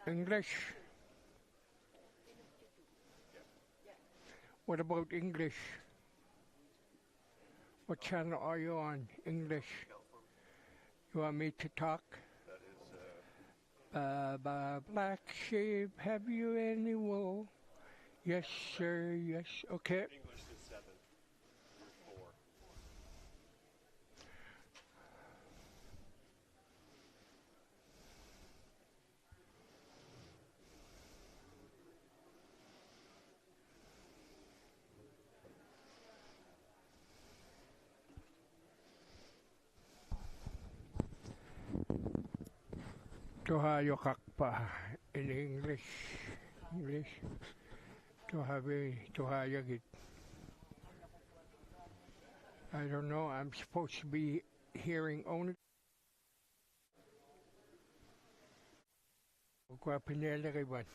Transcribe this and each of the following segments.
English? What about English? What channel are you on? English. You want me to talk? Black sheep, have you any wool? Yes, sir, yes. Okay. English is 7. You're 4. Tuhayo kakpa in English. English. Tuhayagit. I don't know. I'm supposed to be hearing only. Kwa pinela riban.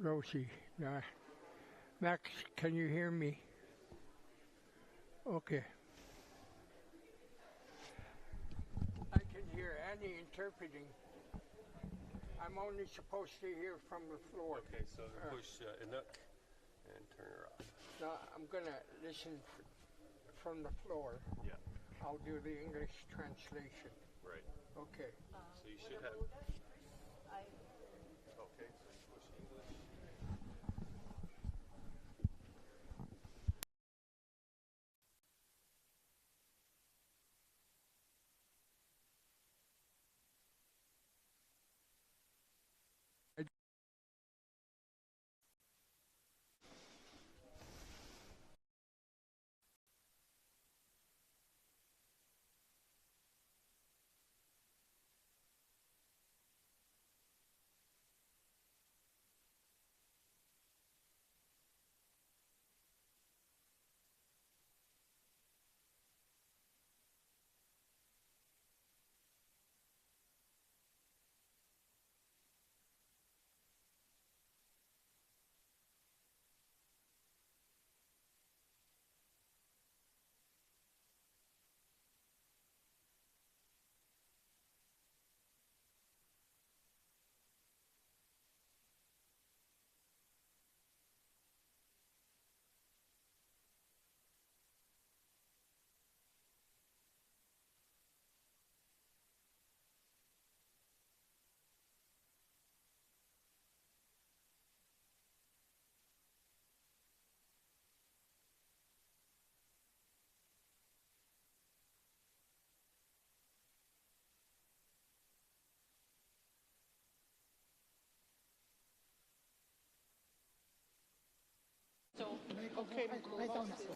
Rosie, Max, can you hear me? Okay. I can hear any interpreting. I'm only supposed to hear from the floor. Okay, so push Inlet and turn her off. No, I'm gonna listen from the floor. Yeah. I'll do the English translation. Right. Okay. So you should have. Okay, so you push English. Okay, didn't do anything.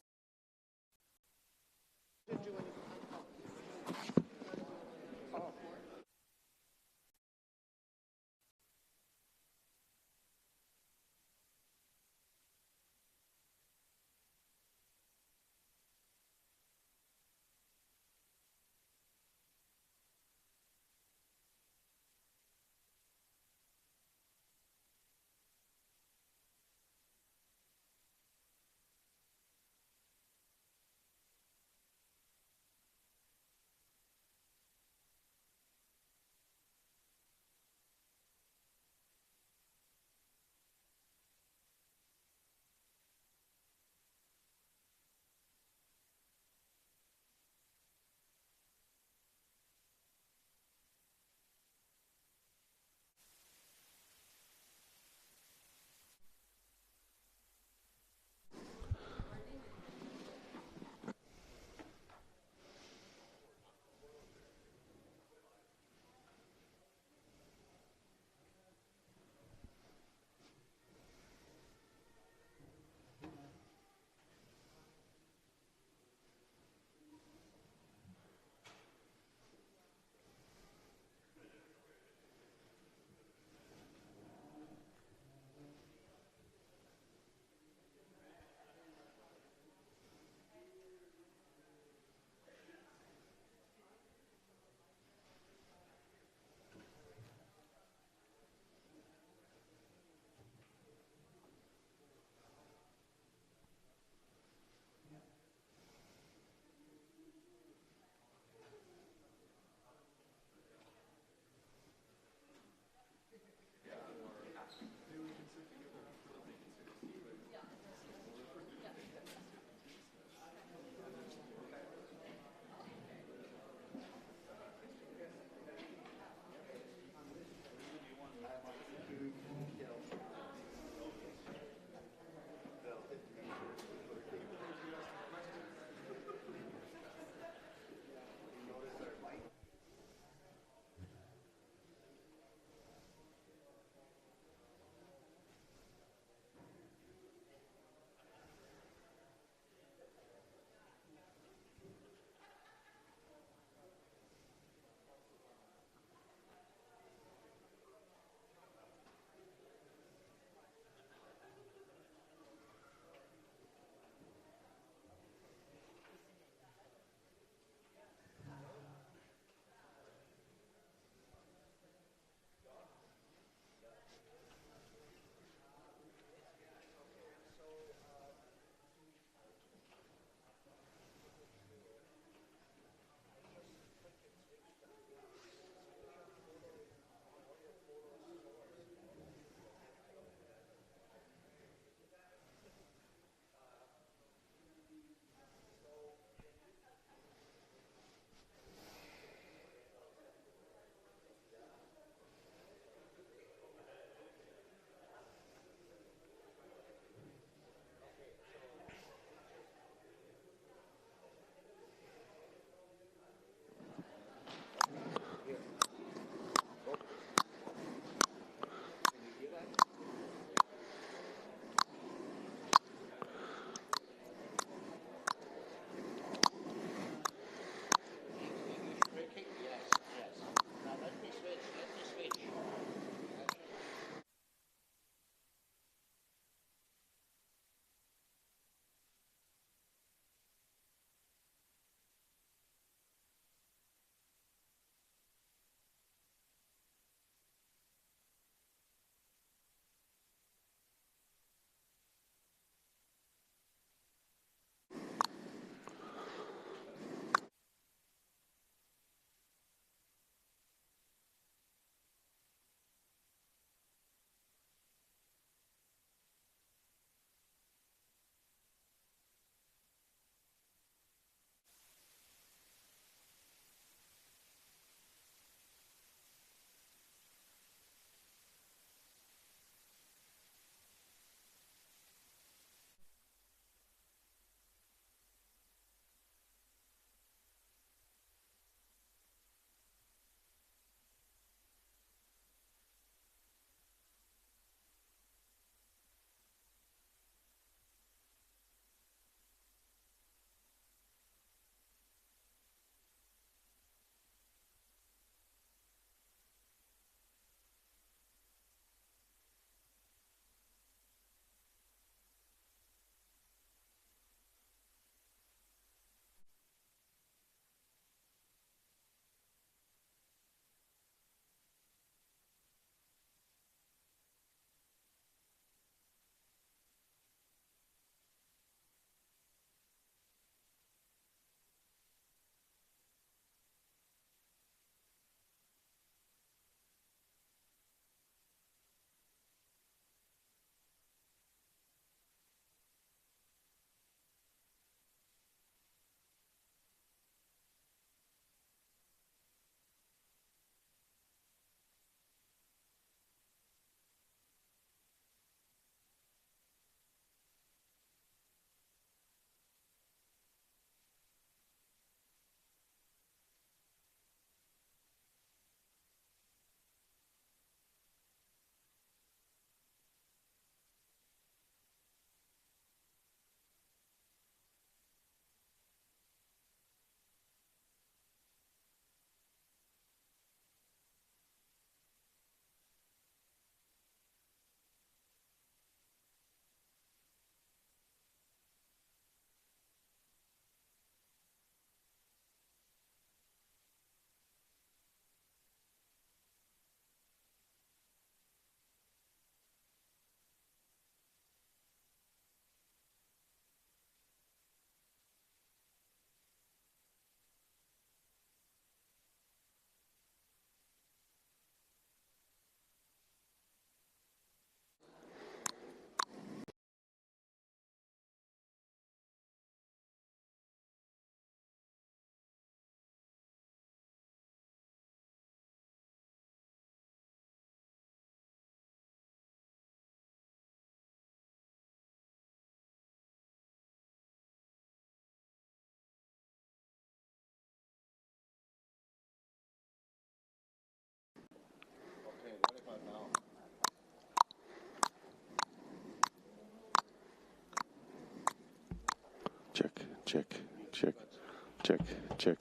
check, check,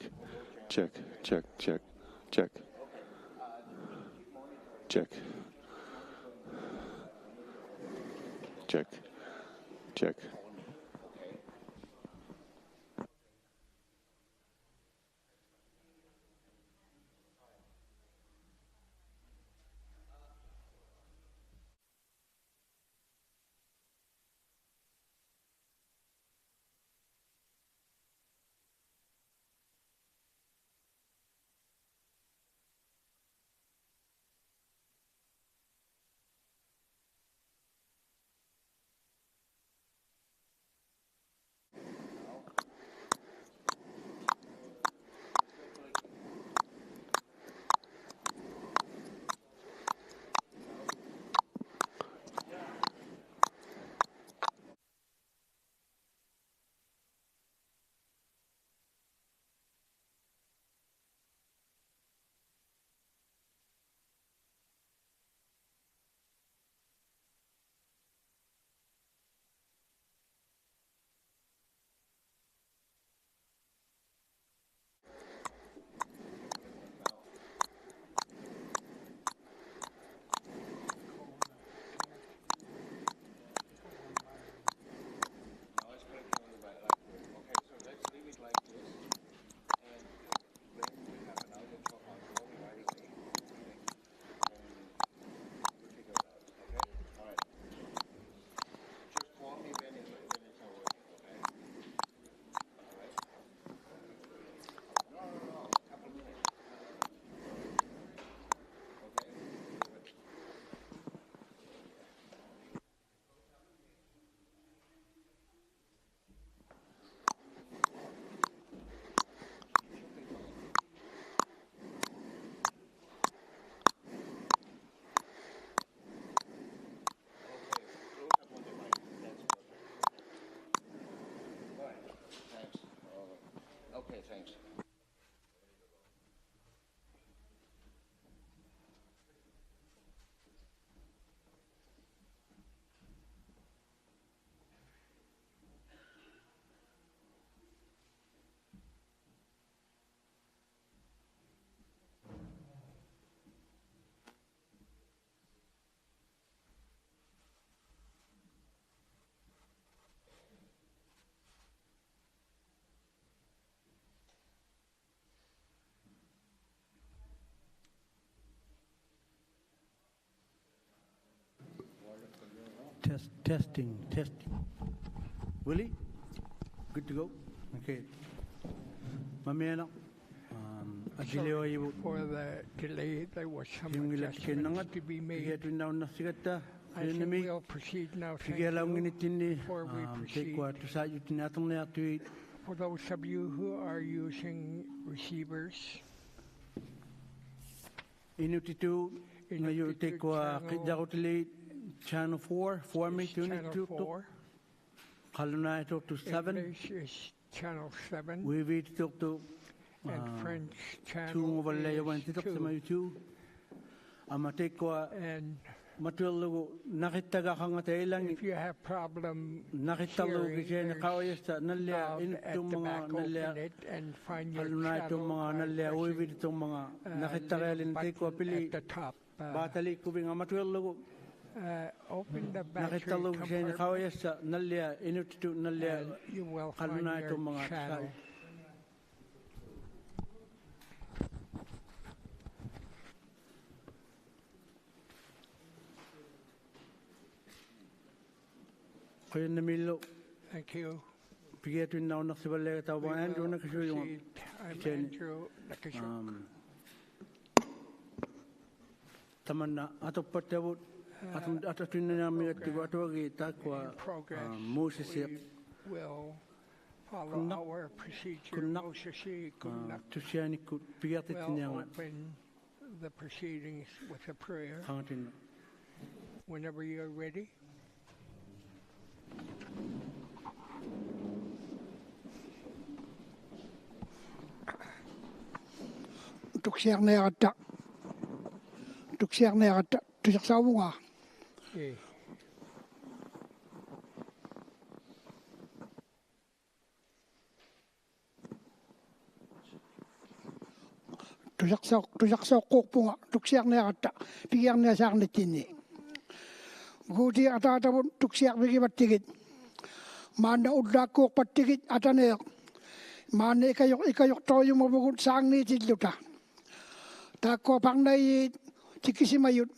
check, check, check, check, check, check, check. Okay, thanks. Testing. Willie? Good to go? Okay. Mamena. Sorry for the delay. There was some adjustments to be made. I think we'll proceed now. Thank you. Before we proceed, for those of you who are using receivers, Inutitu, you take channel 4, channel 4. Kaluna talk to 7. English is channel 7. We will talk to And French 2 channel overlay one is talk 2. to 2. Amatekwa And Matulu Nakitaga Hangatailang. if you have problem Nakitalu hearing, Gijay there's Nakawayasta Nalia knob in at to the back, mga open Nalia it and find your Kaluna to channel mga by Nalia we will pressing to mga Nakitagal in button Teko Pili at the top. Batali Kubing Amatulu Open the battery Nakitalu Gijay compartment Nakawayasta Nalia Inutu Nalia and you will find Kaluna to your mga channel. Kaya namilo Thank you. Pigetu now Naksibale We Tawa Andrew will Nakashu proceed. I'm Chen. Andrew Nakashu. Tamanna Atopatavut Atatunami at the Watawagi Takwa Progress. Moses We will follow our procedure. Moshe Kunnak Tushani could Pigatit will open the proceedings with a prayer. Whenever you're ready. Tuksiarneerata tusirsavunga Okay. tusaksa kokpunga tuksiarne atta pigiarne saarnettinni guti atatavun tuksiar pigivattigit maanna ullaakkuuqpattigit ataneeq maanna ikayok toyumavugut saangniitilluta taakko parnai tikisimayut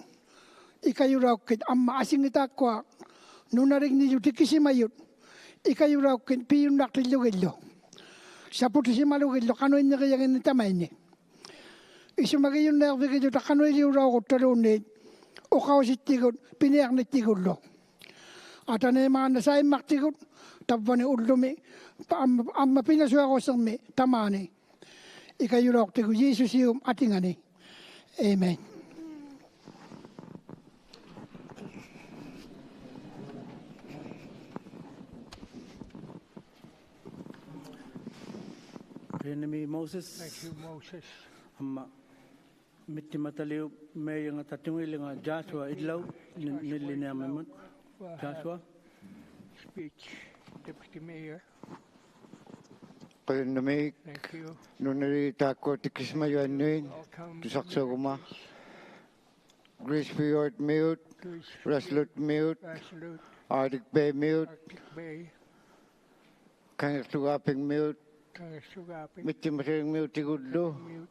ikayuraukkit amma asingitaakkoa nunarigniyu tikisimayut ikayuraukkit piyunnartillugillu saputisimalugillu qanuinniqiyagin tamaini isumagiyunneervigiluta qanuiliurauguttaluunniit uqausittigut piniarnittigullu ataneemaanna saimmartigut tavvani ullumi amma pinasuarosermi tamaani ikayurauqtigu Jeesusium atingani amen. Enemy Moses. Thank you, Moses. Amma mittimataliu meyanga tatungilinga Joshua idlau nillineamemut. Joshua. Speech, Deputy Mayor. Enemy. Thank you. Nunari tako tikismayuanuin. Welcome. Tusaksaguma. Grace Fjord mute. Resolute mute. Resolute, Arctic Bay mute. Arctic Bay, Kangasugaping mute. Kangasugaping, Mittimasing mute tigudlo. mute,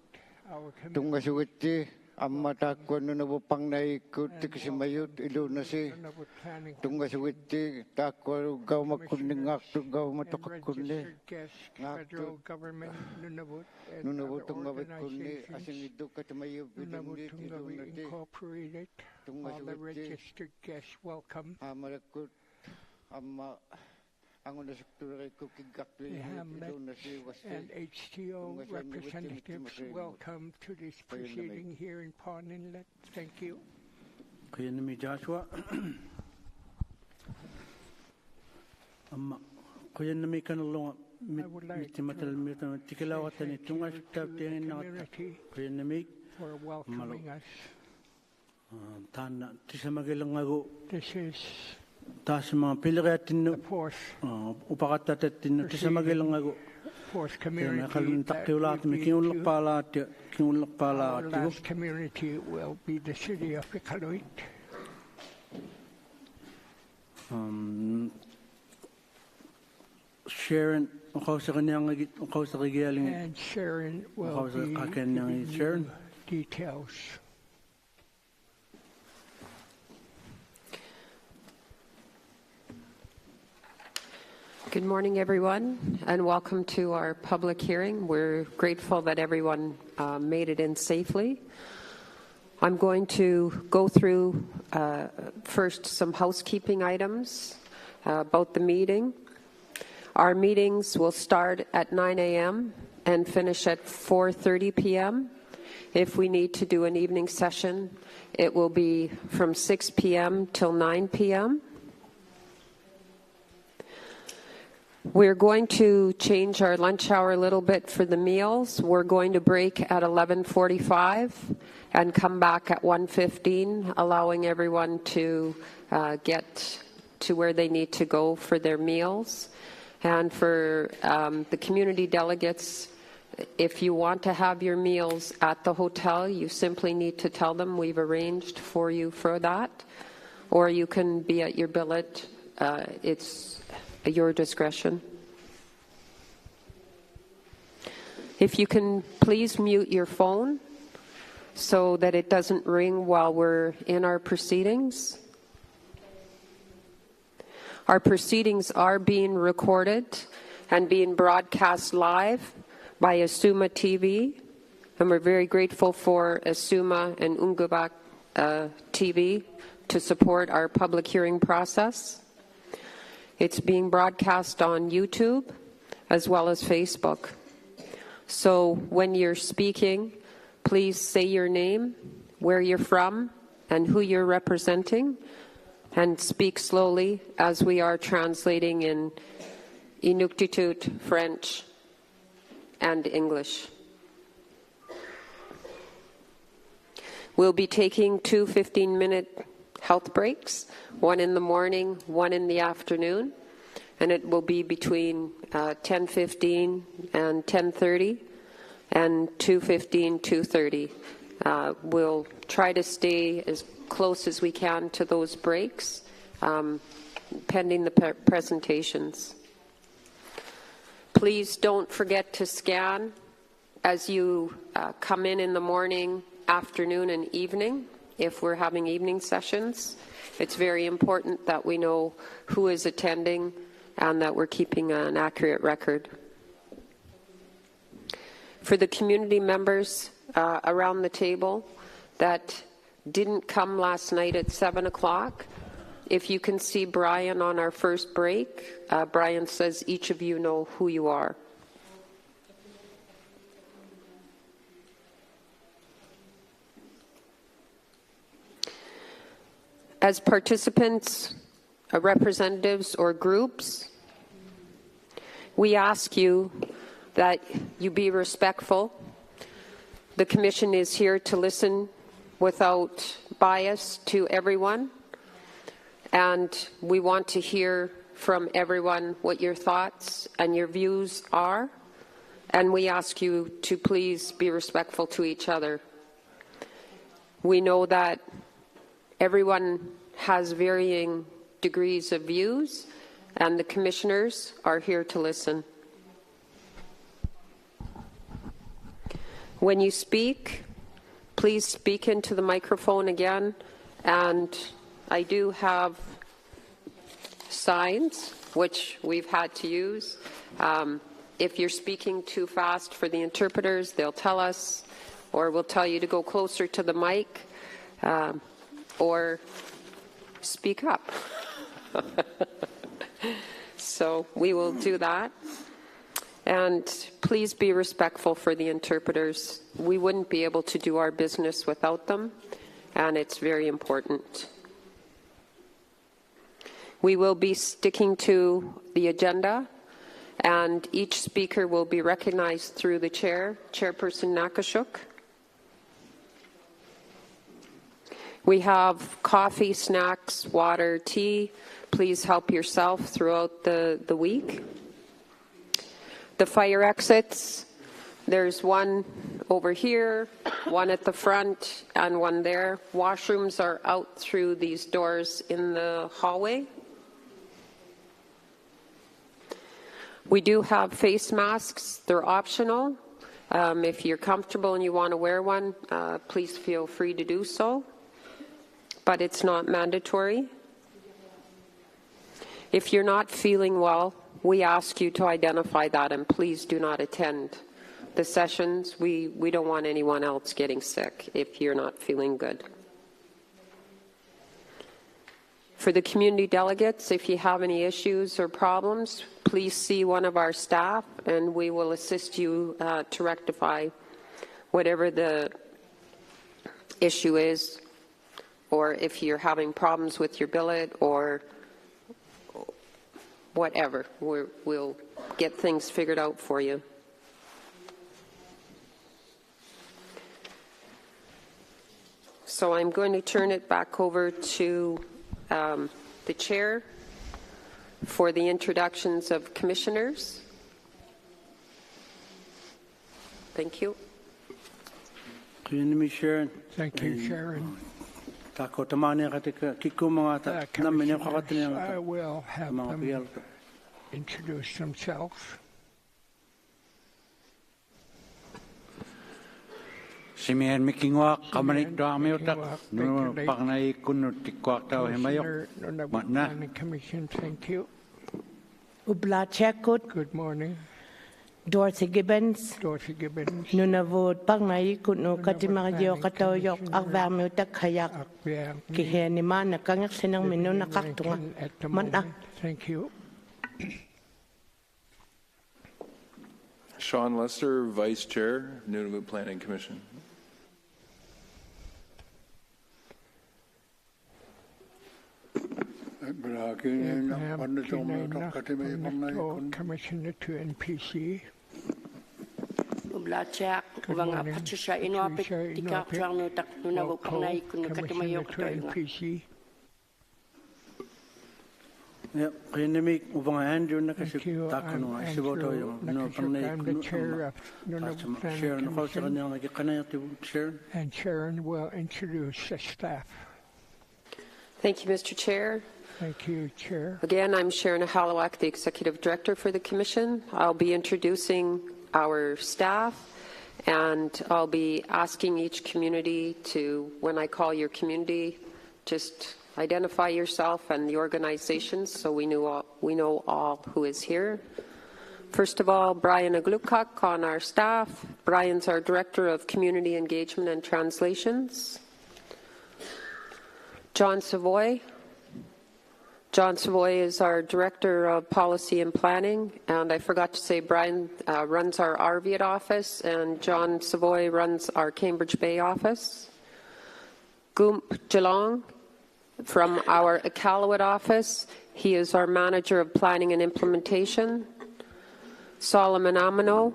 our committee. Tungasugiti. Amma tako nunabupang naikut tikisimayut ilunasi. Nunavut Planning Tungasugiti tako gaw makuningak tu gaw and matakakunni. registered guests, federal government, Nunavut, and Nunavut other tungawit kunni organizations. asingidu katamayu Nunavut bidungit Tungawi ilunati. Incorporated, all the Tungasugiti. registered guests, welcome. Amarakut amma ang unasukturay ko kigakli The Hamlet ilunasi wasti. and HTO representatives, welcome to this proceeding here in Pond Inlet. Thank you. Enemy Joshua. Amma enemy kanalonga I would like mittimatal to mitama tikilawatani tungas to the taptengin na community enemy for welcoming us. tana tisamagilangago This is taas mga piliriatinnu the fourth upaqattatattinnu tisamagilangago community kalun that takkiulaatimi we've been to. kiunlerpaalaati Our kiunlerpaalaatigu last community will be the city of Iqaluit. Sharon uqausaqaniangagit uqausaqigialingi And Sharon will How's it? be I can, giving Sharon? you details. Good morning, everyone, and welcome to our public hearing. We're grateful that everyone made it in safely. I'm going to go through first some housekeeping items about the meeting. Our meetings will start at 9 a.m. and finish at 4:30 p.m. If we need to do an evening session, it will be from 6 p.m. till 9 p.m. We're going to change our lunch hour a little bit for the meals. We're going to break at 11:45 and come back at 1:15, allowing everyone to get to where they need to go for their meals. And for the community delegates, if you want to have your meals at the hotel, you simply need to tell them we've arranged for you for that, or you can be at your billet. It's your discretion. If you can please mute your phone so that it doesn't ring while we're in our proceedings. Our proceedings are being recorded and being broadcast live by Asuma TV, and we're very grateful for Asuma and Ungubak TV to support our public hearing process. It's being broadcast on YouTube as well as Facebook. So when you're speaking, please say your name, where you're from, and who you're representing, and speak slowly as we are translating in Inuktitut, French, and English. We'll be taking 2 15-minute health breaks, one in the morning, one in the afternoon, and it will be between 10:15 and 10:30. and 2:15, 2:30. We'll try to stay as close as we can to those breaks, pending the presentations. Please don't forget to scan as you come in the morning, afternoon, and evening. If we're having evening sessions, it's very important that we know who is attending and that we're keeping an accurate record. For the community members around the table that didn't come last night at 7 o'clock, if you can see Brian on our first break, Brian says each of you know who you are. As participants, representatives, or groups, we ask you that you be respectful. The Commission is here to listen without bias to everyone, and we want to hear from everyone what your thoughts and your views are, and we ask you to please be respectful to each other. We know that everyone has varying degrees of views, and the commissioners are here to listen. When you speak, please speak into the microphone again, and I do have signs, which we've had to use. If you're speaking too fast for the interpreters, they'll tell us, or we'll tell you to go closer to the mic, or speak up. So we will do that. And please be respectful for the interpreters. We wouldn't be able to do our business without them, and it's very important. We will be sticking to the agenda, and each speaker will be recognized through the Chairperson Nakashuk. We have coffee, snacks, water, tea. Please help yourself throughout the week. The fire exits, there's one over here, one at the front, and one there. Washrooms are out through these doors in the hallway. We do have face masks. They're optional. If you're comfortable and you want to wear one, please feel free to do so, but it's not mandatory. If you're not feeling well, we ask you to identify that, and please do not attend the sessions. We don't want anyone else getting sick if you're not feeling good. For the community delegates, if you have any issues or problems, please see one of our staff, and we will assist you to rectify whatever the issue is, or if you're having problems with your billet or whatever, we'll get things figured out for you. So I'm going to turn it back over to the chair for the introductions of commissioners. Thank you. Thank you, Sharon. I will have them introduce themselves. Simian mikingwak kamanik doang miutak no pangnai kunut tikwak tau hemayok matna. Commission, thank you. Ubla Chekut. Good morning. Dorothy Gibbons. Dorothy Gibbons. Nunavod pangnai kuno katimagyo katoyok akvami utak kayak kiheni mana kangak sinang minu nakaktunga mana. Thank you. Sean Lester, Vice Chair, Nunavut Planning Commission. Commissioner to NPC. Ublachak, Ubanga Patricia Inuapit, Tikak Trano Tak Nunavut Panay, Kunakatimayok. NPC. Yep, kinimik ubang Andrew na kasi Thank you. takuno I'm siboto Andrew yung no Nakashuk. panay I'm the chair of Nunavut share Planning no ko sa Commission, kanya nagkanaya ti share. and Sharon will introduce the staff. Thank you, Mr. Chair. Thank you, Chair. Again, I'm Sharon Halawak, the Executive Director for the Commission. I'll be introducing our staff, and I'll be asking each community to, when I call your community, just identify yourself and the organizations so we know all who is here. First of all, Brian Aglukak on our staff. Brian's our Director of Community Engagement and Translations. John Savoy. John Savoy is our Director of Policy and Planning, and I forgot to say Brian runs our Arviat office, and John Savoy runs our Cambridge Bay office. Goomp Jalong from our Iqaluit office, he is our Manager of Planning and Implementation. Solomon Amano,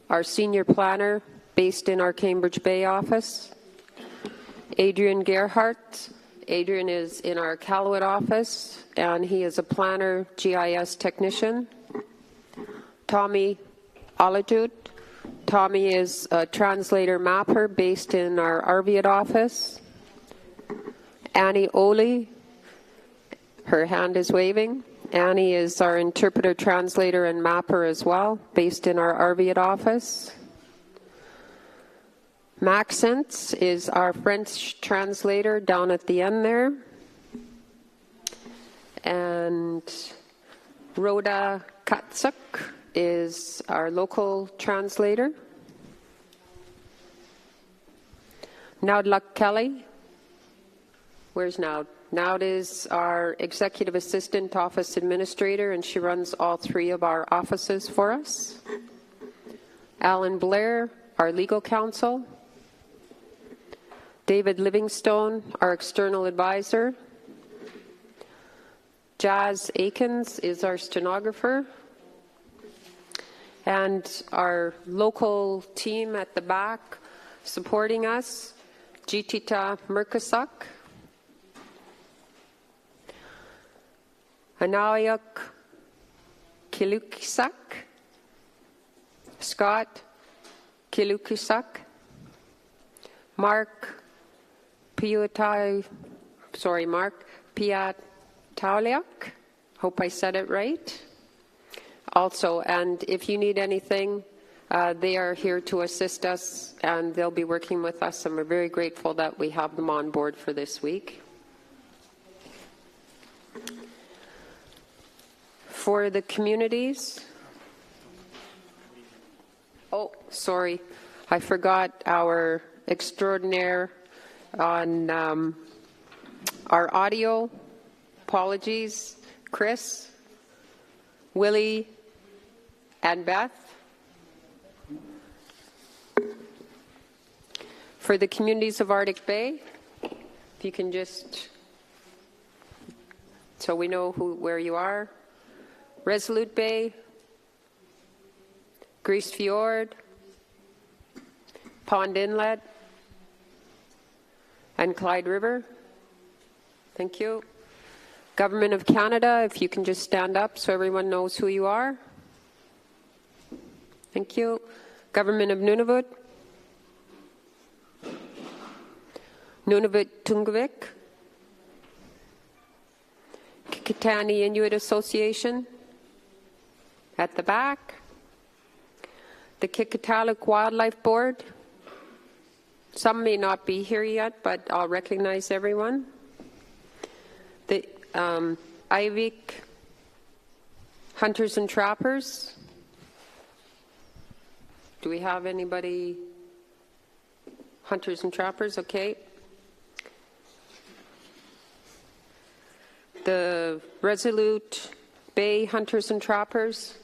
our Senior Planner based in our Cambridge Bay office. Adrian Gerhardt. Adrian is in our Iqaluit office, and he is a planner, GIS technician. Tommy Alajut. Tommy is a translator mapper based in our Arviat office. Annie Oli, her hand is waving. Annie is our interpreter, translator, and mapper as well, based in our Arviat office. Maxence is our French translator down at the end there. And Rhoda Katsuk is our local translator. Naudluk Kelly. Where's Naud? Naud is our Executive Assistant Office Administrator, and she runs all three of our offices for us. Alan Blair, our Legal Counsel. David Livingstone, our External Advisor. Jazz Akins is our stenographer. And our local team at the back supporting us, Jitita Merkasak. Anayak Kilukisak, Scott Kilukisak, Mark Piatauliak, hope I said it right. Also, and if you need anything, they are here to assist us, and they'll be working with us, and we're very grateful that we have them on board for this week. For the communities, oh, sorry, I forgot our extraordinaire on our audio. Apologies, Chris, Willie, and Beth. For the communities of Arctic Bay, if you can just, so we know where you are. Resolute Bay, Grease Fjord, Pond Inlet, and Clyde River. Thank you. Government of Canada, if you can just stand up so everyone knows who you are. Thank you. Government of Nunavut. Nunavut Tungavik. Kikitani Inuit Association. At the back. The Kikitalik Wildlife Board. Some may not be here yet, but I'll recognize everyone. The Ivik Hunters and Trappers. Do we have anybody? Hunters and Trappers, okay. The Resolute Bay Hunters and Trappers.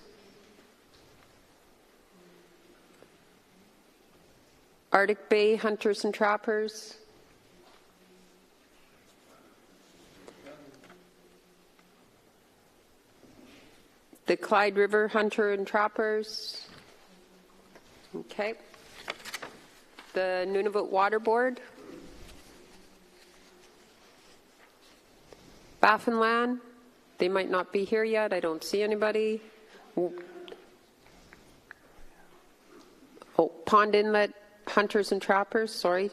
Arctic Bay Hunters and Trappers. The Clyde River Hunter and Trappers. Okay. The Nunavut Water Board. Baffinland. They might not be here yet. I don't see anybody. Oh, Pond Inlet Hunters and Trappers, sorry.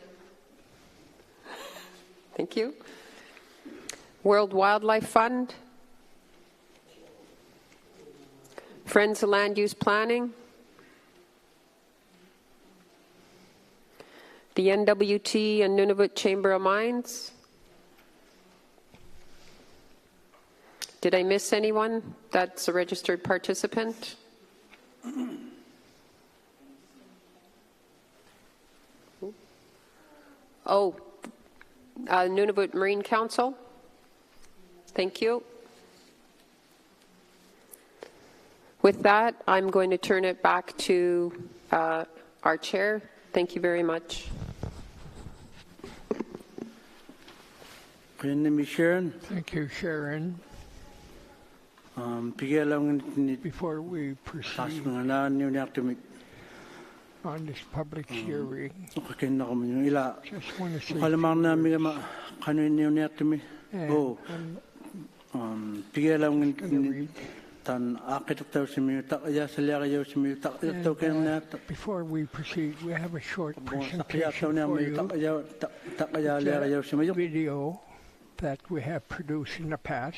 Thank you. World Wildlife Fund. Friends of Land Use Planning. The NWT and Nunavut Chamber of Mines. Did I miss anyone that's a registered participant? Oh, Nunavut Marine Council. Thank you. With that, I'm going to turn it back to our chair. Thank you very much. Thank you, Sharon. Before we proceed on this public hearing, just want to say before we proceed, we have a short presentation for you. It's a video that we have produced in the past.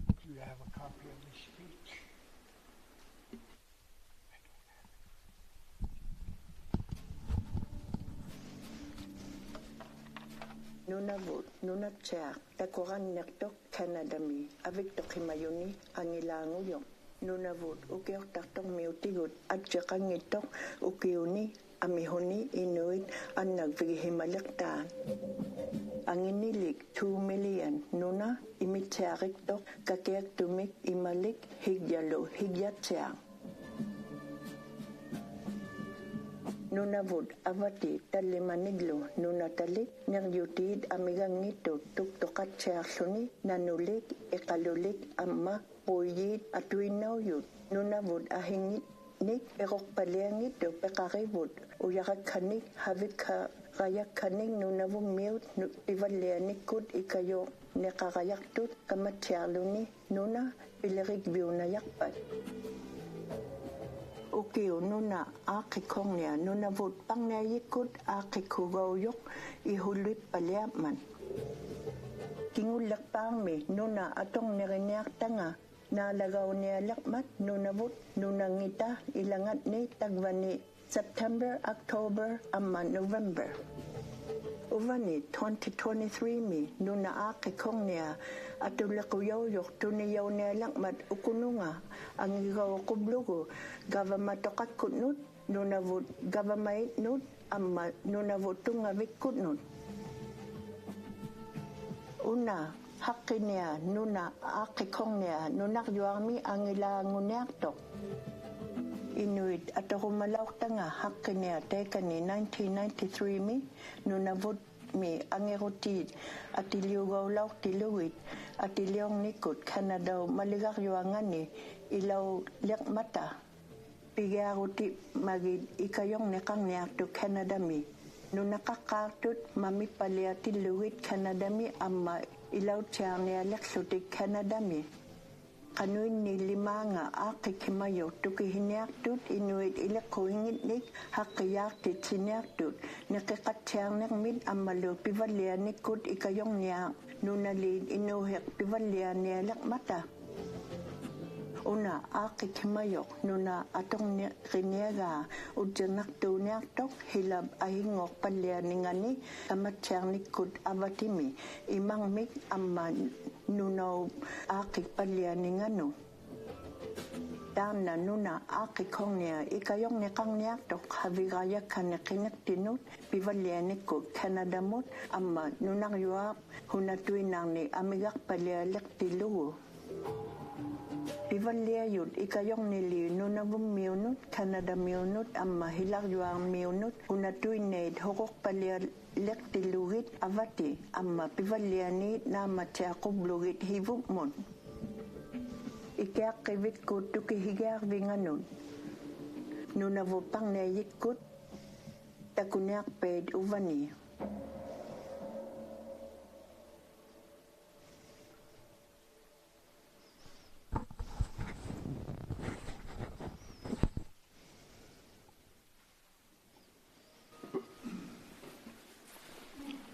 Do you have a copy of the speech? Nunavut, Nunapchak, Takoran Nektok, Canadami, Avik Tokimayuni, Angilanguyo. Nunavut, Ukiok Taktok Miutigut, Adjakangitok, Ukiuni, Amihoni, Inuit, Anagvigi Himalaktan. Anginilik, 2 million, Nuna, Imitiarik Tok, Kakiak Tumik, Imalik, Higyalo, Higyatchang. Nunavut, Avati, Talimaniglo, Nunatalik, Nyangutid, Amigangito, Tuktokatsuni, Nanulik, Ekalulik, Amma, Poyit, Atuinauyut, Nunavut, Ahingit, Nik, Erok Paliangit, Pekarivut, Uyarakanik, Havika, Rayakanik, Nunavum Miut, Ivalianikut, Ikayo, Nekarayaktut, Kamatialuni, Nuna, Pilerik Biunayakpat. Ukio nuna akikongnia Nunavut pangnia yikut akikugoyok ihulip paliapman. Kingulak pangmi nuna atong niriniak tanga nalagaw niya lakmat Nunavut nunangita ilangat ni tagvani September, October, amma November. Uvani 2023 mi nuna akikongnia atulakuyoyok tuniyaw niya lakmat ukununga ang igaw kublugo Gavamatokat kutnut, Nunavut Gavamait nut, amma Nunavut tungavik kutnut. Una, hakinia, nuna, akikongnia, nunak yuangmi angila nguniaktok. Inuit at rumalaw tanga hakinia tekani 1993 mi, Nunavut mi angirutid at iliugaw law tiluit at iliyong nikut Canada maligak yuangani ilaw lekmata. Pigaruti magid ikayong nekang niyak to Canada mi. Nung nakakatut mami paliati luwit Canada mi amma ilaw tiyang niya leksuti Canada mi. Kanuin ni lima nga akikimayo tukihiniyak tut inuit ilakuingit nik hakiyak tit siniyak tut. Nakikatiyang nekmid amma lo pivalian nikut ikayong niyak nunalid inuhek pivalian niya lekmata. Una akikimayok nuna atong riniaga udyanak tunyak tok hilab ahingok palyani kamatsyang nikut avatimi imang mik amman nunaw akik palyani ngano. Dana nuna akikong niya ikayong nekang niyak tok havigaya kanakinak tinut pivalyanikut Canada mot amma nunang yuap hunatuinang ni amigak palyalak tilugo. Ivaliayut ikayong nili Nunavum miunut Canada miunut amma hilag yuang miunut unatuinid hokok palyalek tilugit avati amma pivalianit na matyakublugit hivukmon. Ikyak kivit ko tukihigyak vinganun. nunavupang ne yikut takunak paid uvani.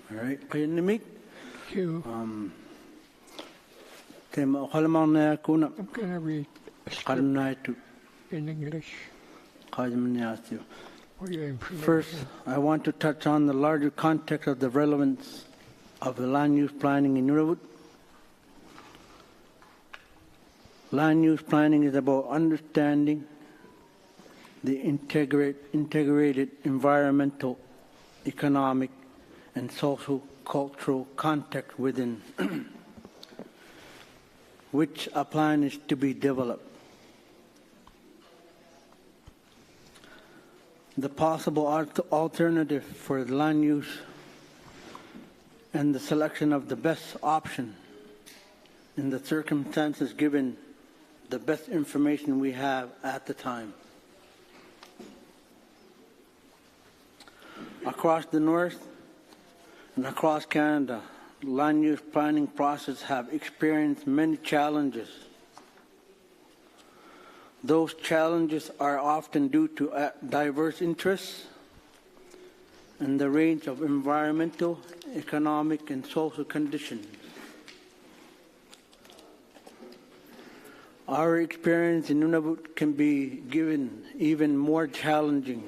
All right, kayo namig. You. Tema kalamang na kuna. I'm going to read a script Kalam na ito. in English Kalam na ito. for your information. First, I want to touch on the larger context of the relevance of the land use planning in Nunavut. Land use planning is about understanding the integrated environmental, economic, and social cultural context within which a plan is to be developed. The possible alternative for land use and the selection of the best option in the circumstances given the best information we have at the time. Across the North and across Canada, land use planning processes have experienced many challenges. Those challenges are often due to diverse interests and the range of environmental, economic, and social conditions. Our experience in Nunavut can be given even more challenging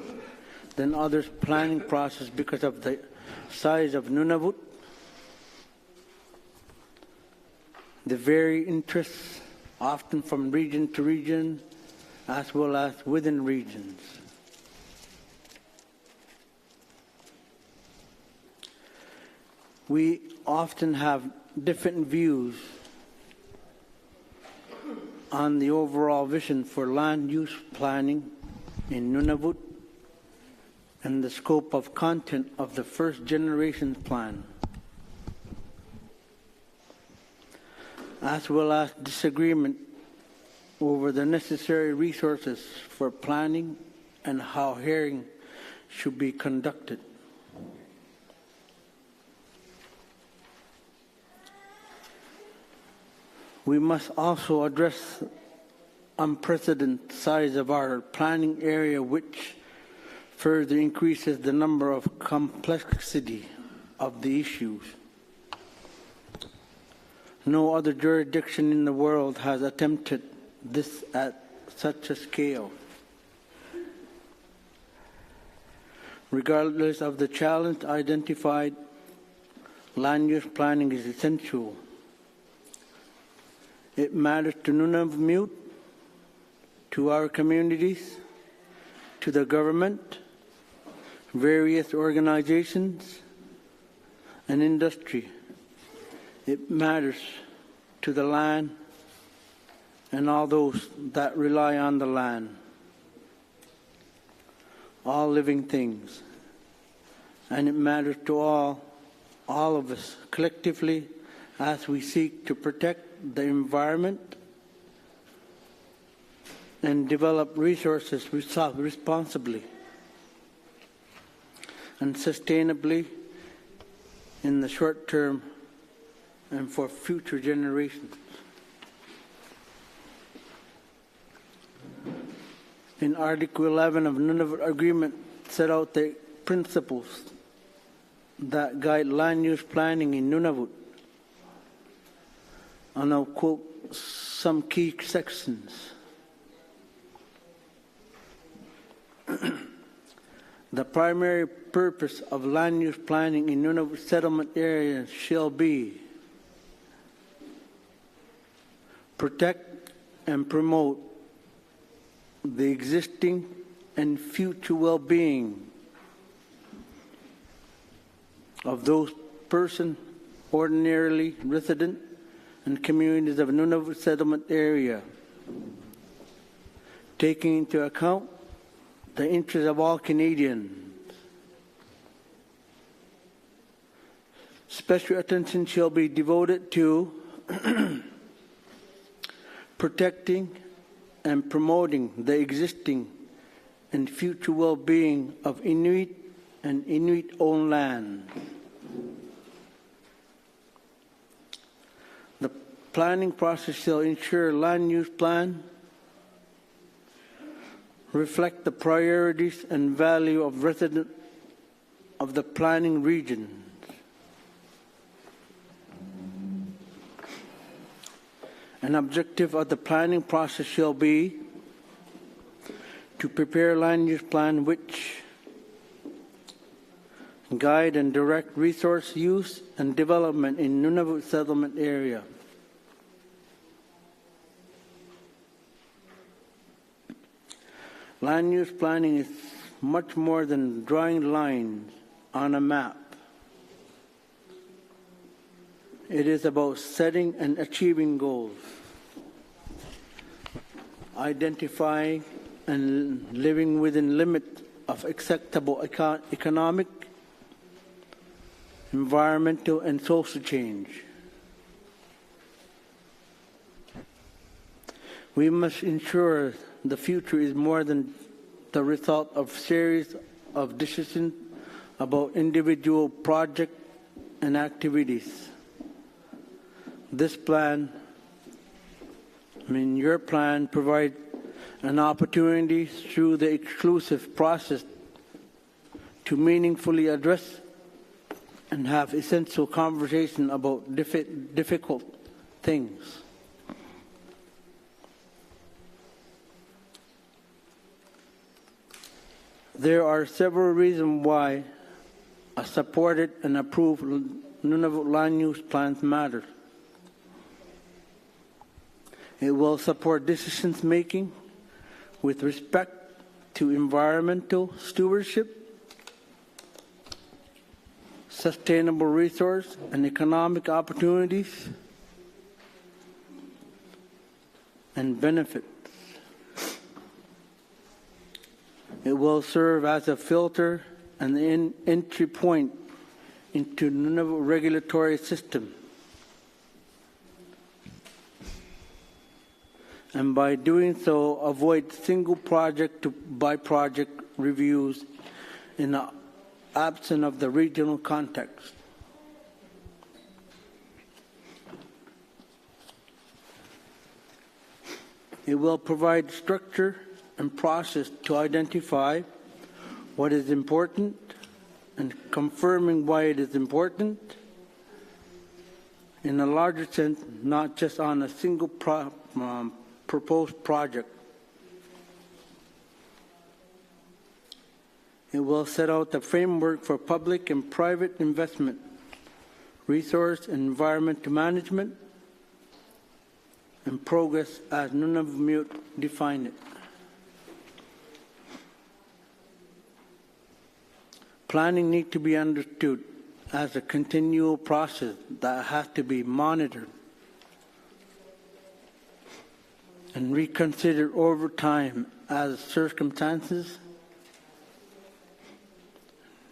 than others' planning process because of the size of Nunavut, the varied interests, often from region to region, as well as within regions. We often have different views on the overall vision for land use planning in Nunavut and the scope of content of the first generation plan, as well as disagreement over the necessary resources for planning and how hearing should be conducted. We must also address unprecedented size of our planning area, which further increases the number of complexity of the issues. No other jurisdiction in the world has attempted this at such a scale. Regardless of the challenge identified, land use planning is essential. It matters to Nunavut, to our communities, to the government, various organizations, and industry. It matters to the land and all those that rely on the land, all living things. And it matters to all of us collectively as we seek to protect the environment and develop resources responsibly and sustainably in the short term and for future generations. In Article 11 of Nunavut Agreement set out the principles that guide land use planning in Nunavut. And I'll quote some key sections. The primary purpose of land use planning in Nunavut settlement areas shall be protect and promote the existing and future well-being of those persons ordinarily resident and communities of Nunavut settlement area, taking into account the interests of all Canadians. Special attention shall be devoted to protecting and promoting the existing and future well-being of Inuit and Inuit-owned land. The planning process shall ensure land use plan reflect the priorities and value of residents of the planning region. An objective of the planning process shall be to prepare land use plan which guide and direct resource use and development in Nunavut settlement area. Land use planning is much more than drawing lines on a map. It is about setting and achieving goals, identifying and living within limits of acceptable economic, environmental, and social change. We must ensure the future is more than the result of series of decisions about individual projects and activities. This plan, your plan, provides an opportunity through the exclusive process to meaningfully address and have essential conversation about difficult things. There are several reasons why a supported and approved Nunavut land use plans matter. It will support decisions making with respect to environmental stewardship, sustainable resource and economic opportunities, and benefits. It will serve as a filter and an entry point into Nunavut regulatory system. And by doing so, avoid single project to by project reviews in the absence of the regional context. It will provide structure and process to identify what is important and confirming why it is important in a larger sense, not just on a single proposed project. It will set out the framework for public and private investment, resource and environmental management, and progress as Nunavut define it. Planning needs to be understood as a continual process that has to be monitored and reconsidered over time as circumstances,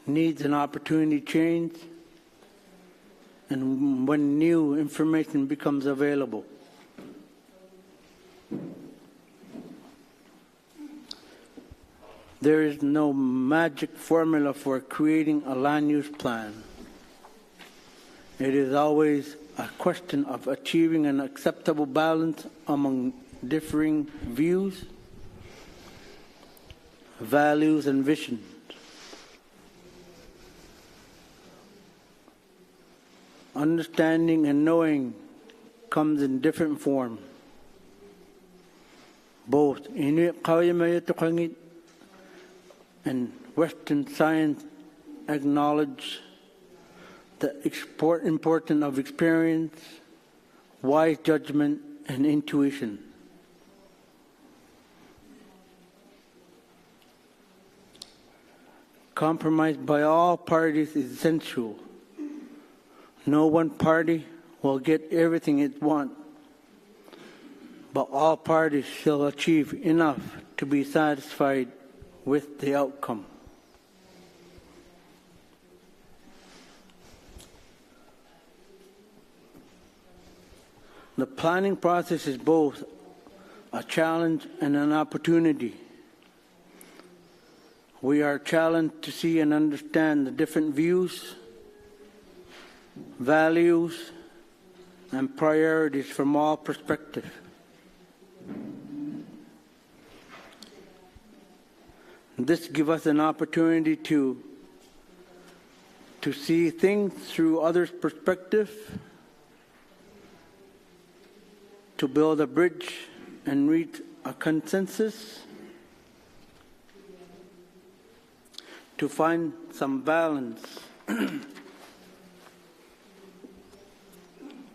needs and opportunity change, and when new information becomes available. There is no magic formula for creating a land use plan. It is always a question of achieving an acceptable balance among differing views, values, and visions. Understanding and knowing comes in different forms. Both Inuit Kawimayatuqangit and Western science acknowledge the importance of experience, wise judgment, and intuition. Compromise by all parties is essential. No one party will get everything it wants, but all parties shall achieve enough to be satisfied with the outcome. The planning process is both a challenge and an opportunity. We are challenged to see and understand the different views, values, and priorities from all perspectives. This gives us an opportunity to see things through others' perspective, to build a bridge and reach a consensus, to find some balance,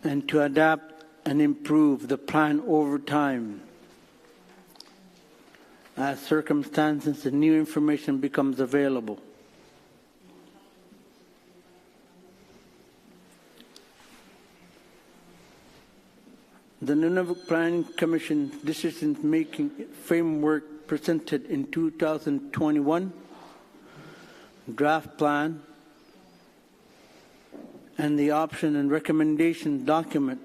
and to adapt and improve the plan over time as circumstances and new information becomes available. The Nunavut Planning Commission decision-making framework presented in 2021 draft plan and the option and recommendation document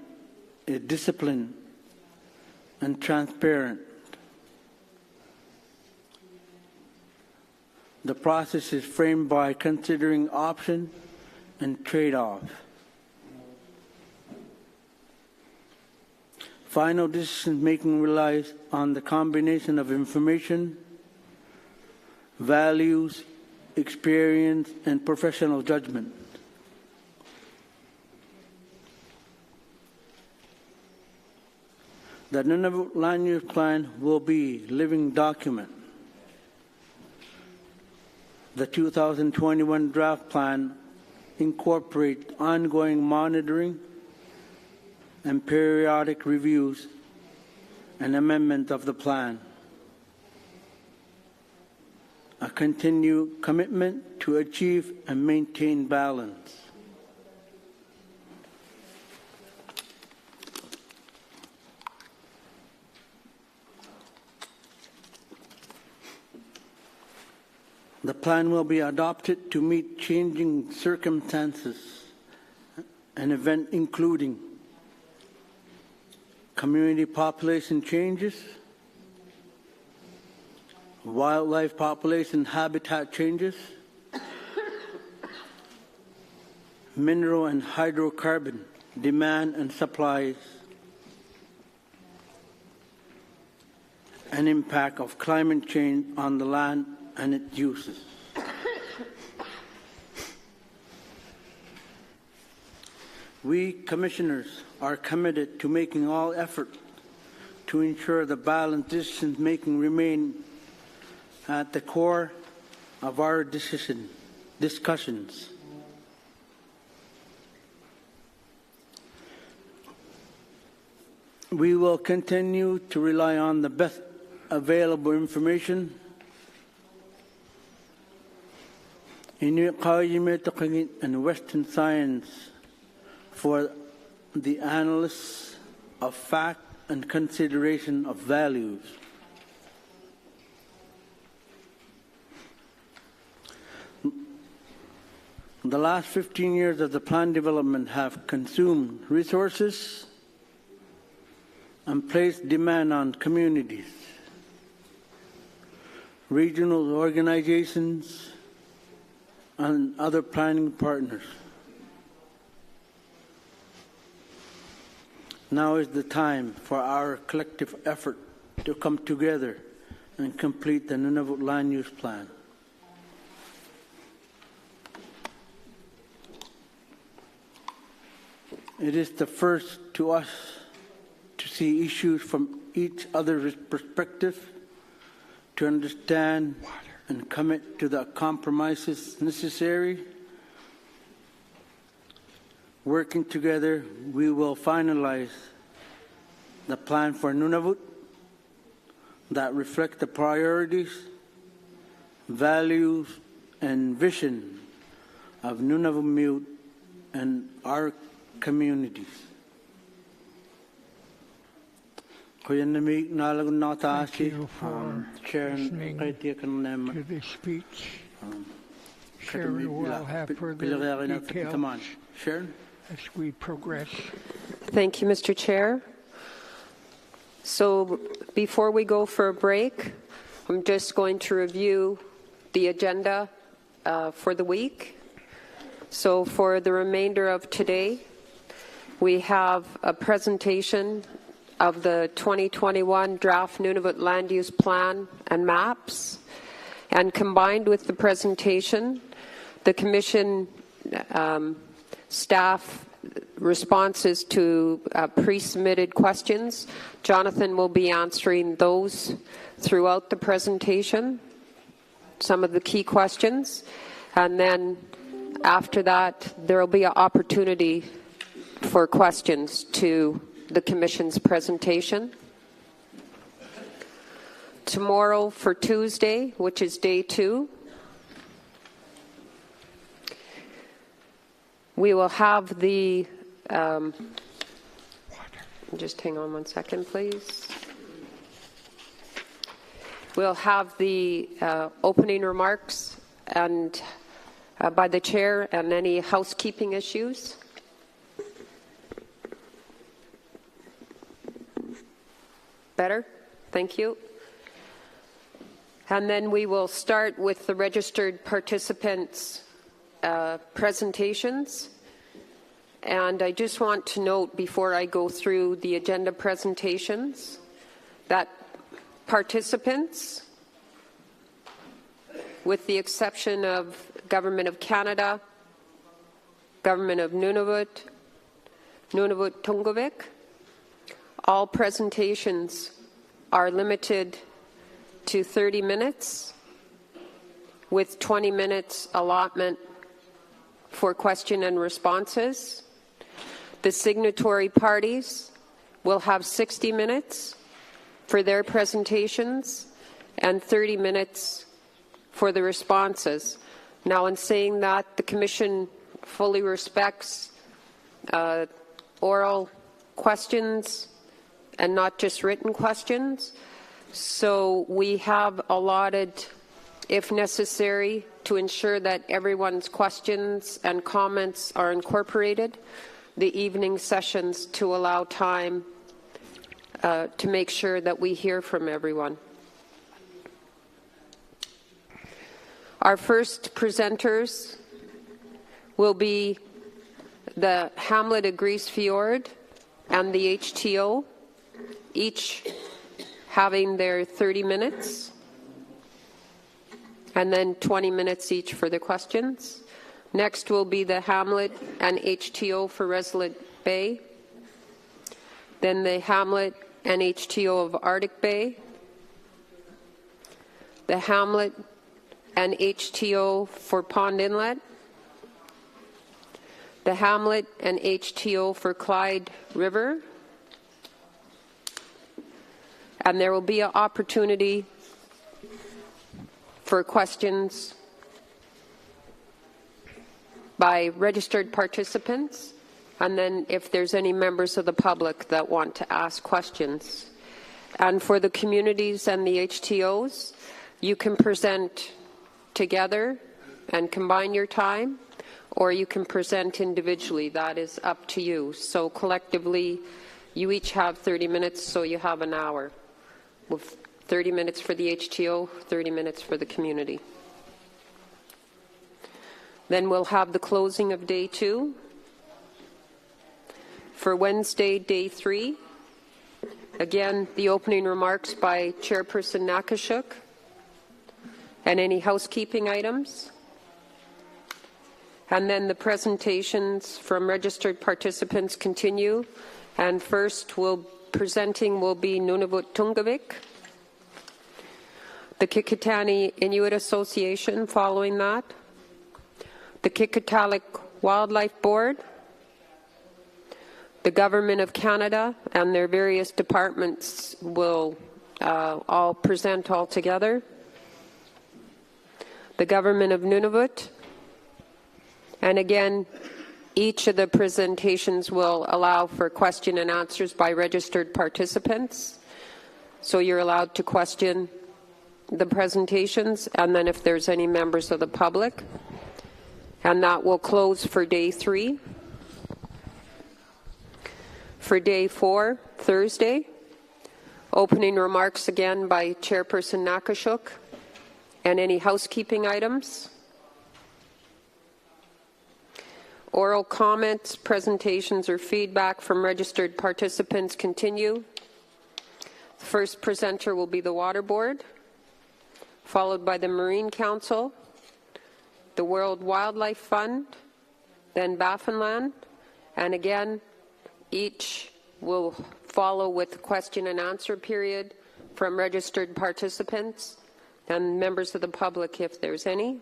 is disciplined and transparent. The process is framed by considering option and trade-off. Final decision-making relies on the combination of information, values, experience, and professional judgment. The Nunavut Land Use Plan will be a living document. The 2021 draft plan incorporates ongoing monitoring and periodic reviews and amendment of the plan. A continued commitment to achieve and maintain balance. The plan will be adopted to meet changing circumstances and events including community population changes, wildlife population habitat changes, mineral and hydrocarbon demand and supplies, and impact of climate change on the land and its uses. We commissioners are committed to making all effort to ensure the balanced decision-making remain at the core of our discussions. We will continue to rely on the best available information in and Western science for the analysis of fact and consideration of values. The last 15 years of the plan development have consumed resources and placed demand on communities, regional organizations, and other planning partners. Now is the time for our collective effort to come together and complete the Nunavut Land Use Plan. It is the first to us to see issues from each other's perspective, to understand and commit to the compromises necessary. Working together, we will finalize the plan for Nunavut that reflect the priorities, values, and vision of Nunavut and our communities. Thank you for listening to this speech. Sharon will have further details as we progress. Thank you, Mr. Chair. So before we go for a break, I'm just going to review the agenda for the week. So for the remainder of today, we have a presentation of the 2021 Draft Nunavut Land Use Plan and Maps. And combined with the presentation, the Commission staff responses to pre-submitted questions. Jonathan will be answering those throughout the presentation, some of the key questions, and then after that there will be an opportunity for questions to the Commission's presentation. Tomorrow for Tuesday, which is day 2, we will have the, just hang on one second, please. We'll have the opening remarks and by the chair and any housekeeping issues. Better? Thank you. And then we will start with the registered participants' presentations. And I just want to note before I go through the agenda presentations that participants, with the exception of Government of Canada, Government of Nunavut, Nunavut Tungavik, all presentations are limited to 30 minutes with 20 minutes allotment for question and responses. The signatory parties will have 60 minutes for their presentations and 30 minutes for the responses. Now, in saying that, the Commission fully respects oral questions and not just written questions. So we have allotted, if necessary, to ensure that everyone's questions and comments are incorporated, the evening sessions to allow time to make sure that we hear from everyone. Our first presenters will be the Hamlet of Grise Fjord and the HTO, each having their 30 minutes, and then 20 minutes each for the questions. Next will be the Hamlet and HTO for Resolute Bay, then the Hamlet and HTO of Arctic Bay, the Hamlet and HTO for Pond Inlet, the Hamlet and HTO for Clyde River, and there will be an opportunity for questions by registered participants, and then if there's any members of the public that want to ask questions. And for the communities and the HTOs, you can present together and combine your time, or you can present individually. That is up to you. So collectively, you each have 30 minutes, so you have an hour, with 30 minutes for the HTO, 30 minutes for the community. Then we'll have the closing of day 2. For Wednesday, day 3, again, the opening remarks by Chairperson Nakashuk and any housekeeping items. And then the presentations from registered participants continue. And first, presenting will be Nunavut Tungavik, the Kikitani Inuit Association following that, the Kikitalik Wildlife Board, the Government of Canada and their various departments will all present all together, the Government of Nunavut, and again, each of the presentations will allow for question and answers by registered participants. So you're allowed to question the presentations, and then if there's any members of the public. And that will close for day 3. For day 4, Thursday, opening remarks again by Chairperson Nakashuk And any housekeeping items? Oral comments, presentations, or feedback from registered participants continue. The first presenter will be the Water Board, followed by the Marine Council, the World Wildlife Fund, then Baffinland, and again, each will follow with question and answer period from registered participants and members of the public if there's any.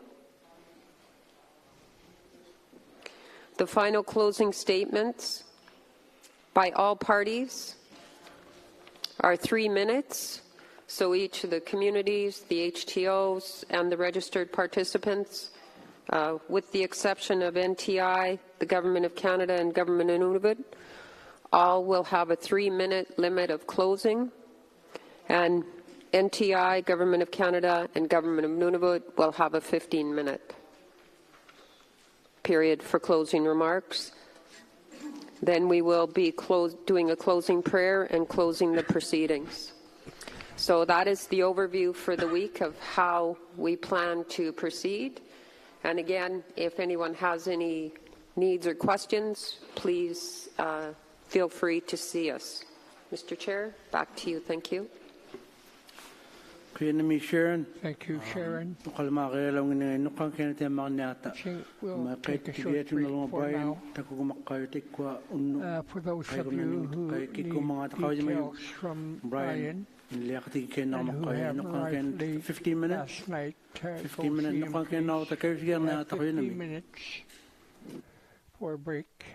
The final closing statements by all parties are 3 minutes. So each of the communities, the HTOs, and the registered participants, with the exception of NTI, the Government of Canada, and Government of Nunavut, all will have a 3-minute limit of closing. And NTI, Government of Canada, and Government of Nunavut will have a 15-minute period for closing remarks. Then we will be doing a closing prayer and closing the proceedings. So that is the overview for the week of how we plan to proceed. And again, if anyone has any needs or questions, please feel free to see us. Mr. Chair, back to you. Thank you. Sharon. Thank you, Sharon. I think we'll take a short break for now. For those of you who need details from Brian and who have arrived late 15 minutes. last night, 15 minutes. go see him, please. We'll have 15 minutes for a break.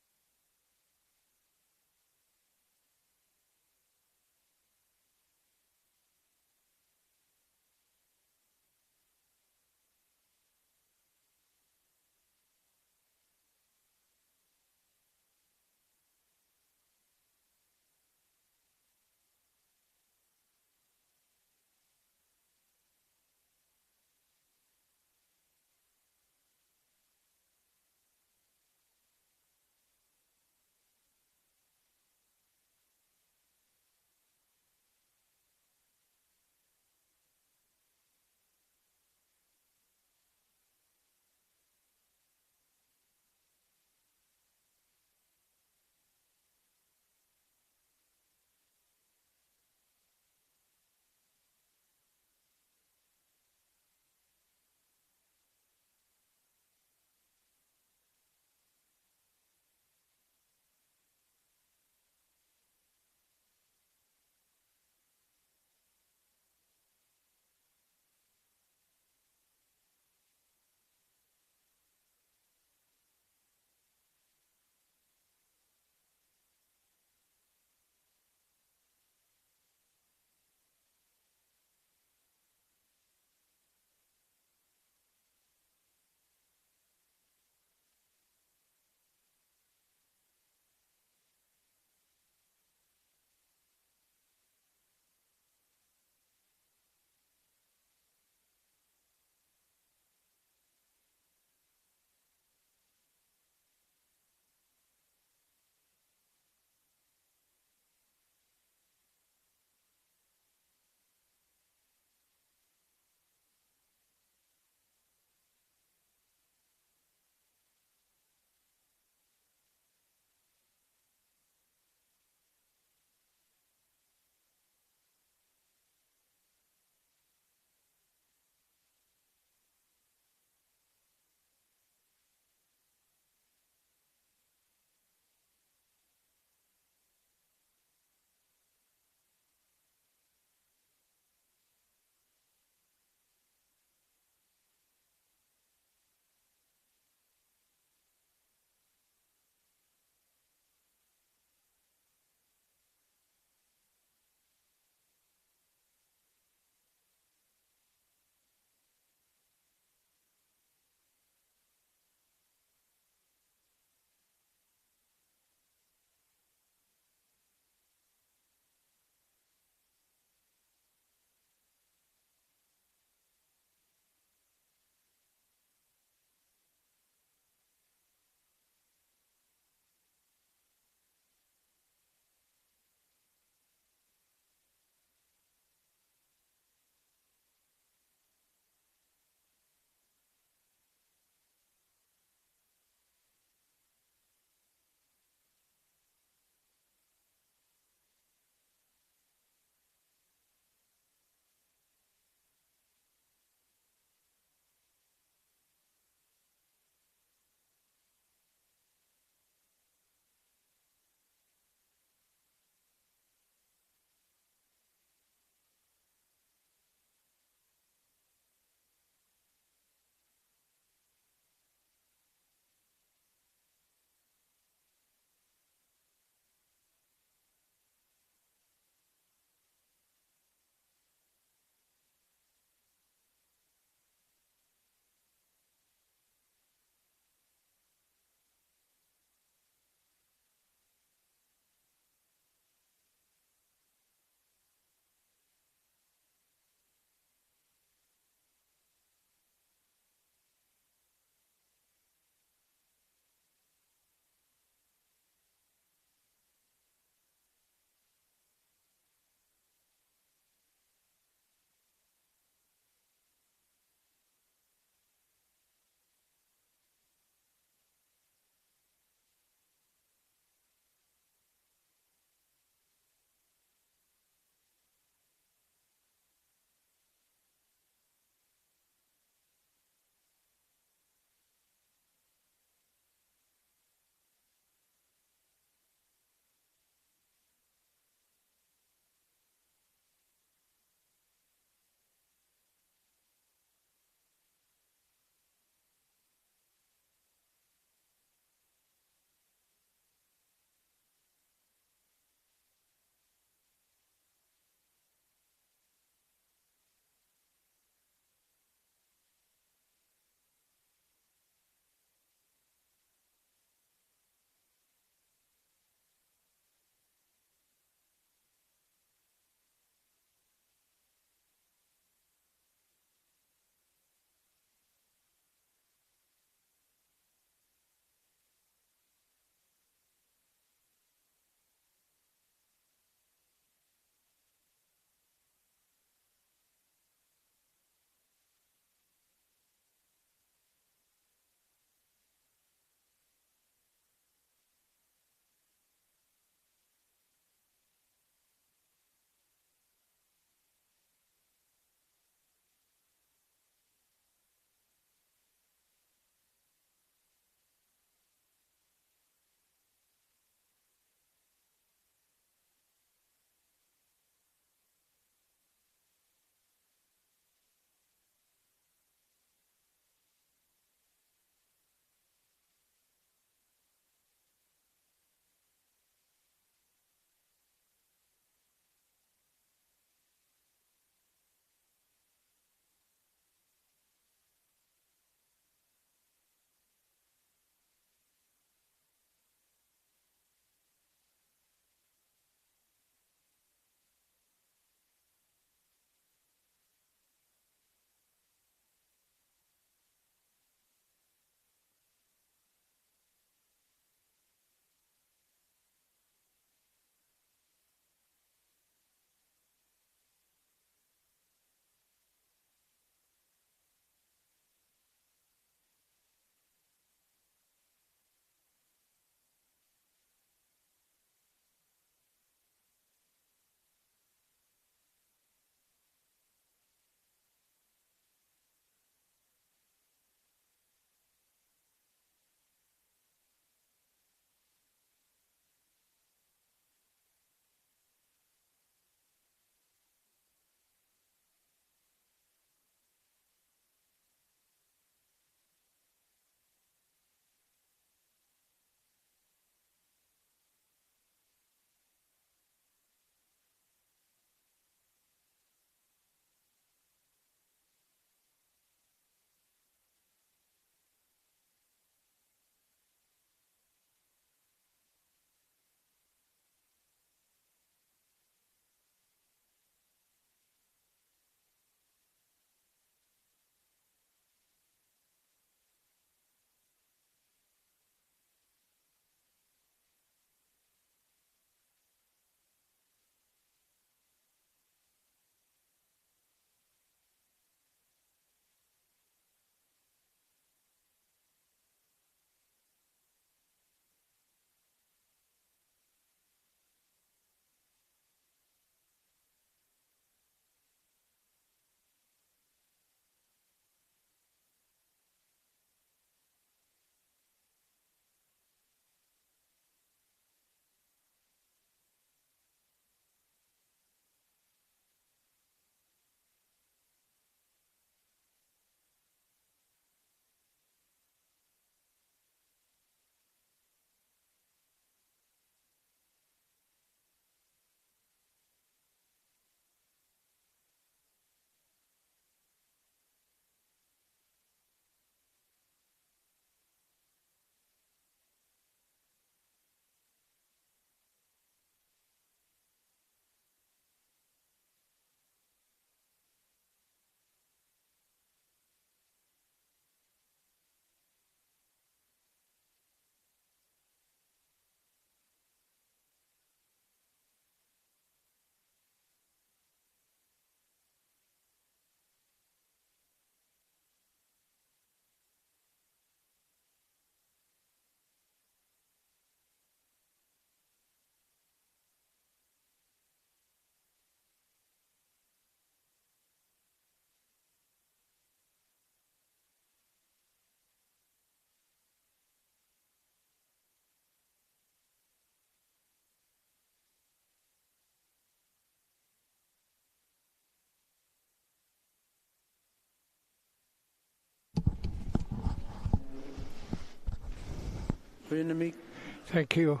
Thank you.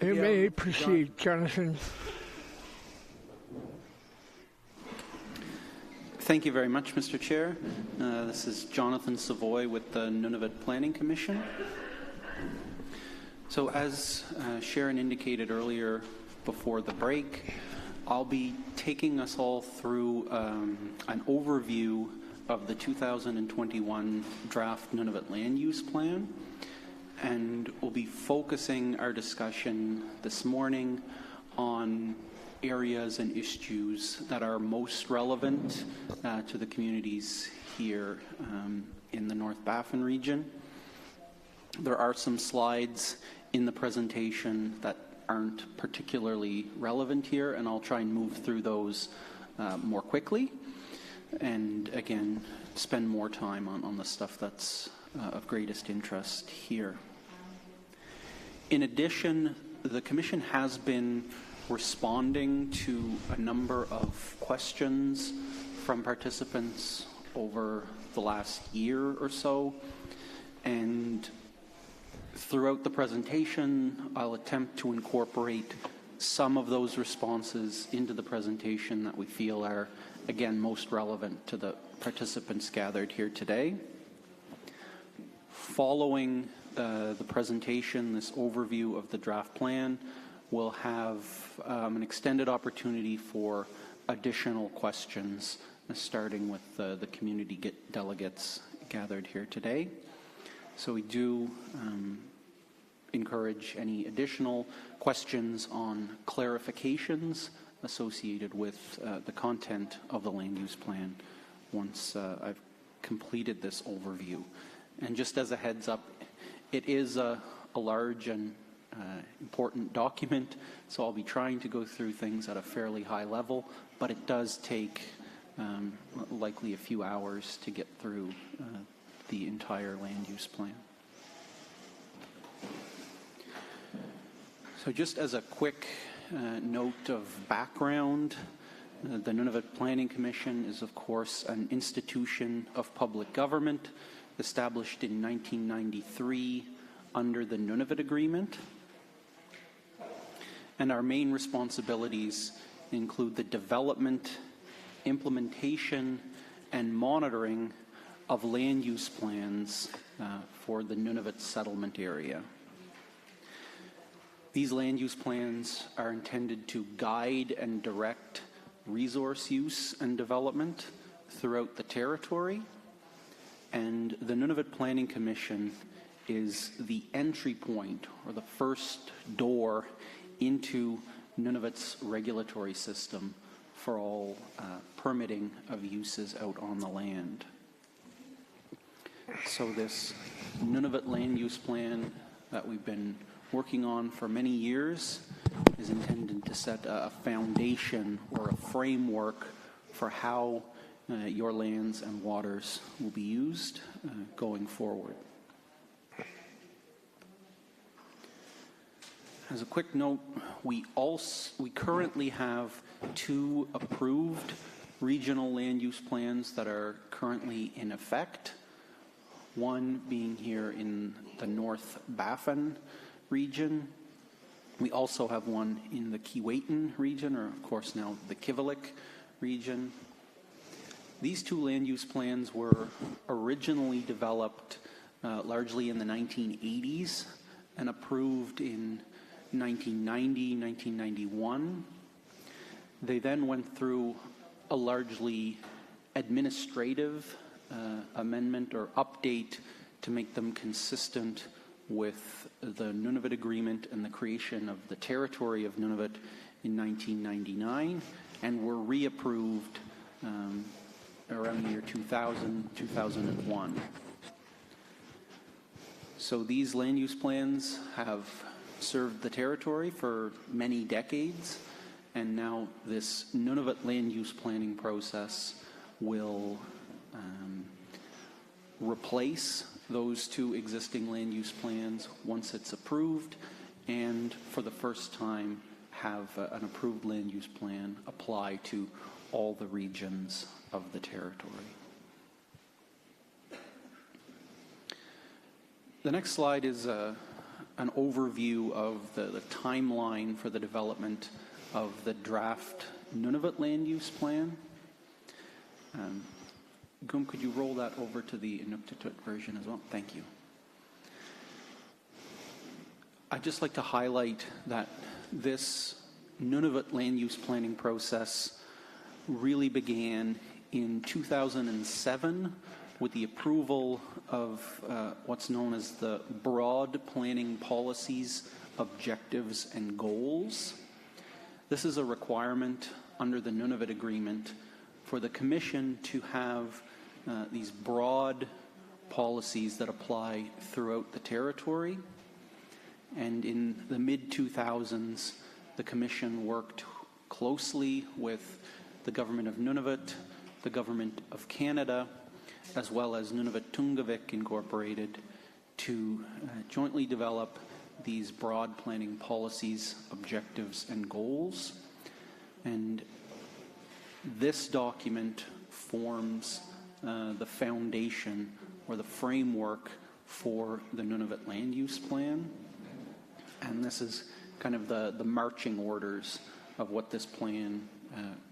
You may proceed, Jonathan. Thank you very much, Mr. Chair. This is Jonathan Savoy with the Nunavut Planning Commission. So as Sharon indicated earlier before the break, I'll be taking us all through an overview of the 2021 draft Nunavut Land Use Plan, and we'll be focusing our discussion this morning on areas and issues that are most relevant to the communities here in the North Baffin region. There are some slides in the presentation that aren't particularly relevant here, and I'll try and move through those more quickly, and again spend more time on the stuff that's of greatest interest here. In addition, the Commission has been responding to a number of questions from participants over the last year or so, and throughout the presentation I'll attempt to incorporate some of those responses into the presentation that we feel are, again, most relevant to the participants gathered here today. Following the presentation, this overview of the draft plan, we'll have an extended opportunity for additional questions, starting with the community delegates gathered here today. So we do encourage any additional questions on clarifications associated with the content of the land use plan once I've completed this overview. And just as a heads up, it is a large and important document, so I'll be trying to go through things at a fairly high level, but it does take likely a few hours to get through the entire land use plan. So just as a quick note of background, the Nunavut Planning Commission is, of course, an institution of public government established in 1993 under the Nunavut Agreement. And our main responsibilities include the development, implementation, and monitoring of land use plans for the Nunavut settlement area. These land use plans are intended to guide and direct resource use and development throughout the territory, and the Nunavut Planning Commission is the entry point, or the first door into Nunavut's regulatory system for all permitting of uses out on the land. So this Nunavut land use plan that we've been working on for many years is intended to set a foundation or a framework for how your lands and waters will be used going forward. As a quick note, we currently have 2 approved regional land use plans that are currently in effect. One being here in the North Baffin region. We also have one in the Keewatin region, or of course now the Kivalliq region. These 2 land use plans were originally developed largely in the 1980s and approved in 1990, 1991. They then went through a largely administrative amendment or update to make them consistent with the Nunavut Agreement and the creation of the territory of Nunavut in 1999, and were reapproved around the year 2000, 2001. So these land use plans have served the territory for many decades, and now this Nunavut land use planning process will replace those 2 existing land use plans once it's approved, and for the first time have an approved land use plan apply to all the regions of the territory. The next slide is an overview of the timeline for the development of the draft Nunavut land use plan. Gum, could you roll that over to the Inuktitut version as well? Thank you. I'd just like to highlight that this Nunavut land use planning process really began in 2007 with the approval of what's known as the Broad Planning Policies, Objectives, and Goals. This is a requirement under the Nunavut Agreement for the Commission to have these broad policies that apply throughout the territory. And in the mid-2000s, the Commission worked closely with the Government of Nunavut, the Government of Canada, as well as Nunavut Tungavik Incorporated, to jointly develop these broad planning policies, objectives, and goals. And this document forms the foundation or the framework for the Nunavut land use plan. And this is kind of the marching orders of what this plan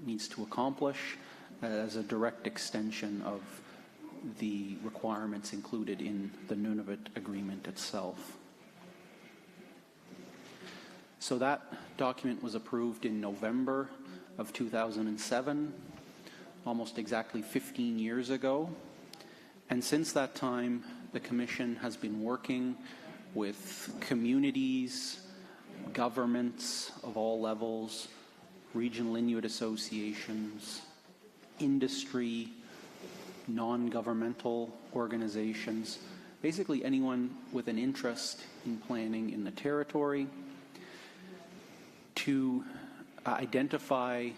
needs to accomplish as a direct extension of the requirements included in the Nunavut Agreement itself. So that document was approved in November of 2007, almost exactly 15 years ago. And since that time, the Commission has been working with communities, governments of all levels, regional Inuit associations, industry, non-governmental organizations, basically anyone with an interest in planning in the territory, to identify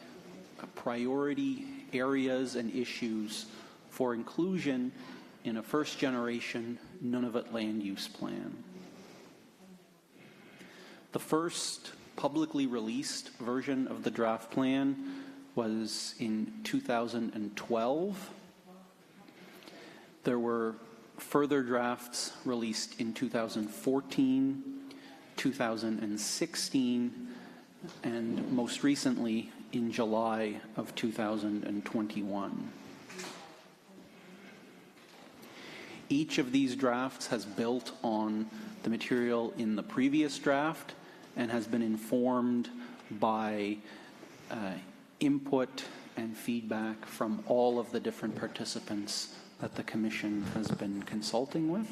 priority areas and issues for inclusion in a first-generation Nunavut land use plan. The first publicly released version of the draft plan was in 2012. There were further drafts released in 2014, 2016, and most recently in July of 2021. Each of these drafts has built on the material in the previous draft and has been informed by input and feedback from all of the different participants that the Commission has been consulting with.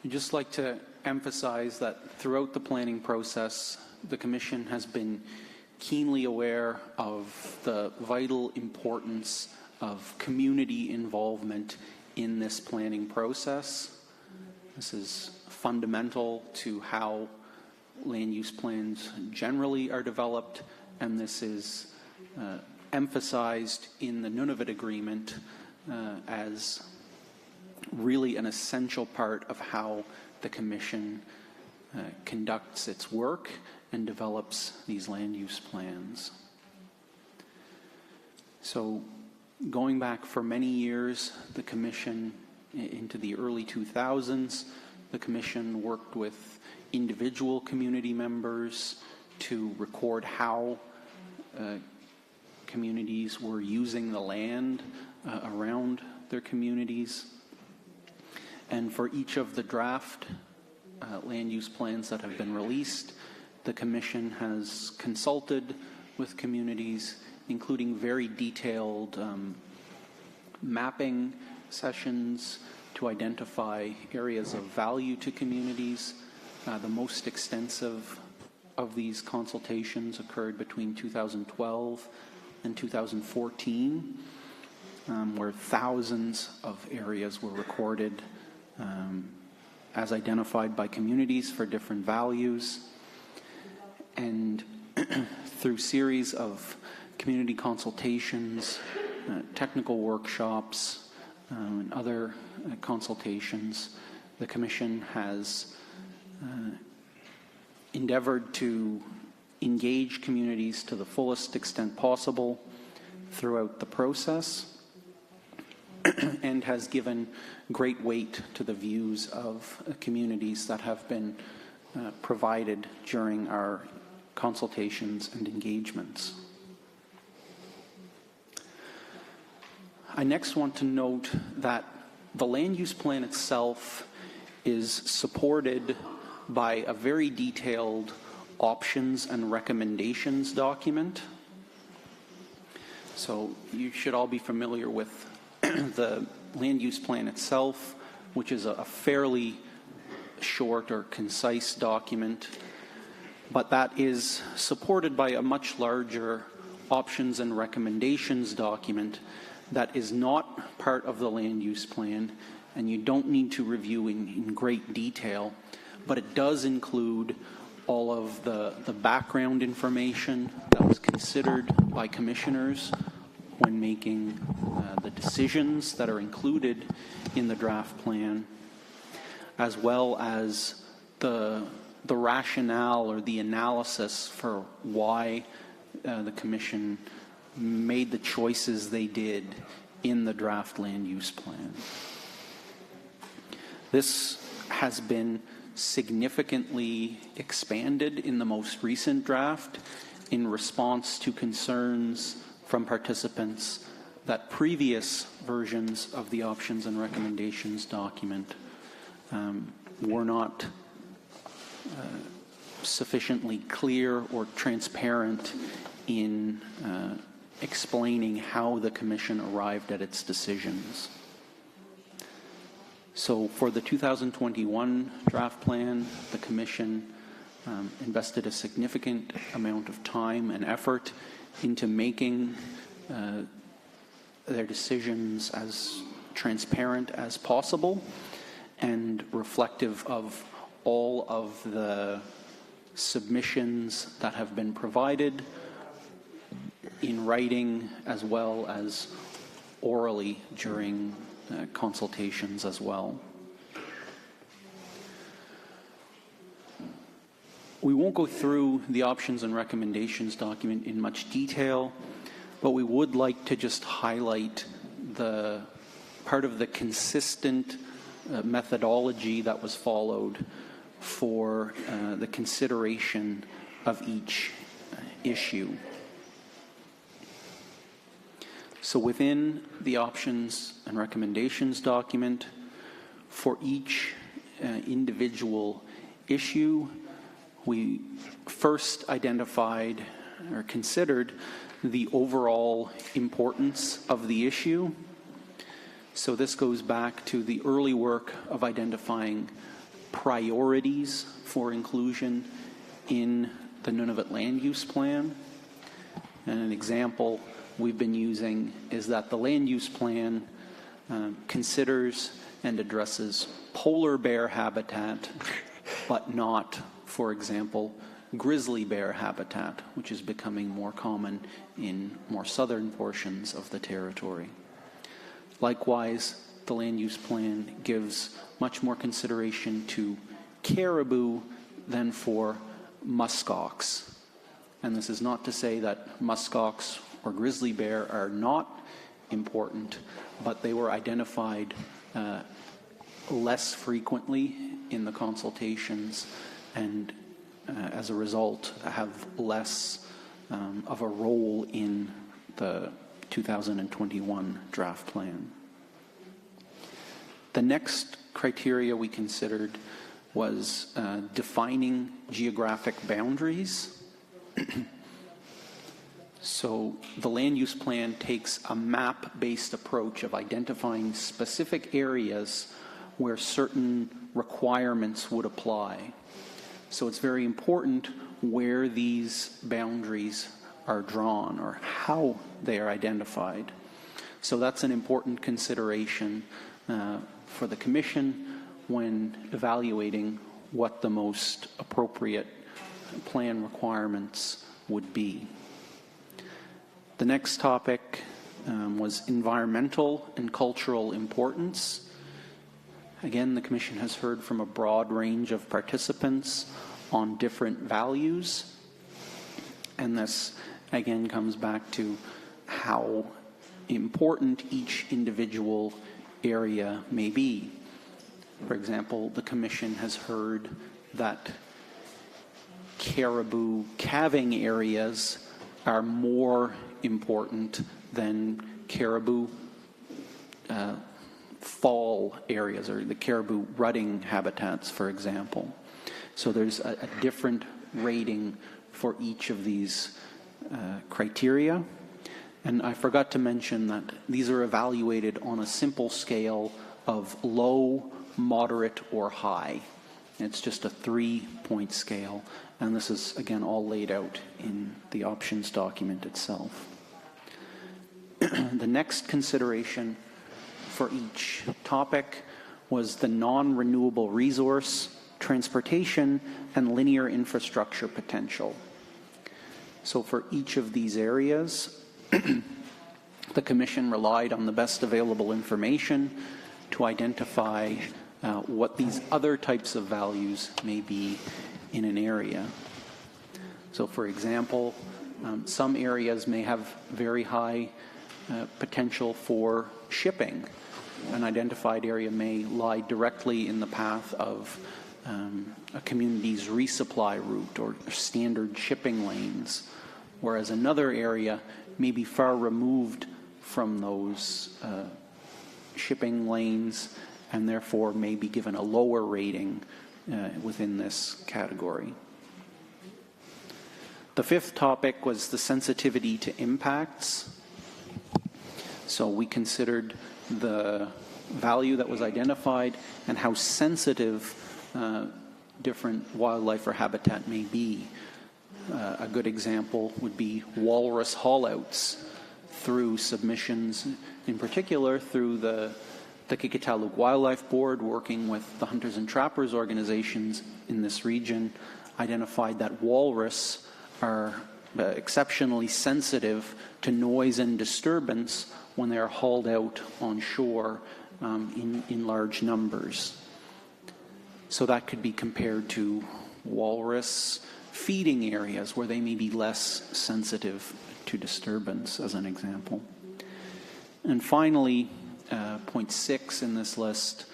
I'd just like to emphasize that throughout the planning process, the Commission has been keenly aware of the vital importance of community involvement in this planning process. This is fundamental to how land use plans generally are developed, and this is emphasized in the Nunavut Agreement as really an essential part of how the Commission conducts its work and develops these land use plans. So going back for many years, the Commission, into the early 2000s, the Commission worked with individual community members to record how communities were using the land around their communities. And for each of the draft land use plans that have been released, the Commission has consulted with communities, including very detailed mapping sessions to identify areas of value to communities. The most extensive of these consultations occurred between 2012 and 2014, where thousands of areas were recorded as identified by communities for different values. And through series of community consultations, technical workshops, and other consultations, the Commission has endeavored to engage communities to the fullest extent possible throughout the process and has given great weight to the views of communities that have been provided during our consultations and engagements. I next want to note that the land use plan itself is supported by a very detailed options and recommendations document. So you should all be familiar with the land use plan itself, which is a fairly short or concise document, but that is supported by a much larger options and recommendations document that is not part of the land use plan, and you don't need to review in great detail, but it does include all of the background information that was considered by commissioners when making the decisions that are included in the draft plan, as well as the rationale or the analysis for why the Commission made the choices they did in the draft land use plan. This has been significantly expanded in the most recent draft in response to concerns from participants that previous versions of the options and recommendations document were not sufficiently clear or transparent in explaining how the Commission arrived at its decisions. So for the 2021 draft plan, the Commission invested a significant amount of time and effort into making their decisions as transparent as possible and reflective of all of the submissions that have been provided in writing as well as orally during consultations as well. We won't go through the options and recommendations document in much detail, but we would like to just highlight the part of the consistent methodology that was followed for the consideration of each issue. So within the options and recommendations document, for each individual issue, we first identified or considered the overall importance of the issue. So this goes back to the early work of identifying priorities for inclusion in the Nunavut Land Use Plan. And an example we've been using is that the land use plan considers and addresses polar bear habitat, but not, for example, grizzly bear habitat, which is becoming more common in more southern portions of the territory. Likewise, the land use plan gives much more consideration to caribou than for muskox. And this is not to say that muskox or grizzly bear are not important, but they were identified less frequently in the consultations and as a result have less of a role in the 2021 draft plan. The next criteria we considered was defining geographic boundaries. So the land use plan takes a map-based approach of identifying specific areas where certain requirements would apply. So it's very important where these boundaries are drawn or how they are identified. So that's an important consideration for the Commission when evaluating what the most appropriate plan requirements would be. The next topic was environmental and cultural importance. Again, the Commission has heard from a broad range of participants on different values. And this, again, comes back to how important each individual area may be. For example, the Commission has heard that caribou calving areas are more important than caribou fall areas, or the caribou rutting habitats, for example. So there's a different rating for each of these criteria. And I forgot to mention that these are evaluated on a simple scale of low, moderate, or high. It's just a 3-point scale. And this is, again, all laid out in the options document itself. The next consideration for each topic was the non-renewable resource, transportation, and linear infrastructure potential. So for each of these areas, the Commission relied on the best available information to identify what these other types of values may be in an area. So for example, some areas may have very high potential for shipping. An identified area may lie directly in the path of a community's resupply route or standard shipping lanes, whereas another area may be far removed from those shipping lanes and therefore may be given a lower rating within this category. The fifth topic was the sensitivity to impacts. So we considered the value that was identified and how sensitive different wildlife or habitat may be. A good example would be walrus haulouts through submissions, in particular through the Kikitaluq Wildlife Board, working with the hunters and trappers organizations in this region, identified that walrus are exceptionally sensitive to noise and disturbance when they are hauled out on shore in large numbers. So that could be compared to walrus feeding areas where they may be less sensitive to disturbance, as an example. And finally, point 6 in this list,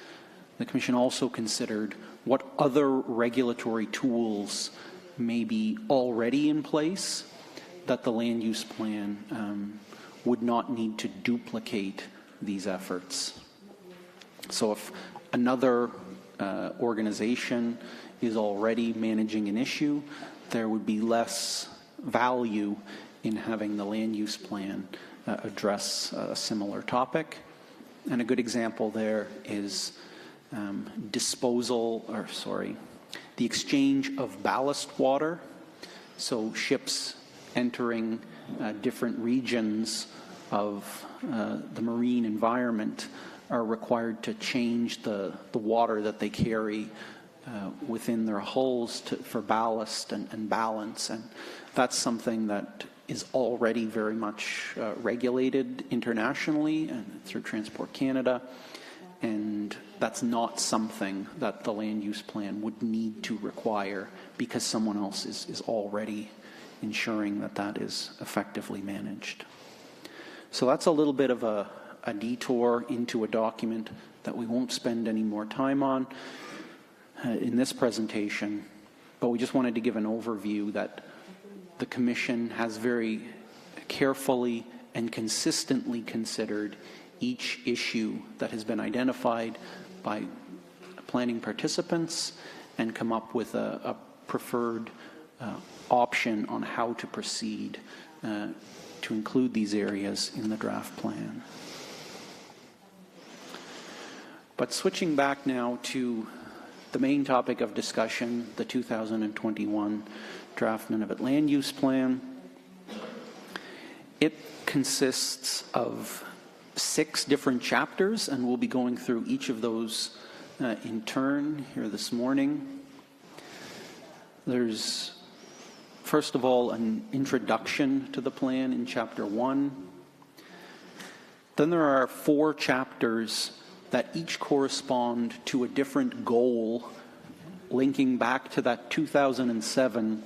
the Commission also considered what other regulatory tools may be already in place that the land use plan would not need to duplicate these efforts. So if another organization is already managing an issue, there would be less value in having the land use plan address a similar topic. And a good example there is the exchange of ballast water. So ships entering different regions of the marine environment are required to change the water that they carry within their hulls for ballast and balance. And that's something that is already very much regulated internationally and through Transport Canada. And that's not something that the land use plan would need to require because someone else is already ensuring that that is effectively managed. So that's a little bit of a detour into a document that we won't spend any more time on in this presentation, but we just wanted to give an overview that the Commission has very carefully and consistently considered each issue that has been identified by planning participants and come up with a preferred option on how to proceed to include these areas in the draft plan. But switching back now to the main topic of discussion, the 2021 Draft Nunavut Land Use Plan. It consists of 6 different chapters, and we'll be going through each of those in turn here this morning. There's, first of all, an introduction to the plan in Chapter 1. Then there are 4 chapters that each correspond to a different goal linking back to that 2007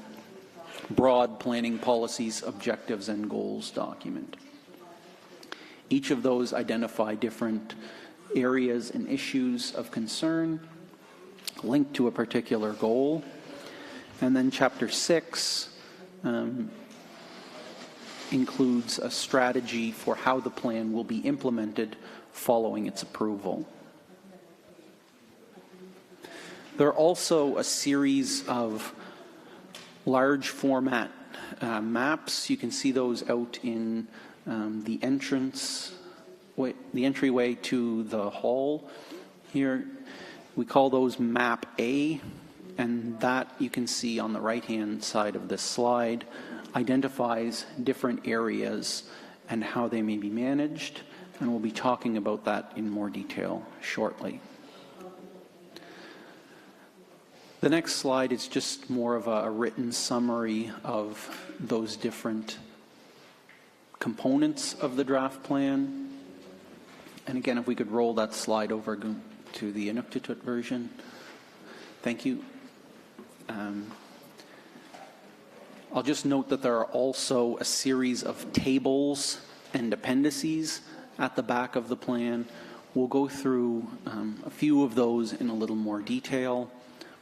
broad planning policies, objectives, and goals document. Each of those identify different areas and issues of concern linked to a particular goal. And then Chapter 6 includes a strategy for how the plan will be implemented following its approval. There are also a series of large format maps. You can see those out in the entryway to the hall here. We call those Map A, and that you can see on the right-hand side of this slide identifies different areas and how they may be managed, and we'll be talking about that in more detail shortly. The next slide is just more of a written summary of those different components of the draft plan. And again, if we could roll that slide over to the Inuktitut version. Thank you. I'll just note that there are also a series of tables and appendices at the back of the plan. We'll go through a few of those in a little more detail,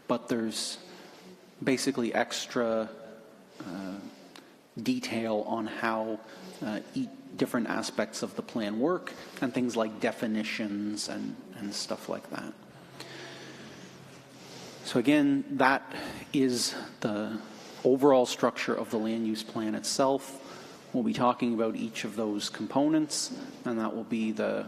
but there's basically extra detail on how different aspects of the plan work, and things like definitions and stuff like that. So again, that is the overall structure of the land use plan itself. We'll be talking about each of those components, and that will be the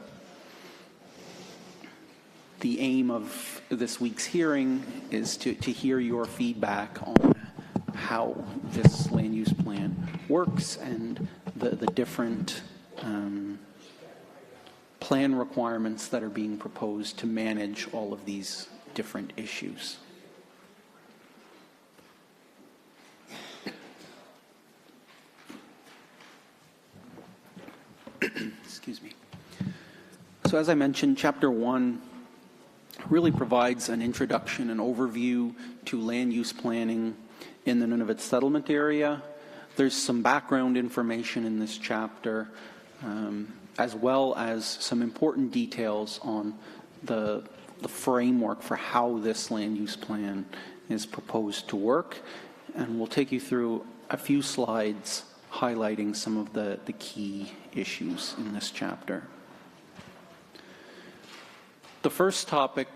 aim of this week's hearing, is to hear your feedback on how this land use plan works and the different plan requirements that are being proposed to manage all of these different issues. Excuse me. So as I mentioned, Chapter 1 really provides an introduction, an overview to land use planning in the Nunavut settlement area. There's some background information in this chapter, as well as some important details on the framework for how this land use plan is proposed to work. And we'll take you through a few slides highlighting some of the key issues in this chapter. The first topic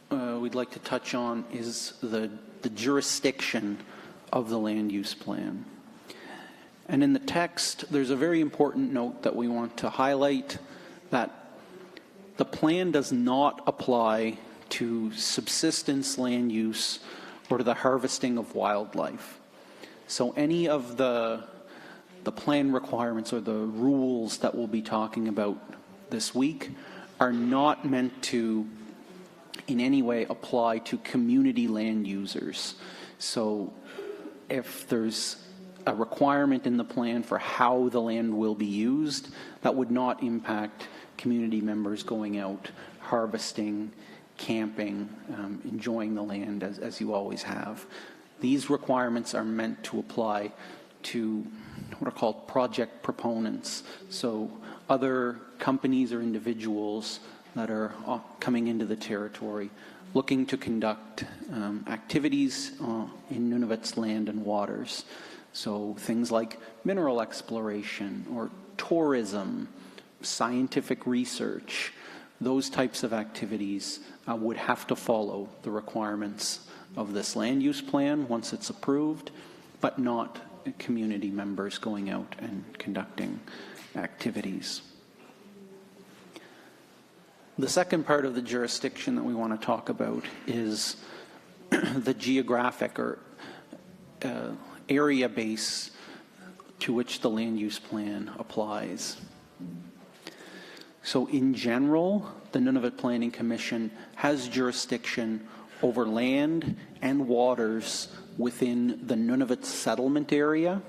we'd like to touch on is the jurisdiction of the land use plan. And in the text, there's a very important note that we want to highlight, that the plan does not apply to subsistence land use or to the harvesting of wildlife. So any of the plan requirements or the rules that we'll be talking about this week are not meant to in any way apply to community land users. So if there's a requirement in the plan for how the land will be used, that would not impact community members going out, harvesting, camping, enjoying the land as you always have. These requirements are meant to apply to what are called project proponents. So other companies or individuals that are coming into the territory looking to conduct activities in Nunavut's land and waters. So things like mineral exploration or tourism, scientific research, those types of activities would have to follow the requirements of this land use plan once it's approved, but not community members going out and conducting activities. The second part of the jurisdiction that we want to talk about is the geographic or area base to which the land use plan applies. So in general, the Nunavut Planning Commission has jurisdiction over land and waters within the Nunavut settlement area.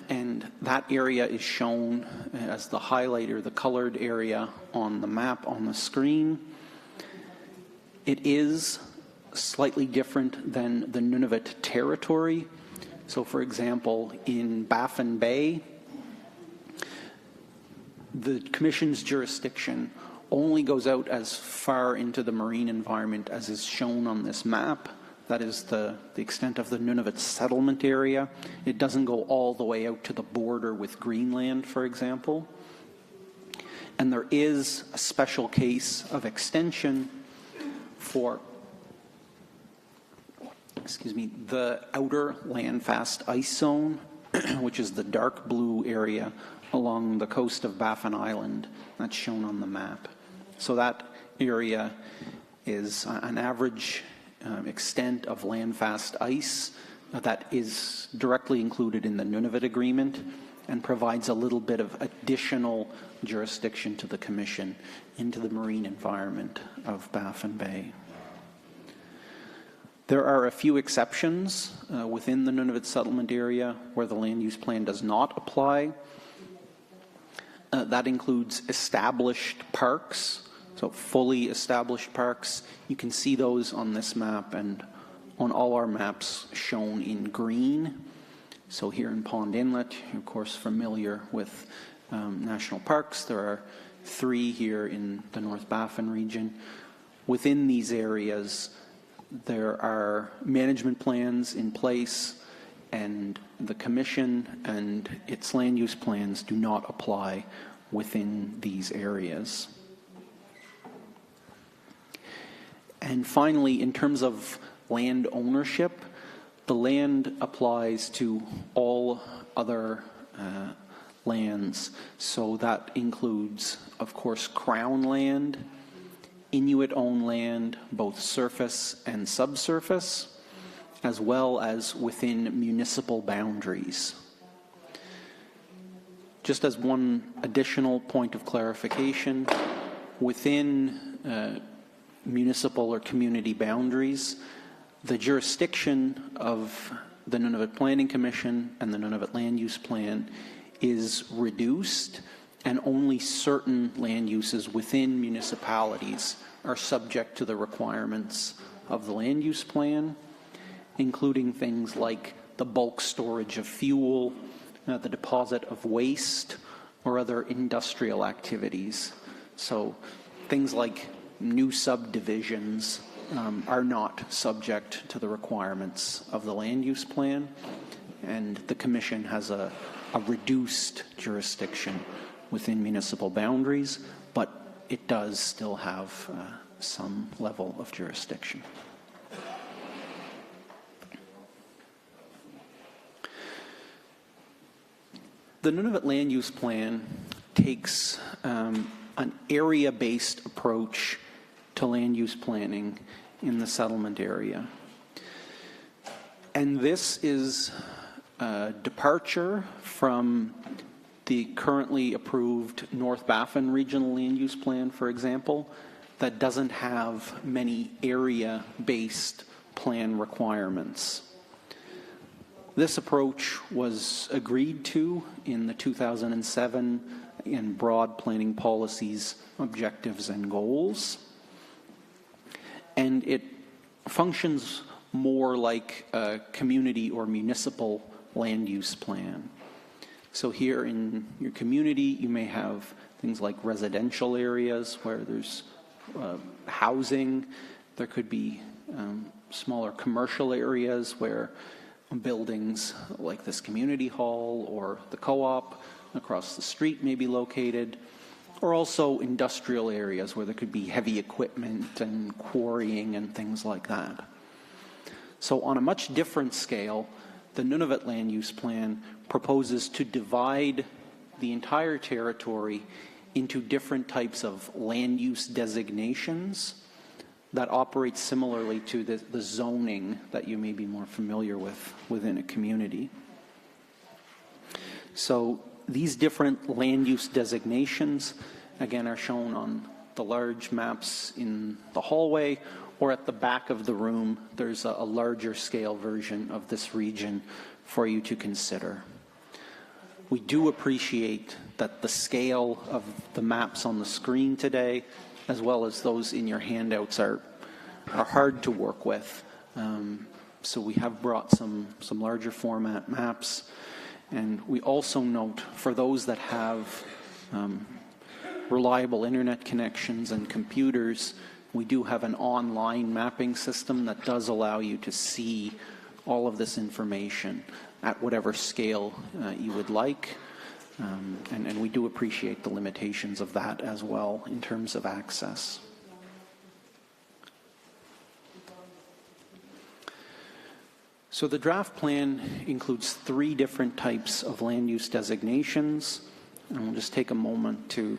And that area is shown as the highlighter, the colored area on the map on the screen. It is slightly different than the Nunavut territory. So for example, in Baffin Bay, the Commission's jurisdiction only goes out as far into the marine environment as is shown on this map. That is the extent of the Nunavut settlement area. It doesn't go all the way out to the border with Greenland, for example. And there is a special case of extension for, the outer landfast ice zone, which is the dark blue area along the coast of Baffin Island. That's shown on the map. So that area is an average extent of landfast ice that is directly included in the Nunavut Agreement and provides a little bit of additional jurisdiction to the Commission into the marine environment of Baffin Bay. There are a few exceptions within the Nunavut settlement area where the land use plan does not apply. That includes established parks, so fully established parks. You can see those on this map and on all our maps shown in green. So here in Pond Inlet, you're of course familiar with national parks. There are 3 here in the North Baffin region. Within these areas, there are management plans in place, and the Commission and its land use plans do not apply within these areas. And finally, in terms of land ownership, the land applies to all other lands. So that includes, of course, Crown land, Inuit-owned land, both surface and subsurface, as well as within municipal boundaries. Just as one additional point of clarification, within municipal or community boundaries, the jurisdiction of the Nunavut Planning Commission and the Nunavut Land Use Plan is reduced, and only certain land uses within municipalities are subject to the requirements of the land use plan, including things like the bulk storage of fuel, the deposit of waste, or other industrial activities. So things like new subdivisions are not subject to the requirements of the land use plan, and the Commission has a reduced jurisdiction within municipal boundaries, but it does still have some level of jurisdiction. The Nunavut Land Use Plan takes an area-based approach to land use planning in the settlement area. And this is a departure from the currently approved North Baffin Regional Land Use Plan, for example, that doesn't have many area-based plan requirements. This approach was agreed to in the 2007 in broad planning policies, objectives, and goals. And it functions more like a community or municipal land use plan. So here in your community, you may have things like residential areas where there's housing. There could be smaller commercial areas where buildings like this community hall or the co-op across the street may be located, or also industrial areas where there could be heavy equipment and quarrying and things like that. So on a much different scale, the Nunavut Land Use Plan proposes to divide the entire territory into different types of land use designations that operate similarly to the zoning that you may be more familiar with within a community. So these different land use designations, again, are shown on the large maps in the hallway, or at the back of the room, there's a larger scale version of this region for you to consider. We do appreciate that the scale of the maps on the screen today, as well as those in your handouts, are hard to work with. So we have brought some larger format maps. And we also note, for those that have reliable internet connections and computers, we do have an online mapping system that does allow you to see all of this information at whatever scale you would like. And we do appreciate the limitations of that as well in terms of access. So the draft plan includes 3 different types of land use designations, and we'll just take a moment to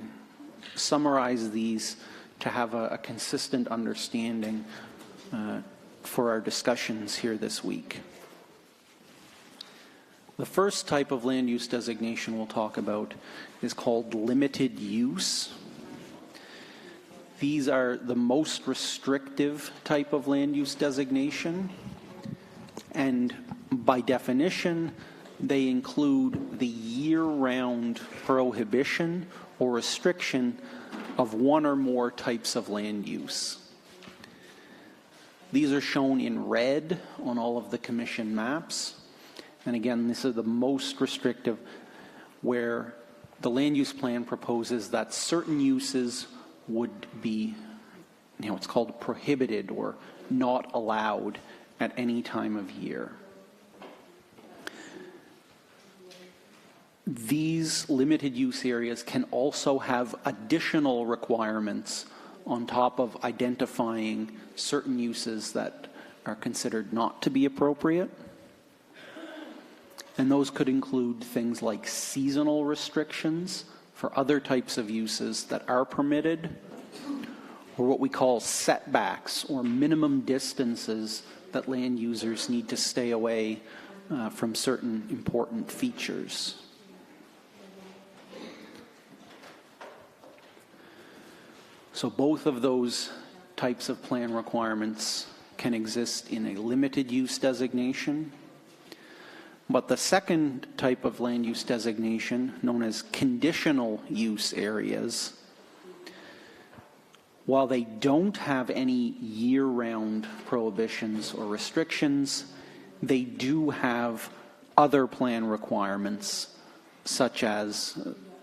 summarize these to have a consistent understanding for our discussions here this week. The first type of land use designation we'll talk about is called limited use. These are the most restrictive type of land use designation, and by definition, they include the year-round prohibition or restriction of one or more types of land use. These are shown in red on all of the commission maps. And again, this is the most restrictive, where the land use plan proposes that certain uses would be, it's called prohibited or not allowed at any time of year. These limited use areas can also have additional requirements on top of identifying certain uses that are considered not to be appropriate. And those could include things like seasonal restrictions for other types of uses that are permitted, or what we call setbacks or minimum distances that land users need to stay away from certain important features. So both of those types of plan requirements can exist in a limited use designation. But the second type of land use designation, known as conditional use areas, while they don't have any year-round prohibitions or restrictions, they do have other plan requirements, such as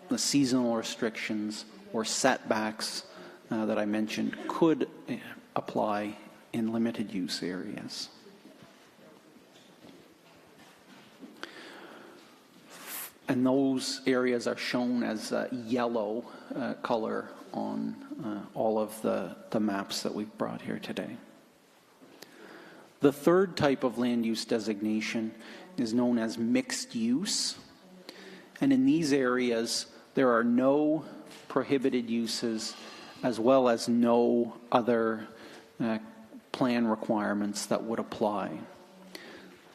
the seasonal restrictions or setbacks that I mentioned could apply in limited use areas. And those areas are shown as yellow color on all of the maps that we've brought here today. The third type of land use designation is known as mixed use. And in these areas, there are no prohibited uses as well as no other plan requirements that would apply.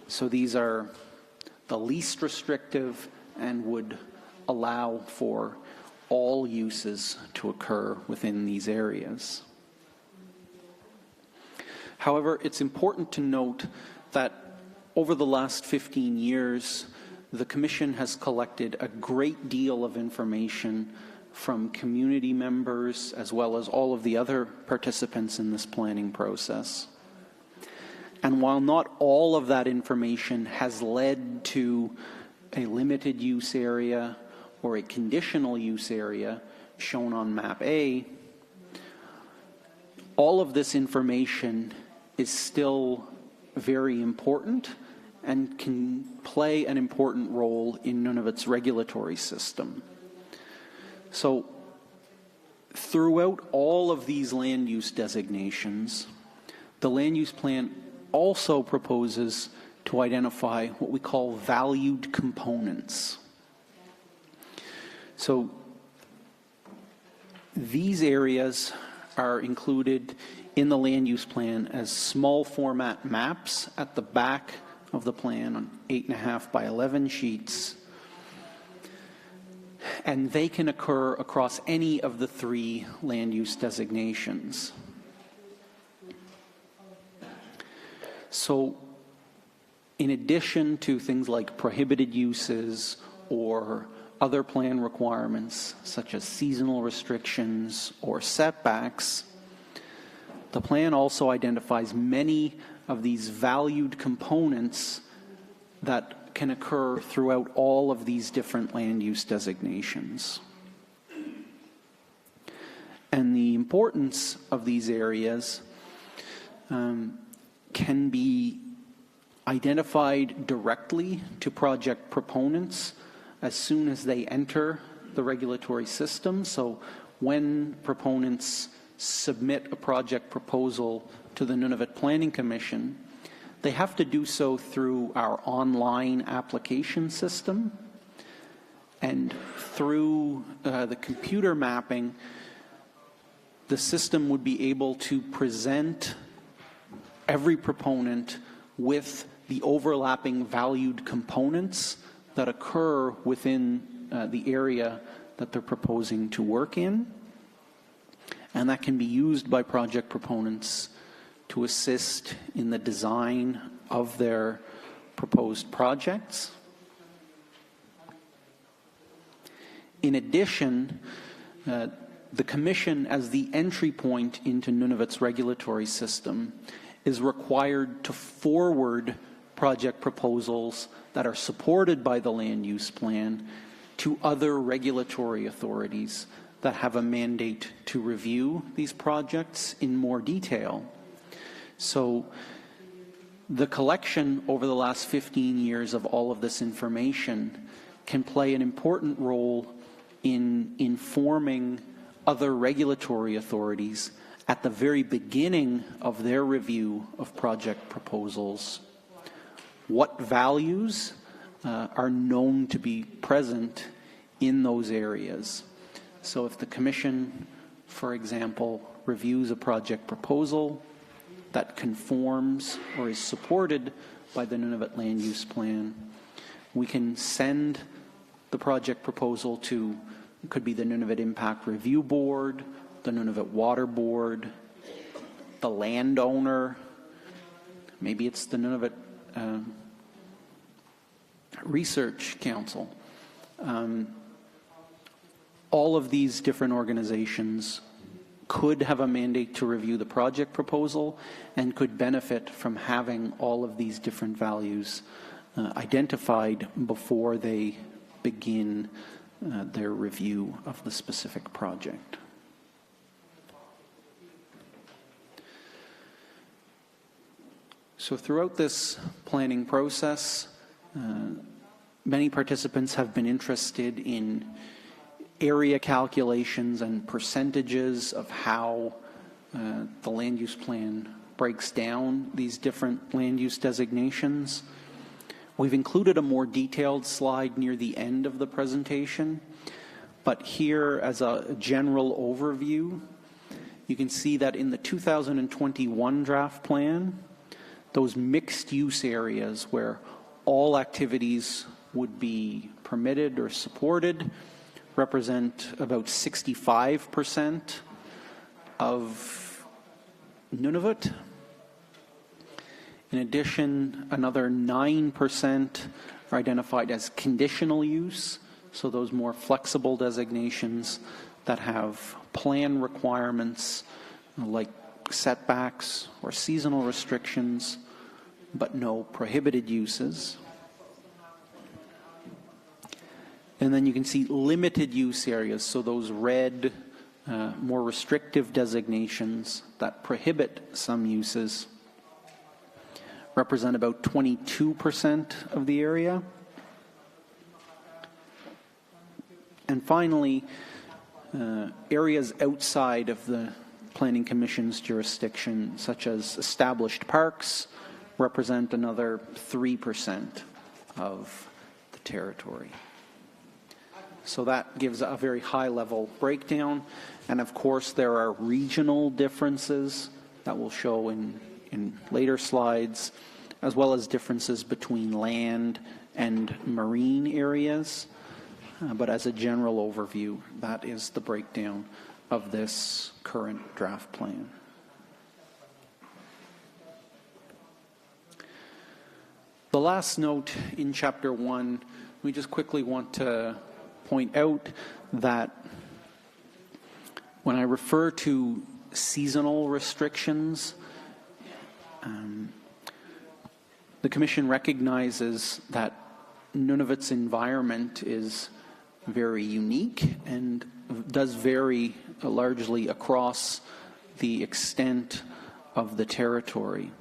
So these are the least restrictive and would allow for all uses to occur within these areas. However, it's important to note that over the last 15 years, the Commission has collected a great deal of information from community members as well as all of the other participants in this planning process. And while not all of that information has led to a limited use area or a conditional use area shown on map A, all of this information is still very important and can play an important role in Nunavut's regulatory system. So throughout all of these land use designations, the land use plan also proposes to identify what we call valued components. So these areas are included in the land use plan as small format maps at the back of the plan on 8.5 by 11 sheets. And they can occur across any of the 3 land use designations. So in addition to things like prohibited uses or other plan requirements such as seasonal restrictions or setbacks, the plan also identifies many of these valued components that can occur throughout all of these different land use designations. importance of these areas can be identified directly to project proponents as soon as they enter the regulatory system. So when proponents submit a project proposal to the Nunavut Planning Commission, they have to do so through our online application system. And through the computer mapping, the system would be able to present every proponent with the overlapping valued components that occur within the area that they're proposing to work in. And that can be used by project proponents to assist in the design of their proposed projects. In addition, the Commission, as the entry point into Nunavut's regulatory system, is required to forward project proposals that are supported by the land use plan to other regulatory authorities that have a mandate to review these projects in more detail. So the collection over the last 15 years of all of this information can play an important role in informing other regulatory authorities at the very beginning of their review of project proposals what values are known to be present in those areas. So if the Commission, for example, reviews a project proposal that conforms or is supported by the Nunavut Land Use Plan, we can send the project proposal to, it could be the Nunavut Impact Review Board, the Nunavut Water Board, the landowner, maybe it's the Nunavut Research Council. All of these different organizations could have a mandate to review the project proposal and could benefit from having all of these different values identified before they begin their review of the specific project. So throughout this planning process, many participants have been interested in area calculations and percentages of how the land use plan breaks down these different land use designations. We've included a more detailed slide near the end of the presentation, but here as a general overview, you can see that in the 2021 draft plan, those mixed use areas where all activities would be permitted or supported represent about 65% of Nunavut. In addition, another 9% are identified as conditional use, so those more flexible designations that have plan requirements like setbacks or seasonal restrictions, but no prohibited uses. And then you can see limited use areas, so those red, more restrictive designations that prohibit some uses represent about 22% of the area. And finally, areas outside of the Planning Commission's jurisdiction, such as established parks, represent another 3% of the territory. So that gives a very high-level breakdown. And of course, there are regional differences that we'll show in later slides, as well as differences between land and marine areas. But as a general overview, that is the breakdown of this current draft plan. The last note in Chapter 1, we just quickly want to point out that when I refer to seasonal restrictions, the Commission recognizes that Nunavut's environment is very unique, and does vary largely across the extent of the territory.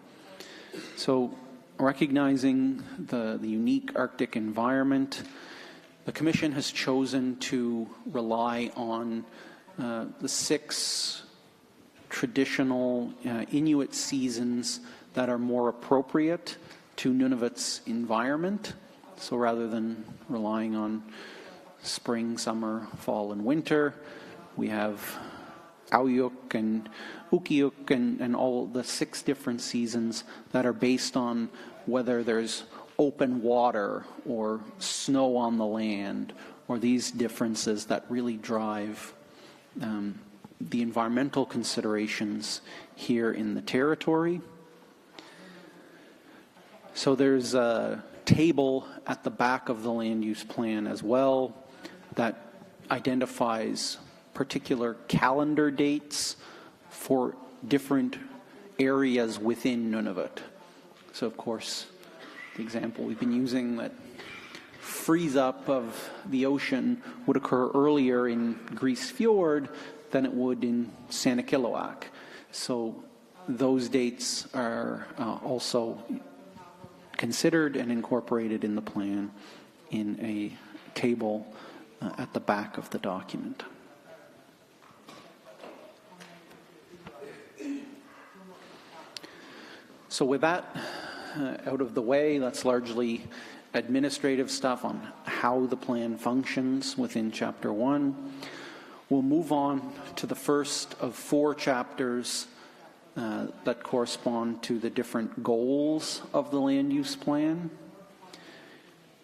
So, recognizing the unique Arctic environment, the Commission has chosen to rely on the 6 traditional Inuit seasons that are more appropriate to Nunavut's environment. So rather than relying on spring, summer, fall, and winter, we have Auyuk and Ukiuk and all the 6 different seasons that are based on whether there's open water or snow on the land, or these differences that really drive the environmental considerations here in the territory. So there's a table at the back of the land use plan as well that identifies particular calendar dates for different areas within Nunavut. So of course, the example we've been using, that freeze up of the ocean would occur earlier in Grise Fjord than it would in Sanikiluaq. So those dates are also considered and incorporated in the plan in a table at the back of the document. So with that out of the way, that's largely administrative stuff on how the plan functions within Chapter 1. We'll move on to the first of 4 chapters that correspond to the different goals of the land use plan.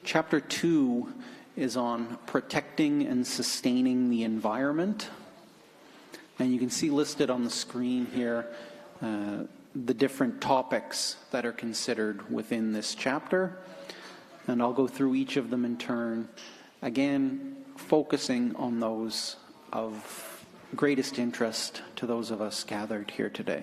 Chapter 2 is on protecting and sustaining the environment. And you can see listed on the screen here the different topics that are considered within this chapter. And I'll go through each of them in turn, again, focusing on those of greatest interest to those of us gathered here today.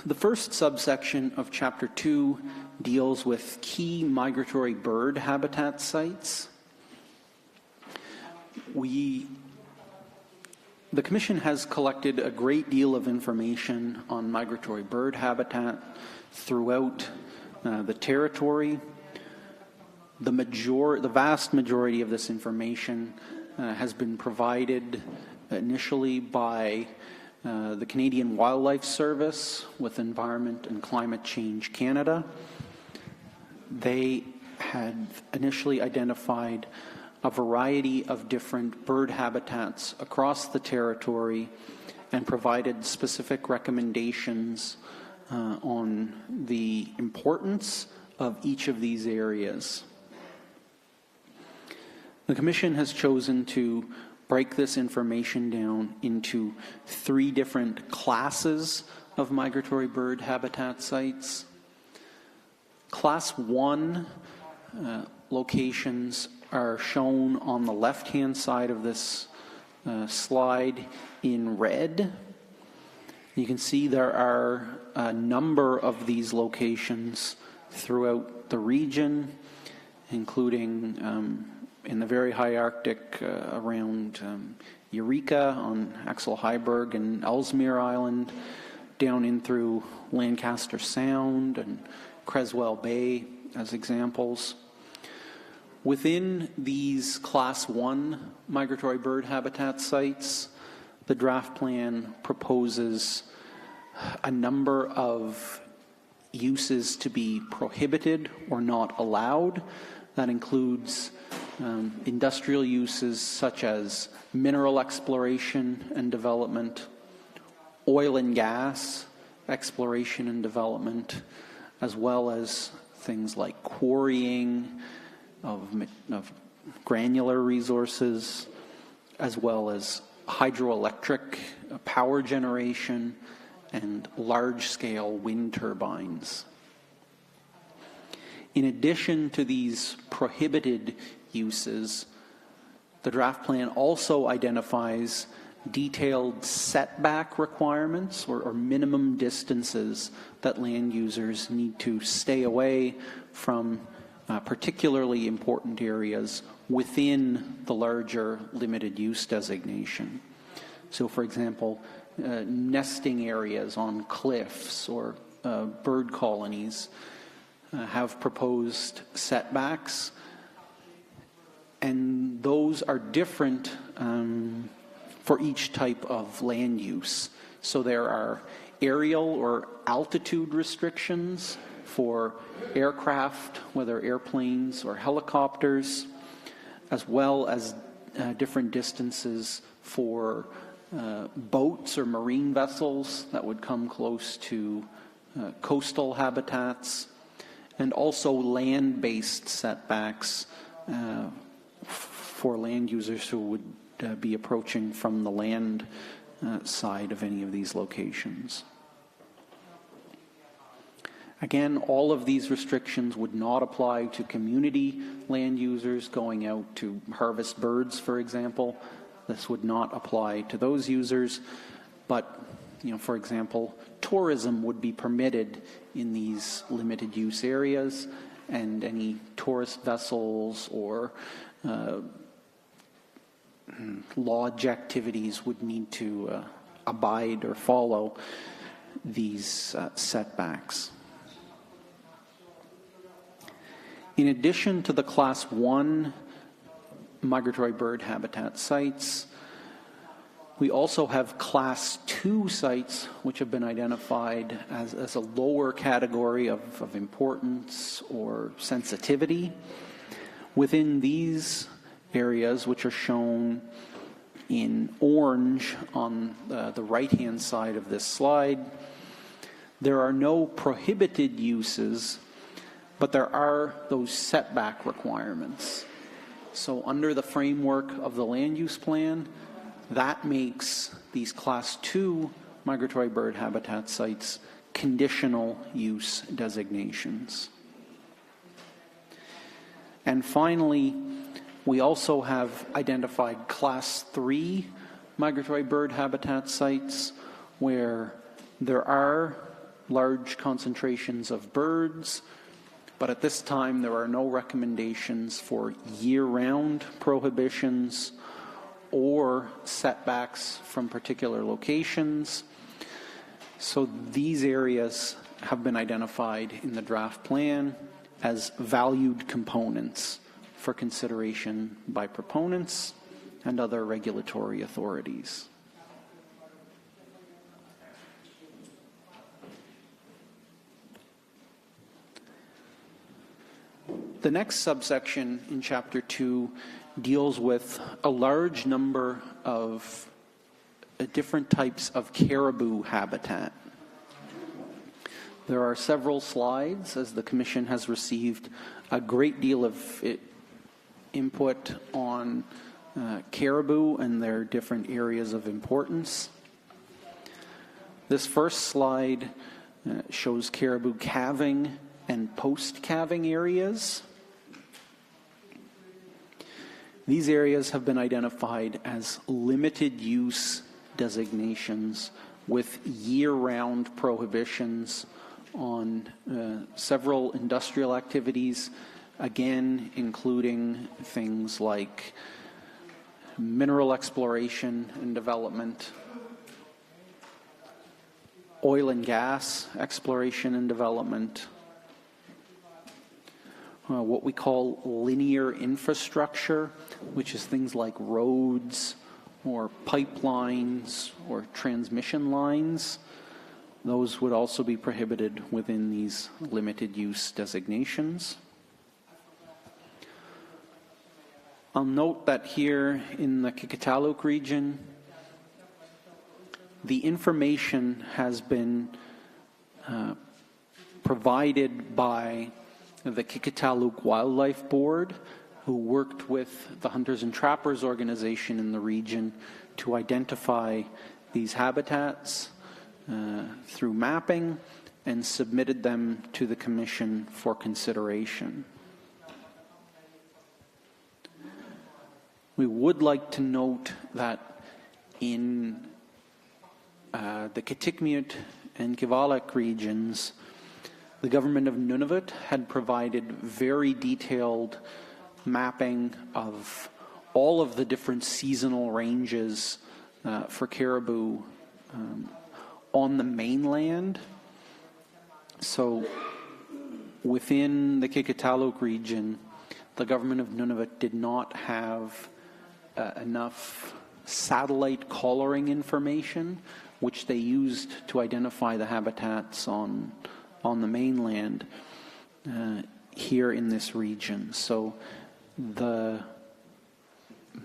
The first subsection of Chapter 2 deals with key migratory bird habitat sites. The Commission has collected a great deal of information on migratory bird habitat throughout the territory. The vast majority of this information has been provided initially by the Canadian Wildlife Service with Environment and Climate Change Canada. They had initially identified a variety of different bird habitats across the territory and provided specific recommendations on the importance of each of these areas. The Commission has chosen to break this information down into 3 different classes of migratory bird habitat sites. Class 1 locations are shown on the left-hand side of this slide in red. You can see there are a number of these locations throughout the region, including in the very high Arctic around Eureka on Axel Heiberg and Ellesmere Island, down in through Lancaster Sound and Creswell Bay as examples. Within these Class 1 migratory bird habitat sites, the draft plan proposes a number of uses to be prohibited or not allowed. That includes industrial uses such as mineral exploration and development, oil and gas exploration and development, as well as things like quarrying of granular resources, as well as hydroelectric power generation and large-scale wind turbines. In addition to these prohibited uses, the draft plan also identifies detailed setback requirements or minimum distances that land users need to stay away from particularly important areas within the larger limited use designation. So, for example, nesting areas on cliffs or bird colonies have proposed setbacks, and those are different for each type of land use. So there are aerial or altitude restrictions for aircraft, whether airplanes or helicopters, as well as different distances for boats or marine vessels that would come close to coastal habitats, and also land-based setbacks for land users who would be approaching from the land side of any of these locations. Again, all of these restrictions would not apply to community land users going out to harvest birds, for example. This would not apply to those users, but, for example, tourism would be permitted in these limited use areas, and any tourist vessels or lodge activities would need to abide or follow these setbacks. In addition to the Class 1 migratory bird habitat sites, we also have Class 2 sites, which have been identified as a lower category of importance or sensitivity. Within these areas, which are shown in orange on the right-hand side of this slide, there are no prohibited uses, but there are those setback requirements. So under the framework of the land use plan, that makes these Class 2 migratory bird habitat sites conditional use designations. And finally, we also have identified Class 3 migratory bird habitat sites where there are large concentrations of birds, but at this time there are no recommendations for year-round prohibitions or setbacks from particular locations. So these areas have been identified in the draft plan as valued components for consideration by proponents and other regulatory authorities. The next subsection in Chapter 2 deals with a large number of different types of caribou habitat. There are several slides, as the Commission has received a great deal of input on caribou and their different areas of importance. This first slide shows caribou calving and post-calving areas. These areas have been identified as limited use designations with year-round prohibitions on several industrial activities, again, including things like mineral exploration and development, oil and gas exploration and development, what we call linear infrastructure, which is things like roads or pipelines or transmission lines. Those would also be prohibited within these limited use designations. I'll note that here in the Qikiqtaaluk region, the information has been provided by the Qikiqtaaluk Wildlife Board, who worked with the Hunters and Trappers organization in the region to identify these habitats through mapping and submitted them to the Commission for consideration. We would like to note that in the Kitikmeot and Kivalliq regions, the government of Nunavut had provided very detailed mapping of all of the different seasonal ranges for caribou on the mainland. So within the Kikitalook region, the government of Nunavut did not have enough satellite collaring information, which they used to identify the habitats on the mainland here in this region. So the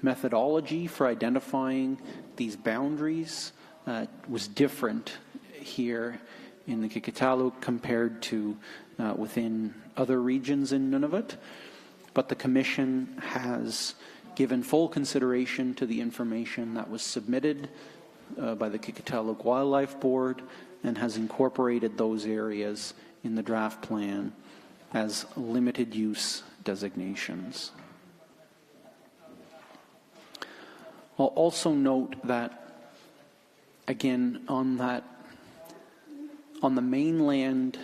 methodology for identifying these boundaries was different here in the Kikitalook compared to within other regions in Nunavut. But the Commission has given full consideration to the information that was submitted by the Kikitalook Wildlife Board and has incorporated those areas in the draft plan as limited use designations. I'll also note that, again, on the mainland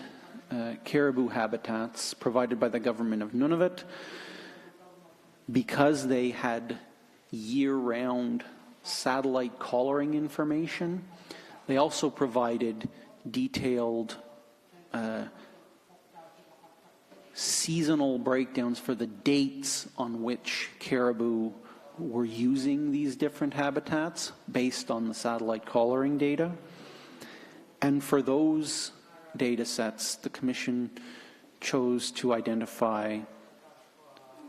caribou habitats provided by the government of Nunavut, because they had year-round satellite collaring information, they also provided detailed seasonal breakdowns for the dates on which caribou were using these different habitats based on the satellite collaring data. And for those data sets, the Commission chose to identify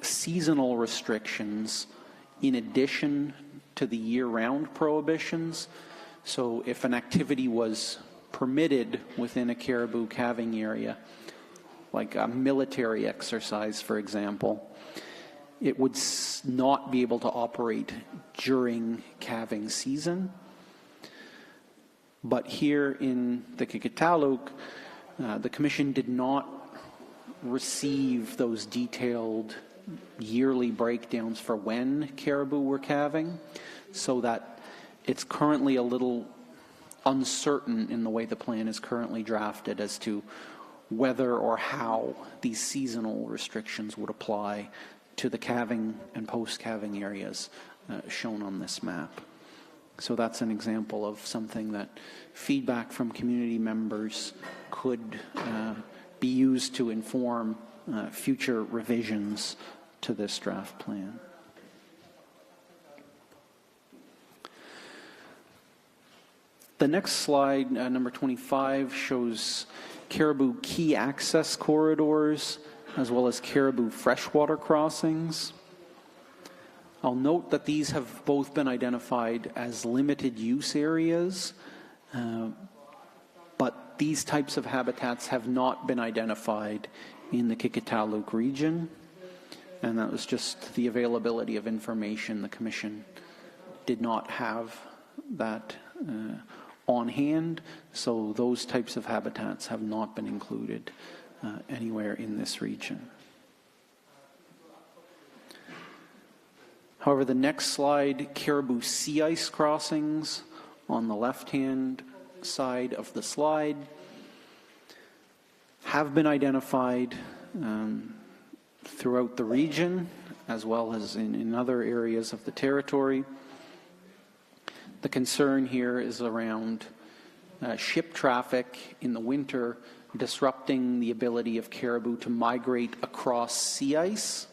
seasonal restrictions in addition to the year-round prohibitions. So if an activity was permitted within a caribou calving area, like a military exercise, for example, it would not be able to operate during calving season. But here in the Kikitalook, the Commission did not receive those detailed yearly breakdowns for when caribou were calving, so that it's currently a little uncertain in the way the plan is currently drafted as to whether or how these seasonal restrictions would apply to the calving and post-calving areas shown on this map. So that's an example of something that feedback from community members could be used to inform future revisions to this draft plan. The next slide, number 25, shows caribou key access corridors as well as caribou freshwater crossings. I'll note that these have both been identified as limited use areas, but these types of habitats have not been identified in the Kikitalook region, and that was just the availability of information. The Commission did not have that on hand, so those types of habitats have not been included anywhere in this region. However, the next slide, caribou sea ice crossings on the left-hand side of the slide, have been identified throughout the region as well as in other areas of the territory. The concern here is around ship traffic in the winter disrupting the ability of caribou to migrate across sea ice.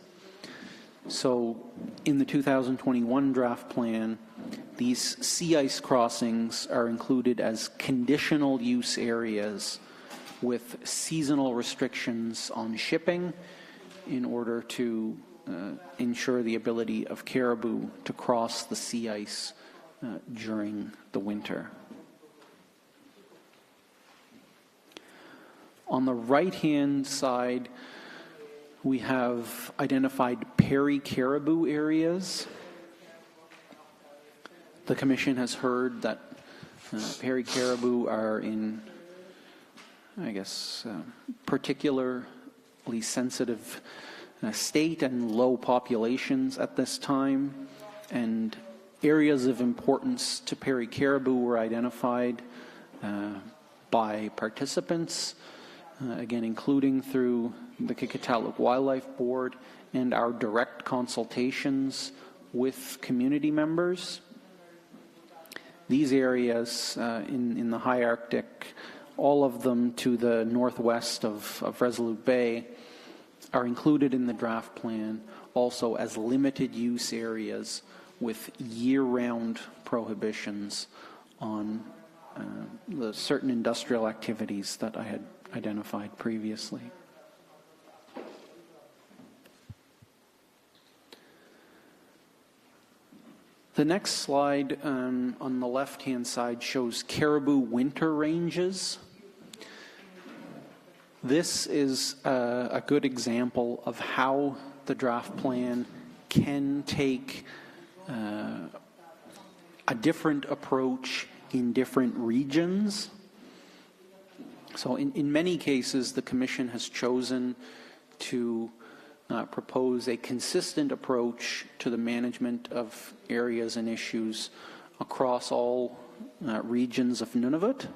So in the 2021 draft plan, these sea ice crossings are included as conditional use areas with seasonal restrictions on shipping in order to ensure the ability of caribou to cross the sea ice during the winter. On the right-hand side, we have identified peri-caribou areas. The Commission has heard that peri-caribou are in, I guess, particularly sensitive state and low populations at this time, and areas of importance to Perry caribou were identified by participants, again, including through the Kikataluk Wildlife Board and our direct consultations with community members. These areas in the high Arctic, all of them to the northwest of Resolute Bay, are included in the draft plan also as limited use areas with year-round prohibitions on the certain industrial activities that I had identified previously. The next slide on the left-hand side shows caribou winter ranges. This is a good example of how the draft plan can take a different approach in different regions. So in many cases, the Commission has chosen to propose a consistent approach to the management of areas and issues across all regions of Nunavut.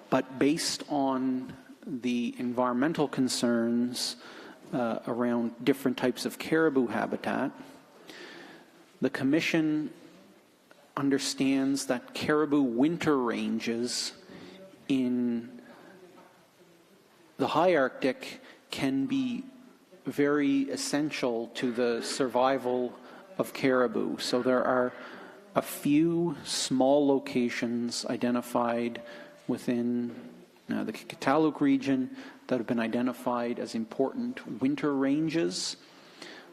But based on the environmental concerns around different types of caribou habitat, the Commission understands that caribou winter ranges in the high Arctic can be very essential to the survival of caribou. So there are a few small locations identified within the Kikataluk region that have been identified as important winter ranges,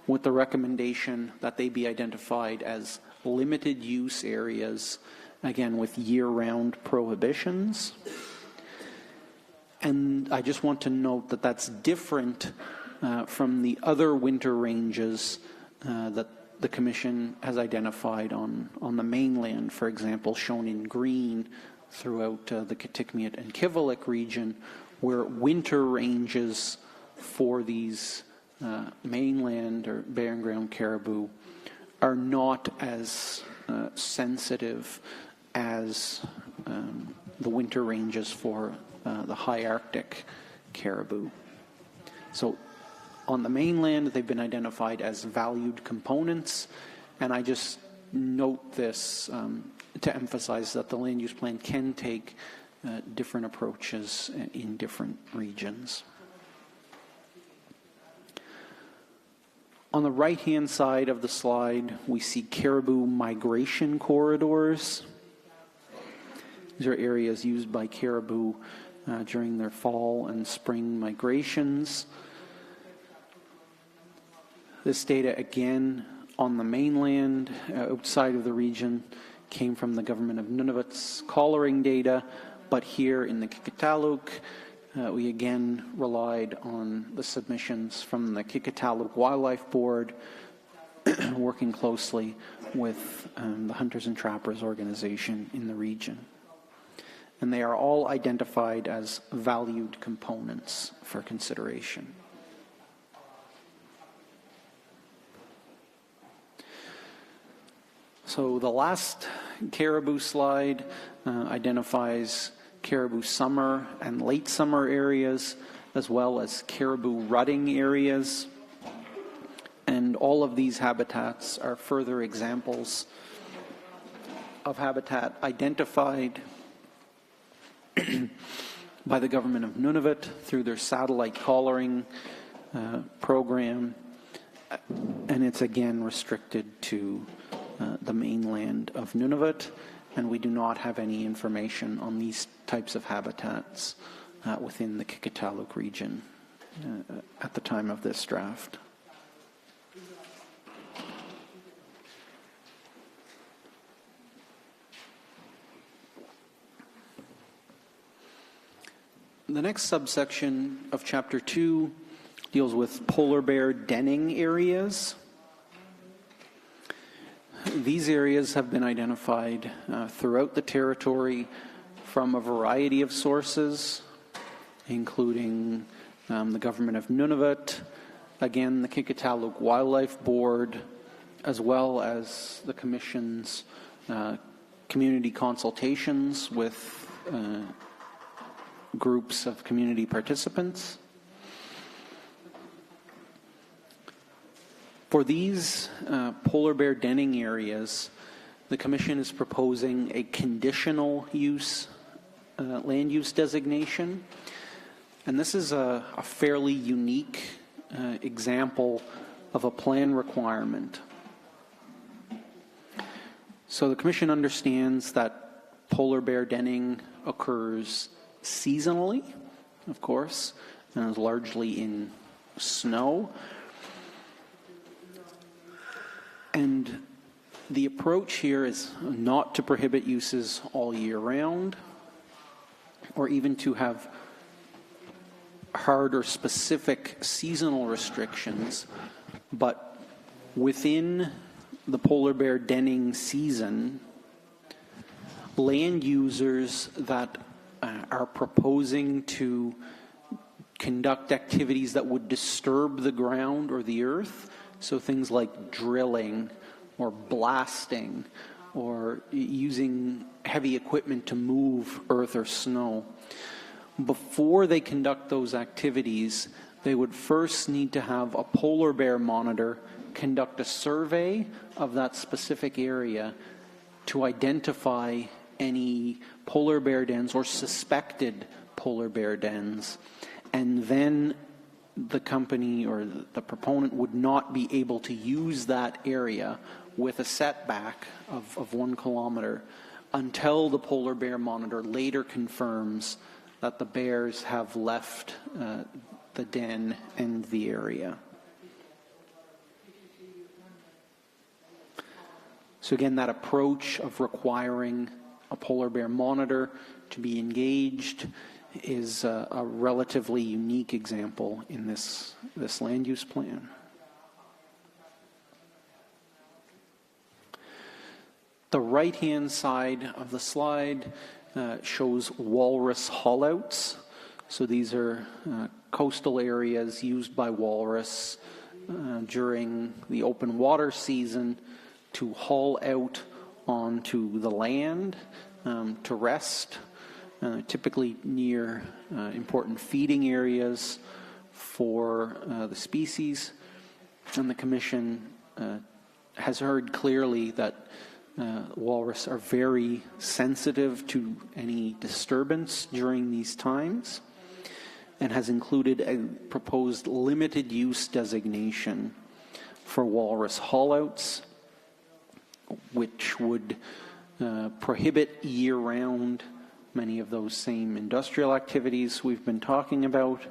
with the recommendation that they be identified as limited use areas, again with year-round prohibitions. And I just want to note that that's different from the other winter ranges that the Commission has identified on the mainland, for example, shown in green throughout the Kitikmeot and Kivalliq region, where winter ranges for these mainland or barren ground caribou are not as sensitive as the winter ranges for the high Arctic caribou. So on the mainland, they've been identified as valued components, and I just note this to emphasize that the land use plan can take different approaches in different regions. On the right-hand side of the slide, we see caribou migration corridors. These are areas used by caribou during their fall and spring migrations. This data, again, on the mainland, outside of the region, came from the Government of Nunavut's collaring data, but here in the Kikataluk, we again relied on the submissions from the Kikataluk Wildlife Board, working closely with the Hunters and Trappers organization in the region. And they are all identified as valued components for consideration. So the last caribou slide identifies caribou summer and late summer areas, as well as caribou rutting areas. And all of these habitats are further examples of habitat identified by the Government of Nunavut through their satellite collaring program. And it's again restricted to the mainland of Nunavut, and we do not have any information on these types of habitats within the Kikataluk region at the time of this draft. The next subsection of Chapter 2 deals with polar bear denning areas. These areas have been identified throughout the territory from a variety of sources, including the Government of Nunavut, again the Kikataluk Wildlife Board, as well as the Commission's community consultations with groups of community participants. For these polar bear denning areas, the Commission is proposing a conditional use land use designation, and this is a fairly unique example of a plan requirement. So the Commission understands that polar bear denning occurs seasonally, of course, and is largely in snow. And the approach here is not to prohibit uses all year round, or even to have hard or specific seasonal restrictions, but within the polar bear denning season, land users that are proposing to conduct activities that would disturb the ground or the earth, so things like drilling or blasting or using heavy equipment to move earth or snow. Before they conduct those activities, they would first need to have a polar bear monitor conduct a survey of that specific area to identify any polar bear dens or suspected polar bear dens, and then the company or the proponent would not be able to use that area with a setback of 1 kilometer until the polar bear monitor later confirms that the bears have left the den and the area. So again, that approach of requiring a polar bear monitor to be engaged is a relatively unique example in this land use plan. The right-hand side of the slide shows walrus haulouts. So these are coastal areas used by walrus during the open water season to haul out onto the land to rest, typically near important feeding areas for the species. And the Commission has heard clearly that walrus are very sensitive to any disturbance during these times, and has included a proposed limited use designation for walrus haulouts, which would prohibit year-round many of those same industrial activities we've been talking about.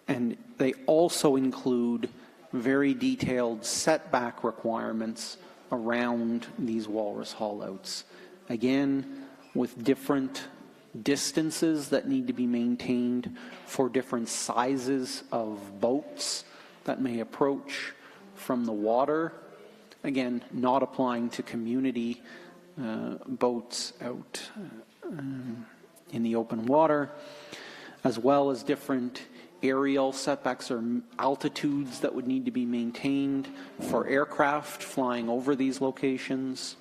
And they also include very detailed setback requirements around these walrus haulouts. Again, with different distances that need to be maintained for different sizes of boats that may approach from the water. Again, not applying to community boats out in the open water, as well as different aerial setbacks or altitudes that would need to be maintained for aircraft flying over these locations,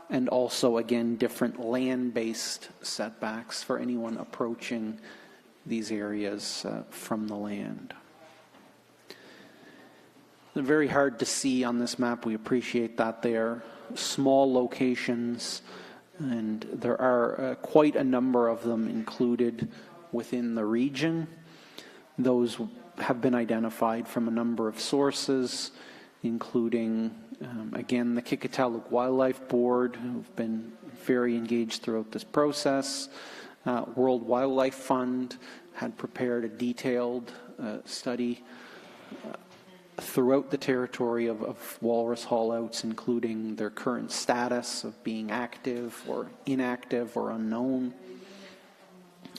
and also, again, different land-based setbacks for anyone approaching these areas from the land. They're very hard to see on this map. We appreciate that. They are small locations, and there are quite a number of them included within the region. Those have been identified from a number of sources, including, again, the Kikataluk Wildlife Board, who've been very engaged throughout this process. World Wildlife Fund had prepared a detailed study throughout the territory of walrus haulouts, including their current status of being active or inactive or unknown,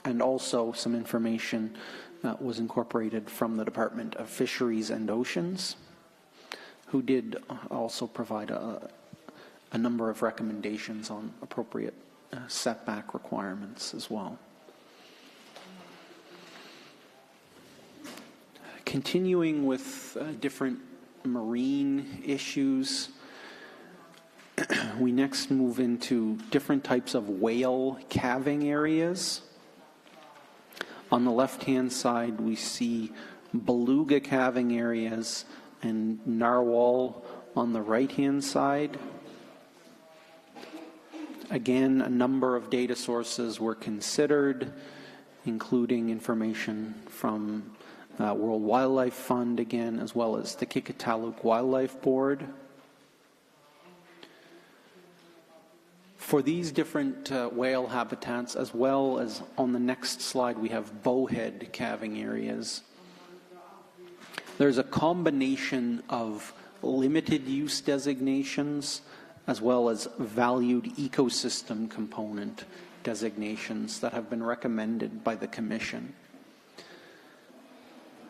and also some information was incorporated from the Department of Fisheries and Oceans, who did also provide a number of recommendations on appropriate setback requirements as well. Continuing with different marine issues. We next move into different types of whale calving areas. On the left-hand side, we see beluga calving areas and narwhal on the right-hand side. Again, a number of data sources were considered, including information from World Wildlife Fund again, as well as the Kikataluk Wildlife Board. For these different whale habitats, as well as on the next slide, we have bowhead calving areas. There's a combination of limited use designations as well as valued ecosystem component designations that have been recommended by the Commission.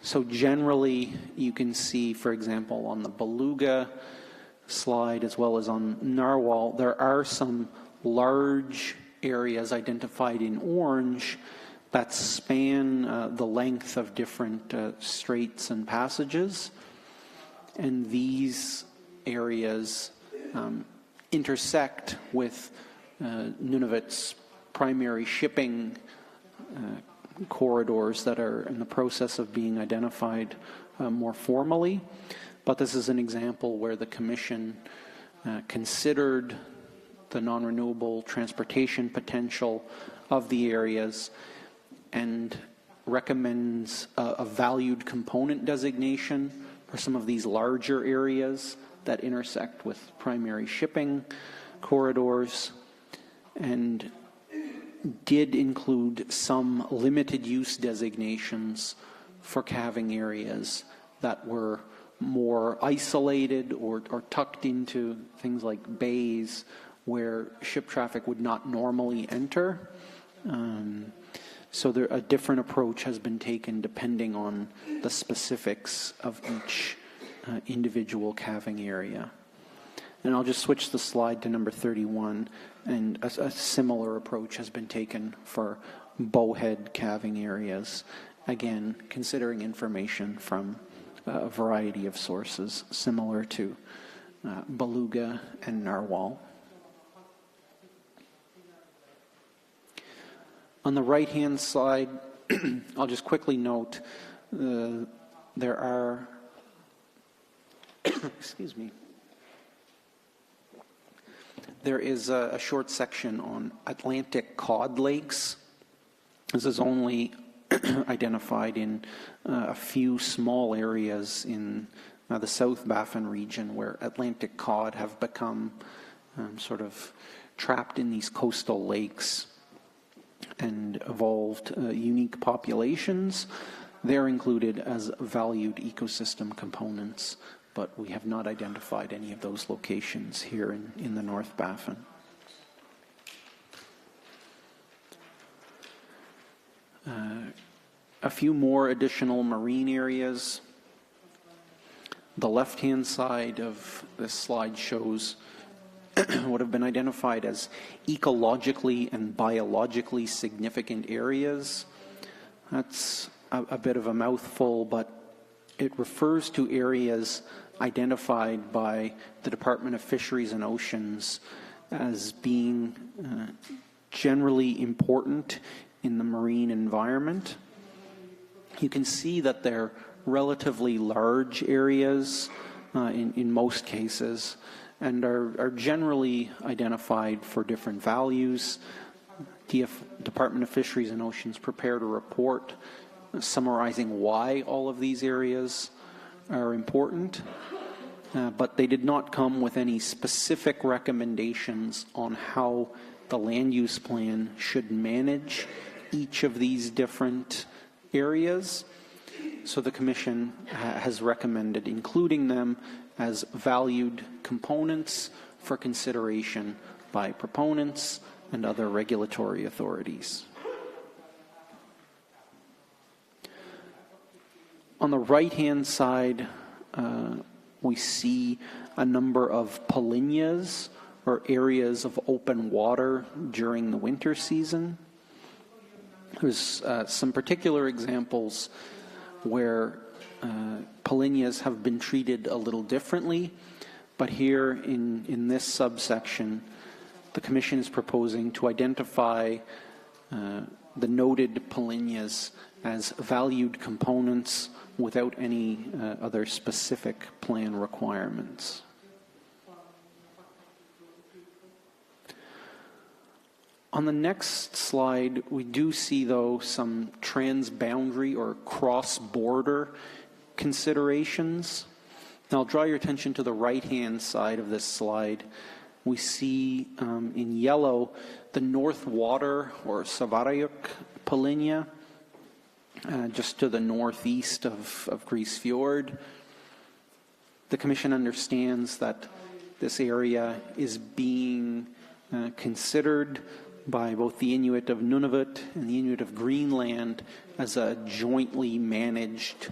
So generally, you can see, for example, on the beluga slide as well as on narwhal, there are some large areas identified in orange that span the length of different straits and passages. And these areas intersect with Nunavut's primary shipping corridors that are in the process of being identified more formally. But this is an example where the Commission considered the non-renewable transportation potential of the areas and recommends a valued component designation for some of these larger areas that intersect with primary shipping corridors, and did include some limited use designations for calving areas that were more isolated or tucked into things like bays where ship traffic would not normally enter. So a different approach has been taken depending on the specifics of each individual calving area. And I'll just switch the slide to number 31, and a similar approach has been taken for bowhead calving areas, again, considering information from a variety of sources, similar to beluga and narwhal. On the right-hand side, I'll just quickly note there are, excuse me, there is a short section on Atlantic cod lakes. This is only identified in a few small areas in the South Baffin region where Atlantic cod have become sort of trapped in these coastal lakes and evolved unique populations. They're included as valued ecosystem components, but we have not identified any of those locations here in the North Baffin. A few more additional marine areas. The left-hand side of this slide shows what have been identified as ecologically and biologically significant areas. That's a bit of a mouthful, but it refers to areas identified by the Department of Fisheries and Oceans as being generally important in the marine environment. You can see that they're relatively large areas in most cases, and are generally identified for different values. Department of Fisheries and Oceans prepared a report summarizing why all of these areas are important, but they did not come with any specific recommendations on how the land use plan should manage each of these different areas. So the Commission has recommended including them as valued components for consideration by proponents and other regulatory authorities. On the right-hand side, we see a number of polynyas, or areas of open water during the winter season. There's some particular examples where polynyas have been treated a little differently, but here in this subsection, the Commission is proposing to identify the noted polynyas as valued components without any other specific plan requirements. On the next slide, we do see, though, some transboundary or cross-border considerations. Now, I'll draw your attention to the right-hand side of this slide. We see in yellow the North Water or Savarayuk polynya, just to the northeast of Grise Fjord. The Commission understands that this area is being considered by both the Inuit of Nunavut and the Inuit of Greenland as a jointly managed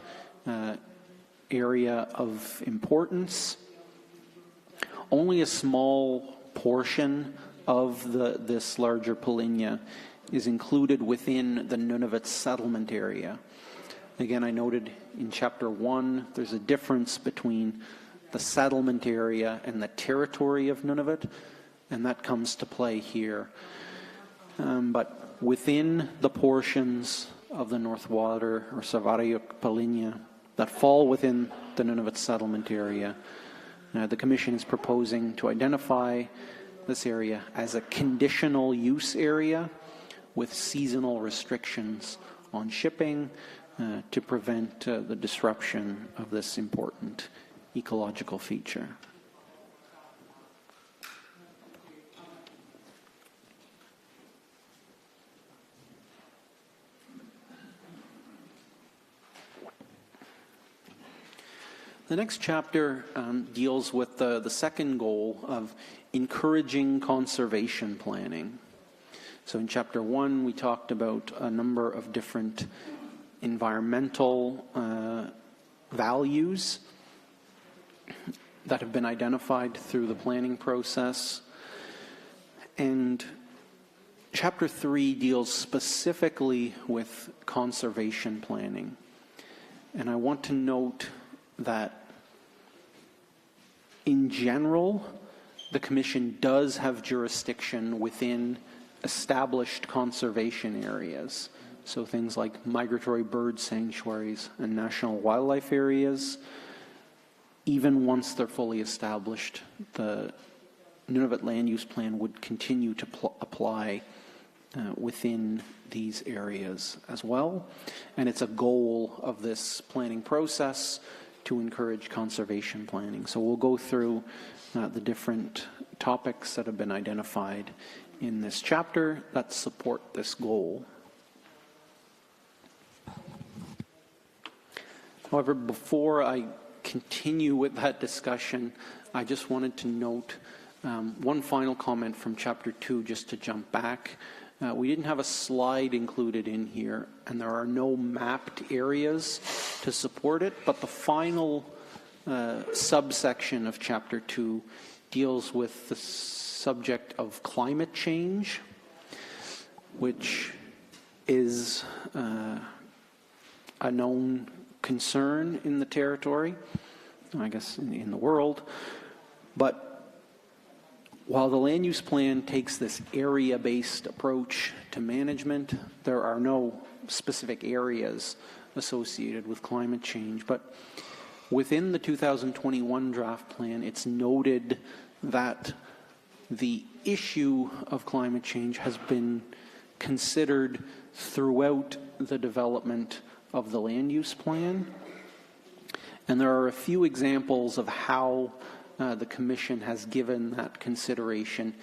area of importance. Only a small portion of this larger polynya is included within the Nunavut settlement area. Again, I noted in Chapter 1, there's a difference between the settlement area and the territory of Nunavut, and that comes to play here. But within the portions of the North Water or Savarayuk polynya that fall within the Nunavut settlement area, the Commission is proposing to identify this area as a conditional use area with seasonal restrictions on shipping to prevent the disruption of this important ecological feature. The next chapter deals with the second goal of encouraging conservation planning. So in Chapter 1, we talked about a number of different environmental values that have been identified through the planning process. And Chapter 3 deals specifically with conservation planning. And I want to note that in general, the Commission does have jurisdiction within established conservation areas. So things like migratory bird sanctuaries and national wildlife areas, even once they're fully established, the Nunavut Land Use Plan would continue to apply within these areas as well. And it's a goal of this planning process to encourage conservation planning. So we'll go through the different topics that have been identified in this chapter that support this goal. However, before I continue with that discussion, I just wanted to note one final comment from Chapter 2, just to jump back. We didn't have a slide included in here, and there are no mapped areas to support it, but the final subsection of Chapter 2 deals with the subject of climate change, which is a known concern in the territory, I guess in the world. But while the land use plan takes this area-based approach to management, there are no specific areas associated with climate change. But within the 2021 draft plan, it's noted that the issue of climate change has been considered throughout the development of the land use plan. And there are a few examples of how the Commission has given that consideration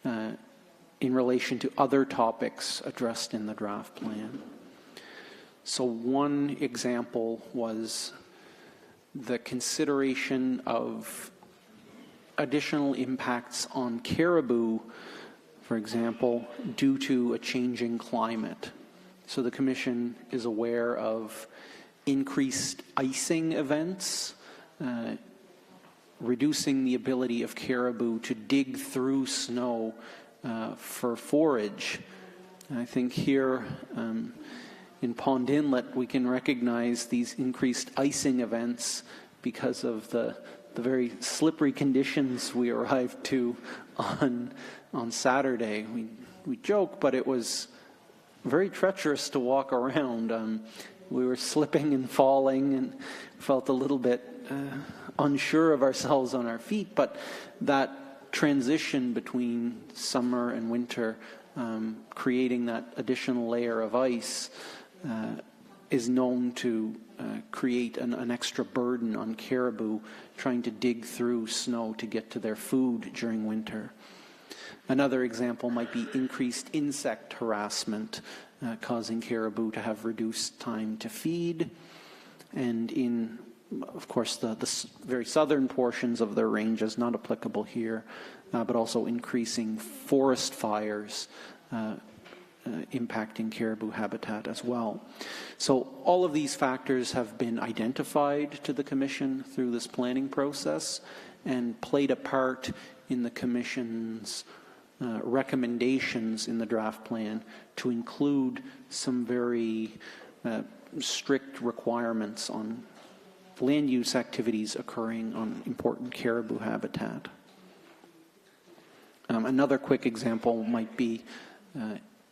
in relation to other topics addressed in the draft plan. So one example was the consideration of additional impacts on caribou, for example, due to a changing climate. So the Commission is aware of increased icing events, reducing the ability of caribou to dig through snow for forage. And I think here in Pond Inlet, we can recognize these increased icing events because of the very slippery conditions we arrived to on Saturday. We joke, but it was very treacherous to walk around. We were slipping and falling and felt a little bit unsure of ourselves on our feet, but that transition between summer and winter, creating that additional layer of ice, is known to create an extra burden on caribou trying to dig through snow to get to their food during winter. Another example might be increased insect harassment, causing caribou to have reduced time to feed. And in, of course, the very southern portions of their ranges, not applicable here, but also increasing forest fires, impacting caribou habitat as well. So all of these factors have been identified to the Commission through this planning process and played a part in the Commission's recommendations in the draft plan to include some very strict requirements on land use activities occurring on important caribou habitat. Another quick example might be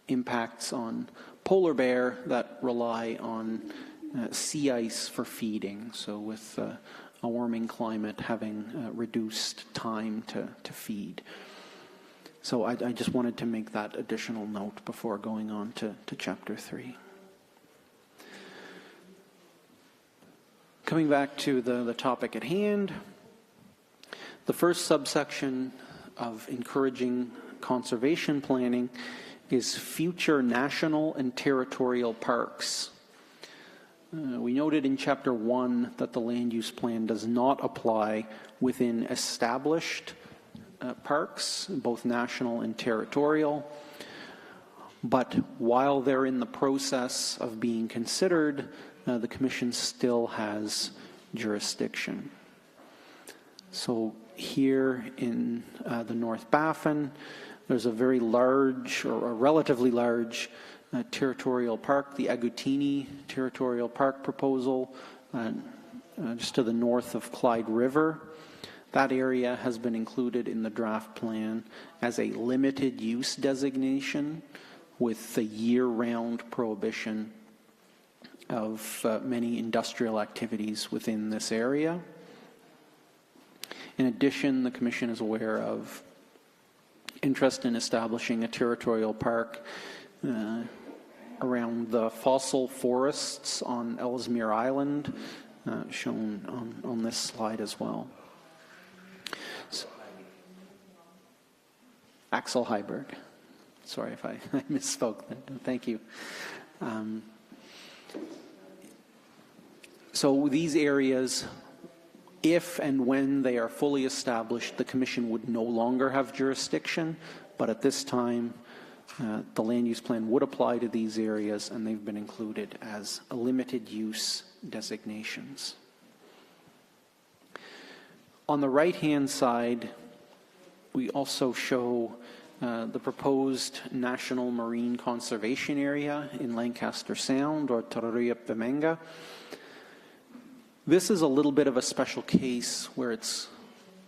impacts on polar bear that rely on sea ice for feeding. So with a warming climate, having reduced time to feed. So I just wanted to make that additional note before going on to Chapter 3. Coming back to the topic at hand, the first subsection of encouraging conservation planning is future national and territorial parks. We noted in Chapter 1 that the land use plan does not apply within established parks, both national and territorial. But while they're in the process of being considered, the Commission still has jurisdiction. So here in the North Baffin, there's a very large, or a relatively large, territorial park, the Agutini Territorial Park proposal, just to the north of Clyde River. That area has been included in the draft plan as a limited use designation with the year-round prohibition of many industrial activities within this area. In addition, the Commission is aware of interest in establishing a territorial park around the fossil forests on Ellesmere Island, shown on this slide as well. Axel Heiberg. Sorry if I misspoke. Thank you. So these areas, if and when they are fully established, the Commission would no longer have jurisdiction, but at this time, the land use plan would apply to these areas, and they've been included as limited use designations. On the right-hand side, we also show the proposed National Marine Conservation Area in Lancaster Sound, or Tararuya Pemenga. This is a little bit of a special case where it's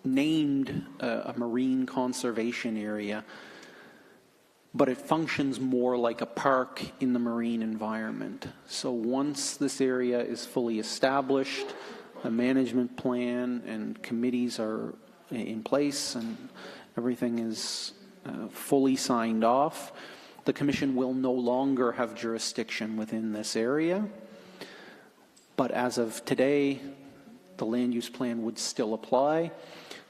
named a marine conservation area, but it functions more like a park in the marine environment. So once this area is fully established, a management plan and committees are in place and everything is fully signed off, the Commission will no longer have jurisdiction within this area. But as of today, the land use plan would still apply.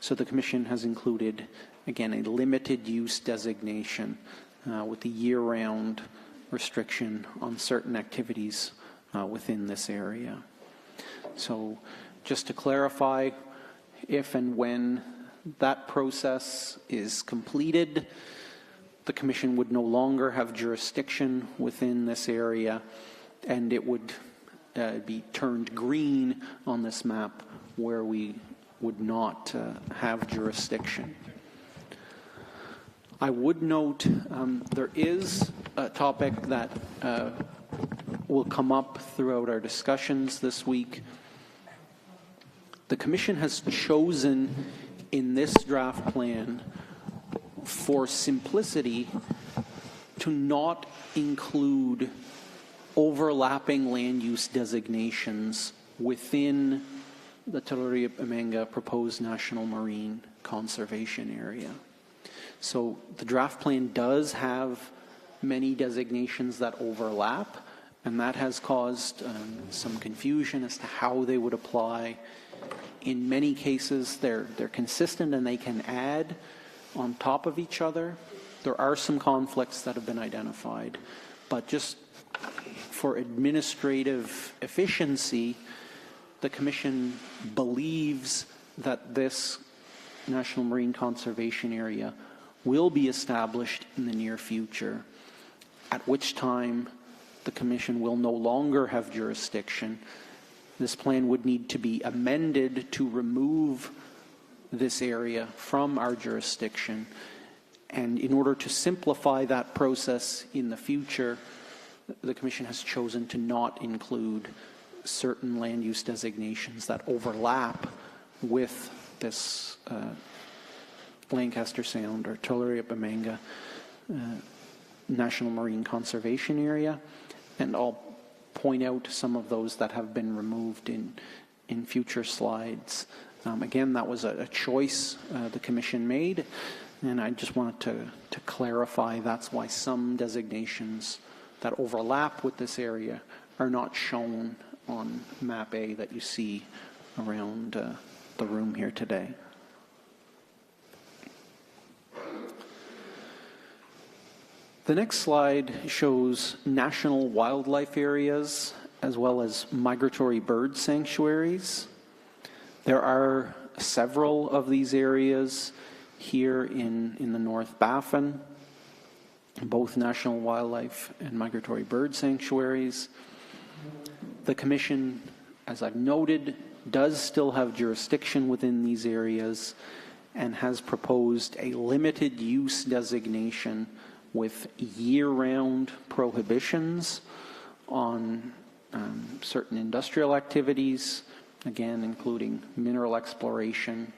So the Commission has included, again, a limited use designation with the year-round restriction on certain activities within this area. So just to clarify, if and when that process is completed, the Commission would no longer have jurisdiction within this area, and it would be turned green on this map where we would not have jurisdiction. I would note there is a topic that will come up throughout our discussions this week. The Commission has chosen in this draft plan, for simplicity, to not include overlapping land use designations within the Talluripa-Amanga proposed National Marine Conservation Area. So the draft plan does have many designations that overlap, and that has caused some confusion as to how they would apply. In many cases, they're consistent and they can add on top of each other. There are some conflicts that have been identified, but just for administrative efficiency, the Commission believes that this National Marine Conservation Area will be established in the near future, at which time the Commission will no longer have jurisdiction. This plan would need to be amended to remove this area from our jurisdiction. And in order to simplify that process in the future, the Commission has chosen to not include certain land use designations that overlap with this Lancaster Sound or Talluripa-Amanga National Marine Conservation Area. And I'll point out some of those that have been removed in future slides. Again, that was a choice the Commission made, and I just wanted to clarify that's why some designations that overlap with this area are not shown on Map A that you see around the room here today. The next slide shows national wildlife areas as well as migratory bird sanctuaries. There are several of these areas here in the North Baffin, both national wildlife and migratory bird sanctuaries. The Commission, as I've noted, does still have jurisdiction within these areas and has proposed a limited use designation with year-round prohibitions on certain industrial activities, again, including mineral exploration,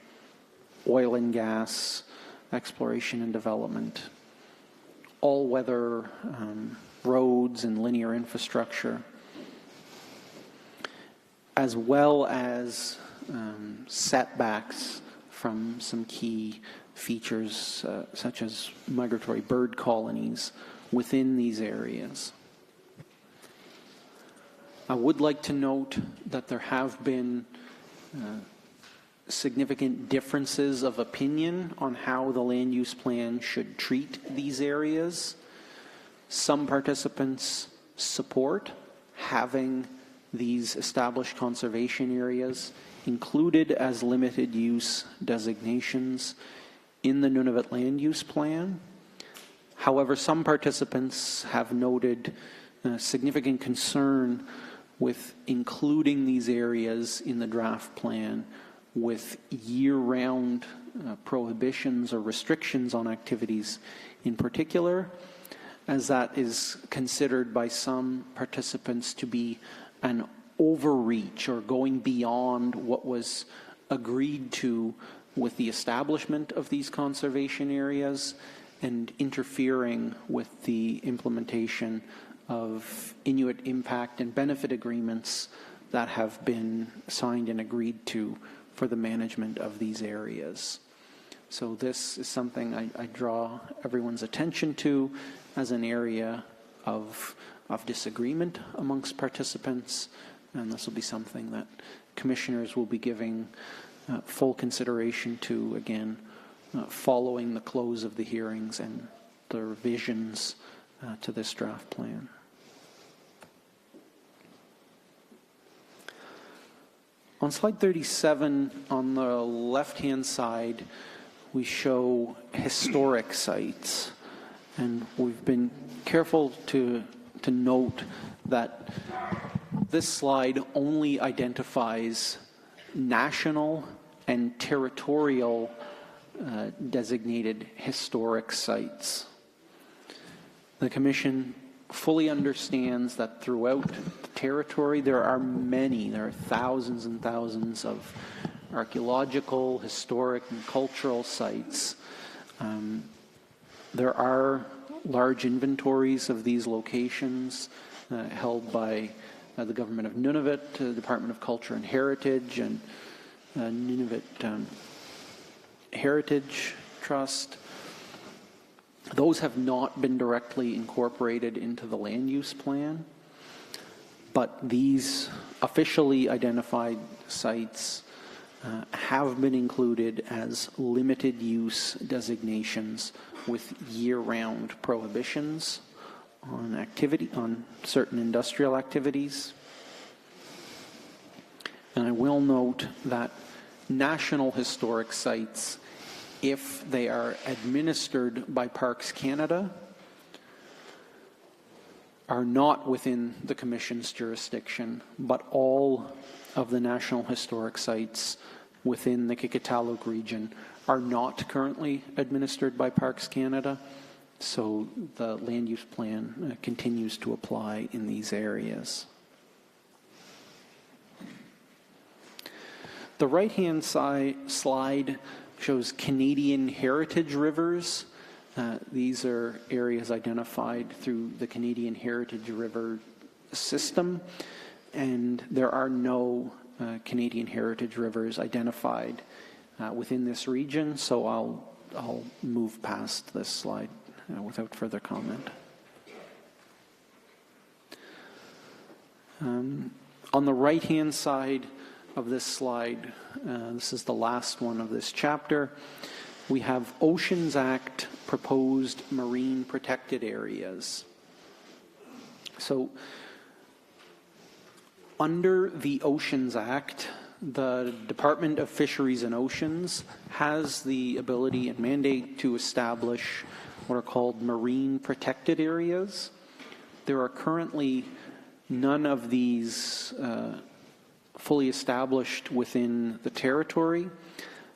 oil and gas exploration and development, all-weather roads and linear infrastructure, as well as setbacks from some key features such as migratory bird colonies within these areas. I would like to note that there have been significant differences of opinion on how the land use plan should treat these areas. Some participants support having these established conservation areas included as limited use designations in the Nunavut Land Use Plan. However, some participants have noted significant concern with including these areas in the draft plan with year-round prohibitions or restrictions on activities in particular, as that is considered by some participants to be an overreach or going beyond what was agreed to with the establishment of these conservation areas and interfering with the implementation of Inuit impact and benefit agreements that have been signed and agreed to for the management of these areas. So this is something I draw everyone's attention to as an area of disagreement amongst participants, and this will be something that commissioners will be giving full consideration to, again, following the close of the hearings and the revisions to this draft plan. On slide 37, on the left-hand side, we show historic sites. And we've been careful to note that this slide only identifies national and territorial designated historic sites. The Commission fully understands that throughout the territory there are thousands and thousands of archaeological, historic, and cultural sites. There are large inventories of these locations held by the government of Nunavut, the Department of Culture and Heritage, and Nunavut Heritage Trust. Those have not been directly incorporated into the land use plan, but these officially identified sites have been included as limited use designations with year-round prohibitions on certain industrial activities. And I will note that national historic sites, if they are administered by Parks Canada, are not within the Commission's jurisdiction, but all of the national historic sites within the Kikataluk region are not currently administered by Parks Canada, so the land use plan continues to apply in these areas. The right-hand slide shows Canadian heritage rivers. These are areas identified through the Canadian Heritage River System, and there are no Canadian heritage rivers identified within this region, so I'll move past this slide without further comment. On the right-hand side of this slide, this is the last one of this chapter, we have Oceans Act proposed marine protected areas. So under the Oceans Act, the Department of Fisheries and Oceans has the ability and mandate to establish what are called marine protected areas. There are currently none of these fully established within the territory.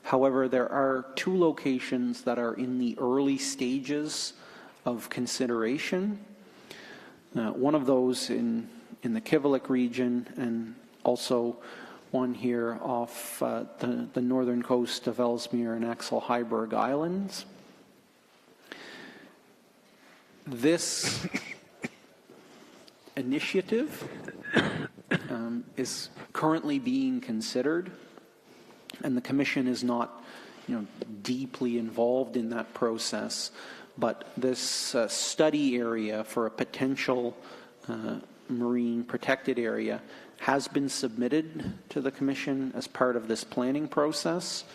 However, there are two locations that are in the early stages of consideration. One of those in the Kivalliq region, and also one here off the northern coast of Ellesmere and Axel Heiberg Islands. This initiative is currently being considered, and the Commission is not, deeply involved in that process. But this study area for a potential marine protected area has been submitted to the Commission as part of this planning process.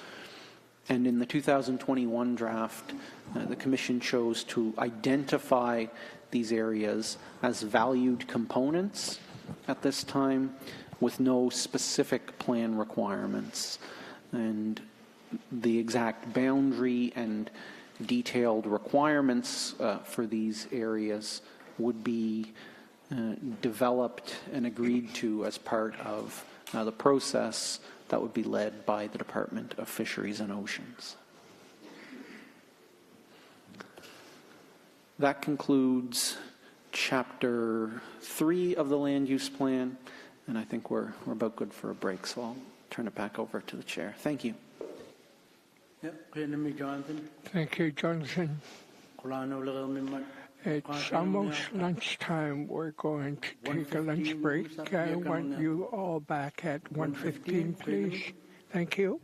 And in the 2021 draft, the Commission chose to identify these areas as valued components at this time, with no specific plan requirements. And the exact boundary and detailed requirements for these areas would be developed and agreed to as part of the process that would be led by the Department of Fisheries and Oceans. That concludes Chapter 3 of the Land Use Plan, and I think we're about good for a break, so I'll turn it back over to the Chair. Thank you. Thank you, Johnson. It's almost lunchtime. We're going to take a lunch break. I want you all back at 1:15, please. Thank you.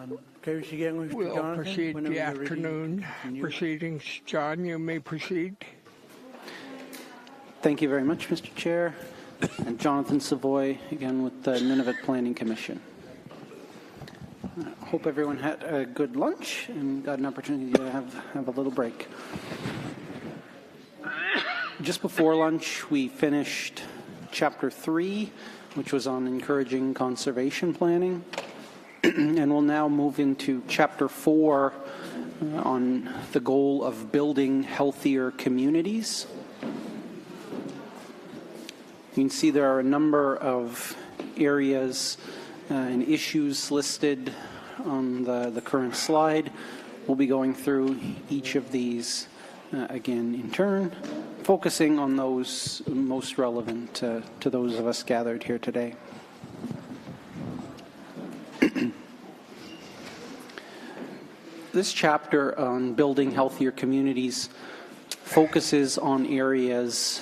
We'll proceed the afternoon proceedings. John, you may proceed. Thank you very much, Mr. Chair. And Jonathan Savoy, again with the Nunavut Planning Commission. I hope everyone had a good lunch and got an opportunity to have a little break. Just before lunch, we finished Chapter 3, which was on encouraging conservation planning. And we'll now move into Chapter 4 on the goal of building healthier communities. You can see there are a number of areas and issues listed on the current slide. We'll be going through each of these again in turn, focusing on those most relevant to those of us gathered here today. This chapter on building healthier communities focuses on areas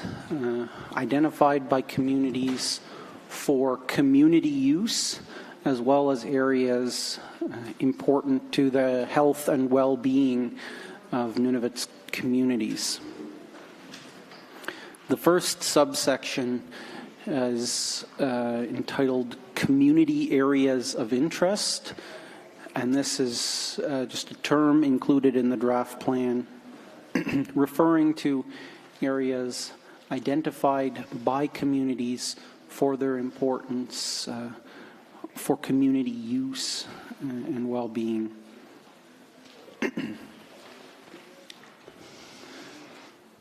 identified by communities for community use, as well as areas important to the health and well-being of Nunavut's communities. The first subsection is entitled Community Areas of Interest, and this is just a term included in the draft plan referring to areas identified by communities for their importance for community use and well-being.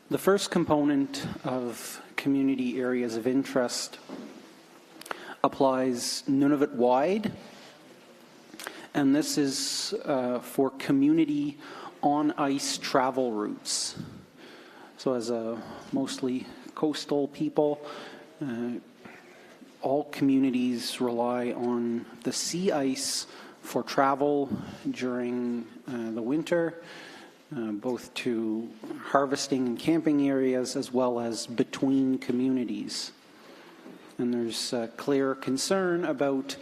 The first component of community areas of interest applies Nunavut-wide, and this is for community on-ice travel routes. So as a mostly coastal people, all communities rely on the sea ice for travel during the winter, both to harvesting and camping areas as well as between communities. And there's clear concern about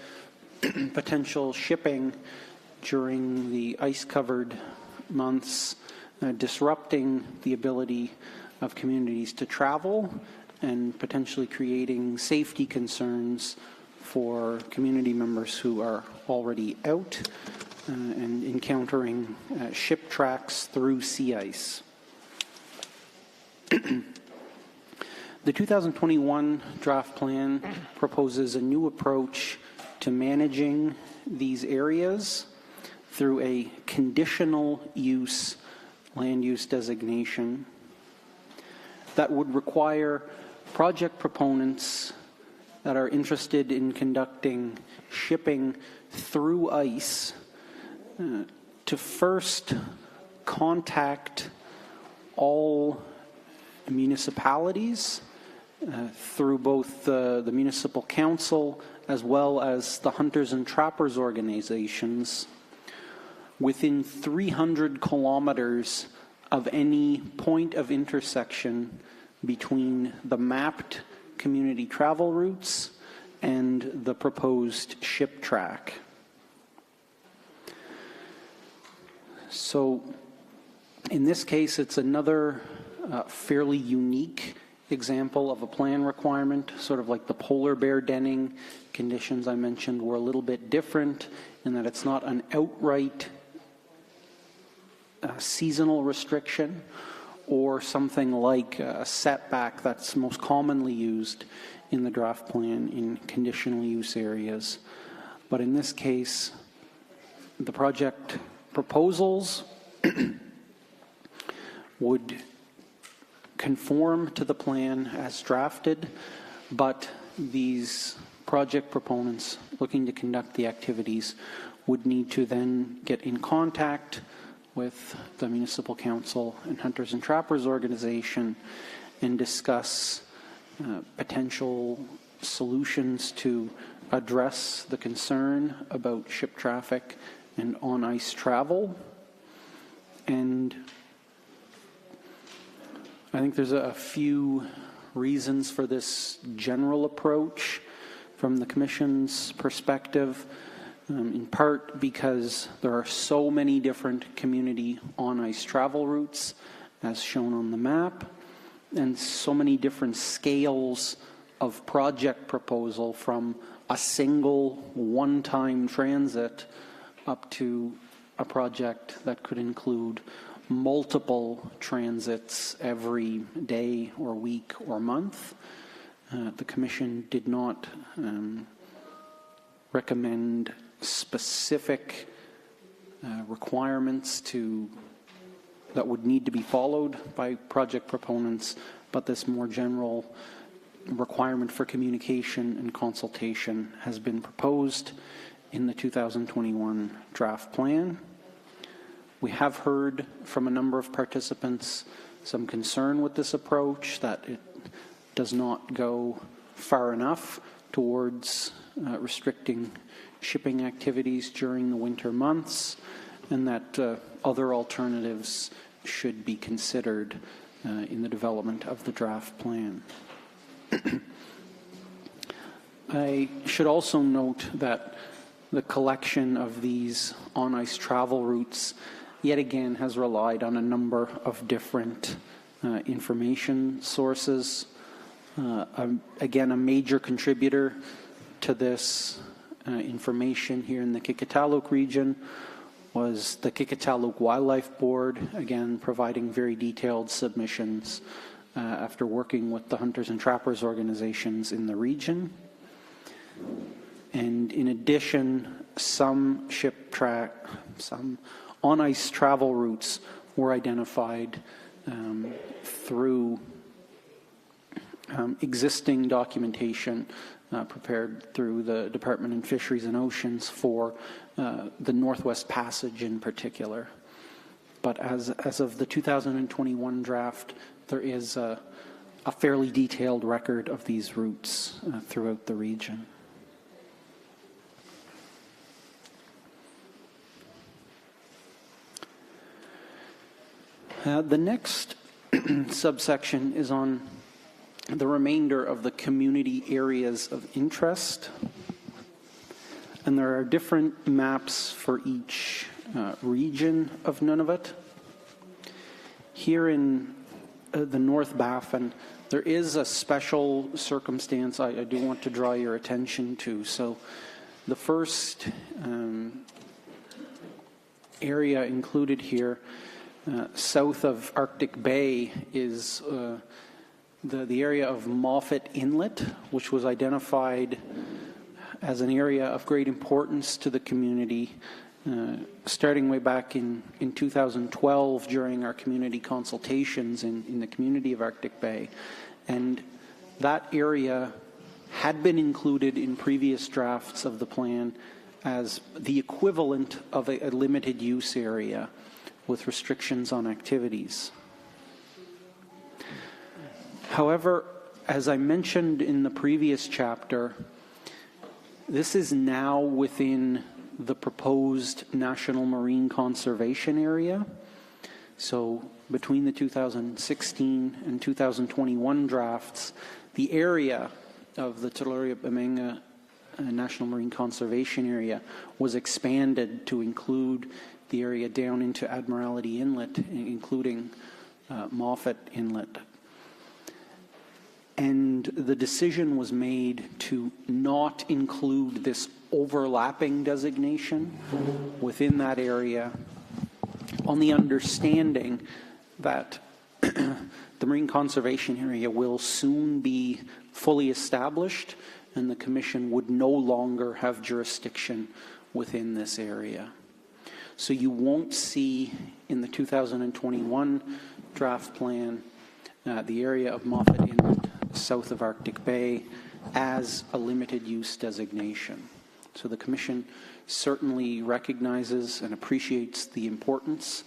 potential shipping during the ice-covered months, disrupting the ability of communities to travel and potentially creating safety concerns for community members who are already out and encountering ship tracks through sea ice. The 2021 draft plan proposes a new approach to managing these areas through a conditional use land use designation that would require project proponents that are interested in conducting shipping through ice to first contact all municipalities through both the municipal council as well as the hunters and trappers organizations within 300 kilometers of any point of intersection between the mapped community travel routes and the proposed ship track. So in this case, it's another fairly unique example of a plan requirement, sort of like the polar bear denning conditions I mentioned were a little bit different in that it's not an outright seasonal restriction or something like a setback that's most commonly used in the draft plan in conditional use areas. But in this case, the project proposals would conform to the plan as drafted, but these project proponents looking to conduct the activities would need to then get in contact with the municipal council and hunters and trappers organization and discuss potential solutions to address the concern about ship traffic and on-ice travel. And I think there's a few reasons for this general approach from the Commission's perspective. in part because there are so many different community on-ice travel routes, as shown on the map, and so many different scales of project proposal, from a single one-time transit up to a project that could include multiple transits every day or week or month. The Commission did not recommend specific requirements that would need to be followed by project proponents, but this more general requirement for communication and consultation has been proposed in the 2021 draft plan. We have heard from a number of participants some concern with this approach, that it does not go far enough towards restricting shipping activities during the winter months, and that other alternatives should be considered in the development of the draft plan. I should also note that the collection of these on-ice travel routes yet again has relied on a number of different information sources. Again, a major contributor to this information here in the Qikiqtaaluk region was the Qikiqtaaluk Wildlife Board, again providing very detailed submissions after working with the hunters and trappers organizations in the region. And in addition, some on-ice travel routes were identified through existing documentation prepared through the Department of Fisheries and Oceans for the Northwest Passage in particular. But as of the 2021 draft, there is a fairly detailed record of these routes throughout the region. The next subsection is on the remainder of the community areas of interest. And there are different maps for each region of Nunavut. Here in the North Baffin, there is a special circumstance I do want to draw your attention to. So the first area included here, south of Arctic Bay, is the area of Moffat Inlet, which was identified as an area of great importance to the community, starting way back in 2012 during our community consultations in the community of Arctic Bay. And that area had been included in previous drafts of the plan as the equivalent of a limited use area with restrictions on activities. However, as I mentioned in the previous chapter, this is now within the proposed National Marine Conservation Area. So between the 2016 and 2021 drafts, the area of the Tularia-Bamenga National Marine Conservation Area was expanded to include the area down into Admiralty Inlet, including Moffat Inlet. And the decision was made to not include this overlapping designation within that area, on the understanding that the Marine Conservation Area will soon be fully established and the Commission would no longer have jurisdiction within this area. So you won't see in the 2021 draft plan the area of Moffat Inlet south of Arctic Bay as a limited use designation. So the Commission certainly recognizes and appreciates the importance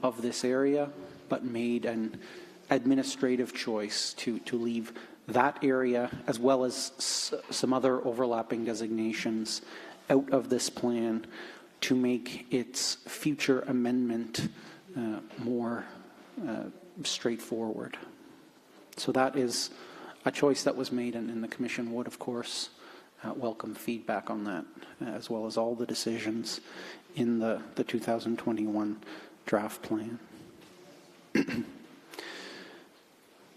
of this area, but made an administrative choice to leave that area, as well as some other overlapping designations, out of this plan to make its future amendment more straightforward. So that is a choice that was made, and the Commission would, of course, welcome feedback on that, as well as all the decisions in the 2021 draft plan.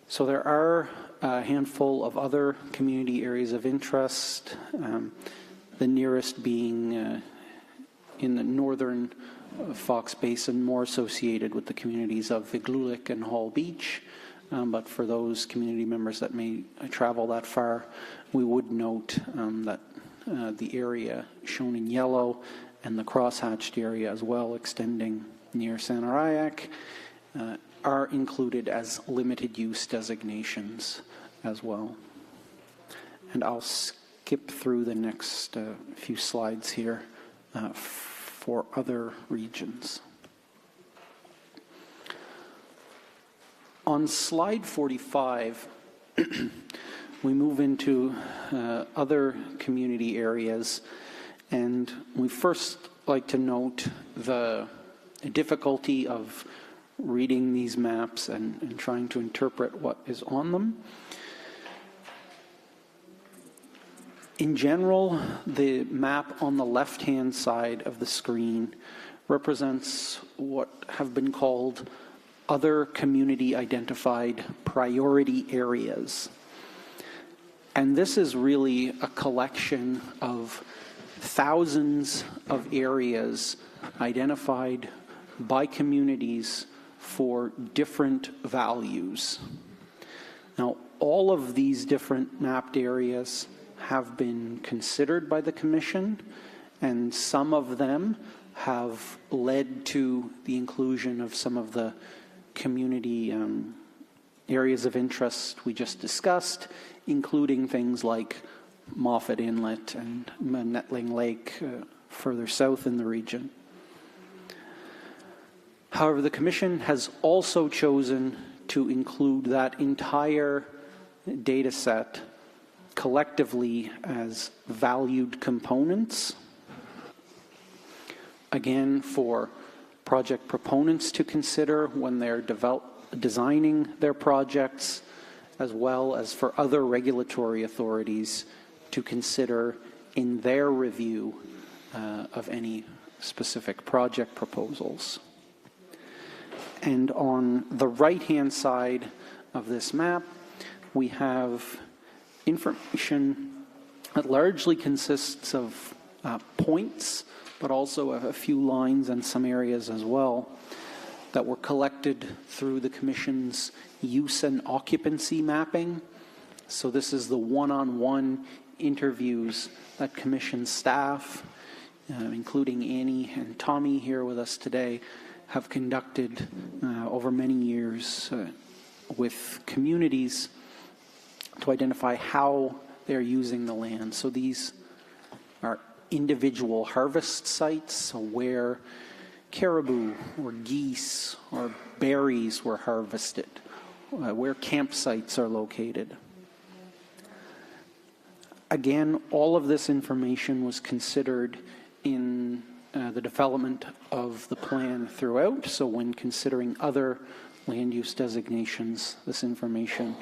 So there are a handful of other community areas of interest, the nearest being in the northern Fox Basin, more associated with the communities of Igloolik and Hall Beach. But for those community members that may travel that far, we would note that the area shown in yellow and the crosshatched area as well, extending near Sanarayak, are included as limited use designations as well. And I'll skip through the next few slides here for other regions. On slide 45, we move into other community areas, and we first like to note the difficulty of reading these maps and trying to interpret what is on them. In general, the map on the left-hand side of the screen represents what have been called other community identified priority areas. And this is really a collection of thousands of areas identified by communities for different values. Now, all of these different mapped areas have been considered by the Commission, and some of them have led to the inclusion of some of the community areas of interest we just discussed, including things like Moffat Inlet and Netling Lake further south in the region. However, the Commission has also chosen to include that entire data set collectively as valued components, again for project proponents to consider when they're designing their projects, as well as for other regulatory authorities to consider in their review of any specific project proposals. And on the right-hand side of this map, we have information that largely consists of points, but also a few lines and some areas as well that were collected through the Commission's use and occupancy mapping. So this is the one-on-one interviews that Commission staff, including Annie and Tommy here with us today, have conducted over many years with communities to identify how they're using the land. So these are individual harvest sites, so where caribou or geese or berries were harvested, where campsites are located. Again, all of this information was considered in the development of the plan throughout, so when considering other land use designations, this information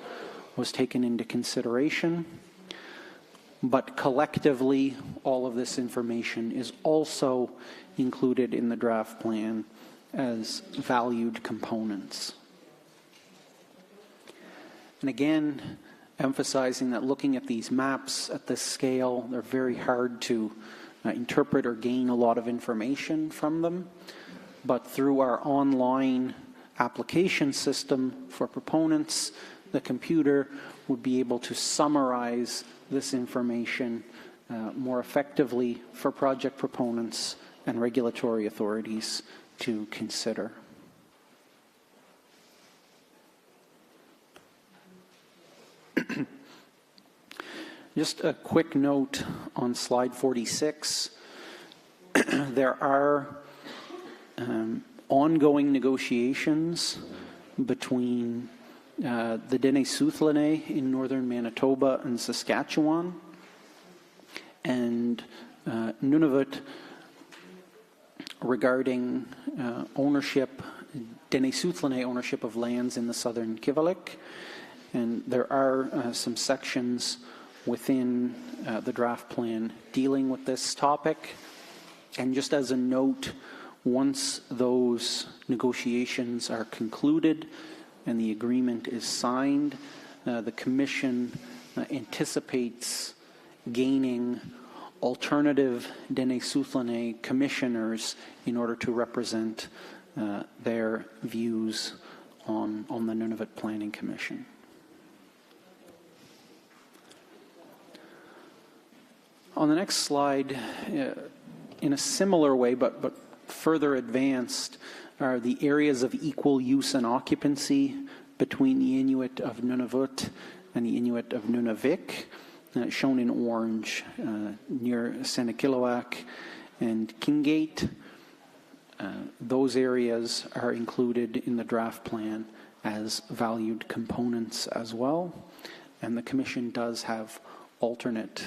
was taken into consideration. But collectively, all of this information is also included in the draft plan as valued components. And again, emphasizing that looking at these maps at this scale, they're very hard to interpret or gain a lot of information from them. But through our online application system for proponents, the computer would be able to summarize this information more effectively for project proponents and regulatory authorities to consider. Just a quick note on slide 46. There are ongoing negotiations between the Dene Southlane in northern Manitoba and Saskatchewan and Nunavut regarding ownership, Dene Southlane ownership of lands in the southern Kivalliq. And there are some sections within the draft plan dealing with this topic. And just as a note, once those negotiations are concluded and the agreement is signed, the Commission anticipates gaining alternative Dene Suthlane commissioners in order to represent their views on the Nunavut Planning Commission. On the next slide, in a similar way but further advanced, are the areas of equal use and occupancy between the Inuit of Nunavut and the Inuit of Nunavik, shown in orange near Senekilowak and Kingate. Those areas are included in the draft plan as valued components as well, and the Commission does have alternate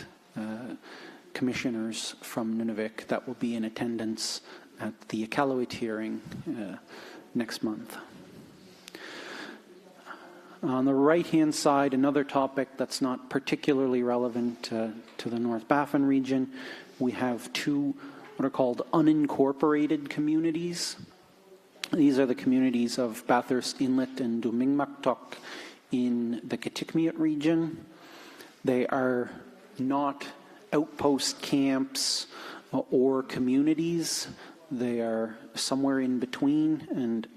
commissioners from Nunavik that will be in attendance at the Iqaluit hearing next month. On the right-hand side, another topic that's not particularly relevant to the North Baffin region, we have two what are called unincorporated communities. These are the communities of Bathurst Inlet and Dumingmaktok in the Kitikmeot region. They are not outpost camps or communities. They are somewhere in between, and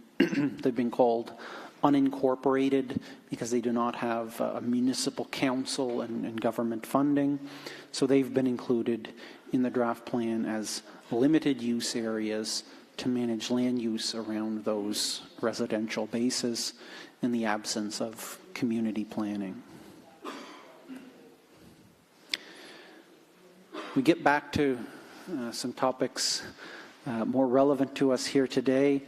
they've been called unincorporated because they do not have a municipal council and government funding. So they've been included in the draft plan as limited use areas to manage land use around those residential bases in the absence of community planning. We get back to some topics more relevant to us here today.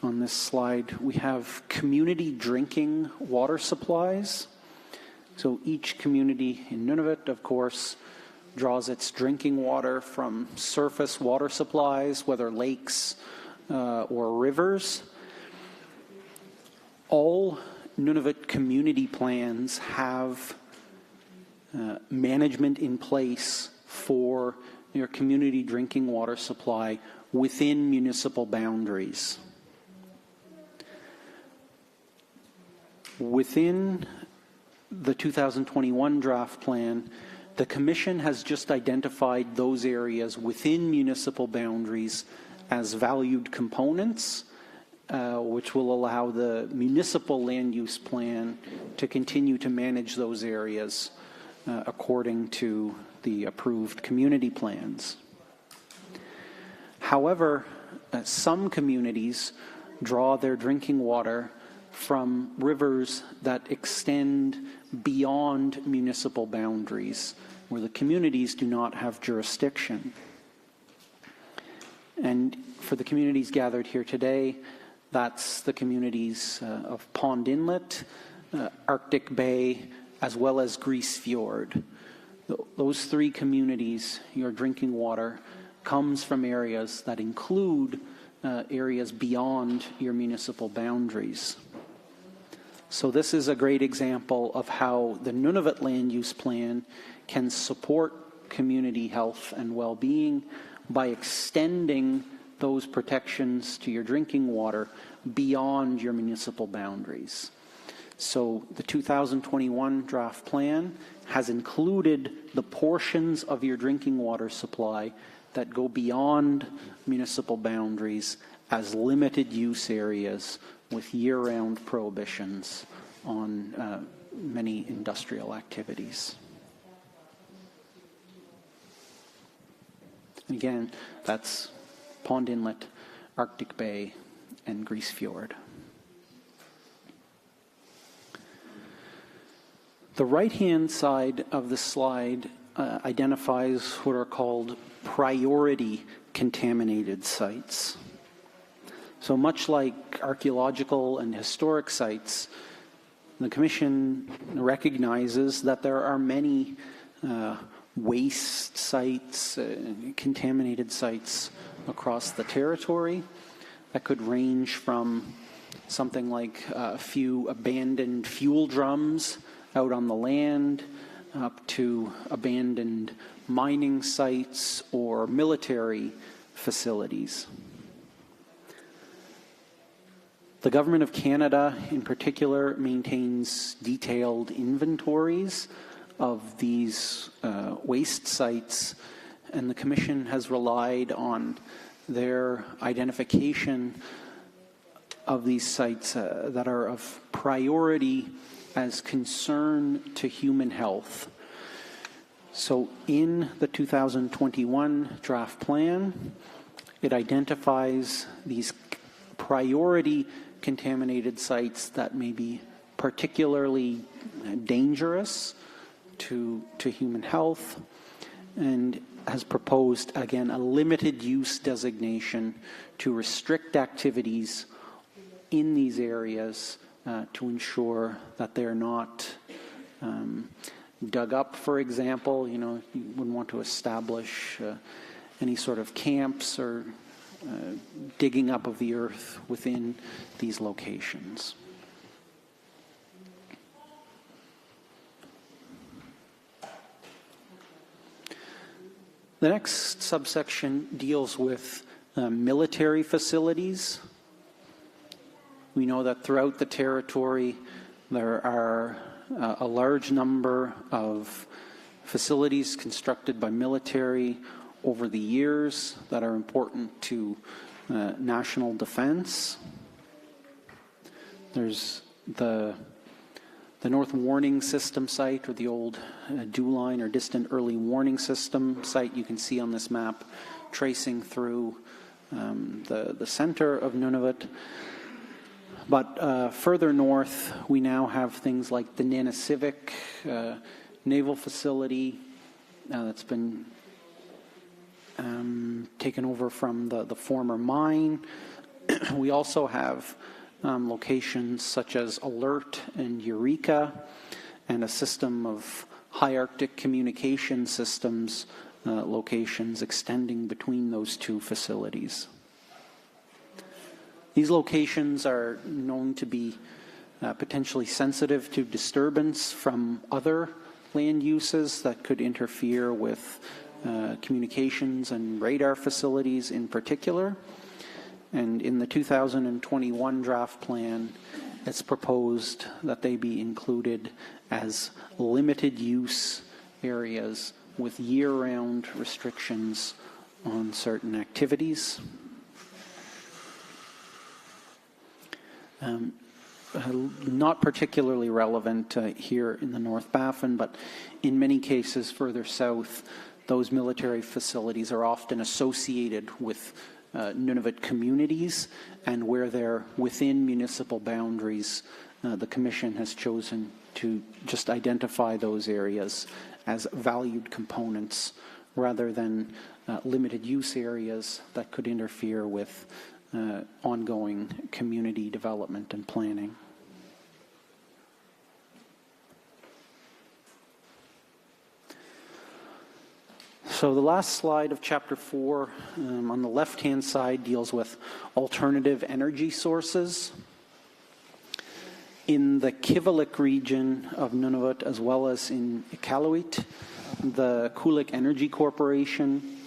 On this slide, we have community drinking water supplies. So each community in Nunavut, of course, draws its drinking water from surface water supplies, whether lakes or rivers. All Nunavut community plans have management in place for your community drinking water supply within municipal boundaries. Within the 2021 draft plan, the Commission has just identified those areas within municipal boundaries as valued components, which will allow the municipal land use plan to continue to manage those areas according to the approved community plans. However, some communities draw their drinking water from rivers that extend beyond municipal boundaries, where the communities do not have jurisdiction. And for the communities gathered here today, that's the communities of Pond Inlet, Arctic Bay, as well as Grise Fjord. Those three communities, your drinking water comes from areas that include areas beyond your municipal boundaries. So this is a great example of how the Nunavut Land Use Plan can support community health and well-being by extending those protections to your drinking water beyond your municipal boundaries. So the 2021 draft plan has included the portions of your drinking water supply that go beyond municipal boundaries as limited use areas with year-round prohibitions on many industrial activities. Again, that's Pond Inlet, Arctic Bay, and Grise Fjord. The right-hand side of the slide identifies what are called priority contaminated sites. So much like archaeological and historic sites, the Commission recognizes that there are many waste sites, contaminated sites across the territory that could range from something like a few abandoned fuel drums out on the land up to abandoned mining sites or military facilities. The Government of Canada, in particular, maintains detailed inventories of these waste sites, and the Commission has relied on their identification of these sites that are of priority as concern to human health. So in the 2021 draft plan, it identifies these priority contaminated sites that may be particularly dangerous to human health, and has proposed, again, a limited use designation to restrict activities in these areas to ensure that they're not dug up, for example. You know, you wouldn't want to establish any sort of camps or digging up of the earth within these locations. The next subsection deals with military facilities. We know that throughout the territory there are a large number of facilities constructed by military over the years that are important to national defense. There's the North Warning System site, or the old DEW-line or Distant Early Warning System site you can see on this map, tracing through the center of Nunavut. But further north, we now have things like the Nanisivik Naval Facility that's been taken over from the former mine. We also have locations such as Alert and Eureka, and a system of high Arctic communication systems locations extending between those two facilities. These locations are known to be potentially sensitive to disturbance from other land uses that could interfere with communications and radar facilities in particular. And in the 2021 draft plan, it's proposed that they be included as limited use areas with year-round restrictions on certain activities. Not particularly relevant here in the North Baffin, but in many cases further south, those military facilities are often associated with Nunavut communities, and where they're within municipal boundaries, the Commission has chosen to just identify those areas as valued components rather than limited use areas that could interfere with ongoing community development and planning. So the last slide of Chapter 4 on the left-hand side deals with alternative energy sources. In the Kivalliq region of Nunavut, as well as in Iqaluit, the Kulik Energy Corporation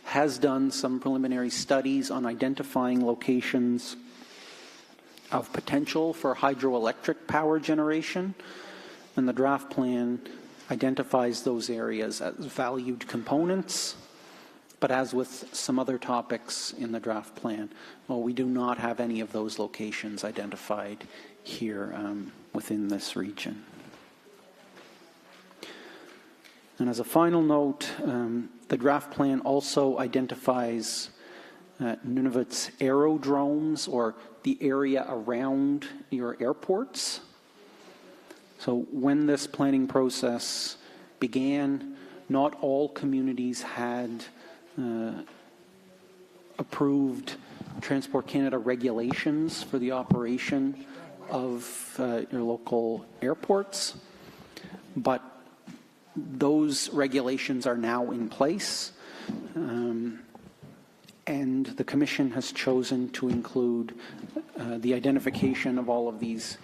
has done some preliminary studies on identifying locations of potential for hydroelectric power generation, and the draft plan identifies those areas as valued components. But as with some other topics in the draft plan, well, we do not have any of those locations identified here within this region. And as a final note, the draft plan also identifies Nunavut's aerodromes, or the area around your airports. So when this planning process began, not all communities had approved Transport Canada regulations for the operation of your local airports, but those regulations are now in place, and the Commission has chosen to include the identification of all of these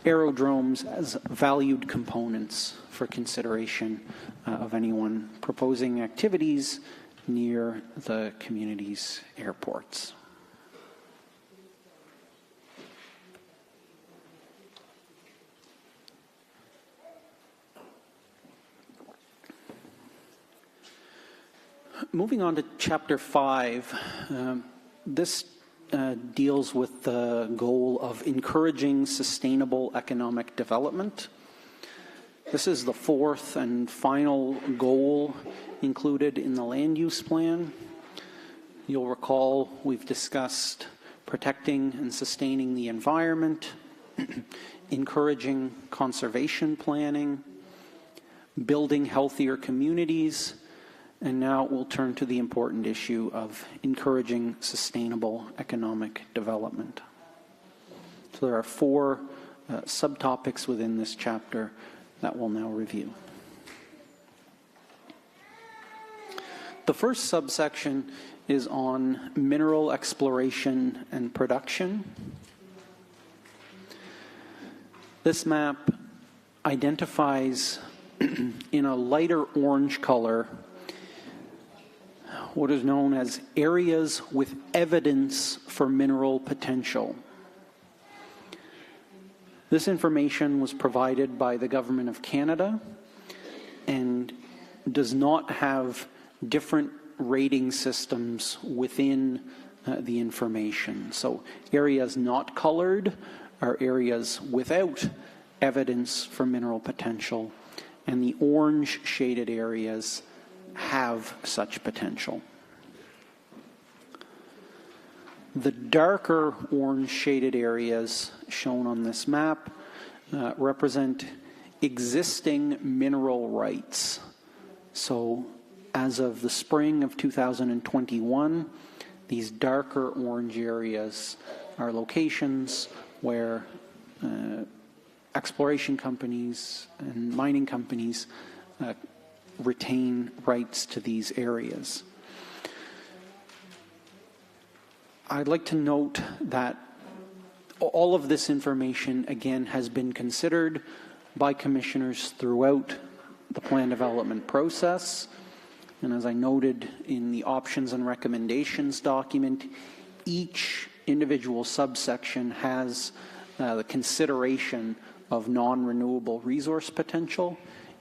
aerodromes as valued components for consideration of anyone proposing activities near the community's airports. Moving on to Chapter 5, this deals with the goal of encouraging sustainable economic development. This is the fourth and final goal included in the land use plan. You'll recall we've discussed protecting and sustaining the environment, encouraging conservation planning, building healthier communities, and now we'll turn to the important issue of encouraging sustainable economic development. So there are four subtopics within this chapter that we'll now review. The first subsection is on mineral exploration and production. This map identifies in a lighter orange color what is known as areas with evidence for mineral potential. This information was provided by the Government of Canada and does not have different rating systems within the information. So areas not colored are areas without evidence for mineral potential, and the orange shaded areas have such potential. The darker orange shaded areas shown on this map represent existing mineral rights. So as of the spring of 2021, these darker orange areas are locations where exploration companies and mining companies retain rights to these areas. I'd like to note that all of this information, again, has been considered by commissioners throughout the plan development process. And as I noted in the options and recommendations document, each individual subsection has the consideration of non-renewable resource potential,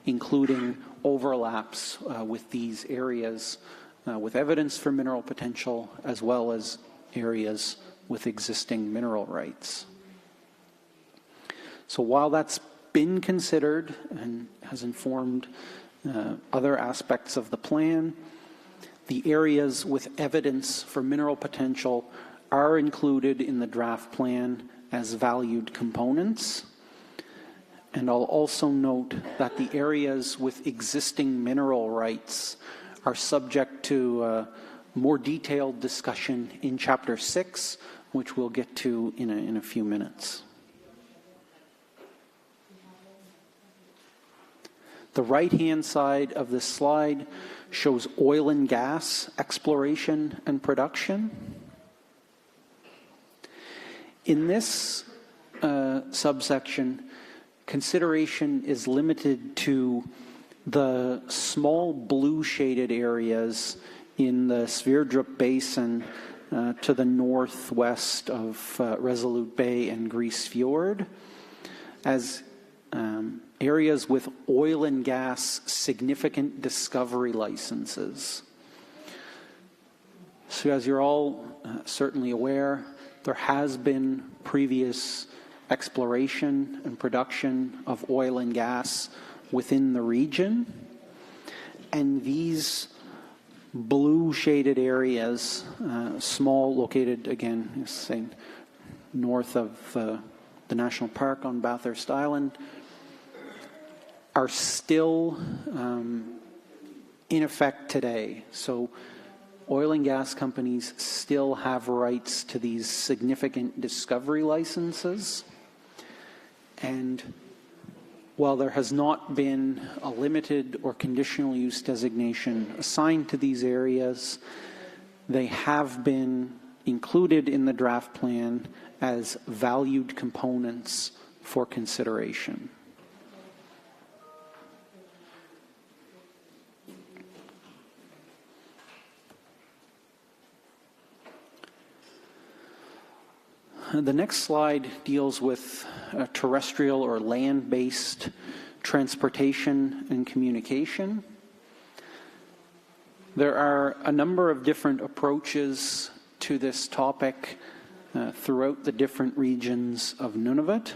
including overlaps with these areas with evidence for mineral potential, as well as areas with existing mineral rights. So while that's been considered and has informed other aspects of the plan, the areas with evidence for mineral potential are included in the draft plan as valued components. And I'll also note that the areas with existing mineral rights are subject to more detailed discussion in Chapter 6, which we'll get to in a few minutes. The right-hand side of this slide shows oil and gas exploration and production. In this subsection, consideration is limited to the small blue shaded areas in the Sverdrup Basin to the northwest of Resolute Bay and Grise Fjord as areas with oil and gas significant discovery licenses. So as you're all certainly aware, there has been previous exploration and production of oil and gas within the region, and these blue shaded areas, small, located again, say north of the national park on Bathurst Island, are still in effect today. So oil and gas companies still have rights to these significant discovery licenses. And while there has not been a limited or conditional use designation assigned to these areas, they have been included in the draft plan as valued components for consideration. The next slide deals with terrestrial or land-based transportation and communication. There are a number of different approaches to this topic throughout the different regions of Nunavut.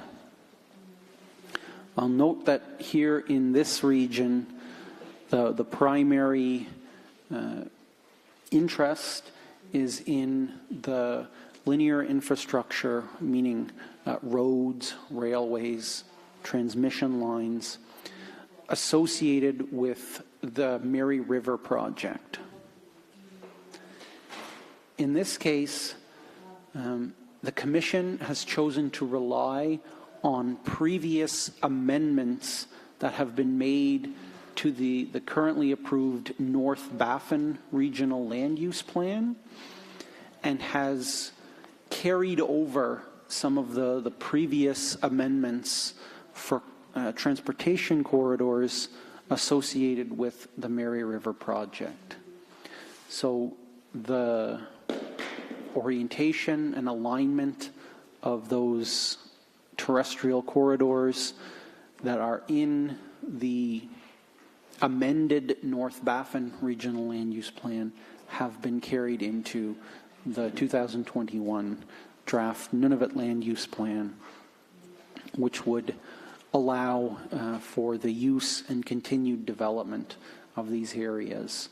I'll note that here in this region, the primary interest is in the linear infrastructure, meaning roads, railways, transmission lines, associated with the Mary River project. In this case, the Commission has chosen to rely on previous amendments that have been made to the currently approved North Baffin Regional Land Use Plan, and has carried over some of the previous amendments for transportation corridors associated with the Mary River project. So the orientation and alignment of those terrestrial corridors that are in the amended North Baffin Regional Land Use Plan have been carried into the 2021 draft Nunavut Land Use Plan, which would allow for the use and continued development of these areas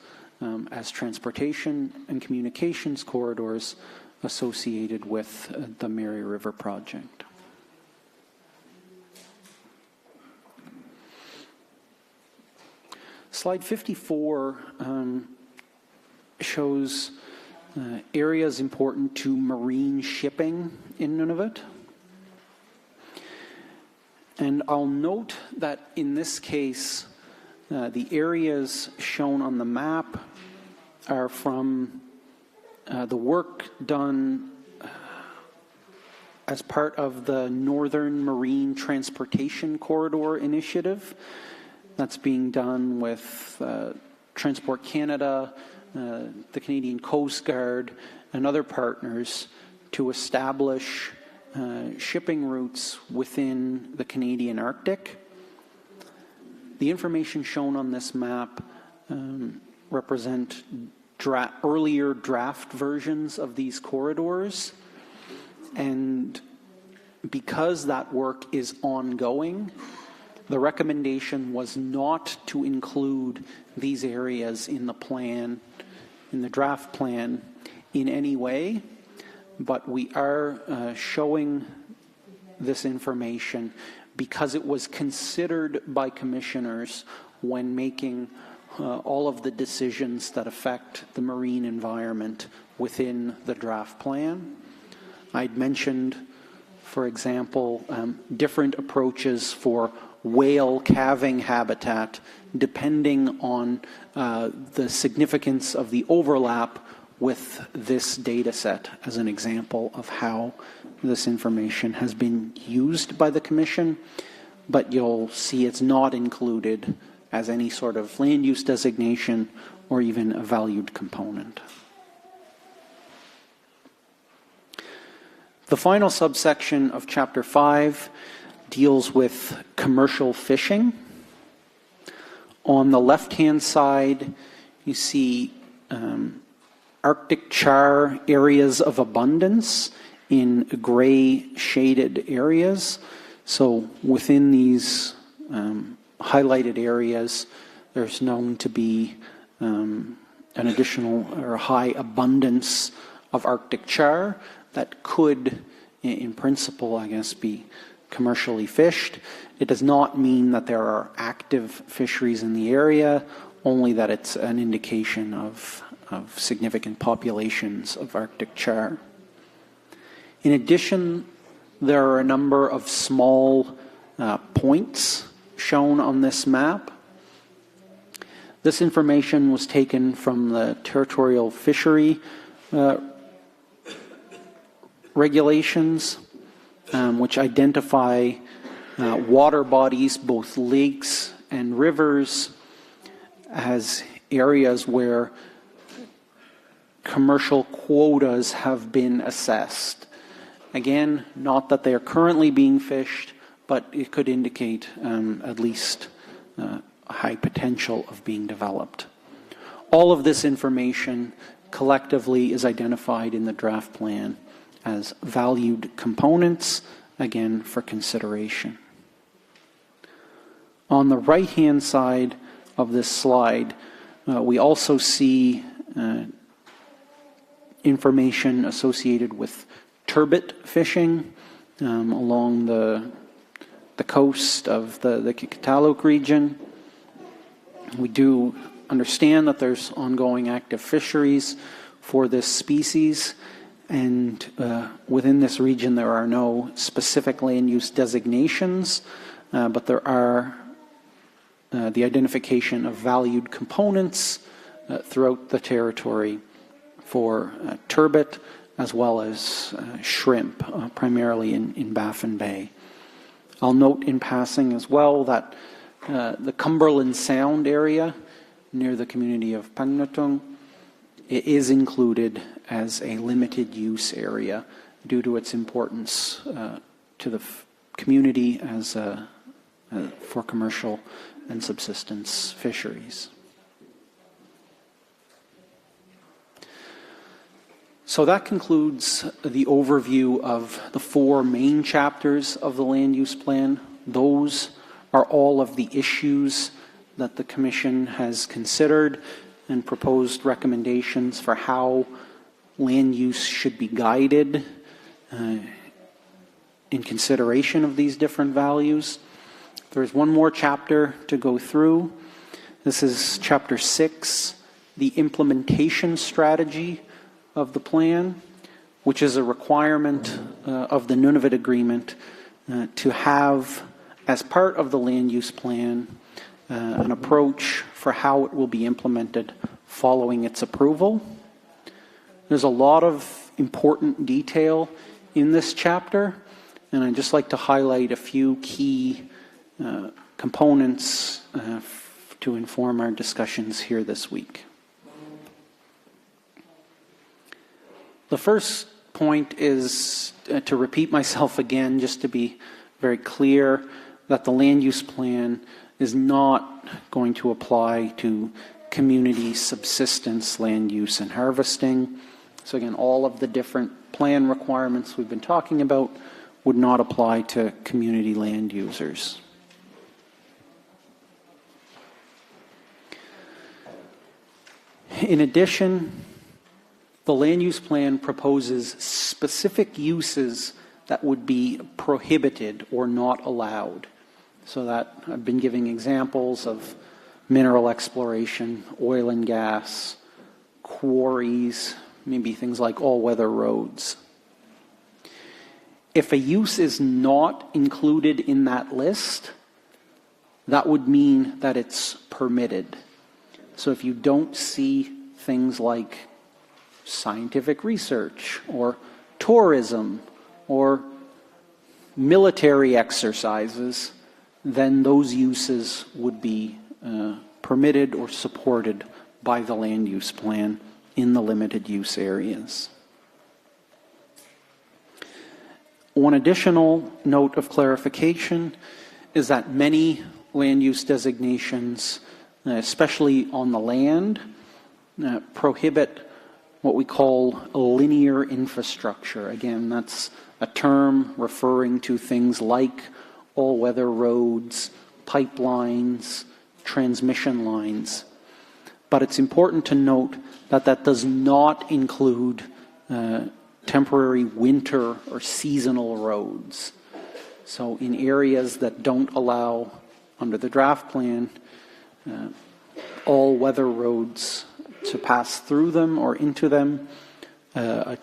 as transportation and communications corridors associated with the Mary River project. Slide 54 shows areas important to marine shipping in Nunavut. And I'll note that in this case, the areas shown on the map are from the work done as part of the Northern Marine Transportation Corridor Initiative. That's being done with Transport Canada, the Canadian Coast Guard, and other partners to establish shipping routes within the Canadian Arctic. The information shown on this map represent earlier draft versions of these corridors, and because that work is ongoing, the recommendation was not to include these areas in the plan, in the draft plan, in any way, but we are showing this information because it was considered by commissioners when making all of the decisions that affect the marine environment within the draft plan. I'd mentioned, for example, different approaches for whale calving habitat depending on the significance of the overlap with this data set as an example of how this information has been used by the Commission, but you'll see it's not included as any sort of land use designation or even a valued component. The final subsection of Chapter 5 deals with commercial fishing. On the left-hand side, you see Arctic char areas of abundance in gray shaded areas. So within these highlighted areas, there's known to be an additional or high abundance of Arctic char that could, in principle, I guess, be commercially fished. It does not mean that there are active fisheries in the area, only that it's an indication of significant populations of Arctic char. In addition, there are a number of small points shown on this map. This information was taken from the territorial fishery regulations, which identify water bodies, both lakes and rivers, as areas where commercial quotas have been assessed. Again, not that they are currently being fished, but it could indicate at least a high potential of being developed. All of this information collectively is identified in the draft plan as valued components, again, for consideration. On the right-hand side of this slide, we also see information associated with turbot fishing along the coast of the Kikitalook region. We do understand that there's ongoing active fisheries for this species, and within this region there are no specific land use designations, but there are the identification of valued components throughout the territory for turbot as well as shrimp, primarily in Baffin Bay. I'll note in passing as well that the Cumberland Sound area near the community of Pangnatung is included as a limited use area due to its importance to the community as for commercial and subsistence fisheries. So that concludes the overview of the 4 main chapters of the land use plan. Those are all of the issues that the Commission has considered and proposed recommendations for how land use should be guided in consideration of these different values. There's one more chapter to go through. This is Chapter 6, the implementation strategy of the plan, which is a requirement of the Nunavut Agreement to have, as part of the land use plan, an approach for how it will be implemented following its approval. There's a lot of important detail in this chapter, and I'd just like to highlight a few key components to inform our discussions here this week. The first point is to repeat myself again, just to be very clear, that the land use plan is not going to apply to community subsistence land use and harvesting. So again, all of the different plan requirements we've been talking about would not apply to community land users. In addition, the land use plan proposes specific uses that would be prohibited or not allowed. So that I've been giving examples of mineral exploration, oil and gas, quarries, maybe things like all-weather roads. If a use is not included in that list, that would mean that it's permitted. So if you don't see things like scientific research or tourism or military exercises, then those uses would be permitted or supported by the land use plan in the limited use areas. One additional note of clarification is that many land use designations, especially on the land, prohibit what we call a linear infrastructure. Again, that's a term referring to things like all-weather roads, pipelines, transmission lines. But it's important to note that that does not include temporary winter or seasonal roads. So in areas that don't allow, under the draft plan, all-weather roads to pass through them or into them, a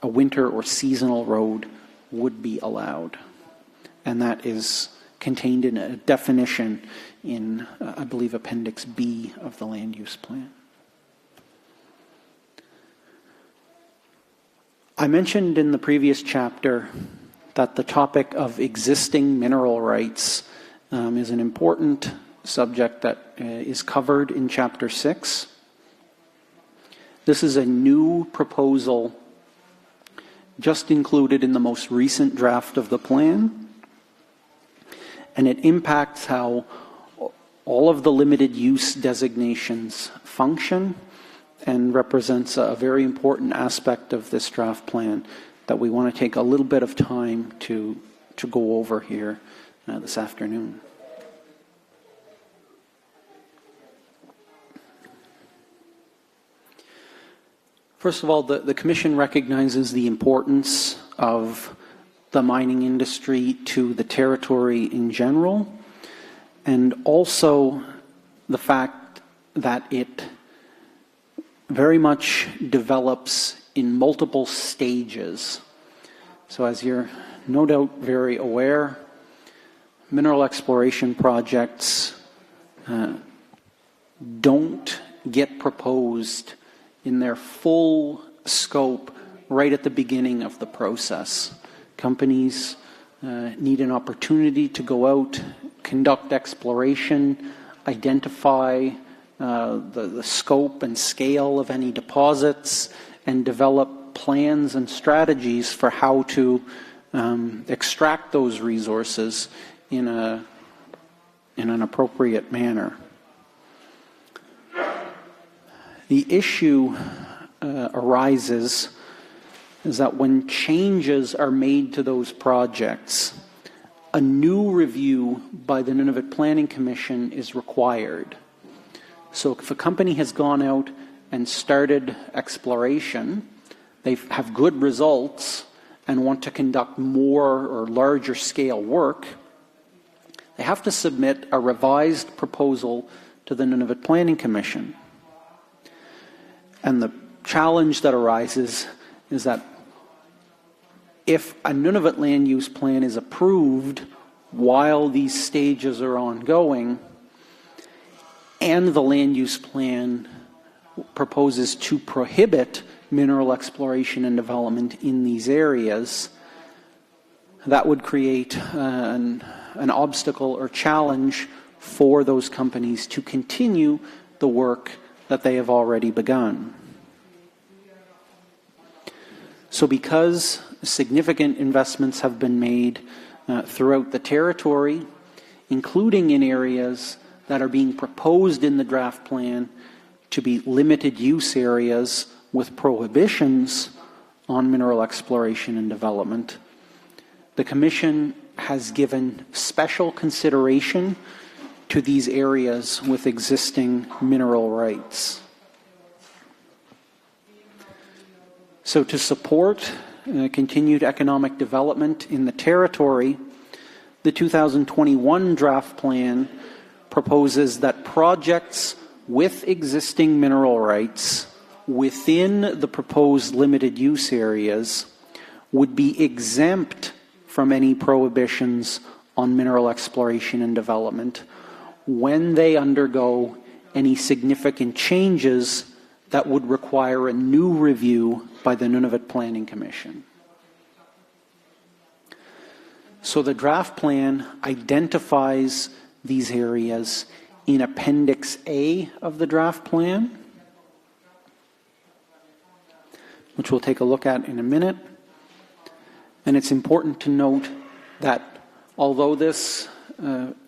winter or seasonal road would be allowed. And that is contained in a definition in, I believe, Appendix B of the land use plan. I mentioned in the previous chapter that the topic of existing mineral rights is an important subject that is covered in Chapter 6. This is a new proposal just included in the most recent draft of the plan, and it impacts how all of the limited use designations function and represents a very important aspect of this draft plan that we want to take a little bit of time to go over here this afternoon. First of all, the Commission recognizes the importance of the mining industry to the territory in general, and also the fact that it very much develops in multiple stages. So as you're no doubt very aware, mineral exploration projects don't get proposed in their full scope right at the beginning of the process. Companies need an opportunity to go out, conduct exploration, identify the scope and scale of any deposits, and develop plans and strategies for how to extract those resources in an appropriate manner. The issue arises is that when changes are made to those projects, a new review by the Nunavut Planning Commission is required. So if a company has gone out and started exploration, they have good results and want to conduct more or larger scale work, they have to submit a revised proposal to the Nunavut Planning Commission. And the challenge that arises is that if a Nunavut land use plan is approved while these stages are ongoing, and the land use plan proposes to prohibit mineral exploration and development in these areas, that would create an obstacle or challenge for those companies to continue the work that they have already begun. So because significant investments have been made throughout the territory, including in areas that are being proposed in the draft plan to be limited use areas with prohibitions on mineral exploration and development, the Commission has given special consideration to these areas with existing mineral rights. So to support continued economic development in the territory, the 2021 draft plan proposes that projects with existing mineral rights within the proposed limited use areas would be exempt from any prohibitions on mineral exploration and development when they undergo any significant changes that would require a new review by the Nunavut Planning Commission. So the draft plan identifies these areas in Appendix A of the draft plan, which we'll take a look at in a minute. And it's important to note that although this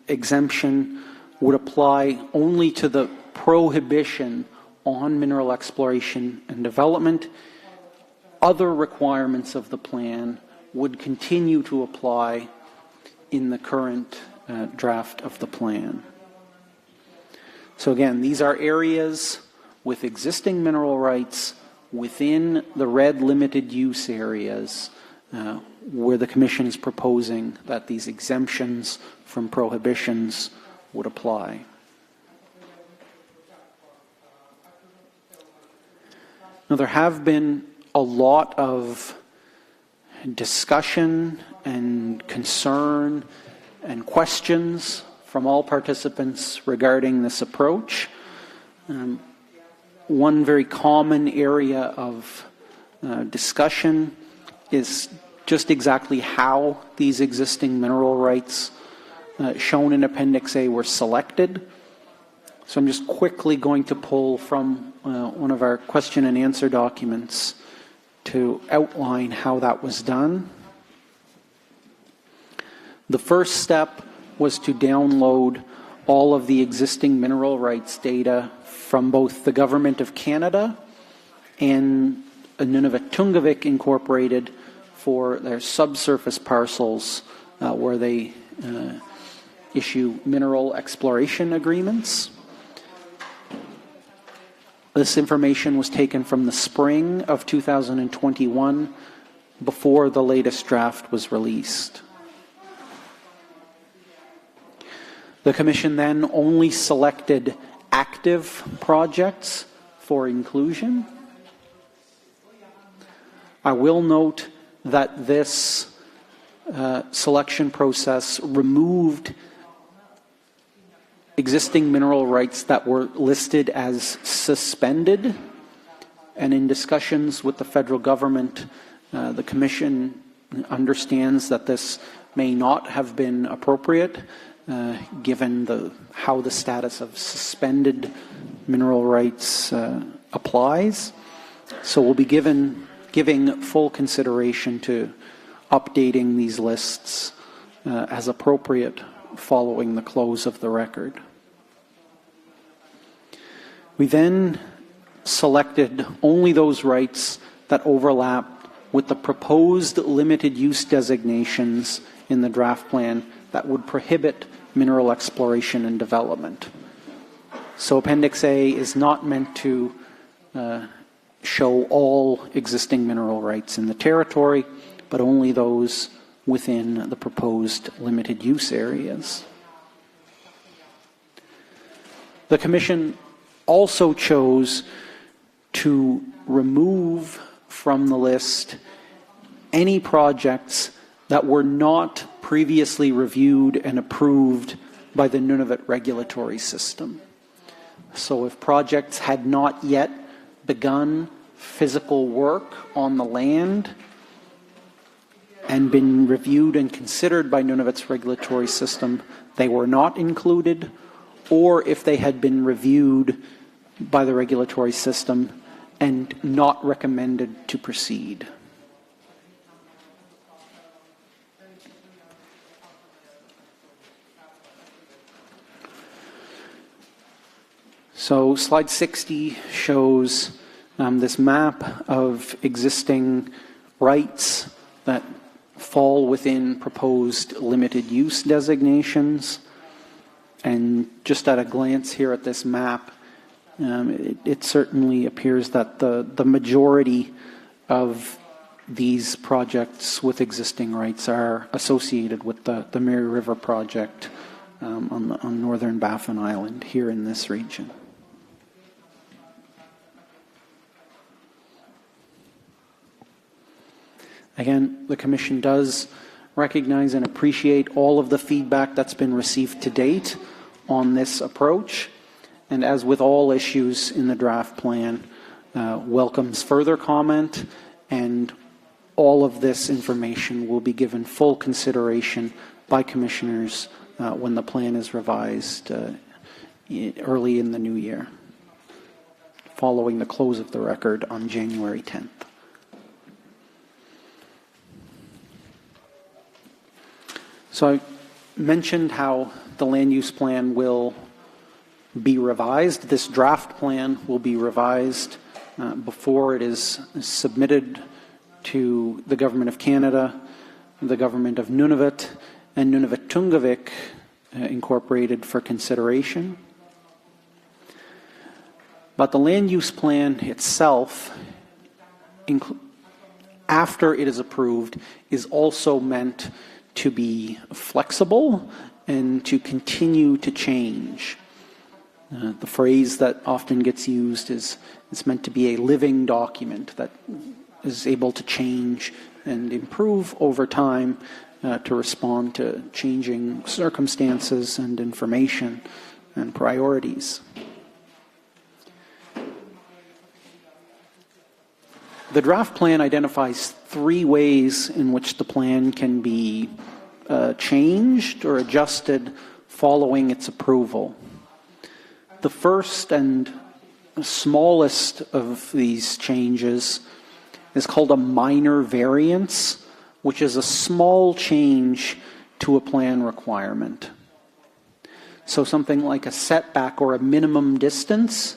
exemption would apply only to the prohibition on mineral exploration and development, other requirements of the plan would continue to apply in the current draft of the plan. So again, these are areas with existing mineral rights within the red limited use areas where the Commission is proposing that these exemptions from prohibitions would apply. Now, there have been a lot of discussion and concern and questions from all participants regarding this approach. One very common area of discussion is just exactly how these existing mineral rights shown in Appendix A were selected. So I'm just quickly going to pull from one of our question and answer documents to outline how that was done. The first step was to download all of the existing mineral rights data from both the Government of Canada and Nunavut Tungavik Incorporated for their subsurface parcels where they issue mineral exploration agreements. This information was taken from the spring of 2021 before the latest draft was released. The Commission then only selected active projects for inclusion. I will note that this selection process removed existing mineral rights that were listed as suspended, and in discussions with the federal government, the Commission understands that this may not have been appropriate given how the status of suspended mineral rights applies. So we'll be giving full consideration to updating these lists as appropriate following the close of the record. We then selected only those rights that overlap with the proposed limited use designations in the draft plan that would prohibit mineral exploration and development. So Appendix A is not meant to show all existing mineral rights in the territory, but only those within the proposed limited use areas. The Commission also chose to remove from the list any projects that were not previously reviewed and approved by the Nunavut regulatory system. So if projects had not yet begun physical work on the land and been reviewed and considered by Nunavut's regulatory system, they were not included, or if they had been reviewed by the regulatory system and not recommended to proceed. So slide 60 shows this map of existing rights that fall within proposed limited use designations. And just at a glance here at this map, it certainly appears that the majority of these projects with existing rights are associated with the Mary River project on northern Baffin Island here in this region. Again, the Commission does recognize and appreciate all of the feedback that's been received to date on this approach, and as with all issues in the draft plan, welcomes further comment, and all of this information will be given full consideration by Commissioners when the plan is revised early in the new year, following the close of the record on January 10th. So I mentioned how the land use plan will be revised. This draft plan will be revised before it is submitted to the Government of Canada, the Government of Nunavut, and Nunavut Tungavik Incorporated for consideration. But the land use plan itself, after it is approved, is also meant to be flexible and to continue to change. The phrase that often gets used is it's meant to be a living document that is able to change and improve over time to respond to changing circumstances and information and priorities. The draft plan identifies 3 ways in which the plan can be changed or adjusted following its approval. The first and smallest of these changes is called a minor variance, which is a small change to a plan requirement. So something like a setback or a minimum distance,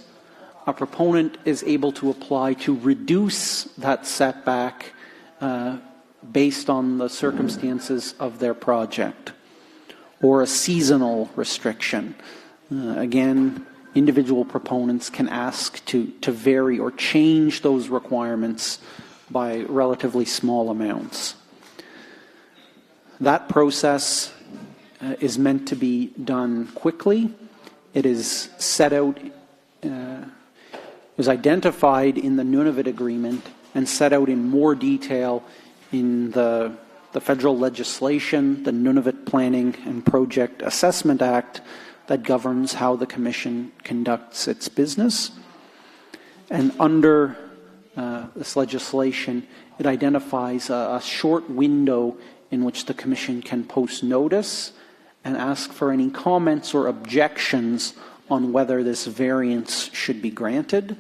a proponent is able to apply to reduce that setback based on the circumstances of their project, or a seasonal restriction. Again, individual proponents can ask to vary or change those requirements by relatively small amounts. That process is meant to be done quickly. It is set out, is identified in the Nunavut Agreement and set out in more detail in the federal legislation, the Nunavut Planning and Project Assessment Act, that governs how the Commission conducts its business. And under this legislation, it identifies a short window in which the Commission can post notice and ask for any comments or objections on whether this variance should be granted.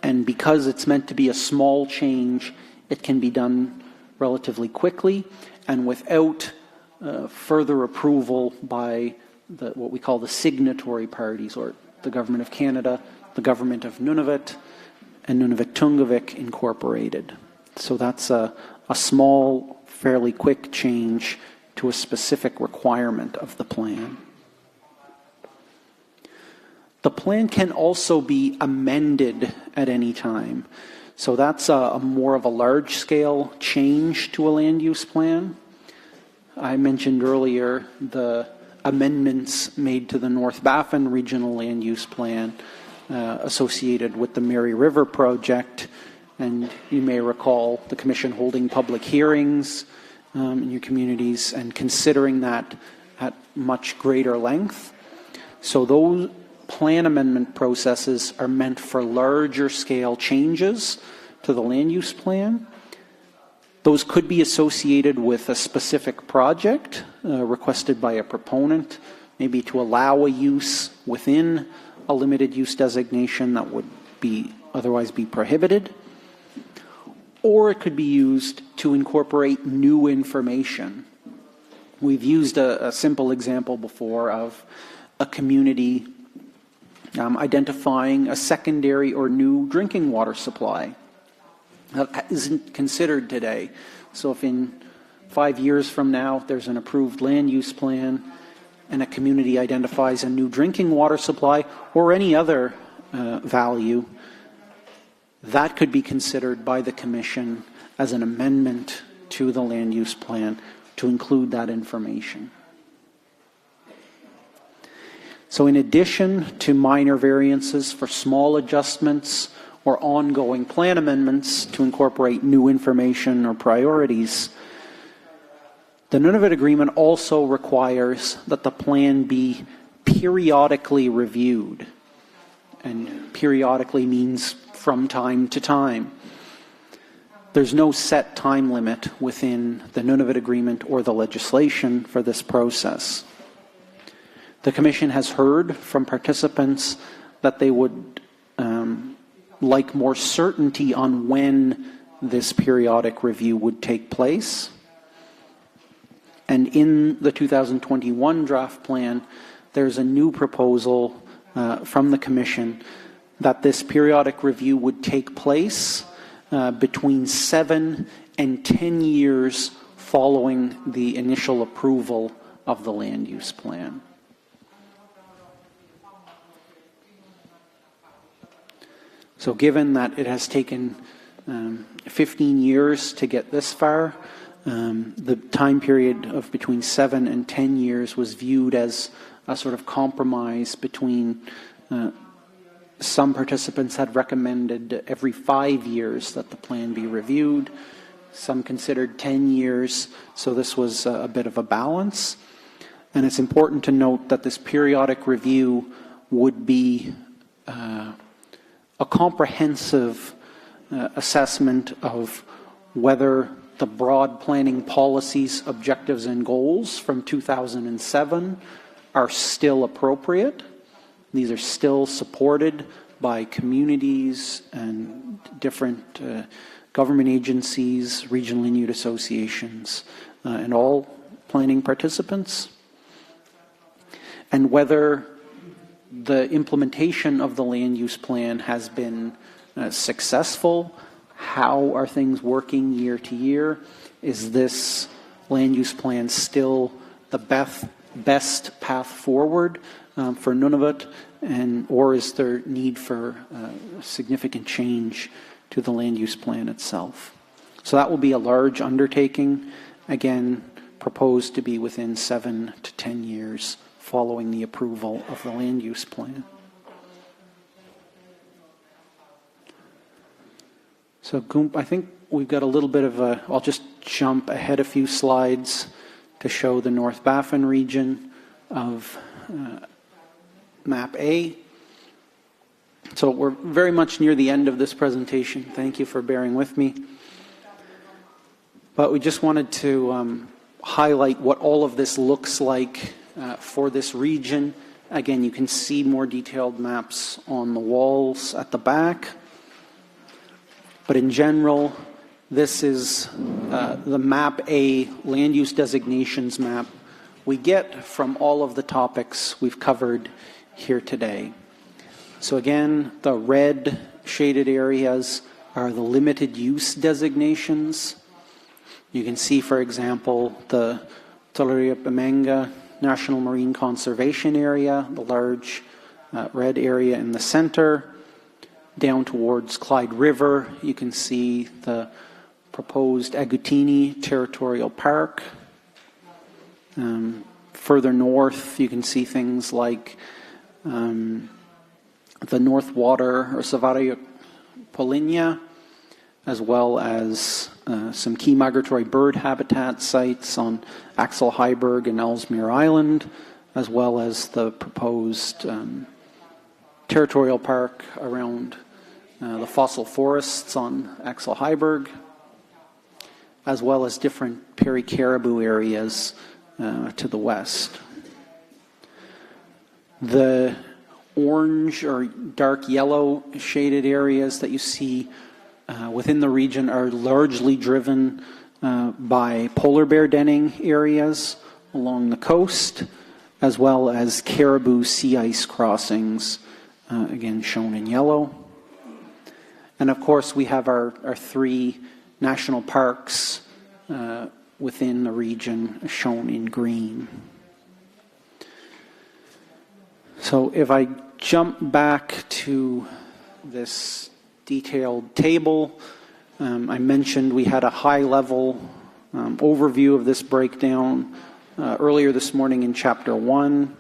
And because it's meant to be a small change, it can be done relatively quickly and without further approval by what we call the signatory parties, or the Government of Canada, the Government of Nunavut, and Nunavut-Tungavik Incorporated. So that's a small, fairly quick change to a specific requirement of the plan. The plan can also be amended at any time. So that's a more of a large-scale change to a land use plan. I mentioned earlier the amendments made to the North Baffin Regional Land Use Plan associated with the Mary River project. And you may recall the Commission holding public hearings in your communities and considering that at much greater length. So those plan amendment processes are meant for larger scale changes to the land use plan. Those could be associated with a specific project requested by a proponent, maybe to allow a use within a limited use designation that would otherwise be prohibited. Or it could be used to incorporate new information. We've used a simple example before of a community identifying a secondary or new drinking water supply that isn't considered today. So if in 5 years from now there's an approved land use plan and a community identifies a new drinking water supply or any other value, that could be considered by the Commission as an amendment to the land use plan to include that information. So in addition to minor variances for small adjustments or ongoing plan amendments to incorporate new information or priorities, the Nunavut Agreement also requires that the plan be periodically reviewed. And periodically means from time to time. There's no set time limit within the Nunavut Agreement or the legislation for this process. The Commission has heard from participants that they would like more certainty on when this periodic review would take place. And in the 2021 draft plan, there's a new proposal from the Commission that this periodic review would take place between 7 and 10 years following the initial approval of the land use plan. So given that it has taken 15 years to get this far, the time period of between 7 and 10 years was viewed as a sort of compromise between some participants had recommended every 5 years that the plan be reviewed. Some considered 10 years, so this was a bit of a balance. And it's important to note that this periodic review would be a comprehensive assessment of whether the broad planning policies, objectives, and goals from 2007 are still appropriate. These are still supported by communities and different government agencies, regional and youth associations, and all planning participants. And whether the implementation of the land use plan has been successful. How are things working year to year? Is this land use plan still the best path forward for Nunavut, or is there need for significant change to the land use plan itself? So that will be a large undertaking, again, proposed to be within 7 to 10 years following the approval of the land use plan. So Goomp, I think we've got a little bit of a, I'll just jump ahead a few slides to show the North Baffin region of Map A. So we're very much near the end of this presentation. Thank you for bearing with me. But we just wanted to highlight what all of this looks like for this region. Again, you can see more detailed maps on the walls at the back. But in general, this is the Map A land use designations map we get from all of the topics we've covered here today. So again, the red shaded areas are the limited use designations. You can see, for example, the Tolariapamenga National Marine Conservation Area, the large red area in the center. Down towards Clyde River, you can see the proposed Agutini Territorial Park. Further north, you can see things like the North Water or Savaria Polinia, as well as some key migratory bird habitat sites on Axel Heiberg and Ellesmere Island, as well as the proposed territorial park around the fossil forests on Axel Heiberg, as well as different peri-caribou areas to the west. The orange or dark yellow shaded areas that you see within the region are largely driven by polar bear denning areas along the coast, as well as caribou sea ice crossings, again shown in yellow. And of course, we have our 3 national parks within the region shown in green. So if I jump back to this detailed table, I mentioned we had a high-level overview of this breakdown earlier this morning in Chapter 1.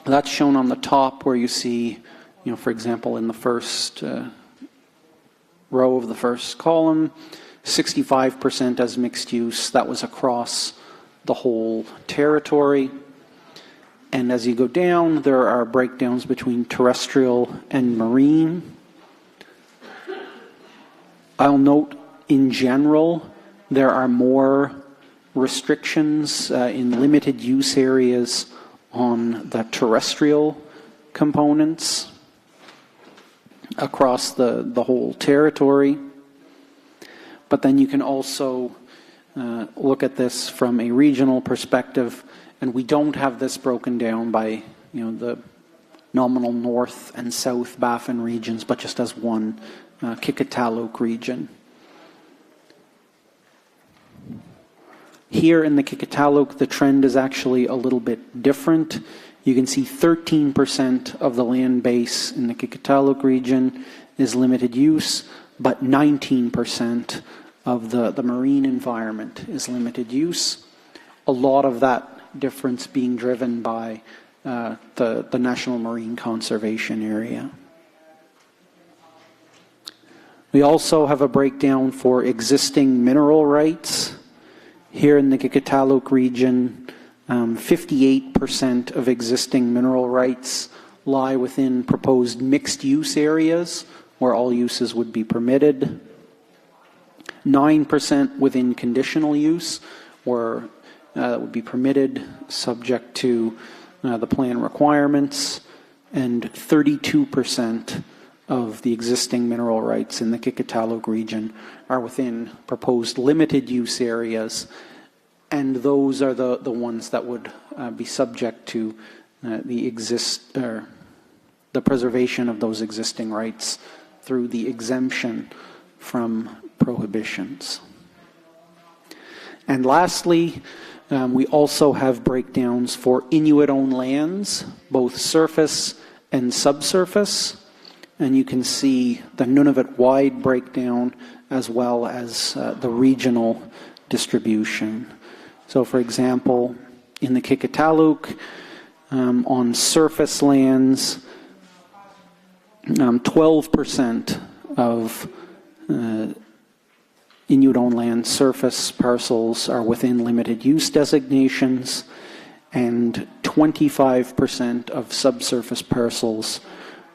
That's shown on the top where you see, for example, in the first row of the first column, 65% as mixed use. That was across the whole territory. And as you go down, there are breakdowns between terrestrial and marine. I'll note, in general, there are more restrictions in limited use areas on the terrestrial components across the whole territory. But then you can also look at this from a regional perspective, and we don't have this broken down by the nominal north and south Baffin regions, but just as one Kikitalook region. Here in the Kikitalook, the trend is actually a little bit different. You can see 13% of the land base in the Kikitalook region is limited use, but 19% of the marine environment is limited use. A lot of that difference being driven by the National Marine Conservation Area. We also have a breakdown for existing mineral rights. Here in the Kikitalook region, 58% of existing mineral rights lie within proposed mixed-use areas where all uses would be permitted, 9% within conditional use, where that would be permitted subject to the plan requirements, and 32% of the existing mineral rights in the Kikataluk region are within proposed limited use areas, and those are the ones that would be subject to the preservation of those existing rights through the exemption from prohibitions. And lastly, we also have breakdowns for Inuit-owned lands, both surface and subsurface, and you can see the Nunavut-wide breakdown as well as the regional distribution. So, for example, in the Kikataluk, on surface lands, 12% of Inuit-owned land surface parcels are within limited use designations, and 25% of subsurface parcels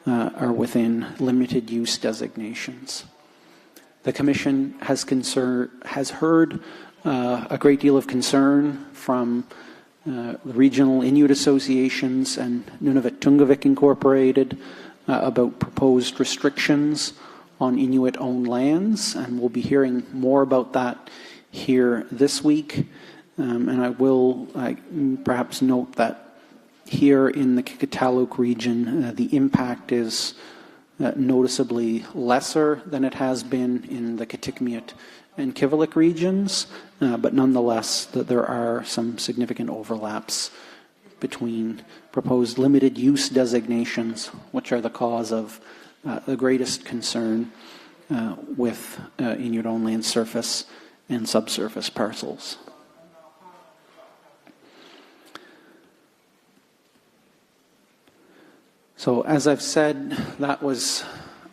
are within limited use designations. The Commission has heard a great deal of concern from regional Inuit associations and Nunavut Tungavik Incorporated about proposed restrictions on Inuit-owned lands, and we'll be hearing more about that here this week. And I will perhaps note that here in the Kikataluk region, the impact is noticeably lesser than it has been in the Kitikmeot and Kivalliq regions, but nonetheless, there are some significant overlaps between proposed limited use designations, which are the cause of the greatest concern with Inuit-owned land surface and subsurface parcels. So, as I've said, that was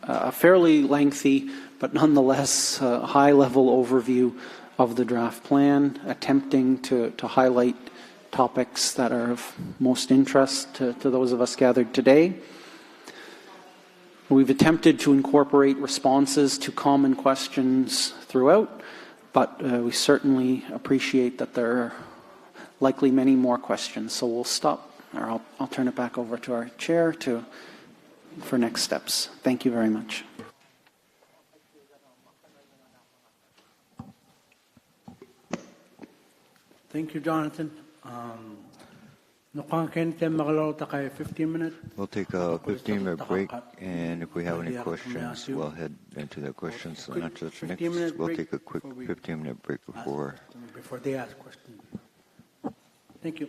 a fairly lengthy but nonetheless high-level overview of the draft plan, attempting to highlight topics that are of most interest to those of us gathered today. We've attempted to incorporate responses to common questions throughout, but we certainly appreciate that there are likely many more questions. So we'll stop, or I'll turn it back over to our chair for next steps. Thank you very much. Thank you, Jonathan. We'll take a 15-minute break, and if we have any questions, we'll head into the questions. Next, we'll take a quick 15-minute break before they ask questions. Thank you.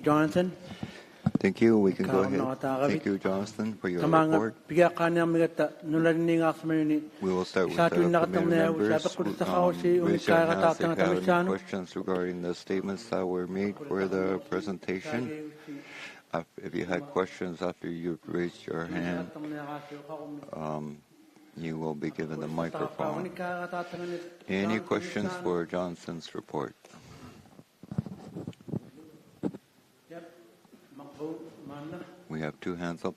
Jonathan. Thank you. We can go ahead. Thank you, Jonathan, for your report. We will start with the committee members. Raise your hands if you have any questions regarding the statements that were made for the presentation. If you had questions after you raised your hand, you will be given the microphone. Any questions for Johnson's report? We have two hands up.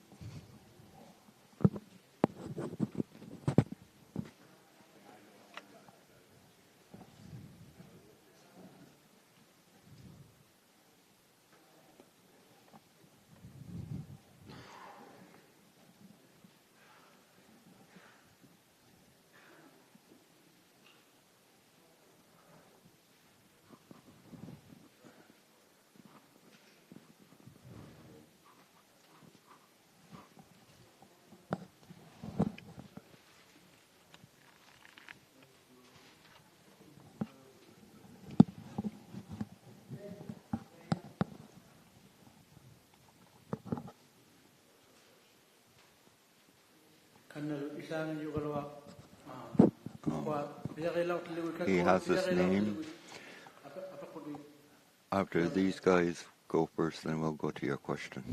He has his name. After these guys go first, then we'll go to your question.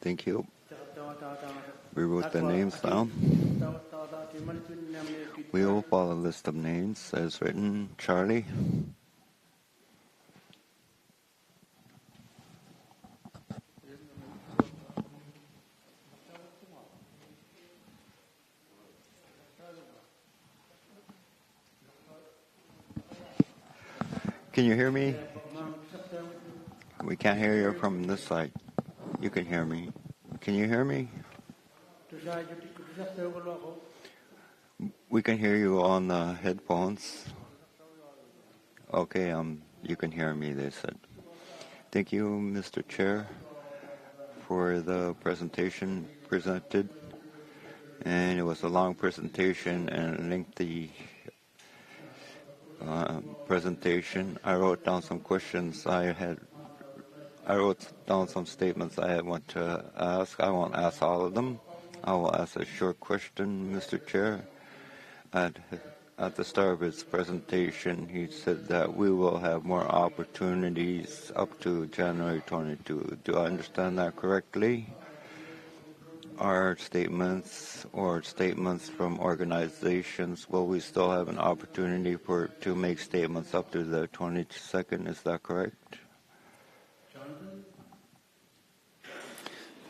Thank you. We wrote the names down. We will follow a list of names as written. Charlie. Can you hear me? We can't hear you from this side. You can hear me. Can you hear me? We can hear you on the headphones. Okay, you can hear me, they said. Thank you, Mr. Chair, for the presentation presented. And it was a long presentation and a lengthy presentation. I wrote down some questions I wrote down some statements I want to ask. I won't ask all of them. I will ask a short question, Mr. Chair. At the start of his presentation, he said that we will have more opportunities up to January 22. Do I understand that correctly? Our statements or statements from organizations, will we still have an opportunity to make statements up to the 22nd? Is that correct?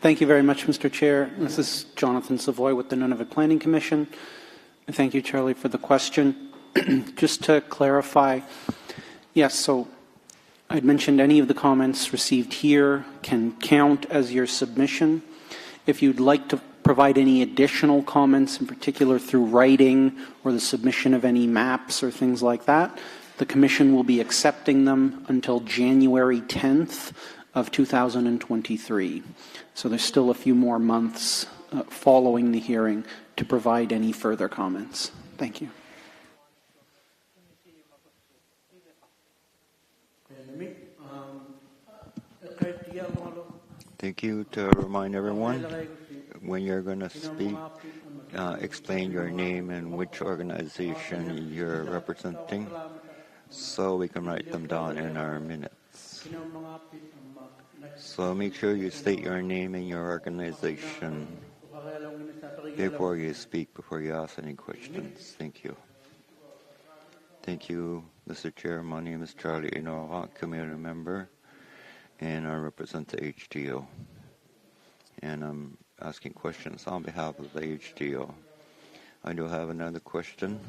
Thank you very much, Mr. Chair. This is Jonathan Savoy with the Nunavut Planning Commission. Thank you, Charlie, for the question. Just to clarify, yes, so I'd mentioned any of the comments received here can count as your submission. If you'd like to provide any additional comments, in particular through writing or the submission of any maps or things like that, the Commission will be accepting them until January 10th of 2023. So there's still a few more months following the hearing to provide any further comments. Thank you. Thank you. To remind everyone, when you're going to speak, explain your name and which organization you're representing so we can write them down in our minutes. So make sure you state your name and your organization before you speak, before you ask any questions. Thank you. Thank you, Mr. Chair. My name is Charlie Inoa, community member. and I represent the HTO. And I'm asking questions on behalf of the HTO. I do have another question.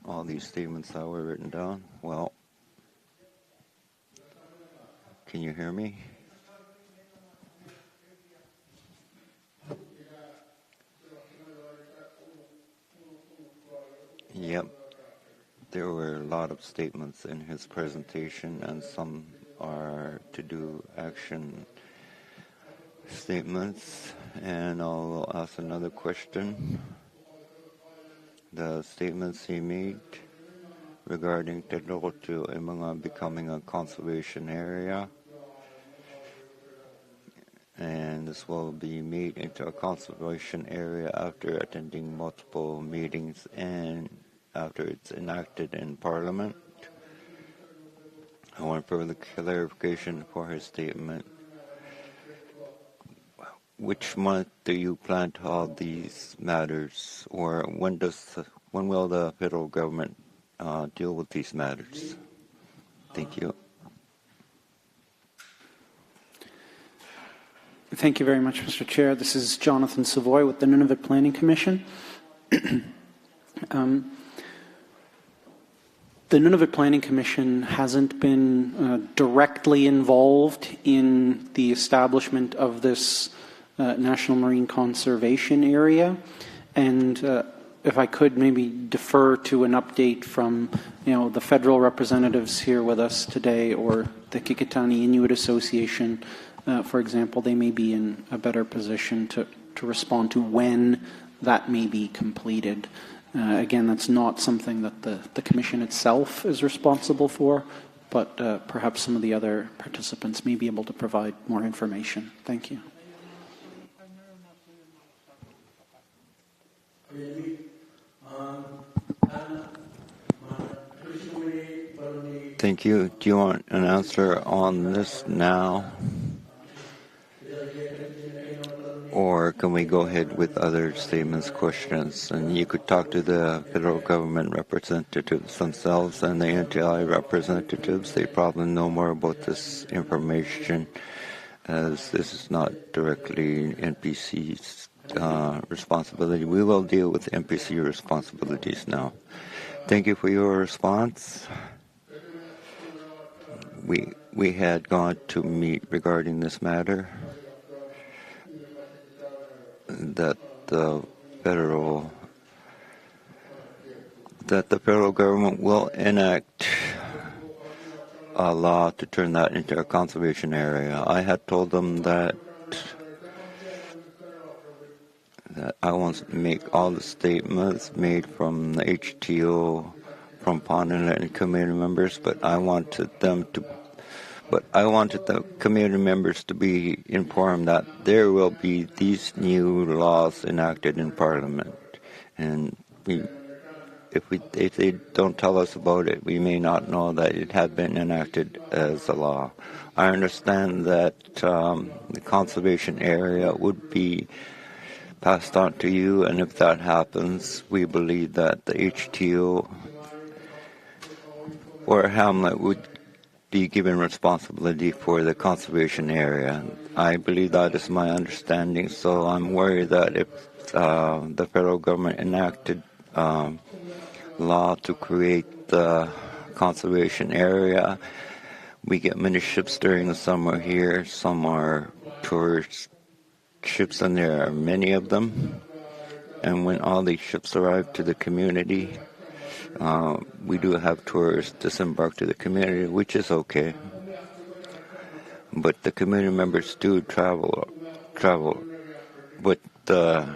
All these statements that were written down. Well, can you hear me? Yep. There were a lot of statements in his presentation, and some are to-do action statements. And I'll ask another question. The statements he made regarding Tedroto Imanga becoming a conservation area, and this will be made into a conservation area after attending multiple meetings and after it's enacted in Parliament. I want further clarification for his statement. Which month do you plan to hold these matters, or when will the federal government deal with these matters? Thank you. Thank you very much, Mr. Chair. This is Jonathan Savoy with the Nunavut Planning Commission. The Nunavut Planning Commission hasn't been directly involved in the establishment of this National Marine Conservation Area, and if I could maybe defer to an update from the federal representatives here with us today, or the Kikitani Inuit Association, for example, they may be in a better position to respond to when that may be completed. Again, that's not something that the Commission itself is responsible for, but perhaps some of the other participants may be able to provide more information. Thank you. Thank you. Do you want an answer on this now? Or can we go ahead with other statements, questions? And you could talk to the federal government representatives themselves and the NTI representatives. They probably know more about this information, as this is not directly NPC's responsibility. We will deal with NPC responsibilities now. Thank you for your response. We had gone to meet regarding this matter, that the federal government will enact a law to turn that into a conservation area. I had told them that I want to make all the statements made from the HTO, from Inlet and community members, but I wanted the community members to be informed that there will be these new laws enacted in Parliament, and if they don't tell us about it, we may not know that it had been enacted as a law. I understand that the conservation area would be passed on to you, and if that happens, we believe that the HTO or Hamlet would be given responsibility for the conservation area. I believe that is my understanding, so I'm worried that if the federal government enacted law to create the conservation area, we get many ships during the summer here. Some are tourist ships, and there are many of them. And when all these ships arrive to the community, we do have tourists disembark to the community, which is okay. But the community members do travel. But the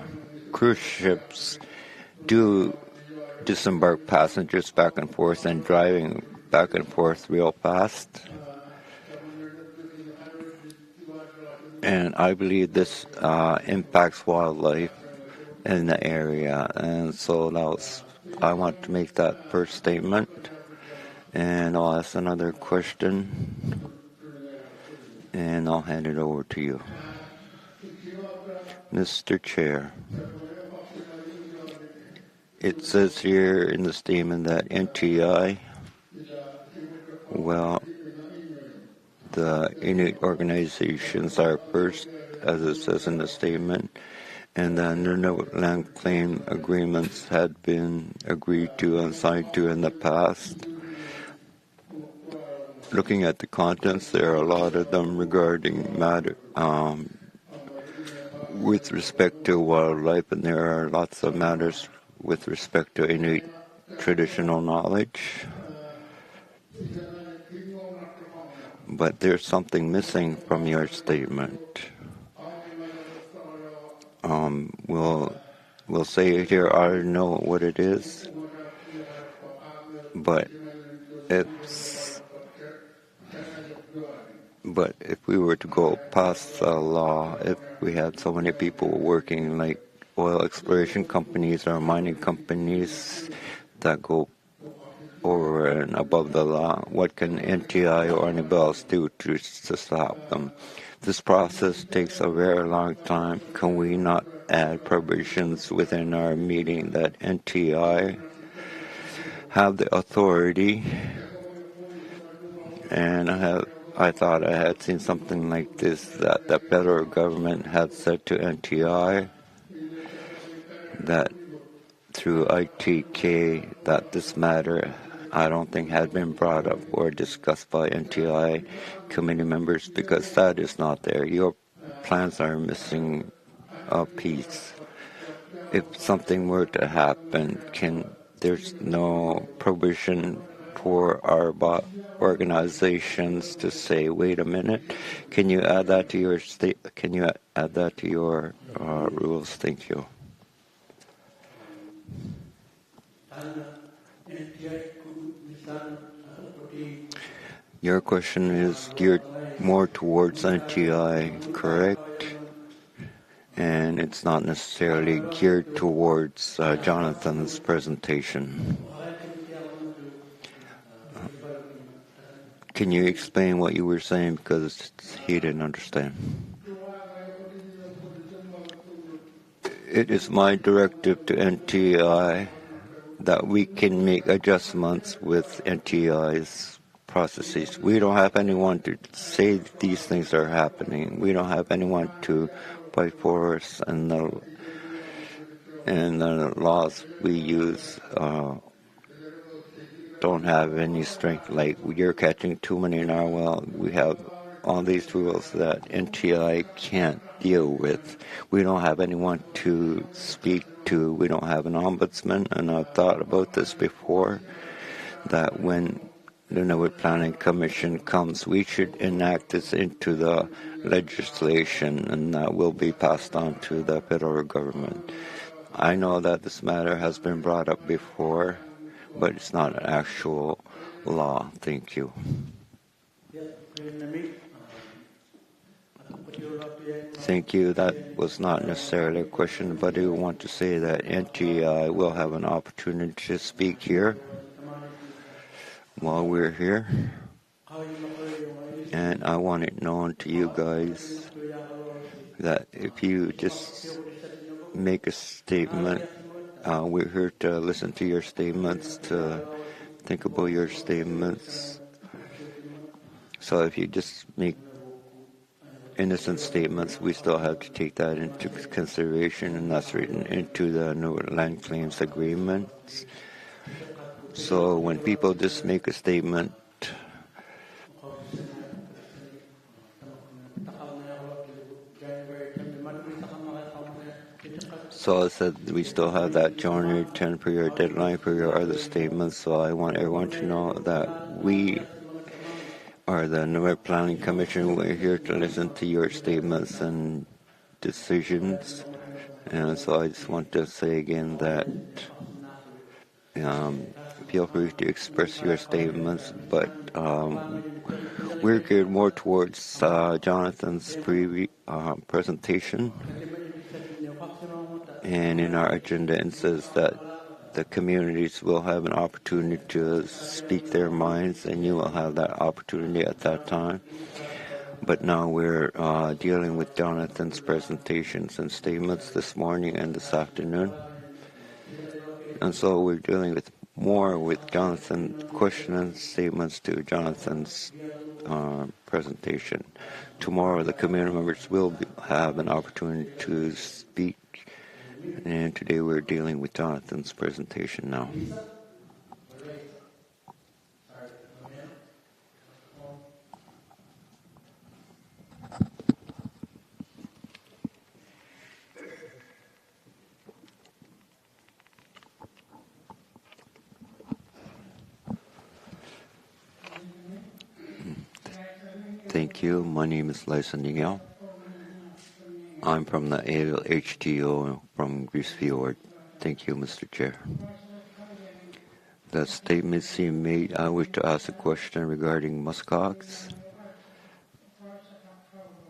cruise ships do disembark passengers back and forth and driving back and forth real fast. And I believe this impacts wildlife in the area. And so I want to make that first statement. And I'll ask another question. And I'll hand it over to you. Mr. Chair, it says here in the statement that NTI, well, the Inuit organizations are first, as it says in the statement, and the Nunavut land claim agreements had been agreed to and signed to in the past. Looking at the contents, there are a lot of them regarding matter with respect to wildlife, and there are lots of matters with respect to Inuit traditional knowledge. But there's something missing from your statement. We'll say it here. I know what it is, but if we were to go past the law, if we had so many people working like oil exploration companies or mining companies that go over and above the law, what can NTI or anybody else do to stop them? This process takes a very long time. Can we not add provisions within our meeting that NTI have the authority? And I thought I had seen something like this, that the federal government had said to NTI that through ITK that this matter I don't think had been brought up or discussed by NTI committee members, because that is not there. Your plans are missing a piece. If something were to happen, there's no provision for our organizations to say, "Wait a minute, can you add that to your Can you add that to your rules?" Thank you. Your question is geared more towards NTI, correct? And it's not necessarily geared towards Jonathan's presentation. Can you explain what you were saying, because he didn't understand? It is my directive to NTI that we can make adjustments with NTI's processes. We don't have anyone to say these things are happening. We don't have anyone to fight for us, and the laws we use don't have any strength. Like, you're catching too many narwhal. We have all these rules that NTI can't deal with. We don't have anyone to speak to. We don't have an ombudsman, and I've thought about this before, that when the Nunavut Planning Commission comes, we should enact this into the legislation, and that will be passed on to the federal government. I know that this matter has been brought up before, but it's not an actual law. Thank you. Thank you. That was not necessarily a question, but I want to say that NTI will have an opportunity to speak here while we're here. And I want it known to you guys that if you just make a statement, we're here to listen to your statements, to think about your statements. So if you just make innocent statements, we still have to take that into consideration, and that's written into the Nunavut Land Claims Agreements. So when people just make a statement, so I said we still have that January 10 for your deadline for your other statements. So I want everyone to know that we are the Nunavut Planning Commission. We're here to listen to your statements and decisions. And so I just want to say again that feel free to express your statements, but we're geared more towards Jonathan's presentation. And in our agenda, it says that the communities will have an opportunity to speak their minds, and you will have that opportunity at that time. But now we're dealing with Jonathan's presentations and statements this morning and this afternoon. And so we're dealing with more with Jonathan's question and statements to Jonathan's presentation. Tomorrow, the community members will have an opportunity to speak, and today we're dealing with Jonathan's presentation now. Thank you. My name is Lysa Nigel. I'm from the ALHTO from Greece Fjord. Thank you, Mr. Chair. The statement seemed made. I wish to ask a question regarding muskox.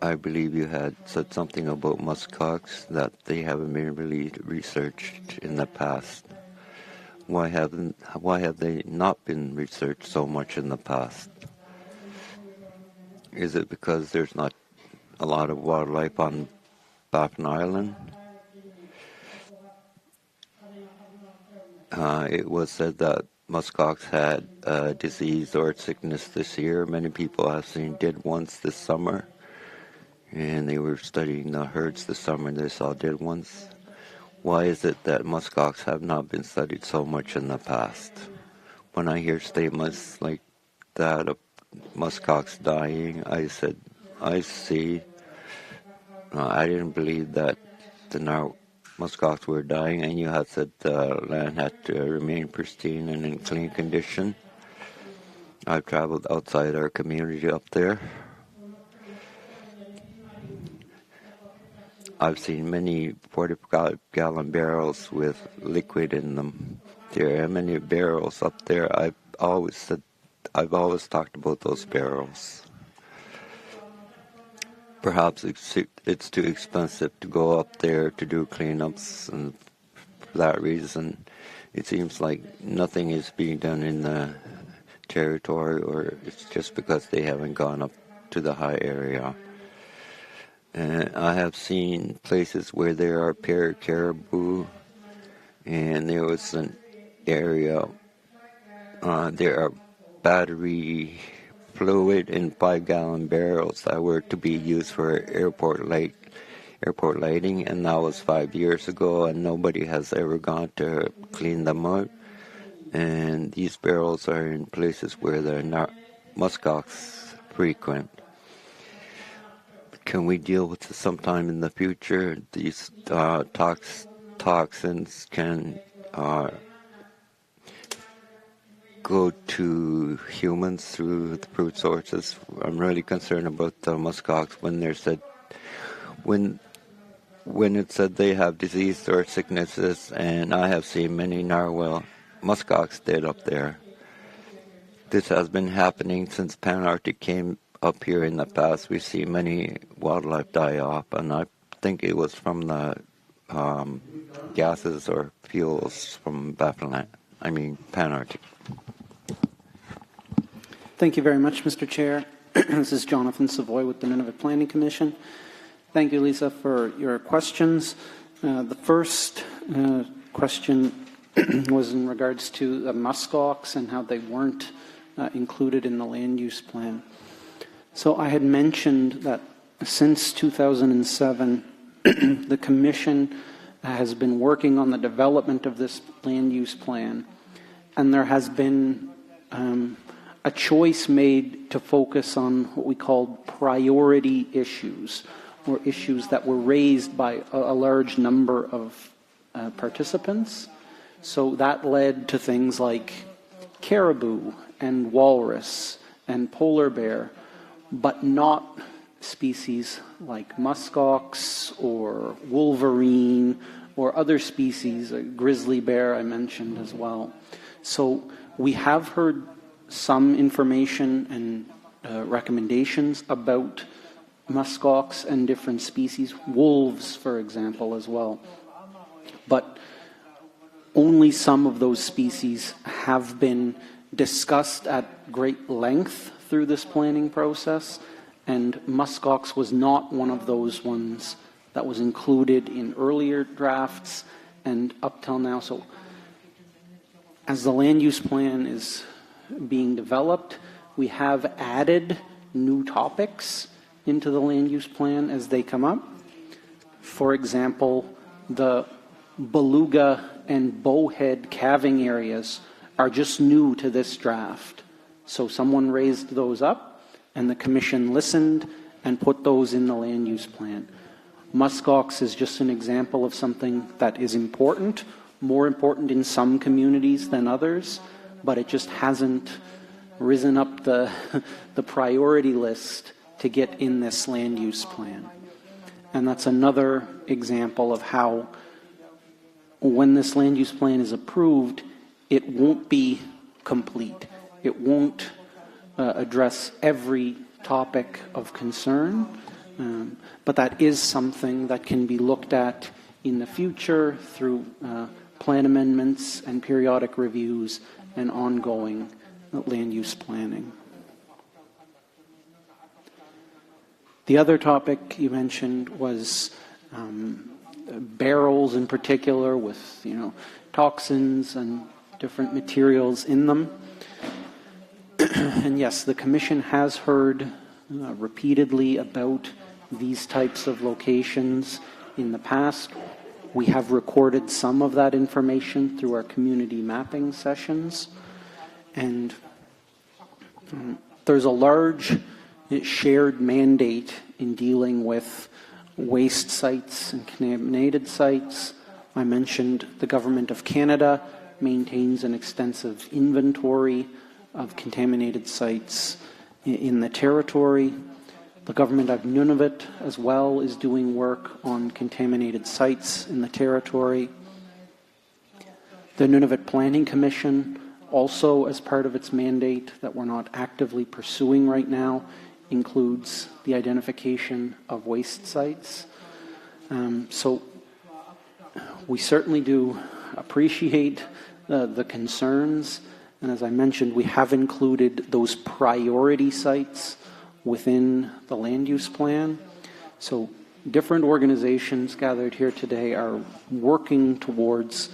I believe you had said something about muskox that they haven't been really researched in the past. Why have they not been researched so much in the past? Is it because there's not a lot of wildlife on Baffin Island? It was said that muskox had a disease or sickness this year. Many people have seen dead ones this summer, and they were studying the herds this summer and they saw dead ones. Why is it that muskox have not been studied so much in the past? When I hear statements like that of muskox dying, I said, I see. I didn't believe that the muskox were dying, and you had said the land had to remain pristine and in clean condition. I've traveled outside our community up there. I've seen many 40-gallon barrels with liquid in them. There are many barrels up there. I've always talked about those barrels. Perhaps it's too expensive to go up there to do cleanups, and for that reason, it seems like nothing is being done in the territory, or it's just because they haven't gone up to the high area. And I have seen places where there are paired caribou, and there was an area, there are battery fluid in 5-gallon barrels that were to be used for airport lighting, and that was 5 years ago, and nobody has ever gone to clean them out. And these barrels are in places where the muskox frequent. Can we deal with this sometime in the future? These toxins can go to humans through the food sources. I'm really concerned about the muskox when it said they have disease or sicknesses, and I have seen many narwhal muskox dead up there. This has been happening since Pan-Arctic came up here in the past. We see many wildlife die off, and I think it was from the gases or fuels from Pan-Arctic. Thank you very much, Mr. Chair. This is Jonathan Savoy with the Nunavut Planning Commission. Thank you, Lisa, for your questions. The first question was in regards to the muskox and how they weren't included in the land use plan. So I had mentioned that since 2007, the Commission has been working on the development of this land use plan, and there has been a choice made to focus on what we call priority issues, or issues that were raised by a large number of participants. So that led to things like caribou and walrus and polar bear, but not species like muskox or wolverine or other species, grizzly bear I mentioned as well. So we have heard some information and recommendations about muskox and different species, wolves, for example, as well. But only some of those species have been discussed at great length through this planning process, and muskox was not one of those ones that was included in earlier drafts and up till now. So as the land use plan is being developed, we have added new topics into the land use plan as they come up. For example, the beluga and bowhead calving areas are just new to this draft. So someone raised those up, and the commission listened and put those in the land use plan. Muskox is just an example of something that is important, more important in some communities than others, but it just hasn't risen up the priority list to get in this land use plan. And that's another example of how when this land use plan is approved, it won't be complete. It won't address every topic of concern, but that is something that can be looked at in the future through plan amendments and periodic reviews and ongoing land use planning. The other topic you mentioned was barrels in particular with, toxins and different materials in them. And yes, the Commission has heard repeatedly about these types of locations in the past. We have recorded some of that information through our community mapping sessions. And there's a large shared mandate in dealing with waste sites and contaminated sites. I mentioned the Government of Canada maintains an extensive inventory of contaminated sites in the territory. The Government of Nunavut as well is doing work on contaminated sites in the territory. The Nunavut Planning Commission, also as part of its mandate that we're not actively pursuing right now, includes the identification of waste sites. So we certainly do appreciate the concerns, and as I mentioned, we have included those priority sites within the land use plan. So different organizations gathered here today are working towards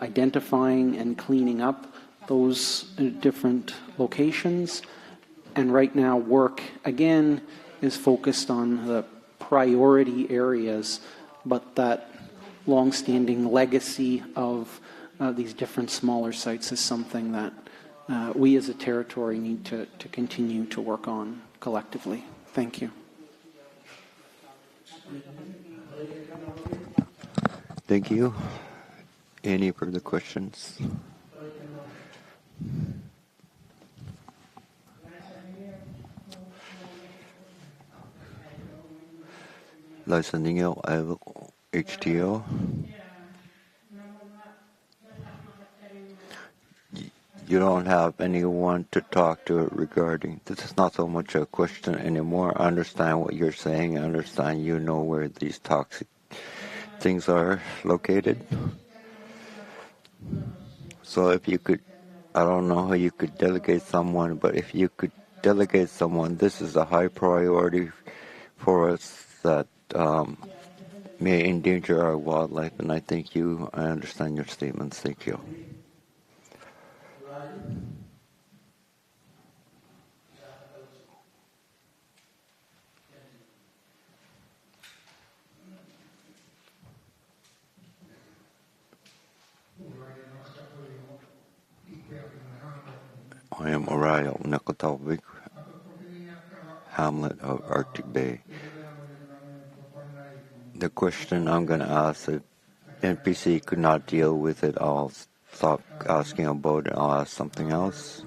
identifying and cleaning up those different locations. And right now work, again, is focused on the priority areas, but that long-standing legacy of these different smaller sites is something that we as a territory need to continue to work on collectively. Thank you. Thank you. Any further questions? Listening HTO. You don't have anyone to talk to regarding this. Is not so much a question anymore. I understand what you're saying. I understand you know where these toxic things are located. So if you could, I don't know how you could delegate someone, but if you could delegate someone, this is a high priority for us that may endanger our wildlife, and I understand your statements. Thank you. I am Oriel Nakotavik, Hamlet of Arctic Bay. The question I'm going to ask, if NPC could not deal with it, I'll stop asking about it. I'll ask something else.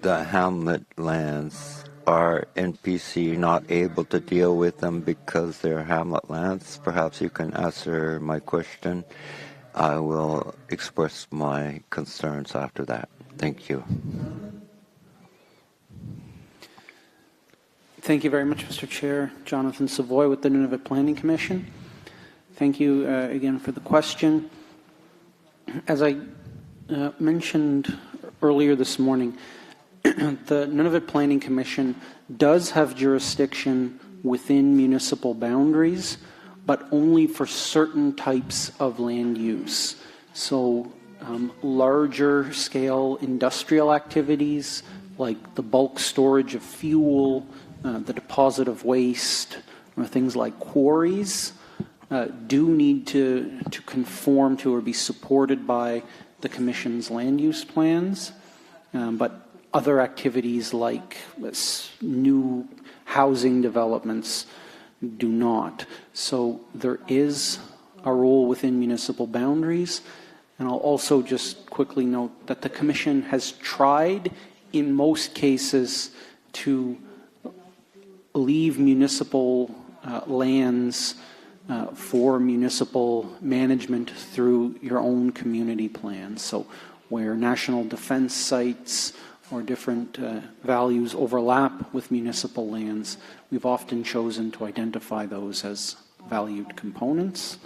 The Hamlet lands, are NPC not able to deal with them because they're Hamlet lands? Perhaps you can answer my question. I will express my concerns after that. Thank you. Thank you very much, Mr. Chair. Jonathan Savoy with the Nunavut Planning Commission. Thank you again for the question. As I mentioned earlier this morning, the Nunavut Planning Commission does have jurisdiction within municipal boundaries, but only for certain types of land use. So larger scale industrial activities like the bulk storage of fuel, the deposit of waste, or things like quarries do need to conform to or be supported by the Commission's land use plans. But other activities like new housing developments do not. So there is a role within municipal boundaries. And I'll also just quickly note that the Commission has tried in most cases to leave municipal lands for municipal management through your own community plans. So where national defense sites or different values overlap with municipal lands, we've often chosen to identify those as valued components.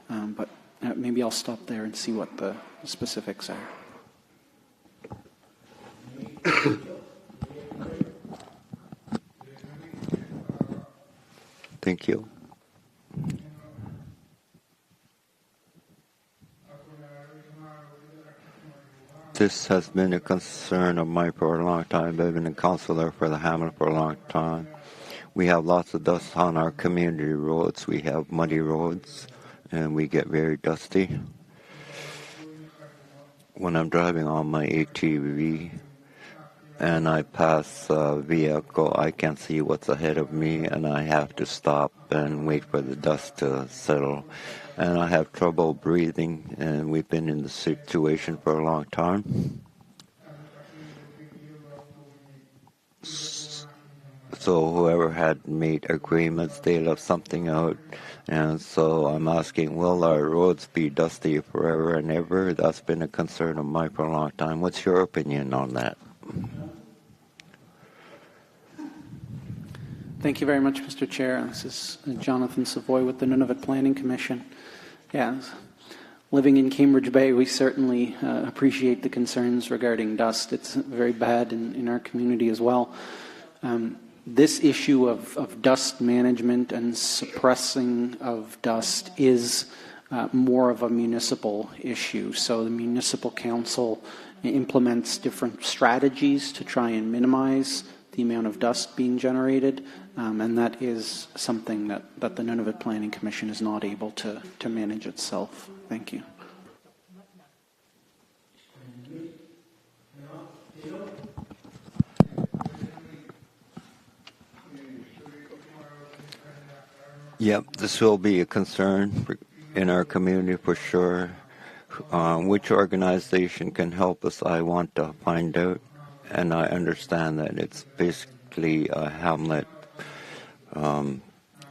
But maybe I'll stop there and see what the specifics are. Thank you. This has been a concern of mine for a long time. I've been a councillor for the hamlet for a long time. We have lots of dust on our community roads. We have muddy roads, and we get very dusty. When I'm driving on my ATV and I pass a vehicle, I can't see what's ahead of me, and I have to stop and wait for the dust to settle. And I have trouble breathing, and we've been in the situation for a long time. So whoever had made agreements, they left something out. And so I'm asking, will our roads be dusty forever and ever? That's been a concern of mine for a long time. What's your opinion on that? Thank you very much, Mr. Chair. This is Jonathan Savoy with the Nunavut Planning Commission. Yeah, living in Cambridge Bay, we certainly appreciate the concerns regarding dust. It's very bad in our community as well. This issue of dust management and suppressing of dust is more of a municipal issue. So the municipal council implements different strategies to try and minimize the amount of dust being generated, and that is something that the Nunavut Planning Commission is not able to manage itself. Thank you. Yep, this will be a concern in our community for sure. Which organization can help us, I want to find out. And I understand that it's basically a hamlet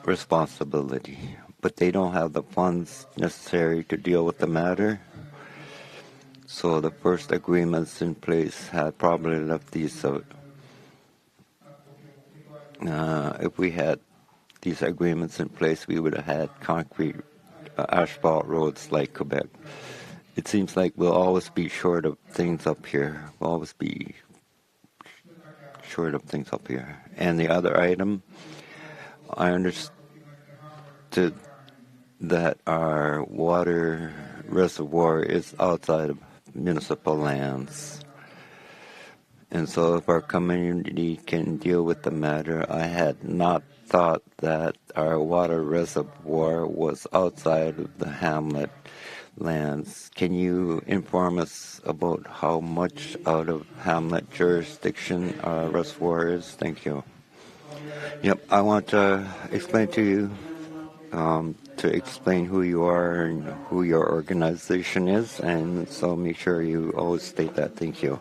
responsibility. But they don't have the funds necessary to deal with the matter. So the first agreements in place had probably left these out. If we had these agreements in place, we would have had concrete asphalt roads like Quebec. It seems like we'll always be short of things up here. We'll always be short of things up here. And the other item, I understood that our water reservoir is outside of municipal lands. And so if our community can deal with the matter, I had not thought that our water reservoir was outside of the hamlet lands. Can you inform us about how much out of hamlet jurisdiction our reservoir is? Thank you. Yep, I want to explain to you, to explain who you are and who your organization is, and so make sure you always state that. Thank you.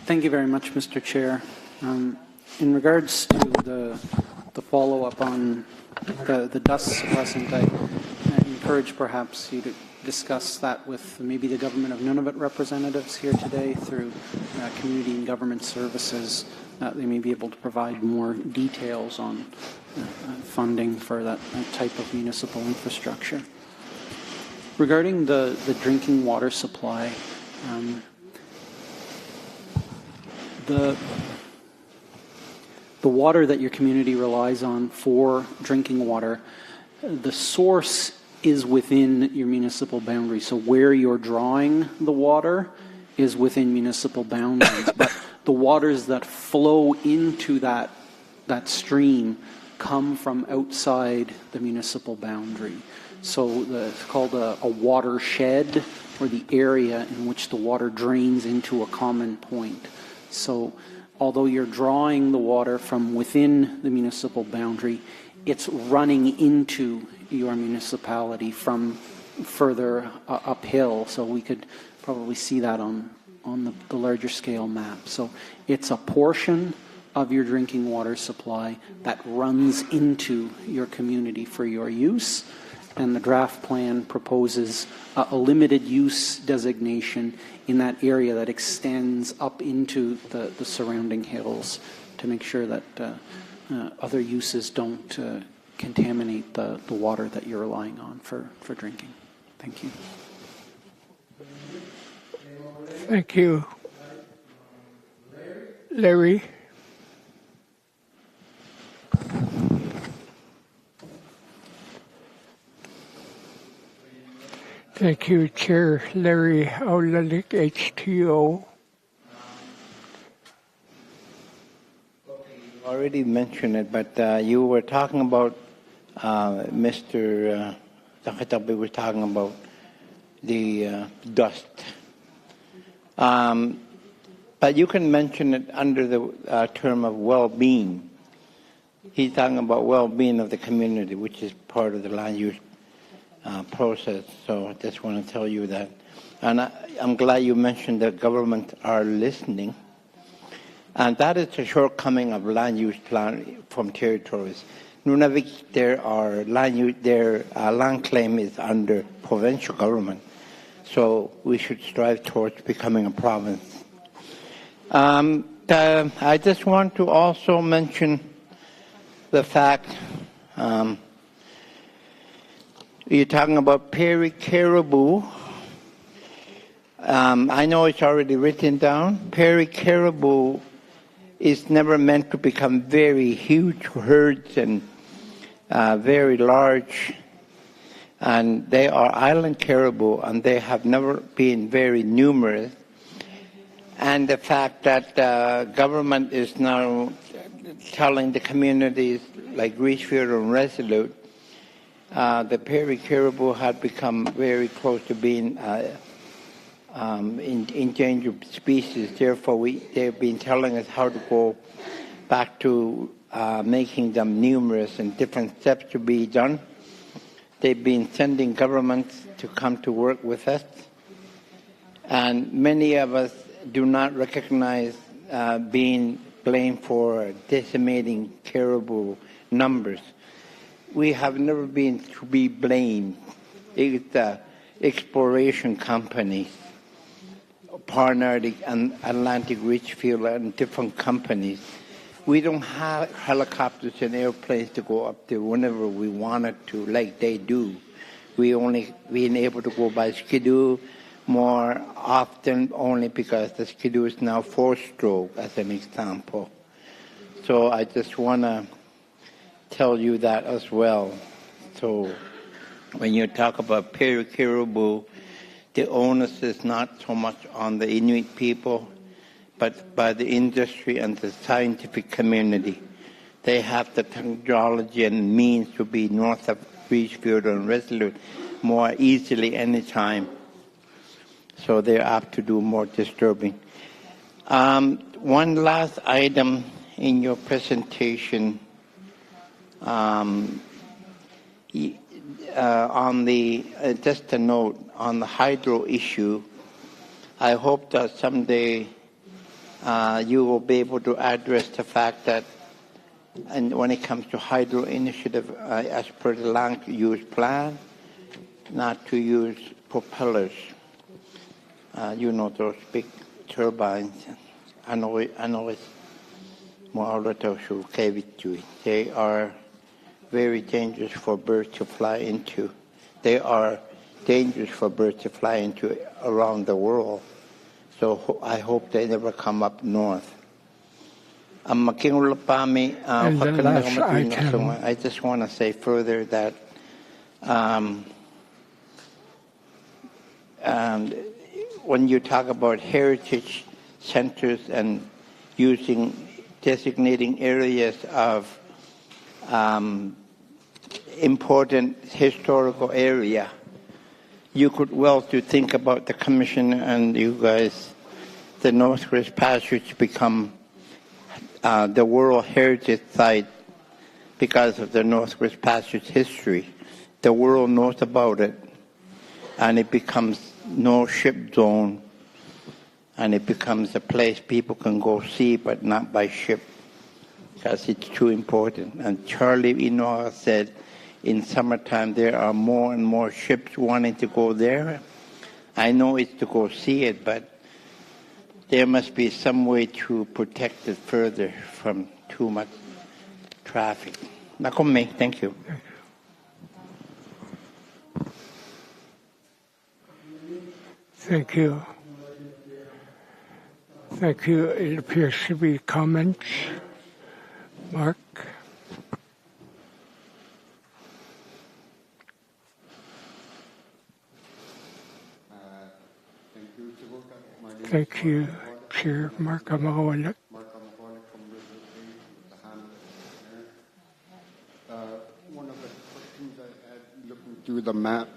Thank you very much, Mr. Chair. In regards to the follow-up on the dust suppressant, I encourage perhaps you to discuss that with maybe the Government of Nunavut representatives here today through Community and Government Services. They may be able to provide more details on funding for that type of municipal infrastructure. Regarding the drinking water supply, the water that your community relies on for drinking water, the source is within your municipal boundary. So where you're drawing the water is within municipal boundaries. But the waters that flow into that stream come from outside the municipal boundary. So it's called a watershed, or the area in which the water drains into a common point. So although you're drawing the water from within the municipal boundary, it's running into your municipality from further uphill. So we could probably see that on the larger scale map. So it's a portion of your drinking water supply that runs into your community for your use. And the draft plan proposes a limited use designation in that area that extends up into the surrounding hills to make sure that other uses don't contaminate the water that you're relying on for drinking. Thank you. Thank you. Larry? Thank you, Chair Larry Aulalik, HTO. Already mentioned it, but you were talking about Mr. Takatabi was talking about the dust. But you can mention it under the term of well-being. He's talking about well-being of the community, which is part of the land use process. So I just want to tell you that. And I'm glad you mentioned that government are listening. And that is a shortcoming of land use plan from territories. Nunavik, their land claim is under provincial government. So we should strive towards becoming a province. I just want to also mention the fact you're talking about Prairie Caribou. I know it's already written down. Prairie Caribou is never meant to become very huge herds and very large. And they are island caribou, and they have never been very numerous. And the fact that government is now telling the communities like Richfield and Resolute, the Prairie Caribou had become very close to being endangered species. Therefore, they've been telling us how to go back to making them numerous and different steps to be done. They've been sending governments to come to work with us. And many of us do not recognize being blamed for decimating caribou numbers. We have never been to be blamed. It's the exploration companies, Parnardic and Atlantic Richfield and different companies. We don't have helicopters and airplanes to go up there whenever we wanted to, like they do. We only been able to go by Skidoo more often only because the Skidoo is now 4-stroke, as an example. So I just want to tell you that as well. So when you talk about Prairie Caribou, the onus is not so much on the Inuit people, but by the industry and the scientific community. They have the technology and means to be north of Richfield and Resolute more easily anytime. So they're apt to do more disturbing. One last item in your presentation on the, just a note, on the hydro issue. I hope that someday you will be able to address the fact that, and when it comes to hydro initiative, as per the land use plan, not to use propellers. You know those big turbines. I know it's more. They are very dangerous for birds to fly into. They are dangerous for birds to fly into around the world. So I hope they never come up north. And the last item. I just want to say further that And when you talk about heritage centers and designating areas of important historical area, you could well to think about the commission and you guys, the Northwest Passage become the World Heritage Site because of the Northwest Passage history. The world knows about it, and it becomes no ship zone, and it becomes a place people can go see, but not by ship, because it's too important. And Charlie Inoa said, in summertime there are more and more ships wanting to go there. I know it's to go see it, but there must be some way to protect it further from too much traffic. Nakome, thank you. Thank you. Thank you. It appears to be comments. Mark? Thank you, Chair Mark Amawalak. One of the questions I had looking through the map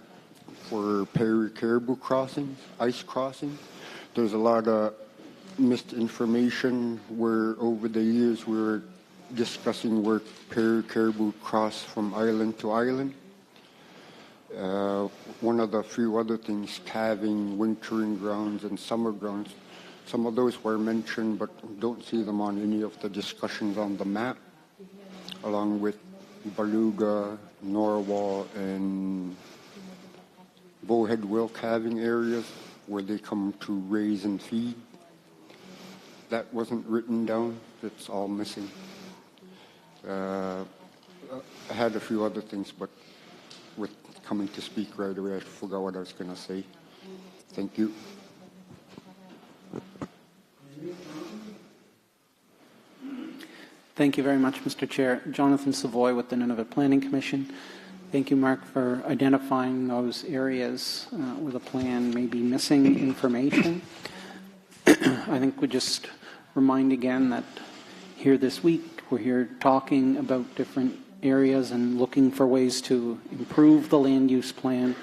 for Perry Caribou crossings, ice crossing, there's a lot of misinformation where over the years we were discussing where Perry Caribou cross from island to island. One of the few other things, calving, wintering grounds, and summer grounds, some of those were mentioned, but don't see them on any of the discussions on the map, along with Beluga, Norwal, and bowhead whale calving areas where they come to raise and feed. That wasn't written down. It's all missing. I had a few other things, but with coming to speak right away, I forgot what I was going to say. Thank you. Thank you very much, Mr. Chair. Jonathan Savoy with the Nunavut Planning Commission. Thank you, Mark, for identifying those areas where the plan may be missing information. I think we just remind again that here this week, we're here talking about different areas and looking for ways to improve the land use plan.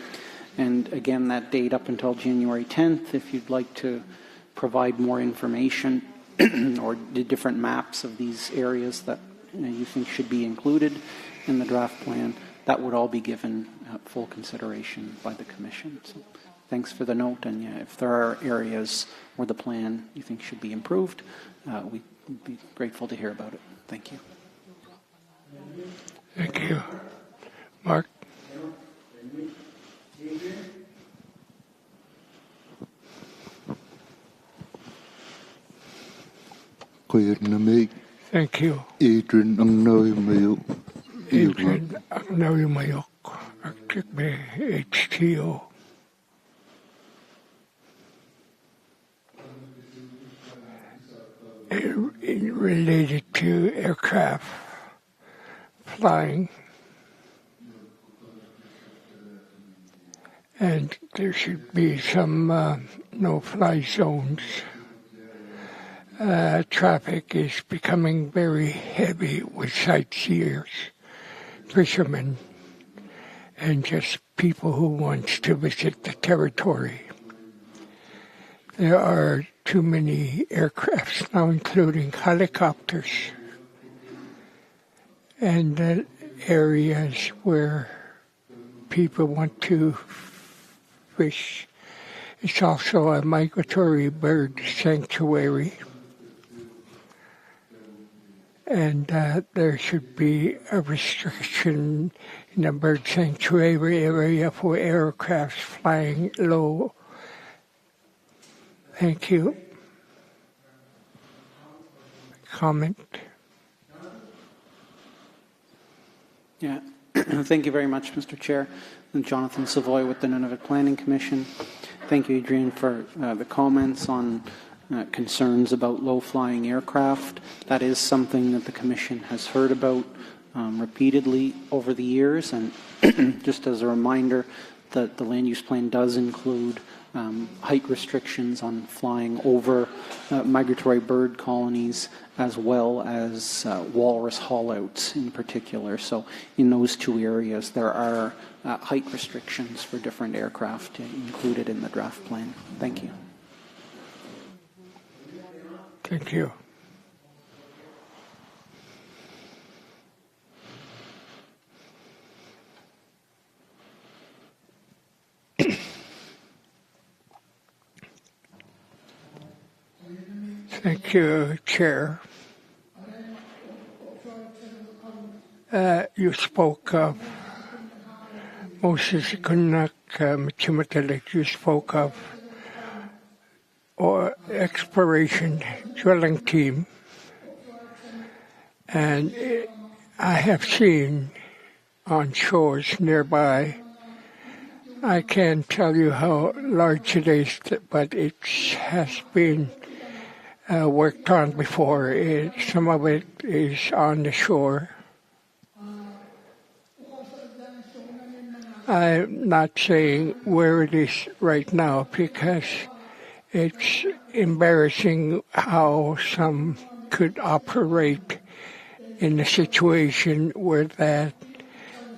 And again, that date up until January 10th, if you'd like to provide more information or the different maps of these areas that you think should be included in the draft plan, that would all be given full consideration by the Commission. So thanks for the note, and yeah, if there are areas where the plan you think should be improved, we'd be grateful to hear about it. Thank you. Thank you. Mark? Thank you. Adrian Angnoy Adrian Angnoy HTO. Related to aircraft flying, and there should be some no-fly zones. Traffic is becoming very heavy with sightseers, fishermen, and just people who want to visit the territory. There are too many aircrafts now, including helicopters, and areas where people want to fish. It's also a migratory bird sanctuary, and there should be a restriction in the bird sanctuary area for aircrafts flying low. Thank you. Comment? Yeah, thank you very much, Mr. Chair. And Jonathan Savoy with the Nunavut Planning Commission. Thank you, Adrian, for the comments on concerns about low-flying aircraft. That is something that the Commission has heard about repeatedly over the years. And just as a reminder, the land use plan does include height restrictions on flying over migratory bird colonies, as well as walrus haulouts in particular. So in those two areas, there are height restrictions for different aircraft included in the draft plan. Thank you. Thank you. Thank you, Chair. You spoke of Moses Kunak Machimatalit. You spoke of or exploration drilling team, and I have seen on shores nearby. I can't tell you how large it is, but it has been worked on before. Some of it is on the shore. I'm not saying where it is right now because it's embarrassing how some could operate in a situation where that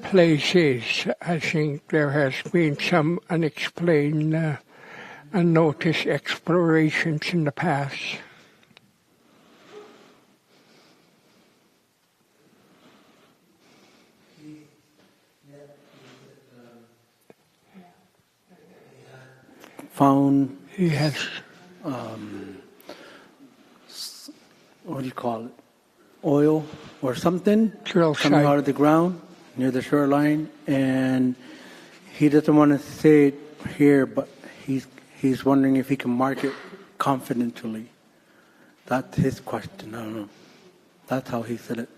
place is. I think there has been some unexplained, unnoticed explorations in the past. Found he has what do you call it, oil or something drill coming out of the ground near the shoreline, and he doesn't want to say it here, but he's wondering if he can mark it confidentially. That's his question. I don't know. That's how he said it.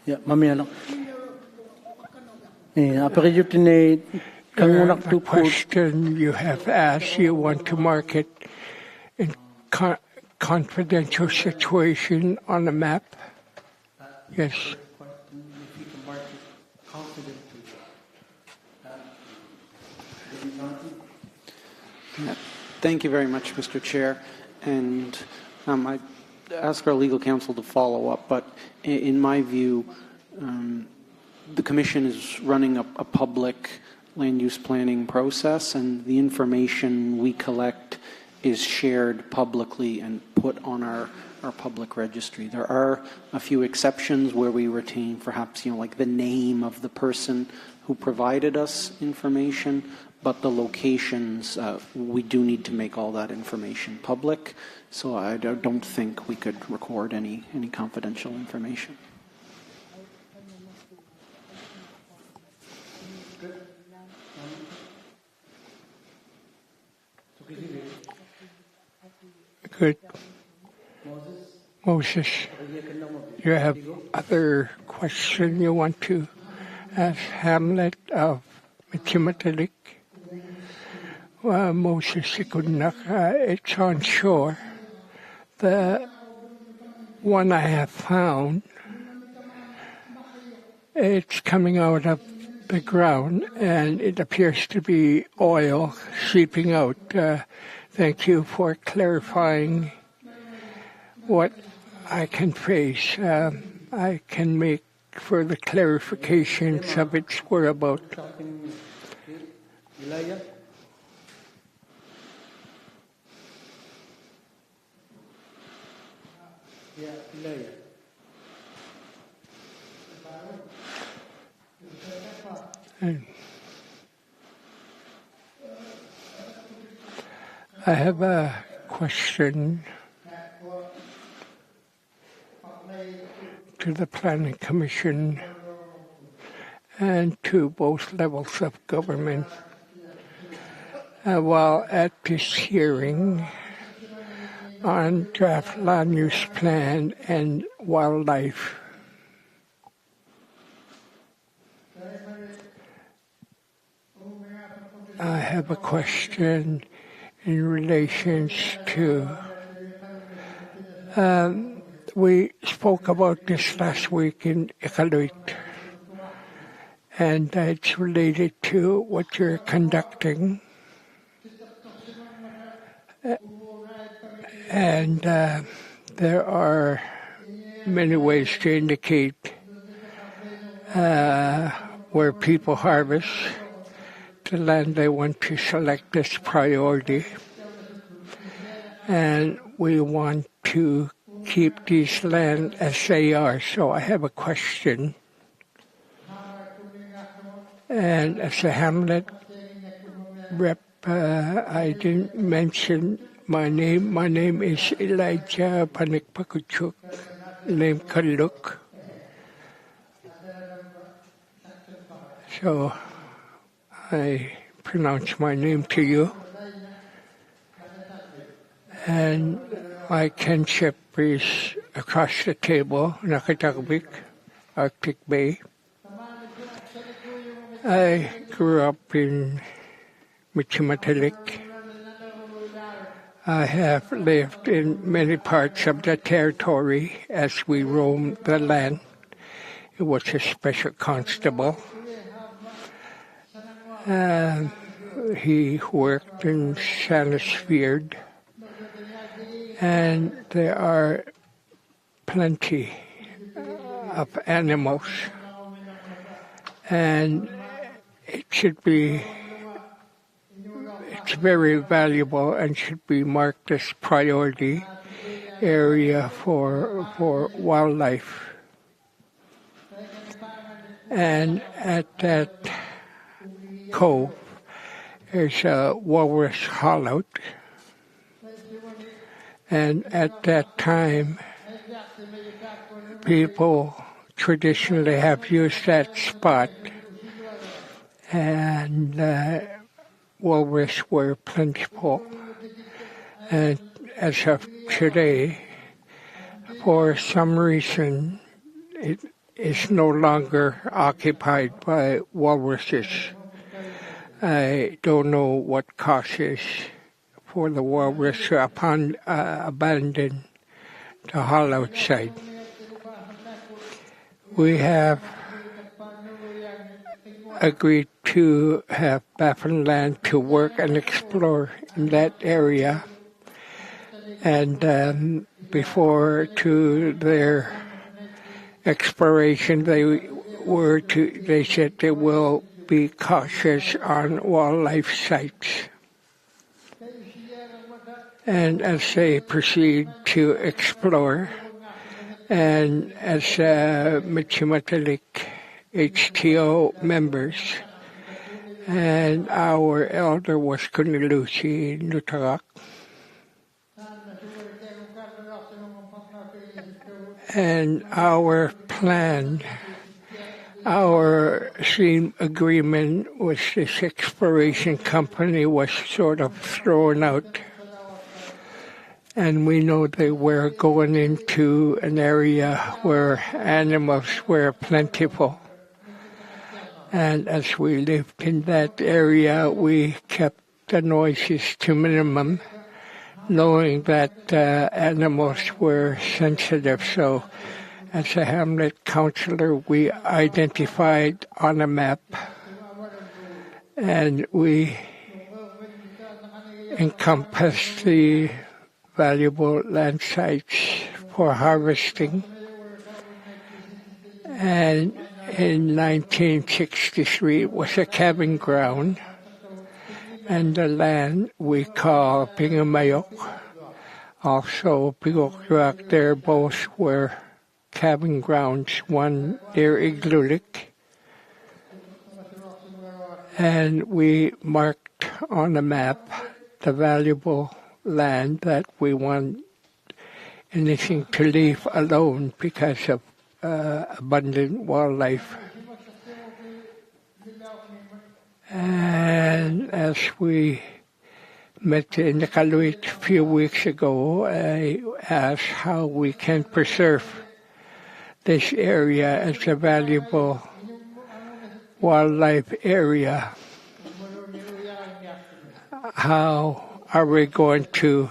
Yeah, mamaya lang. The question you have asked, you want to mark it in confidential situation on the map? Yes. Thank you very much, Mr. Chair. And I ask our legal counsel to follow up, but in my view, the Commission is running a public land use planning process, and the information we collect is shared publicly and put on our public registry. There are a few exceptions where we retain perhaps, like the name of the person who provided us information, but the locations, we do need to make all that information public, so I don't think we could record any confidential information. Good. Moses, you have other question you want to ask Hamlet of Machimatalik? Moses Sikunak, it's on shore. The one I have found, it's coming out of the ground, and it appears to be oil seeping out. Thank you for clarifying what I can face. I can make further clarifications of its whereabouts. I have a question to the Planning Commission and to both levels of government. While at this hearing on draft land use plan and wildlife, I have a question. in relations to. We spoke about this last week in Iqaluit, and it's related to what you're conducting. And there are many ways to indicate where people harvest the land they want to select as priority. And we want to keep these land as they are. So I have a question. And as a Hamlet rep, I didn't mention my name. My name is Elijah Panikpakuchuk, name Kaluk. So I pronounce my name to you. And my kinship is across the table, Nakatagbik, Arctic Bay. I grew up in Michimatalik. I have lived in many parts of the territory as we roamed the land. It was a special constable. He worked in Sanisfield. And there are plenty of animals. And it's very valuable and should be marked as priority area for wildlife. And at that cove, there's a walrus hollow. And at that time, people traditionally have used that spot, and walrus were plentiful. And as of today, for some reason, it is no longer occupied by walruses. I don't know what causes for the walrus upon abandon the hollowed site. We have agreed to have Baffin Land to work and explore in that area. And before to their exploration, they said they will be cautious on wildlife sites. And as they proceed to explore, and as Michimatalik HTO members, and our elder was Kunilusi Nutarak, and our plan, our team agreement with this exploration company was sort of thrown out. And we know they were going into an area where animals were plentiful. And as we lived in that area, we kept the noises to minimum, knowing that animals were sensitive. So as a Hamlet councillor, we identified on a map, and we encompassed the valuable land sites for harvesting. And in 1963, it was a calving ground, and the land we call Pingamayok, also Pigokrak, there both were calving grounds, one near Iglulik. And we marked on the map the valuable land that we want anything to leave alone because of abundant wildlife. And as we met in Iqaluit a few weeks ago, I asked how we can preserve this area as a valuable wildlife area. How are we going to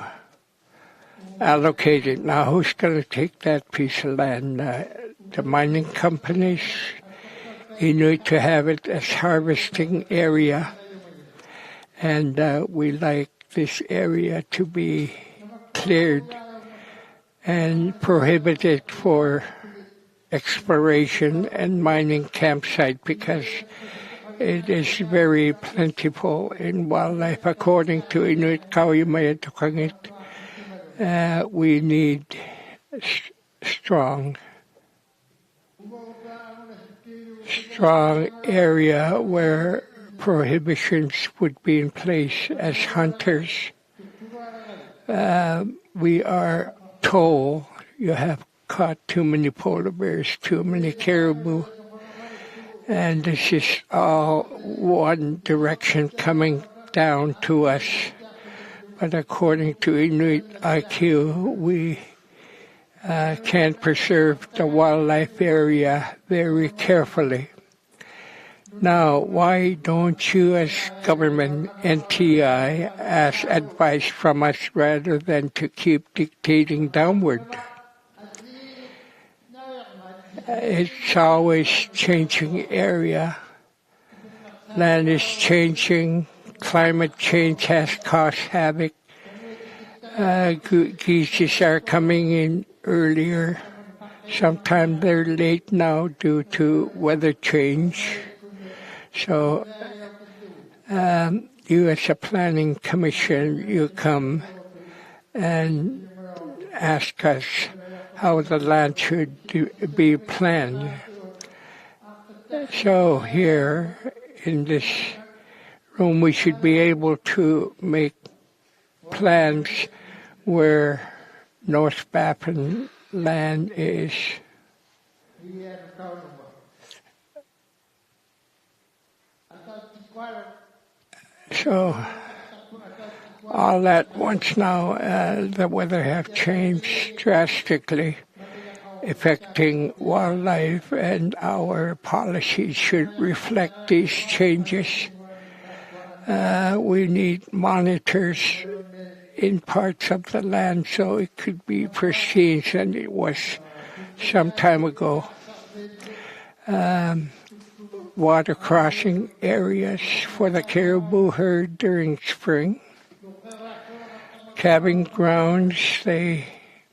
allocate it? Now, who's going to take that piece of land? The mining companies? You need to have it as harvesting area, and we like this area to be cleared and prohibited for exploration and mining campsite because it is very plentiful in wildlife. According to Inuit Kauimaya, we need strong area where prohibitions would be in place as hunters. We are told you have caught too many polar bears, too many caribou, and this is all one direction coming down to us. But according to Inuit IQ, we can preserve the wildlife area very carefully. Now, why don't you as government NTI ask advice from us rather than to keep dictating downward? It's always changing area. Land is changing. Climate change has caused havoc. Geese are coming in earlier. Sometimes they're late now due to weather change. So you as a planning commission, you come and ask us how the land should be planned. So here in this room, we should be able to make plans where North Baffin land is. So all at once now, the weather have changed drastically, affecting wildlife, and our policies should reflect these changes. We need monitors in parts of the land so it could be pristine, and it was some time ago. Water crossing areas for the caribou herd during spring. Calving grounds, they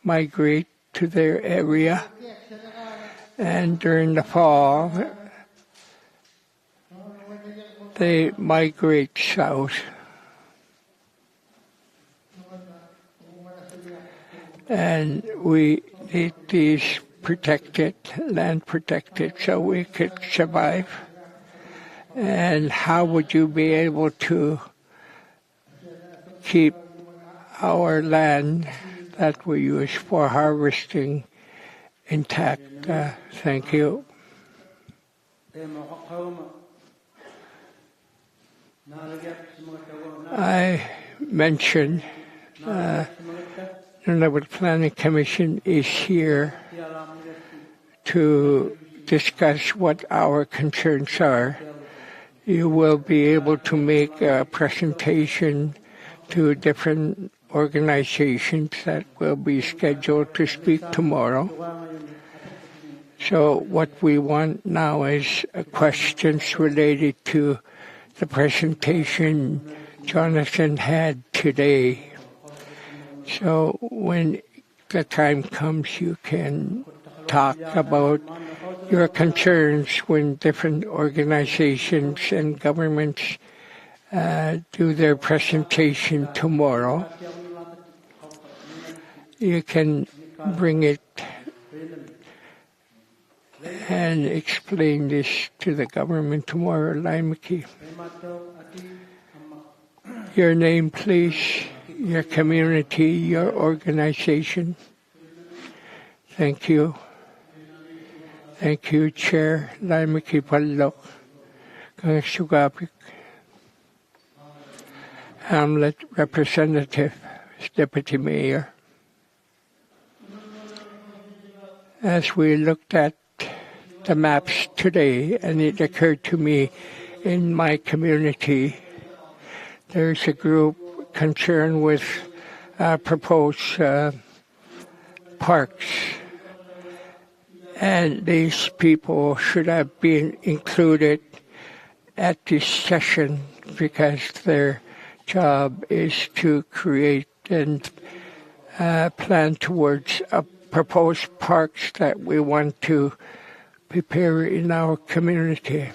migrate to their area. And during the fall, they migrate south. And we need these protected, land protected, so we could survive. And how would you be able to keep our land that we use for harvesting intact? Thank you. I mentioned the Nunavut Planning Commission is here to discuss what our concerns are. You will be able to make a presentation to different organizations that will be scheduled to speak tomorrow. So what we want now is questions related to the presentation Jonathan had today. So when the time comes, you can talk about your concerns when different organizations and governments do their presentation tomorrow. You can bring it and explain this to the government tomorrow, Laimiki. Your name, please, your community, your organization. Thank you. Thank you, Chair Laimiki Pallok, Sugapik, Hamlet Representative, Deputy Mayor. As we looked at the maps today, and it occurred to me in my community, there's a group concern with proposed parks. And these people should have been included at this session because their job is to create and plan towards proposed parks that we want to prepare in our community.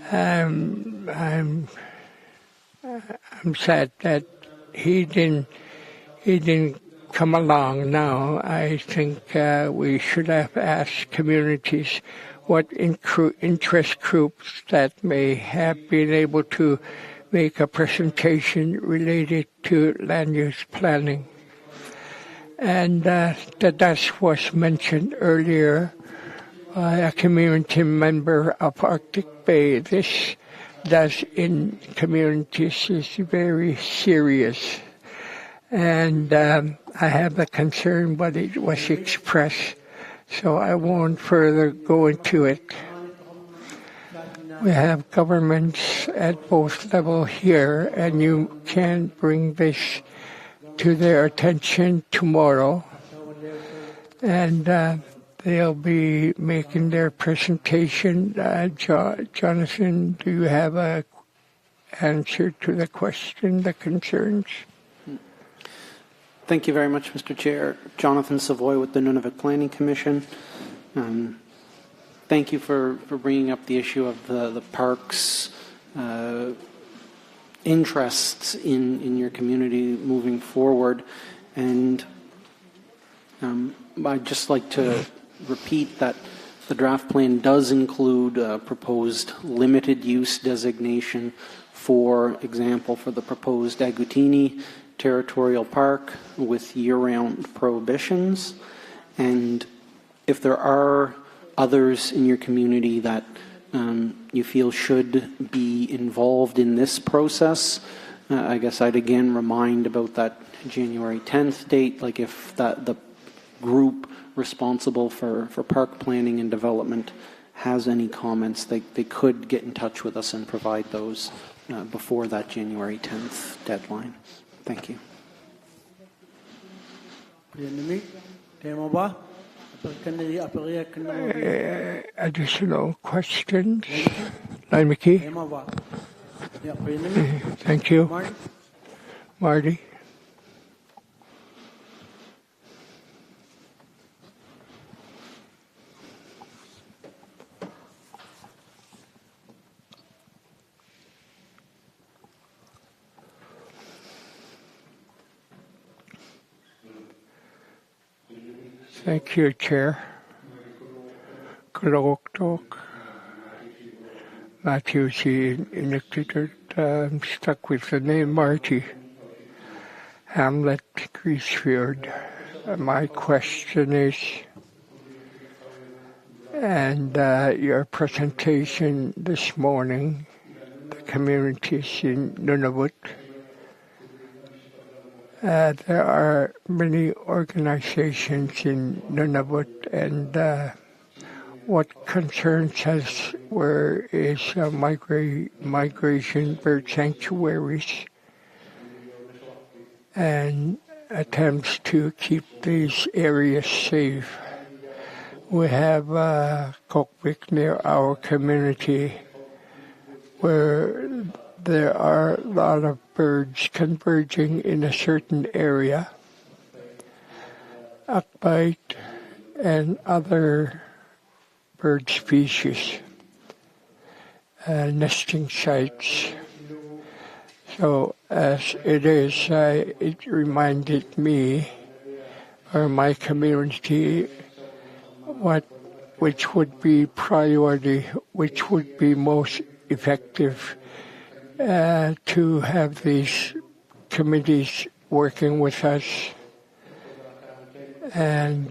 I'm sad that he didn't come along now. I think we should have asked communities what interest groups that may have been able to make a presentation related to land use planning. And that was mentioned earlier by a community member of Arctic Bay. This does in communities is very serious. And I have a concern, but it was expressed, so I won't further go into it. We have governments at both levels here, and you can bring this to their attention tomorrow. And they'll be making their presentation. Jonathan, do you have an answer to the question, the concerns? Thank you very much, Mr. Chair. Jonathan Savoy with the Nunavut Planning Commission. Thank you for bringing up the issue of the parks' interests in your community moving forward. And I'd just like to repeat that the draft plan does include a proposed limited use designation, for example, for the proposed Agutini Territorial Park with year-round prohibitions. And if there are others in your community that you feel should be involved in this process, I guess I'd again remind about that January 10th date. Like if the group responsible for park planning and development has any comments, they could get in touch with us and provide those before that January 10th deadline. Thank you. Additional questions? Laimiki? Thank you. Marty? Thank you, Chair. Kaloktok. Matthew C. Inuktitut. I'm stuck with the name Marty. Hamlet, Greasefield. My question is, and your presentation this morning, the communities in Nunavut, there are many organizations in Nunavut, and what concerns us is migration bird sanctuaries and attempts to keep these areas safe. We have Kokvik near our community where there are a lot of birds converging in a certain area. Akbite and other bird species, nesting sites. So as it is, it reminded me, or my community, which would be priority, which would be most effective to have these committees working with us. And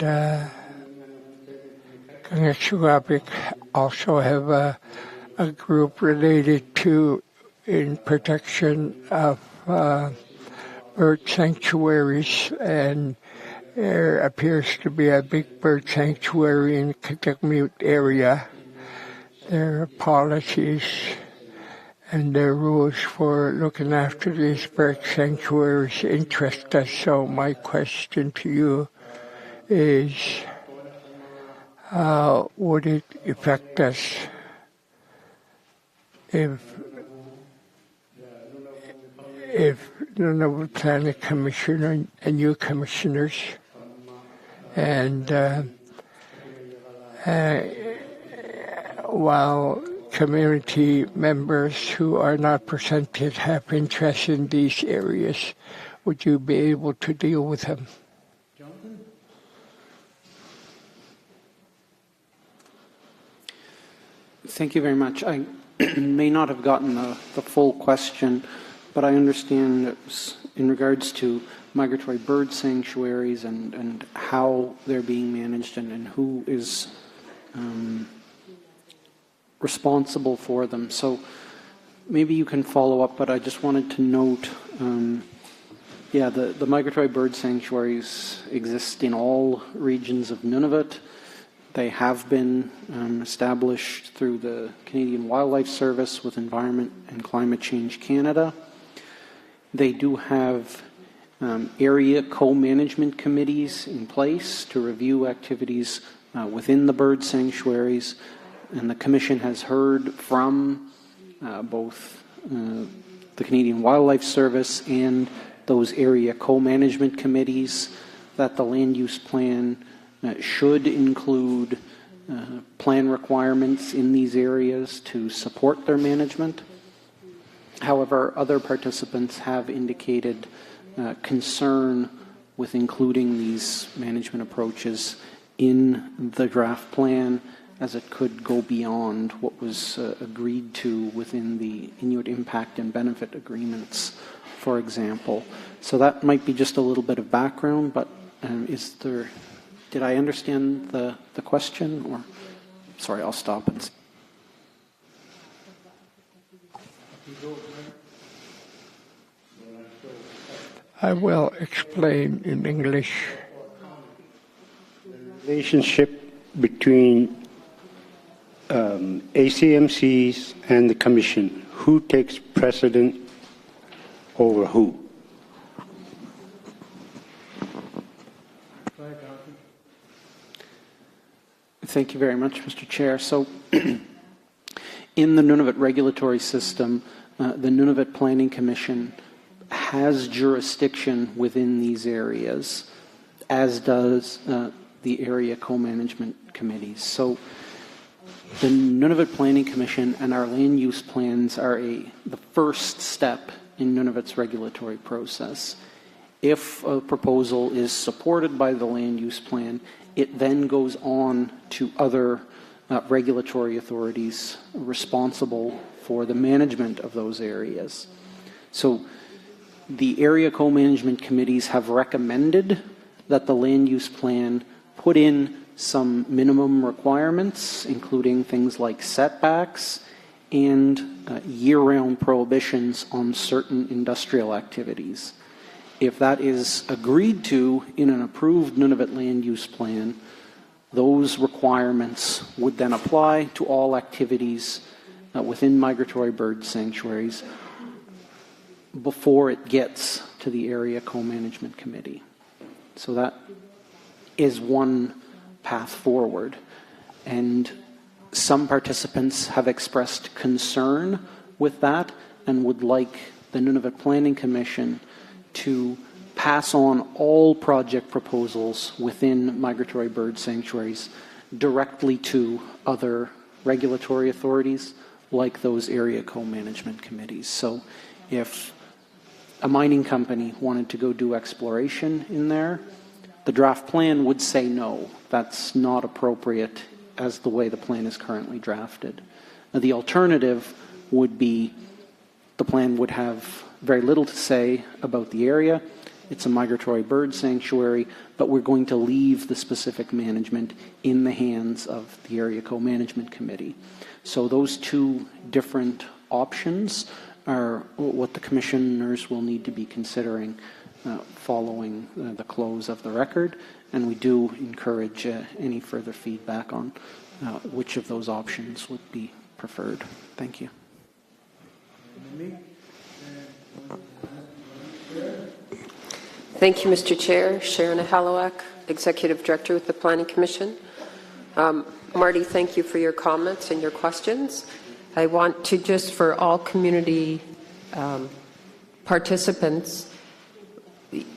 Kangexugapik also have a group related to in protection of bird sanctuaries, and there appears to be a big bird sanctuary in Kitakmute area. Their policies and their rules for looking after these bird sanctuaries interest us. So my question to you is, how would it affect us if the Planning Commission and you commissioners and while community members who are not presented have interest in these areas, would you be able to deal with them? Thank you very much. I may not have gotten the full question, but I understand it was in regards to migratory bird sanctuaries and how they're being managed and who is responsible for them. So maybe you can follow up, but I just wanted to note, the migratory bird sanctuaries exist in all regions of Nunavut. They have been established through the Canadian Wildlife Service with Environment and Climate Change Canada. They do have area co-management committees in place to review activities within the bird sanctuaries, and the Commission has heard from both the Canadian Wildlife Service and those area co-management committees that the land use plan should include plan requirements in these areas to support their management. However, other participants have indicated concern with including these management approaches in the draft plan, as it could go beyond what was agreed to within the Inuit Impact and Benefit Agreements, for example. So that might be just a little bit of background, but did I understand the question? Or, sorry, I'll stop and see. I will explain in English. Relationship between ACMCs and the Commission. Who takes precedent over who? Thank you very much, Mr. Chair. So in the Nunavut regulatory system, the Nunavut Planning Commission has jurisdiction within these areas, as does the area co-management committees. So the Nunavut Planning Commission and our land use plans are the first step in Nunavut's regulatory process. If a proposal is supported by the land use plan, it then goes on to other regulatory authorities responsible for the management of those areas. So the area co-management committees have recommended that the land use plan put in some minimum requirements, including things like setbacks and year-round prohibitions on certain industrial activities. If that is agreed to in an approved Nunavut land use plan, those requirements would then apply to all activities within migratory bird sanctuaries before it gets to the area co-management committee. So that is one path forward. And some participants have expressed concern with that and would like the Nunavut Planning Commission to pass on all project proposals within migratory bird sanctuaries directly to other regulatory authorities like those area co-management committees. So if a mining company wanted to go do exploration in there, the draft plan would say no, that's not appropriate as the way the plan is currently drafted. Now, the alternative would be the plan would have very little to say about the area. It's a migratory bird sanctuary, but we're going to leave the specific management in the hands of the area co-management committee. So those two different options are what the commissioners will need to be considering following the close of the record, and we do encourage any further feedback on which of those options would be preferred. Thank you. Thank you, Mr. Chair. Sharon Ahalowak, Executive Director with the Planning Commission. Marty, thank you for your comments and your questions. I want to just, for all community participants,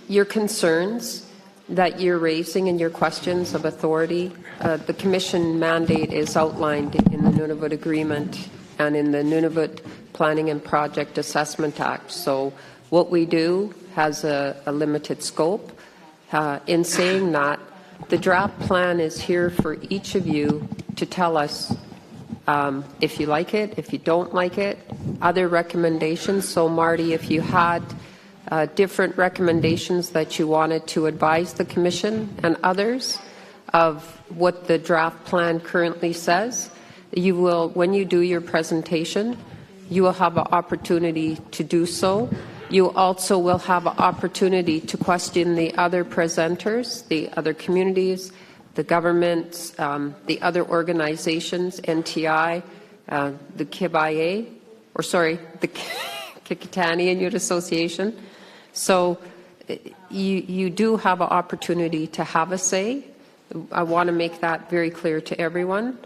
your concerns that you're raising in your questions of authority, the Commission mandate is outlined in the Nunavut Agreement and in the Nunavut Planning and Project Assessment Act. So what we do has a limited scope. In saying that, the draft plan is here for each of you to tell us if you like it, if you don't like it, other recommendations. So Marty, if you had different recommendations that you wanted to advise the Commission and others of what the draft plan currently says, you will, when you do your presentation, you will have an opportunity to do so. You also will have an opportunity to question the other presenters, the other communities, the governments, the other organizations, NTI, the KIBIA, or sorry, the Kikitani Inuit Association. So you do have an opportunity to have a say. I want to make that very clear to everyone.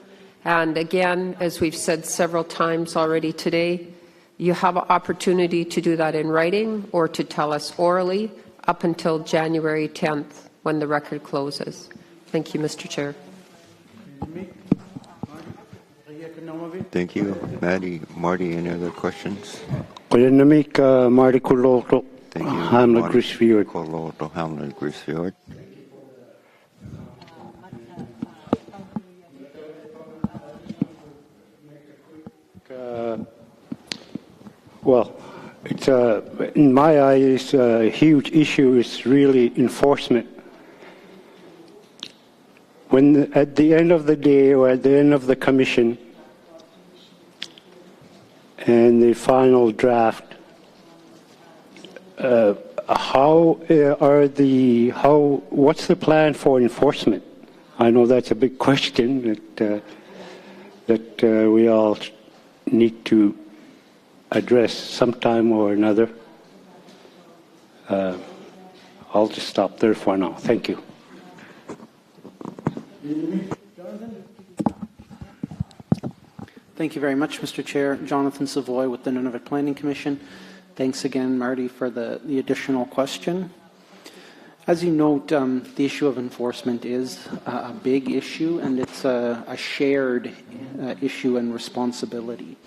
And again, as we've said several times already today, you have an opportunity to do that in writing or to tell us orally up until January 10th when the record closes. Thank you, Mr. Chair. Thank you. Marty, any other questions? Marty Kuloto, Thank you. Hamlet Grisfjord. Kuloto, Hamlet Grisfjord. Well, it's in my eyes, a huge issue is really enforcement. When at the end of the day or at the end of the commission and the final draft, what's the plan for enforcement? I know that's a big question that we all need to address sometime or another. I'll just stop there for now. Thank you. Thank you very much, Mr. Chair. Jonathan Savoy with the Nunavut Planning Commission. Thanks again, Marty, for the additional question. As you note, the issue of enforcement is a big issue, and it's a shared issue and responsibility.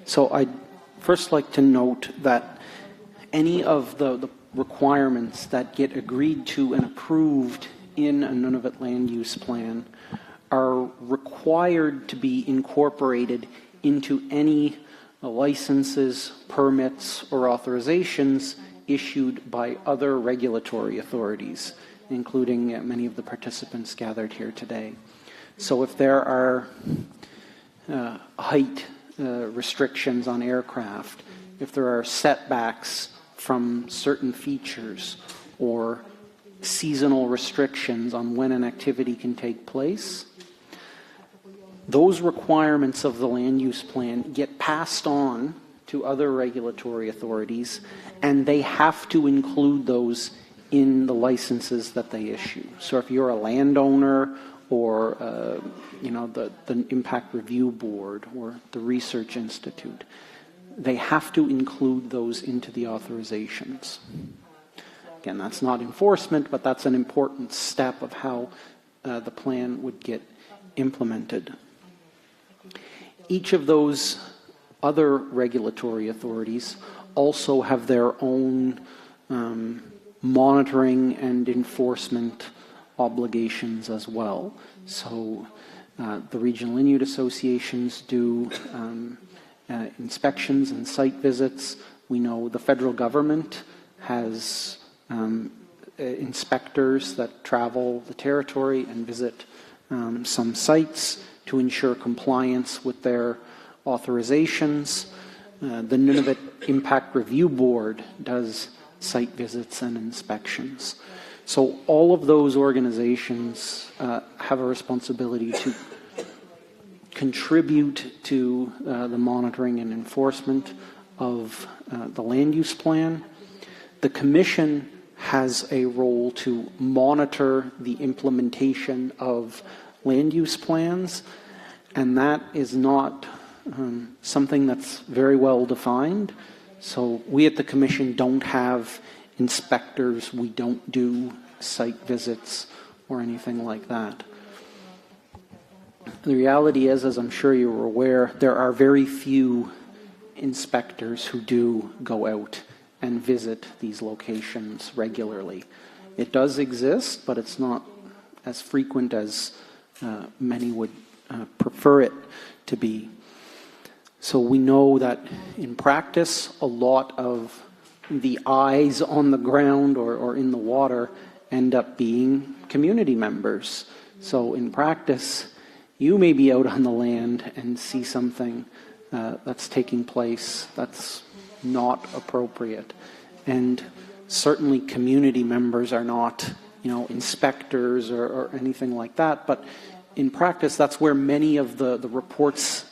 So I'd first like to note that any of the requirements that get agreed to and approved in a Nunavut land use plan are required to be incorporated into any licenses, permits, or authorizations issued by other regulatory authorities, including many of the participants gathered here today. So if there are height restrictions on aircraft, if there are setbacks from certain features or seasonal restrictions on when an activity can take place, those requirements of the land use plan get passed on to other regulatory authorities, and they have to include those in the licenses that they issue. So if you're a landowner or the Impact Review Board or the Research Institute, they have to include those into the authorizations. Again, that's not enforcement, but that's an important step of how the plan would get implemented. Each of those other regulatory authorities also have their own monitoring and enforcement obligations as well. So the regional Inuit associations do inspections and site visits. We know the federal government has inspectors that travel the territory and visit some sites to ensure compliance with their authorizations. The Nunavut Impact Review Board does site visits and inspections. So all of those organizations have a responsibility to contribute to the monitoring and enforcement of the land use plan. The Commission has a role to monitor the implementation of land use plans, and that is not something that's very well defined. So we at the Commission don't have inspectors, we don't do site visits or anything like that. The reality is, as I'm sure you're aware, there are very few inspectors who do go out and visit these locations regularly. It does exist, but it's not as frequent as many would prefer it to be. So we know that in practice, a lot of the eyes on the ground or in the water end up being community members. So in practice, you may be out on the land and see something that's taking place that's not appropriate. And certainly community members are not, inspectors or anything like that, but in practice, that's where many of the reports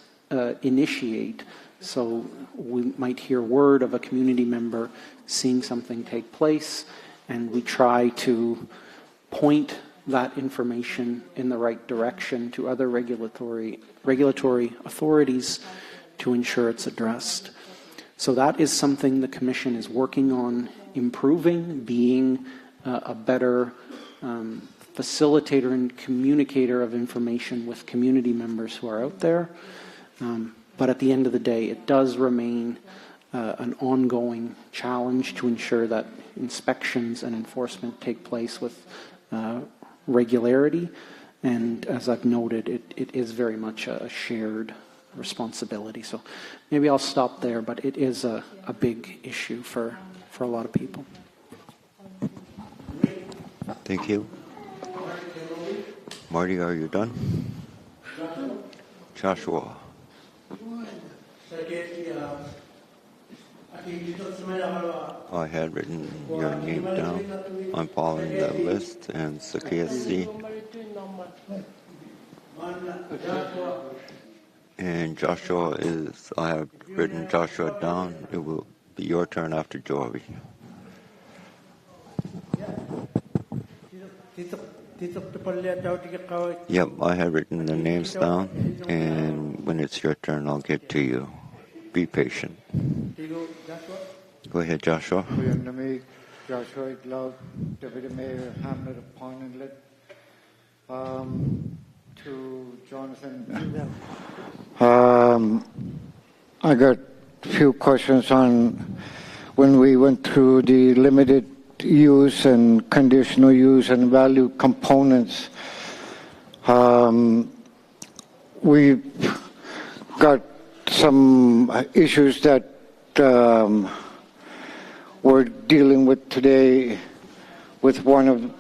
initiate. So we might hear word of a community member seeing something take place, and we try to point that information in the right direction to other regulatory authorities to ensure it's addressed. So that is something the Commission is working on improving, being a better facilitator and communicator of information with community members who are out there. But at the end of the day, it does remain an ongoing challenge to ensure that inspections and enforcement take place with regularity. And as I've noted, it is very much a shared responsibility. So maybe I'll stop there, but it is a big issue for a lot of people. Thank you. Marty, are you done? Joshua. I had written your name down. I'm following the list, and Sakiyasi. And Joshua I have written Joshua down. It will be your turn after Joey. Yep, I have written the names down, and when it's your turn, I'll get to you. Be patient. Go ahead, Joshua. Joshua Iglao, Deputy Mayor, Hamlet of Pond Inlet. To Jonathan. I got a few questions on when we went through the limited use and conditional use and value components. We've got some issues that we're dealing with today, with one of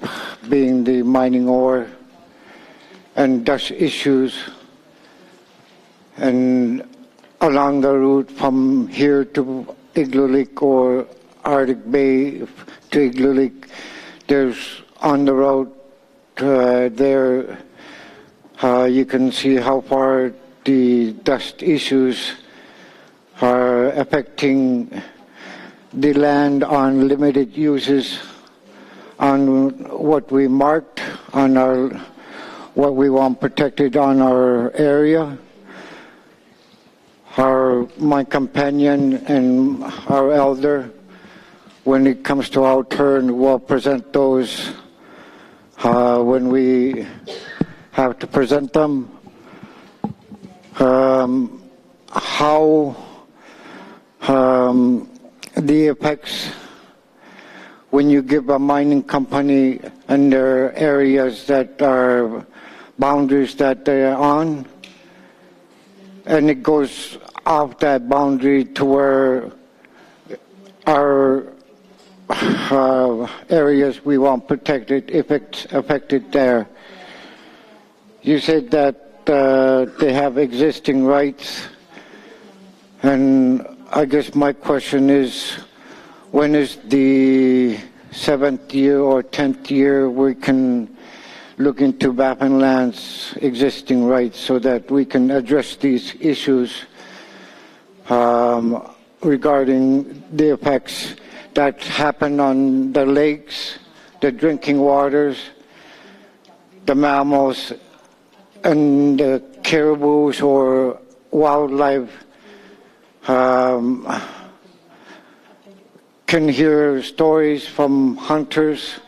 being the mining ore and dust issues, and along the route from here to Igloolik or Arctic Bay to Igloolik, there's on the road there, you can see how far the dust issues are affecting the land on limited uses, on what we marked on our what we want protected on our area. My companion and our elder, when it comes to our turn, will present those when we have to present them. How the effects when you give a mining company and their areas that are boundaries that they're on, and it goes off that boundary to where our areas we want protected, if it's affected there. You said that they have existing rights, and I guess my question is, when is the 7th year or 10th year we can look into Baffin Land's existing rights so that we can address these issues? regarding the effects that happen on the lakes, the drinking waters, the mammals, and the caribous or wildlife. Can hear stories from hunters,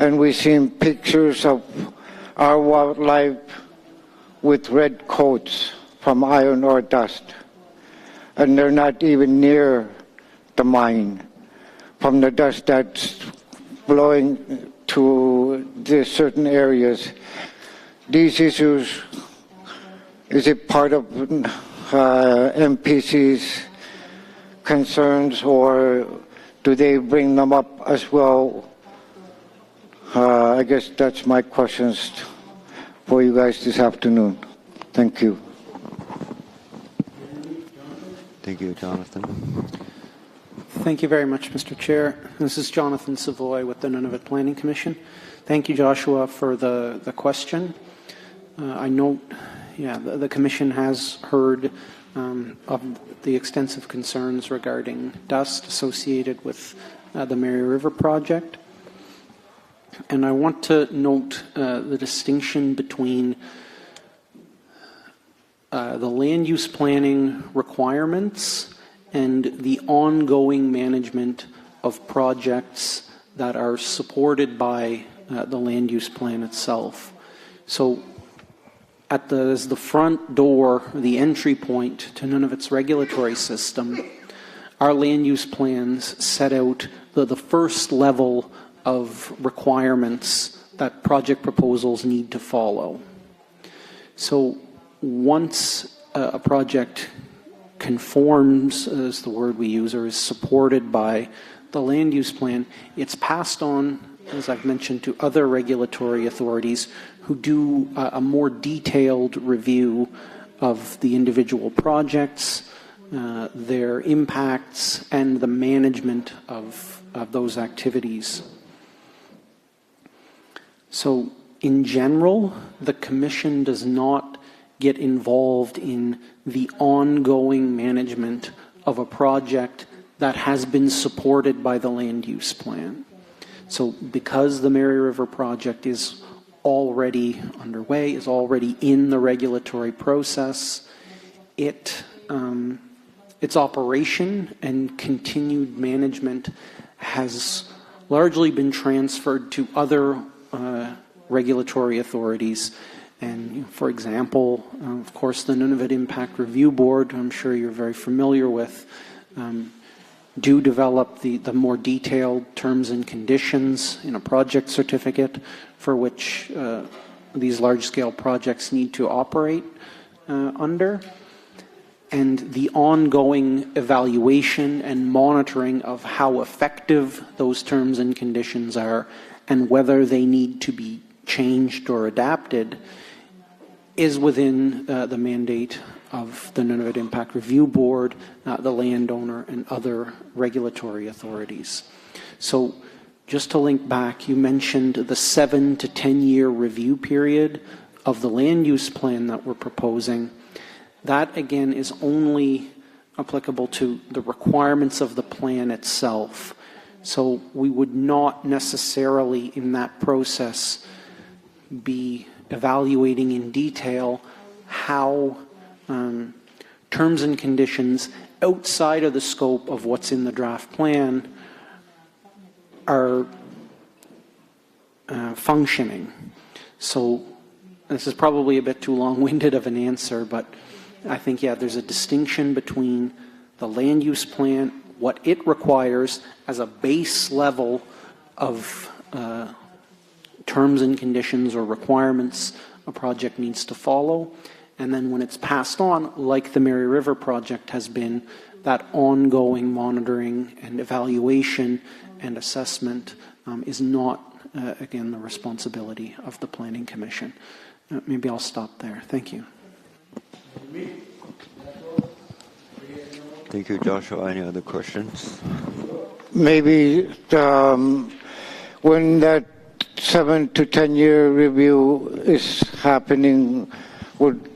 and we've seen pictures of our wildlife with red coats from iron ore dust, and they're not even near the mine from the dust that's blowing to the certain areas. These issues, is it part of NPC's concerns, or do they bring them up as well? I guess that's my questions for you guys this afternoon. Thank you. Thank you, Jonathan. Thank you very much, Mr. Chair. This is Jonathan Savoy with the Nunavut Planning Commission. Thank you, Joshua, for the question. I note, the Commission has heard of the extensive concerns regarding dust associated with the Mary River project. And I want to note the distinction between the land use planning requirements and the ongoing management of projects that are supported by the land use plan itself. So as the front door, the entry point to Nunavut's regulatory system, our land use plans set out the first level of requirements that project proposals need to follow. So once a project conforms, is the word we use, or is supported by the land use plan, it's passed on, as I've mentioned, to other regulatory authorities who do a more detailed review of the individual projects, their impacts, and the management of those activities. So in general, the Commission does not get involved in the ongoing management of a project that has been supported by the land use plan. So because the Mary River project is already underway, is already in the regulatory process, its operation and continued management has largely been transferred to other regulatory authorities. And for example, of course, the Nunavut Impact Review Board, I'm sure you're very familiar with, do develop the more detailed terms and conditions in a project certificate for which these large-scale projects need to operate under. And the ongoing evaluation and monitoring of how effective those terms and conditions are and whether they need to be changed or adapted is within the mandate of the Nunavut Impact Review Board, the landowner, and other regulatory authorities. So just to link back, you mentioned the 7 to 10 year review period of the land use plan that we're proposing. That, again, is only applicable to the requirements of the plan itself. So we would not necessarily, in that process, be evaluating in detail how terms and conditions outside of the scope of what's in the draft plan are functioning. So this is probably a bit too long-winded of an answer, but I think, there's a distinction between the land use plan, what it requires as a base level of terms and conditions or requirements a project needs to follow, and then when it's passed on, like the Mary River project has been, that ongoing monitoring and evaluation and assessment is not, again, the responsibility of the Planning Commission. Maybe I'll stop there. Thank you. Thank you, Joshua. Any other questions? Maybe when that 7 to 10 year review is happening, would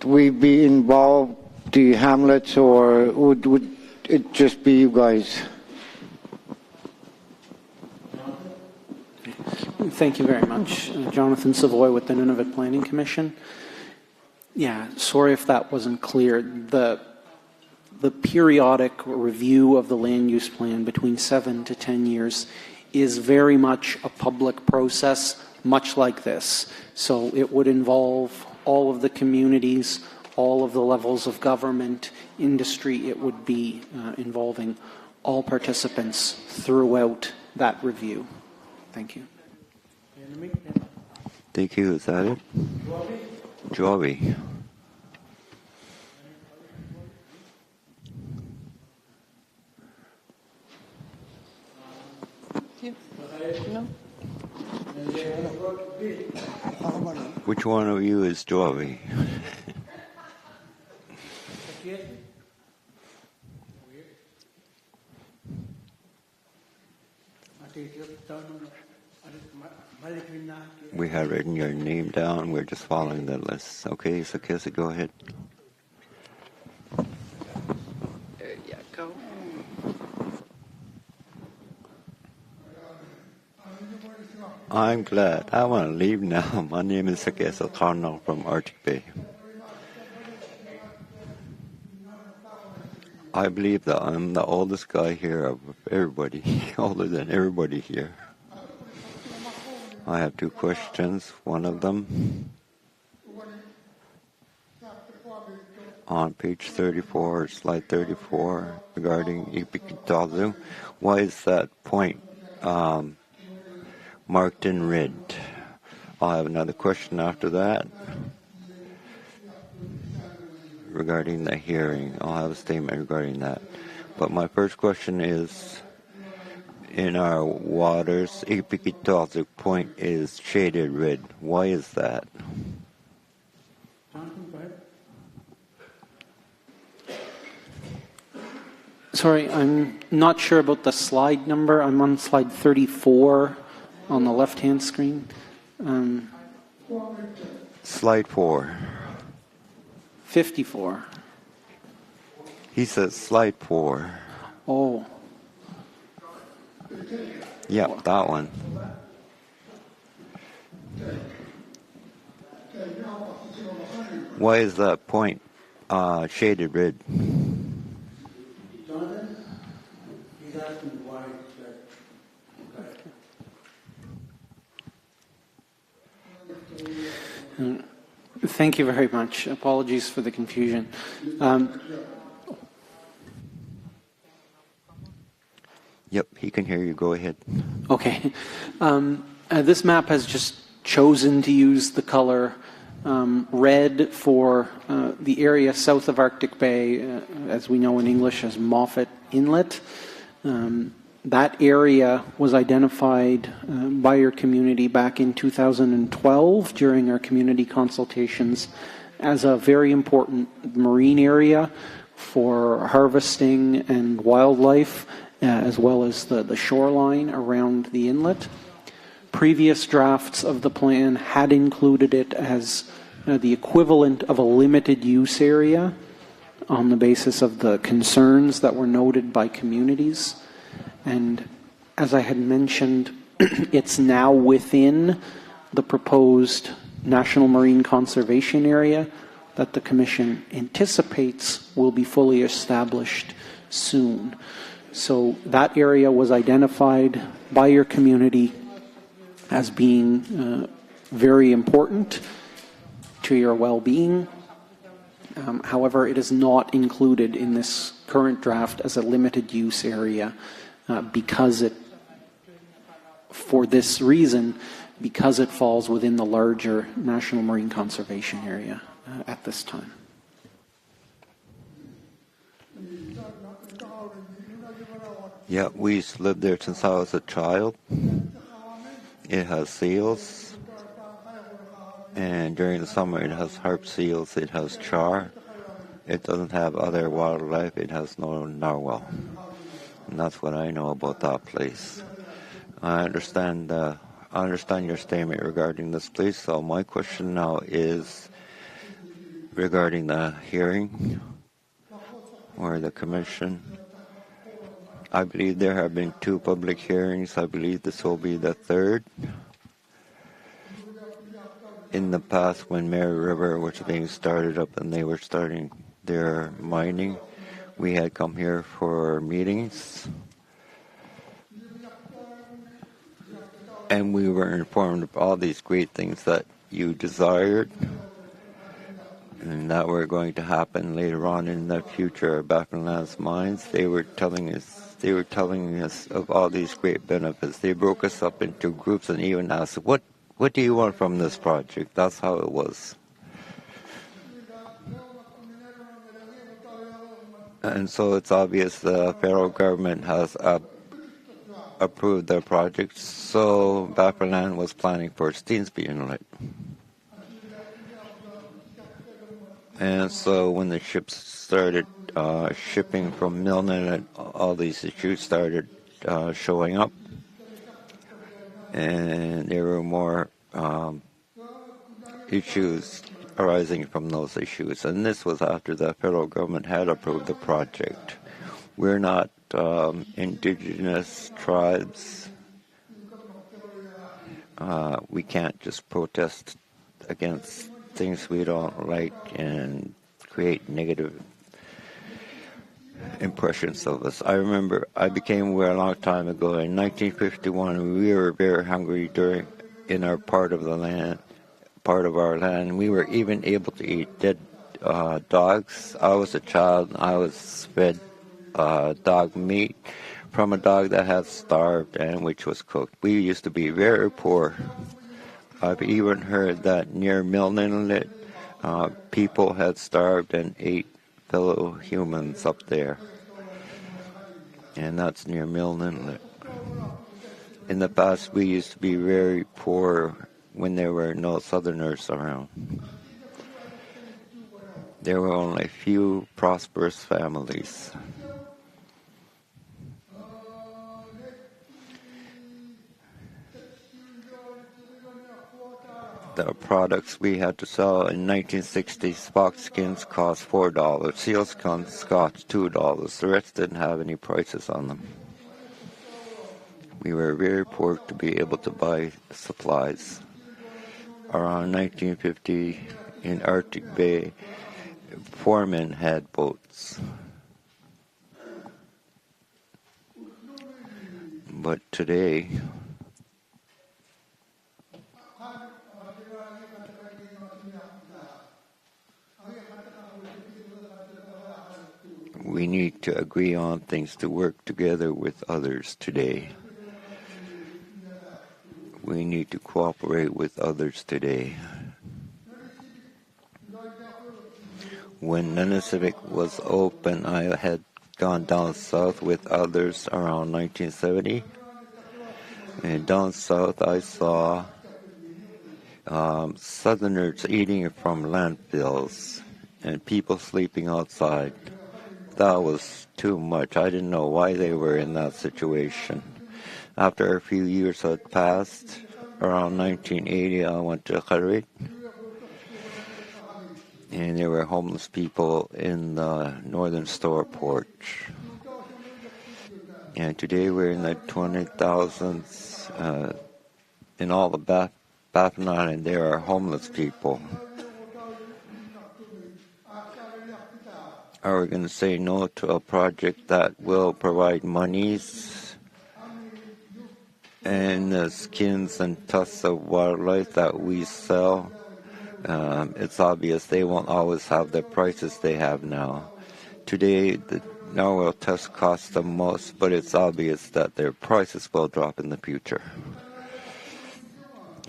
we be involved, the hamlets, or would it just be you guys? Thank you very much. Jonathan Savoy with the Nunavut Planning Commission. Yeah, sorry if that wasn't clear. The periodic review of the land use plan between 7 to 10 years is very much a public process, much like this. So it would involve all of the communities, all of the levels of government, industry. It would be involving all participants throughout that review. Thank you. Thank you. Is that it? Joby. No. Which one of you is Joby? We have written your name down. We're just following the list. Okay, so Cassie, go ahead. There you go. I'm glad. I want to leave now. My name is Sakesa Karnal from Arctic Bay. I believe that I'm the oldest guy here of everybody, older than everybody here. I have two questions. One of them, on page 34, slide 34, regarding Ipikitazu, why is that point marked in red? I'll have another question after that regarding the hearing. I'll have a statement regarding that. But my first question is, in our waters, Ipikitazu point is shaded red. Why is that? Sorry, I'm not sure about the slide number. I'm on slide 34 on the left-hand screen. Slide 4. 54. He says slide 4. Oh. Yep, that one. Why is that point shaded red? Thank you very much. Apologies for the confusion. Yep, he can hear you. Go ahead. Okay. This map has just chosen to use the color red for the area south of Arctic Bay, as we know in English as Moffat Inlet. That area was identified by your community back in 2012 during our community consultations as a very important marine area for harvesting and wildlife, as well as the shoreline around the inlet. Previous drafts of the plan had included it as the equivalent of a limited use area on the basis of the concerns that were noted by communities. And as I had mentioned, it's now within the proposed National Marine Conservation Area that the Commission anticipates will be fully established soon. So that area was identified by your community as being very important to your well-being. However, it is not included in this current draft as a limited use area because it falls within the larger National Marine Conservation Area at this time. Yeah, we lived there since I was a child. It has seals, and during the summer it has harp seals, it has char. It doesn't have other wildlife, it has no narwhal. And that's what I know about that place. I understand your statement regarding this place, so my question now is regarding the hearing or the commission. I believe there have been 2 public hearings. I believe this will be the 3rd. In the past, when Mary River was being started up and they were starting their mining, we had come here for meetings. And we were informed of all these great things that you desired and that were going to happen later on in the future of Baffinland's mines. They were telling us of all these great benefits. They broke us up into groups and even asked, what do you want from this project? That's how it was. And so it's obvious the federal government has approved the project, so Baffinland was planning for Steensby Inlet. And so when the ships started shipping from Milne Inlet, all these issues started showing up. And there were more issues arising from those issues. And this was after the federal government had approved the project. We're not indigenous tribes. We can't just protest against things we don't like and create negative impressions of us. I remember I became aware a long time ago in 1951 we were very hungry in our part of our land. We were even able to eat dead dogs. I was a child and I was fed dog meat from a dog that had starved and which was cooked. We used to be very poor. I've even heard that near Milne Inlet, people had starved and ate fellow humans up there. And that's near Milne Inlet. In the past, we used to be very poor when there were no Southerners around. There were only a few prosperous families. The products we had to sell in 1960, fox skins cost $4, seal skins cost $2. The rest didn't have any prices on them. We were very poor to be able to buy supplies. Around 1950, in Arctic Bay, 4 men had boats. But today, we need to agree on things to work together with others today. We need to cooperate with others today. When Nunavik was open, I had gone down south with others around 1970. And down south, I saw Southerners eating from landfills and people sleeping outside. That was too much. I didn't know why they were in that situation. After a few years had passed, around 1980, I went to Qarit, and there were homeless people in the northern store porch. And today we're in the 20,000s. In all the Baffin Island, there are homeless people. Are we going to say no to a project that will provide monies and the skins and tusks of wildlife that we sell? It's obvious they won't always have the prices they have now. Today, the narwhal tusks cost the most, but it's obvious that their prices will drop in the future.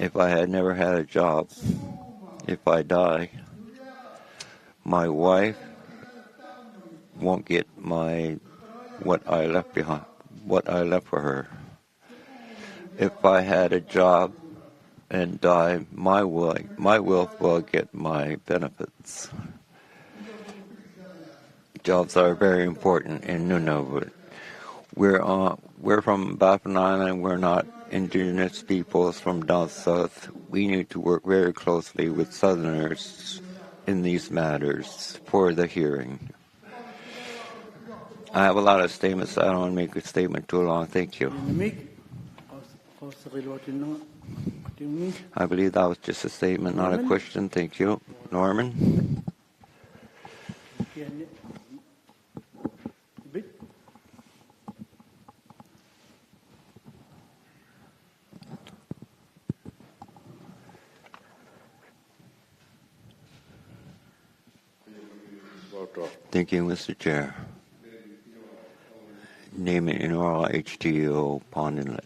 If I had never had a job, if I die, my wife won't get what I left behind, what I left for her. If I had a job and die, my wife will get my benefits. Jobs are very important in Nunavut. We're from Baffin Island. We're not indigenous peoples from down south. We need to work very closely with Southerners in these matters for the hearing. I have a lot of statements. So I don't want to make a statement too long. Thank you. I believe that was just a statement, not a question. Thank you. Norman? Thank you, Mr. Chair. Name it in oral HTO Pond Inlet.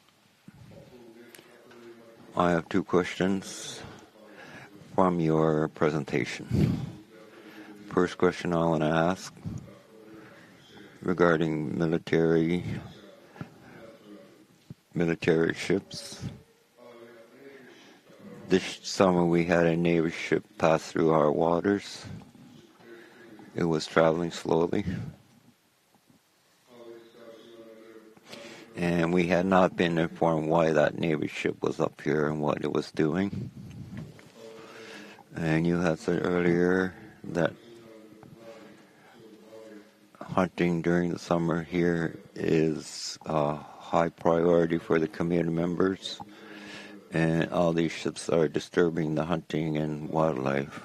I have two questions from your presentation. First question I want to ask regarding military ships. This summer we had a Navy ship pass through our waters. It was traveling slowly. And we had not been informed why that Navy ship was up here and what it was doing. And you had said earlier that hunting during the summer here is a high priority for the community members. And all these ships are disturbing the hunting and wildlife.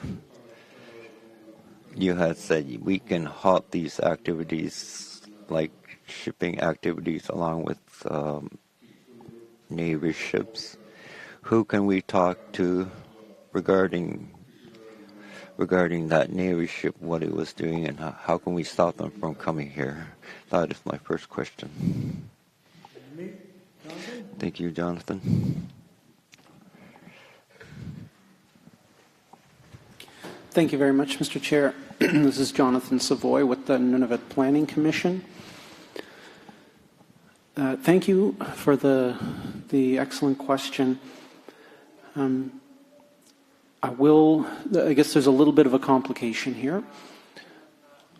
You had said we can halt these activities like shipping activities along with Navy ships. Who can we talk to regarding that Navy ship, what it was doing, and how can we stop them from coming here? That is my first question. Thank you, Jonathan. Thank you very much, Mr. Chair. This is Jonathan Savoy with the Nunavut Planning Commission. Thank you for the excellent question. I guess there's a little bit of a complication here.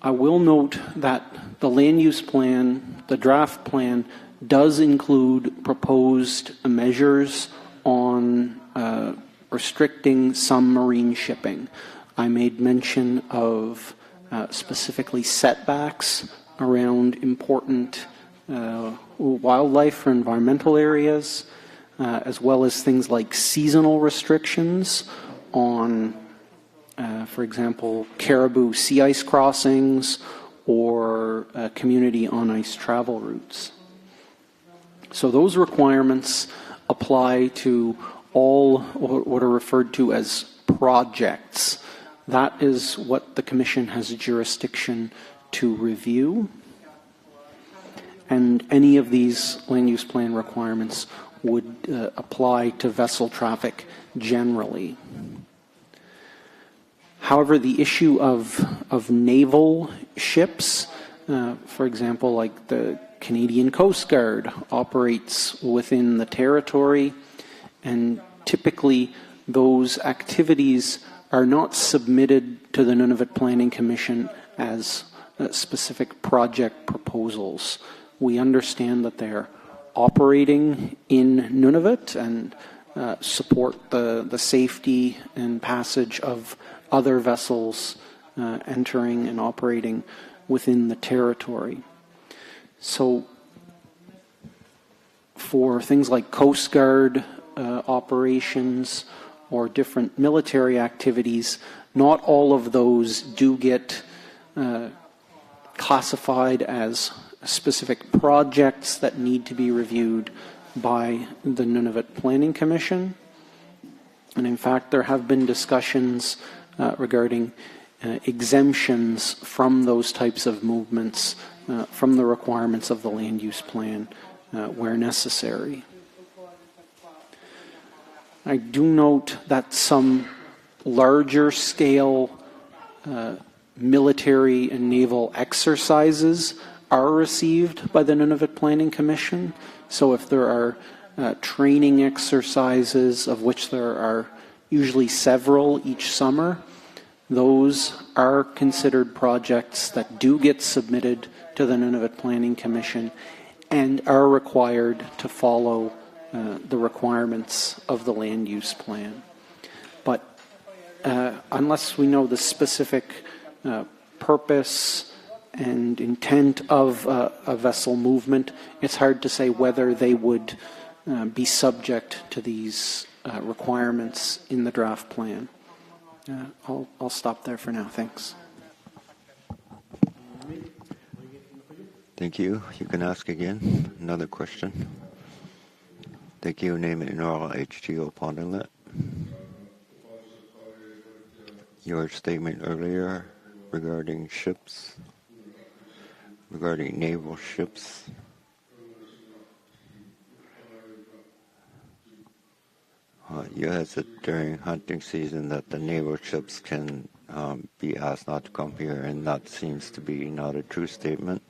I will note that the land use plan, the draft plan, does include proposed measures on restricting some marine shipping. I made mention of specifically setbacks around important wildlife or environmental areas, as well as things like seasonal restrictions on, for example, caribou sea ice crossings or community on ice travel routes. So those requirements apply to all what are referred to as projects. That is what the Commission has jurisdiction to review. And any of these land use plan requirements would apply to vessel traffic generally. However, the issue of naval ships, for example, like the Canadian Coast Guard operates within the territory, and typically those activities are not submitted to the Nunavut Planning Commission as specific project proposals. We understand that they're operating in Nunavut and support the safety and passage of other vessels entering and operating within the territory. So for things like Coast Guard operations or different military activities, not all of those do get classified as specific projects that need to be reviewed by the Nunavut Planning Commission. And in fact, there have been discussions regarding exemptions from those types of movements from the requirements of the land use plan where necessary. I do note that some larger scale military and naval exercises are received by the Nunavut Planning Commission. So if there are training exercises, of which there are usually several each summer, those are considered projects that do get submitted to the Nunavut Planning Commission and are required to follow the requirements of the land use plan. But unless we know the specific purpose and intent of a vessel movement, it's hard to say whether they would be subject to these requirements in the draft plan. I'll stop there for now. Thanks. Thank you. You can ask again. Another question. Thank you. Name it in oral HTO upon Inlet. Your statement earlier regarding ships, regarding naval ships. You had said during hunting season that the naval ships can be asked not to come here, and that seems to be not a true statement.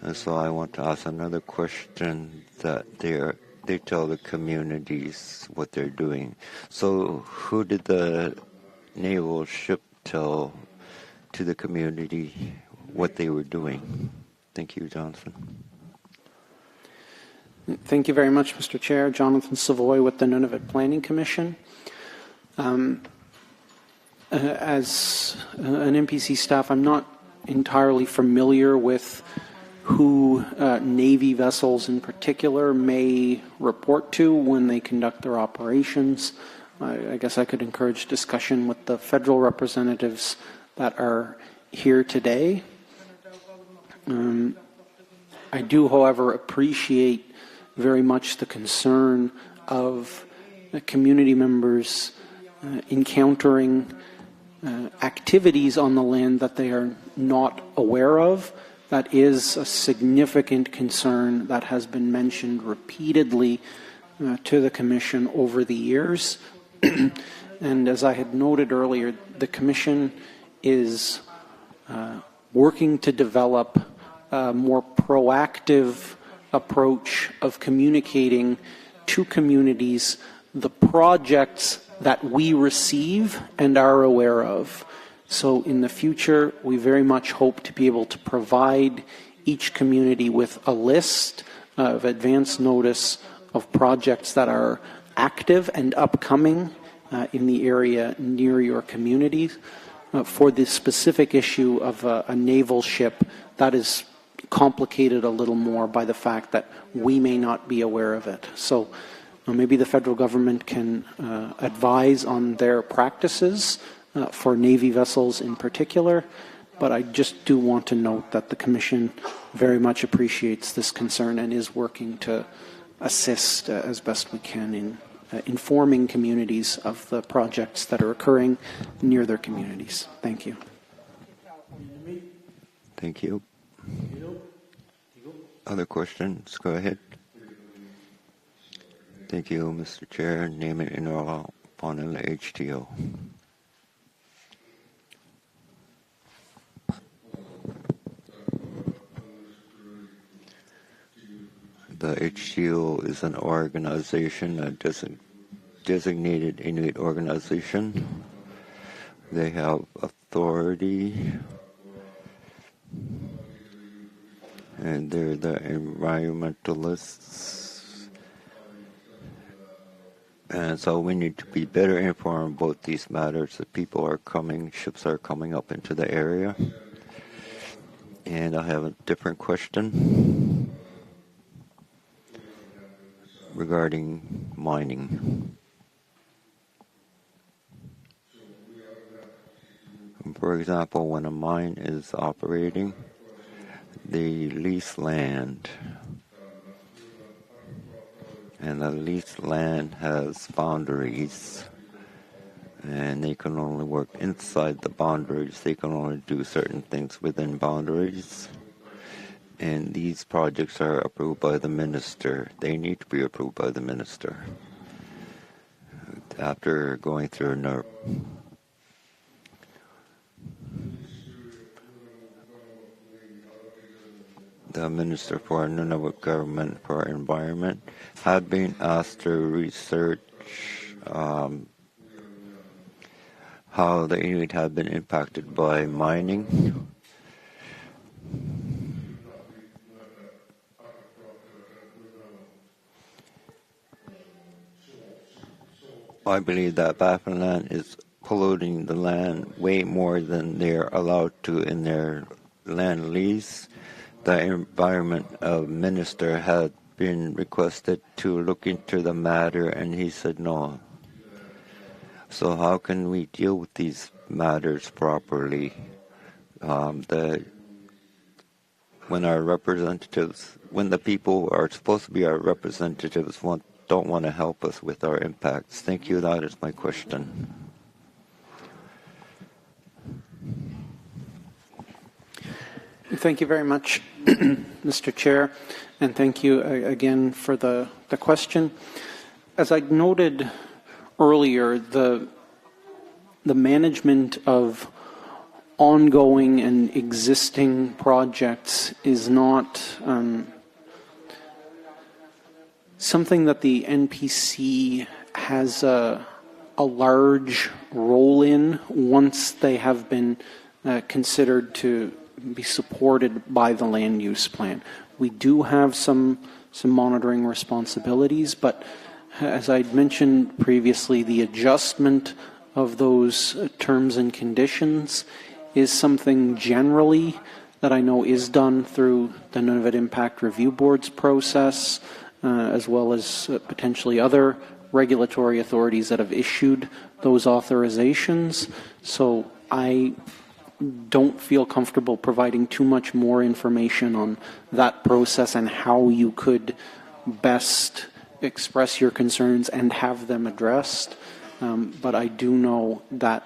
And so I want to ask another question that they tell the communities what they're doing. So who did the naval ship tell to the community what they were doing? Thank you, Jonathan. Thank you very much, Mr. Chair. Jonathan Savoy with the Nunavut Planning Commission. As an NPC staff, I'm not entirely familiar with who Navy vessels in particular may report to when they conduct their operations. I guess I could encourage discussion with the federal representatives that are here today. I do, however, appreciate very much the concern of community members encountering activities on the land that they are not aware of. That is a significant concern that has been mentioned repeatedly to the Commission over the years. And as I had noted earlier, the Commission is working to develop a more proactive approach of communicating to communities the projects that we receive and are aware of. So in the future, we very much hope to be able to provide each community with a list of advance notice of projects that are active and upcoming in the area near your communities. For the specific issue of a naval ship, that is complicated a little more by the fact that we may not be aware of it. So maybe the federal government can advise on their practices for Navy vessels in particular, but I just do want to note that the Commission very much appreciates this concern and is working to assist as best we can in informing communities of the projects that are occurring near their communities. Thank you. Thank you. Other questions? Go ahead. Thank you, Mr. Chair. Name it in oral upon the HTO. The HTO is an organization, a designated Inuit organization. They have authority, and they're the environmentalists. And so we need to be better informed about these matters that people are coming, ships are coming up into the area. And I have a different question regarding mining. For example, when a mine is operating, they lease land, and the leased land has boundaries, and they can only work inside the boundaries. They can only do certain things within boundaries. And these projects are approved by the minister. They need to be approved by the minister after going through NERP. The Minister for Nunavut Government for Environment had been asked to research how the Inuit have been impacted by mining. I believe that Baffinland is polluting the land way more than they're allowed to in their land lease, the environment minister had been requested to look into the matter, and he said no. So how can we deal with these matters properly? When our representatives, when the people who are supposed to be our representatives don't want to help us with our impacts. Thank you. That is my question. Thank you very much, Mr. Chair, and thank you again for the question. As I noted earlier, the management of ongoing and existing projects is not something that the NPC has a large role in once they have been considered to be supported by the land use plan. We do have some monitoring responsibilities, but as I'd mentioned previously, the adjustment of those terms and conditions is something generally that I know is done through the Nunavut Impact Review Board's process, as well as potentially other regulatory authorities that have issued those authorizations. So I don't feel comfortable providing too much more information on that process and how you could best express your concerns and have them addressed. But I do know that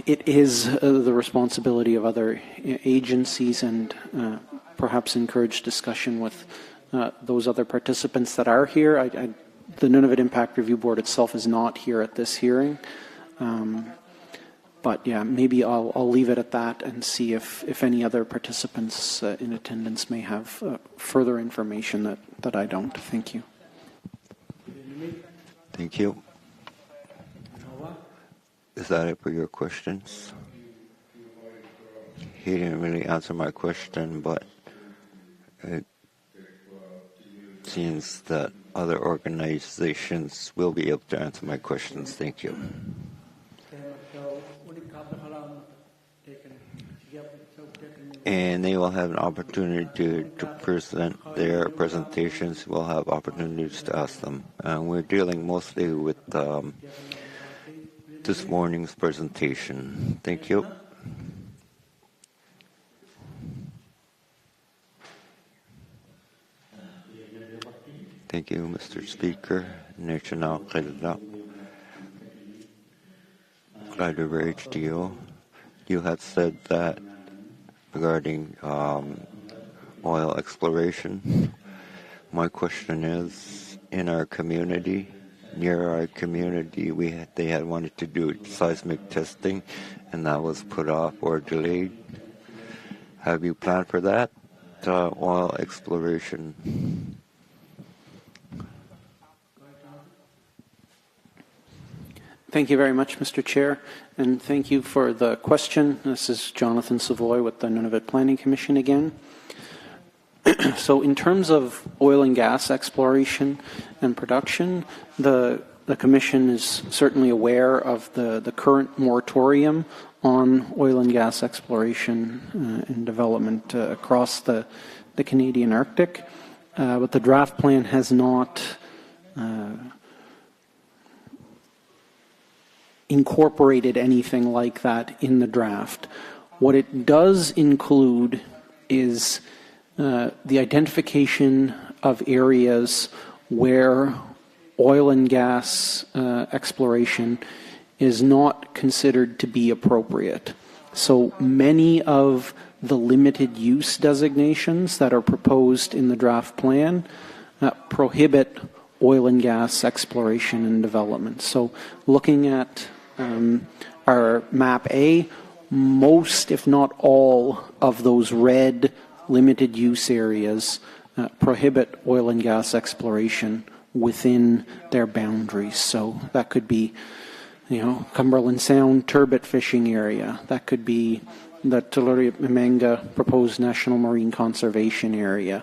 it is the responsibility of other agencies, and perhaps encourage discussion with those other participants that are here. The Nunavut Impact Review Board itself is not here at this hearing. But yeah, maybe I'll leave it at that and see if any other participants in attendance may have further information that I don't. Thank you. Thank you. Is that it for your questions? He didn't really answer my question, but it seems that other organizations will be able to answer my questions. Thank you. And they will have an opportunity to present their presentations. We'll have opportunities to ask them. We're dealing mostly with this morning's presentation. Thank you. Thank you, Mr. Speaker. You had said that regarding oil exploration. My question is, in our community, near our community, they had wanted to do seismic testing, and that was put off or delayed. Have you planned for that oil exploration? Thank you very much, Mr. Chair, and thank you for the question. This is Jonathan Savoy with the Nunavut Planning Commission again. So in terms of oil and gas exploration and production, the Commission is certainly aware of the current moratorium on oil and gas exploration and development across the Canadian Arctic, but the draft plan has not incorporated anything like that in the draft. What it does include is the identification of areas where oil and gas exploration is not considered to be appropriate. So many of the limited use designations that are proposed in the draft plan prohibit oil and gas exploration and development. So looking at our map A, most, if not all, of those red limited use areas prohibit oil and gas exploration within their boundaries. So that could be, Cumberland Sound turbot fishing area. That could be the Tuluria-Mimanga proposed National Marine Conservation Area.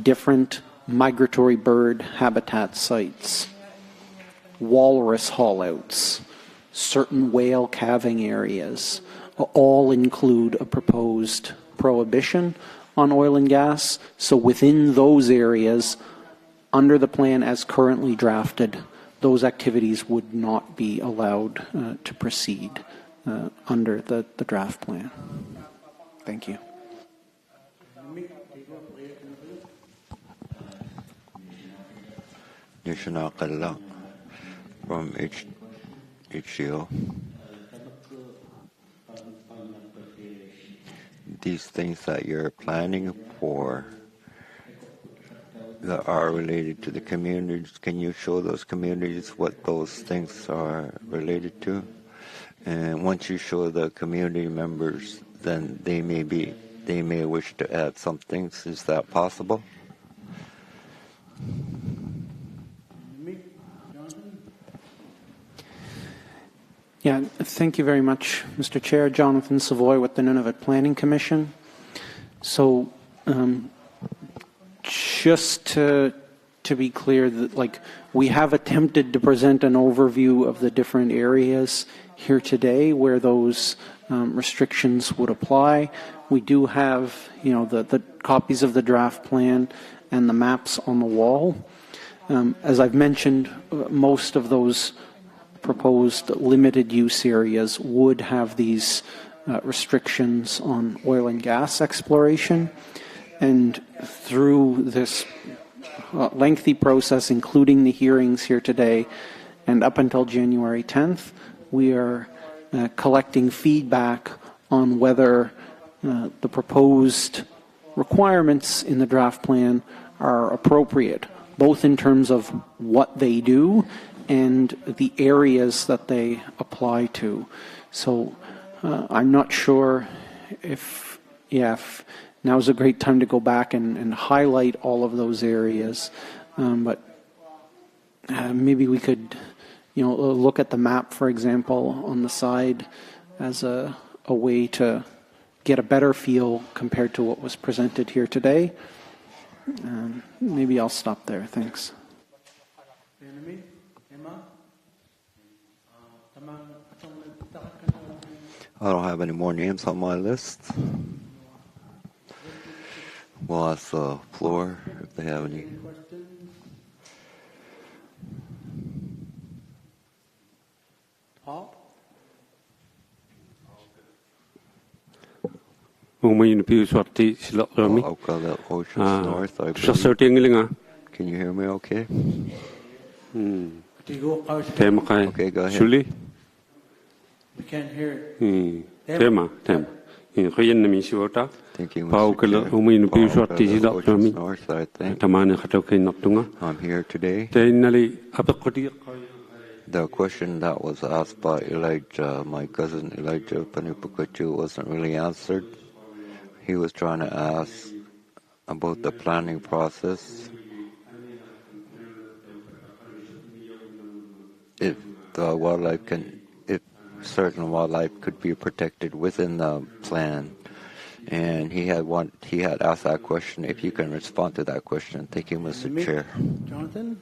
Different migratory bird habitat sites. Walrus haulouts. Certain whale calving areas. all include a proposed prohibition on oil and gas. So within those areas, under the plan as currently drafted, those activities would not be allowed to proceed under the draft plan. Thank you. Nishanakala from HCO. These things that you're planning for that are related to the communities, can you show those communities what those things are related to? And once you show the community members, then they may wish to add some things. Is that possible? Yeah, thank you very much, Mr. Chair. Jonathan Savoy with the Nunavut Planning Commission. So, just to be clear, that we have attempted to present an overview of the different areas here today where those restrictions would apply. We do have, the copies of the draft plan and the maps on the wall. As I've mentioned, most of those proposed limited use areas would have these restrictions on oil and gas exploration. And through this lengthy process, including the hearings here today and up until January 10th, we are collecting feedback on whether the proposed requirements in the draft plan are appropriate, both in terms of what they do and the areas that they apply to. So I'm not sure if now's a great time to go back and highlight all of those areas, but maybe we could, look at the map, for example, on the side as a way to get a better feel compared to what was presented here today. Maybe I'll stop there. Thanks. I don't have any more names on my list. We'll ask the floor if they have any. Paul? Can you hear me okay? Okay, go ahead. We can't hear it. Tema. Koyen mi siota. Pau kala umin piu suat ti silap kami. Tamane khatau kay naktunga. I'm here today. Tainali apakoti. The question that was asked by Elijah, my cousin Elijah Panipukachu, wasn't really answered. He was trying to ask about the planning process. If the wildlife if certain wildlife could be protected within the plan. And he had asked that question. If you can respond to that question. Thank you, Mr. Chair. Jonathan?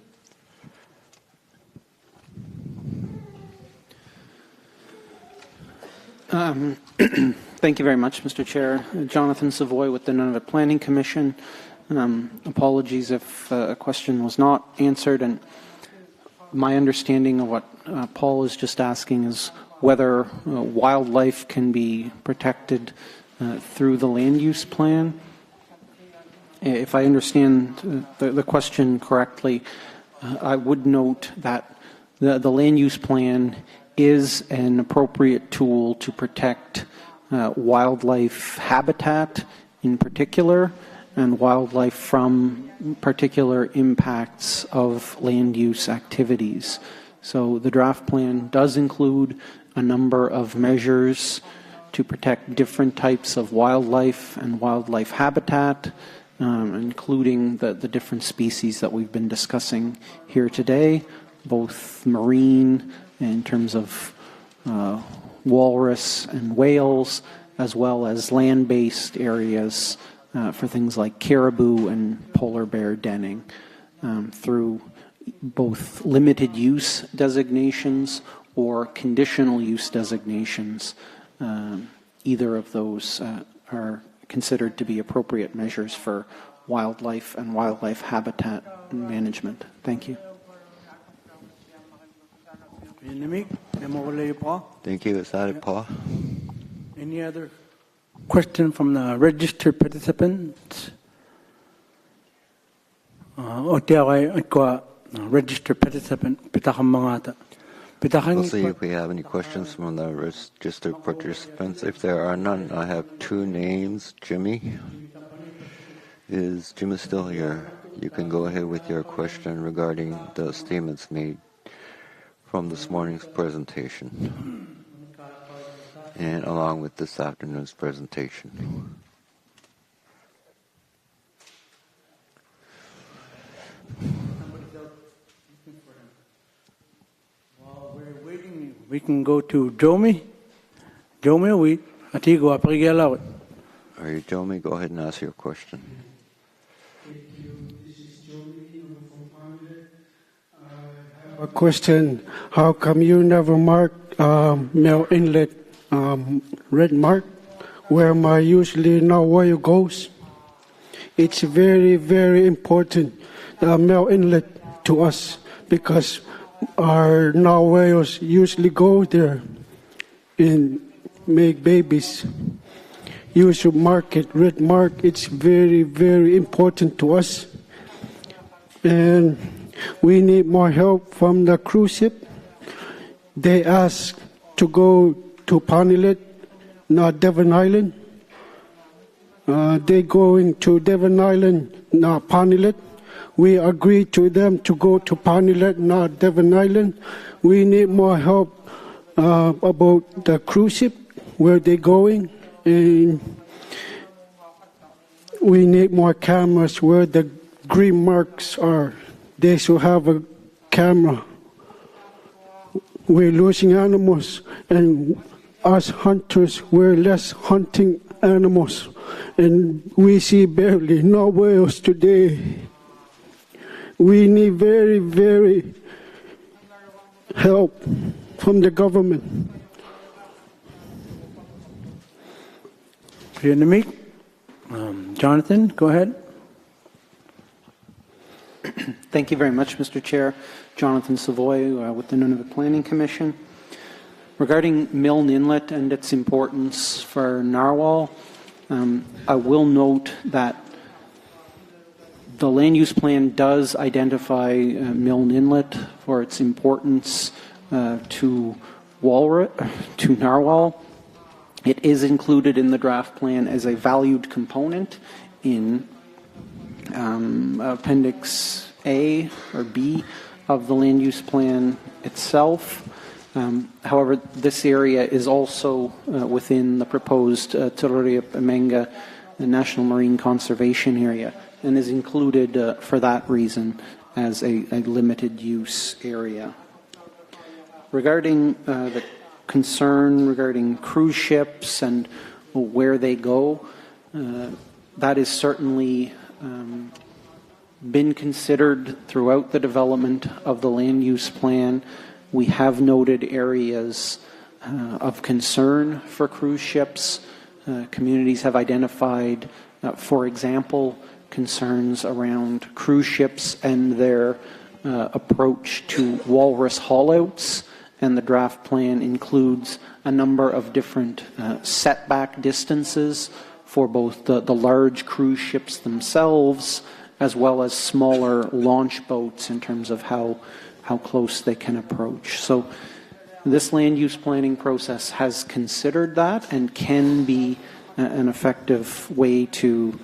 Thank you very much, Mr. Chair. Jonathan Savoy with the Nunavut Planning Commission. Apologies if a question was not answered. And my understanding of what Paul is just asking is whether wildlife can be protected through the land use plan. If I understand the question correctly, I would note that the land use plan is an appropriate tool to protect wildlife habitat in particular and wildlife from particular impacts of land use activities. So the draft plan does include a number of measures to protect different types of wildlife and wildlife habitat, including the different species that we've been discussing here today, both marine in terms of walrus and whales, as well as land-based areas for things like caribou and polar bear denning, through both limited use designations or conditional use designations either of those are considered to be appropriate measures for wildlife and wildlife habitat management. Thank you. Thank you. Is that it, Paul? Any other question from the registered participants? Registered participant. We'll see if we have any questions from the registered participants. If there are none, I have two names. Jimmy. Is Jimmy still here? You can go ahead with your question regarding the statements made from this morning's presentation and along with this afternoon's presentation. While we're waiting, we can go to Jomi. Jomi, Atigo, Aprigela. Are you Jomi? Go ahead and ask your question. A question: how come you never mark Mill Inlet red mark where my usually narwhal goes? It's very, very important, Mill Inlet, to us because our narwhals usually go there and make babies. You should mark it, red mark. It's very, very important to us. And we need more help from the cruise ship. They ask to go to Inlet, not Devon Island. They're going to Devon Island, not Inlet. We agreed to them to go to Inlet, not Devon Island. We need more help about the cruise ship, where they're going. And we need more cameras where the green marks are. They should have a camera. We're losing animals, and us hunters, we're less hunting animals. And we see barely no whales today. We need very, very help from the government. Jonathan, go ahead. Thank you very much, Mr. Chair. Jonathan Savoy with the Nunavut Planning Commission. Regarding Milne Inlet and its importance for narwhal, I will note that the land use plan does identify Milne Inlet for its importance to narwhal. It is included in the draft plan as a valued component in Appendix A or B of the land use plan itself. However, this area is also within the proposed Tururiap-Amenga National Marine Conservation Area and is included for that reason as a limited use area. Regarding the concern regarding cruise ships and where they go, that is certainly been considered throughout the development of the land use plan. We have noted areas of concern for cruise ships. Communities have identified, for example, concerns around cruise ships and their approach to walrus haulouts, and the draft plan includes a number of different setback distances for both the large cruise ships themselves as well as smaller launch boats in terms of how close they can approach. So this land use planning process has considered that and can be an effective way to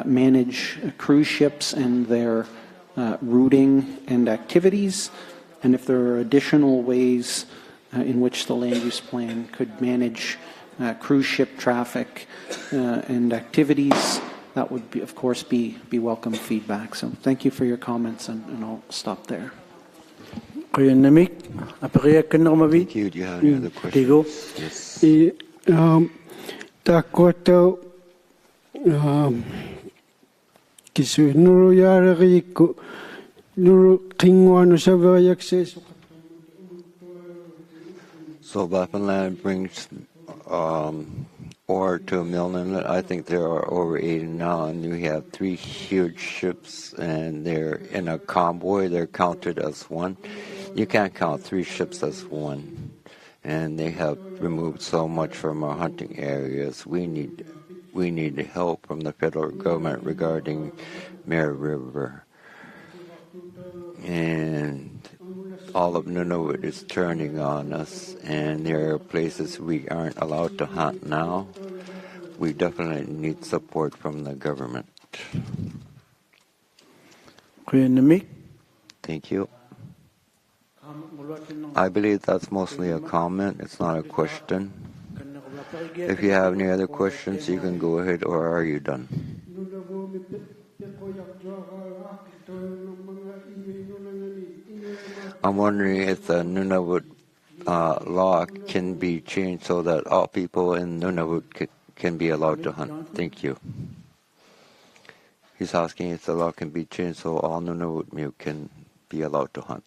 manage cruise ships and their routing and activities. And if there are additional ways in which the land use plan could manage cruise ship traffic and activities, that would, of course, be welcome feedback. So thank you for your comments, and I'll stop there. Thank you. Do you have any other questions? So Bappenland brings or to Milne Inlet. I think there are over 80 now, and you have 3 huge ships, and they're in a convoy. They're counted as one. You can't count 3 ships as one, and they have removed so much from our hunting areas. We need help from the federal government regarding Mare River, and all of Nunavut is turning on us, and there are places we aren't allowed to hunt now. We definitely need support from the government. Thank you. I believe that's mostly a comment. It's not a question. If you have any other questions, you can go ahead, or are you done? I'm wondering if the Nunavut law can be changed so that all people in Nunavut can be allowed to hunt. Thank you. He's asking if the law can be changed so all Nunavut can be allowed to hunt.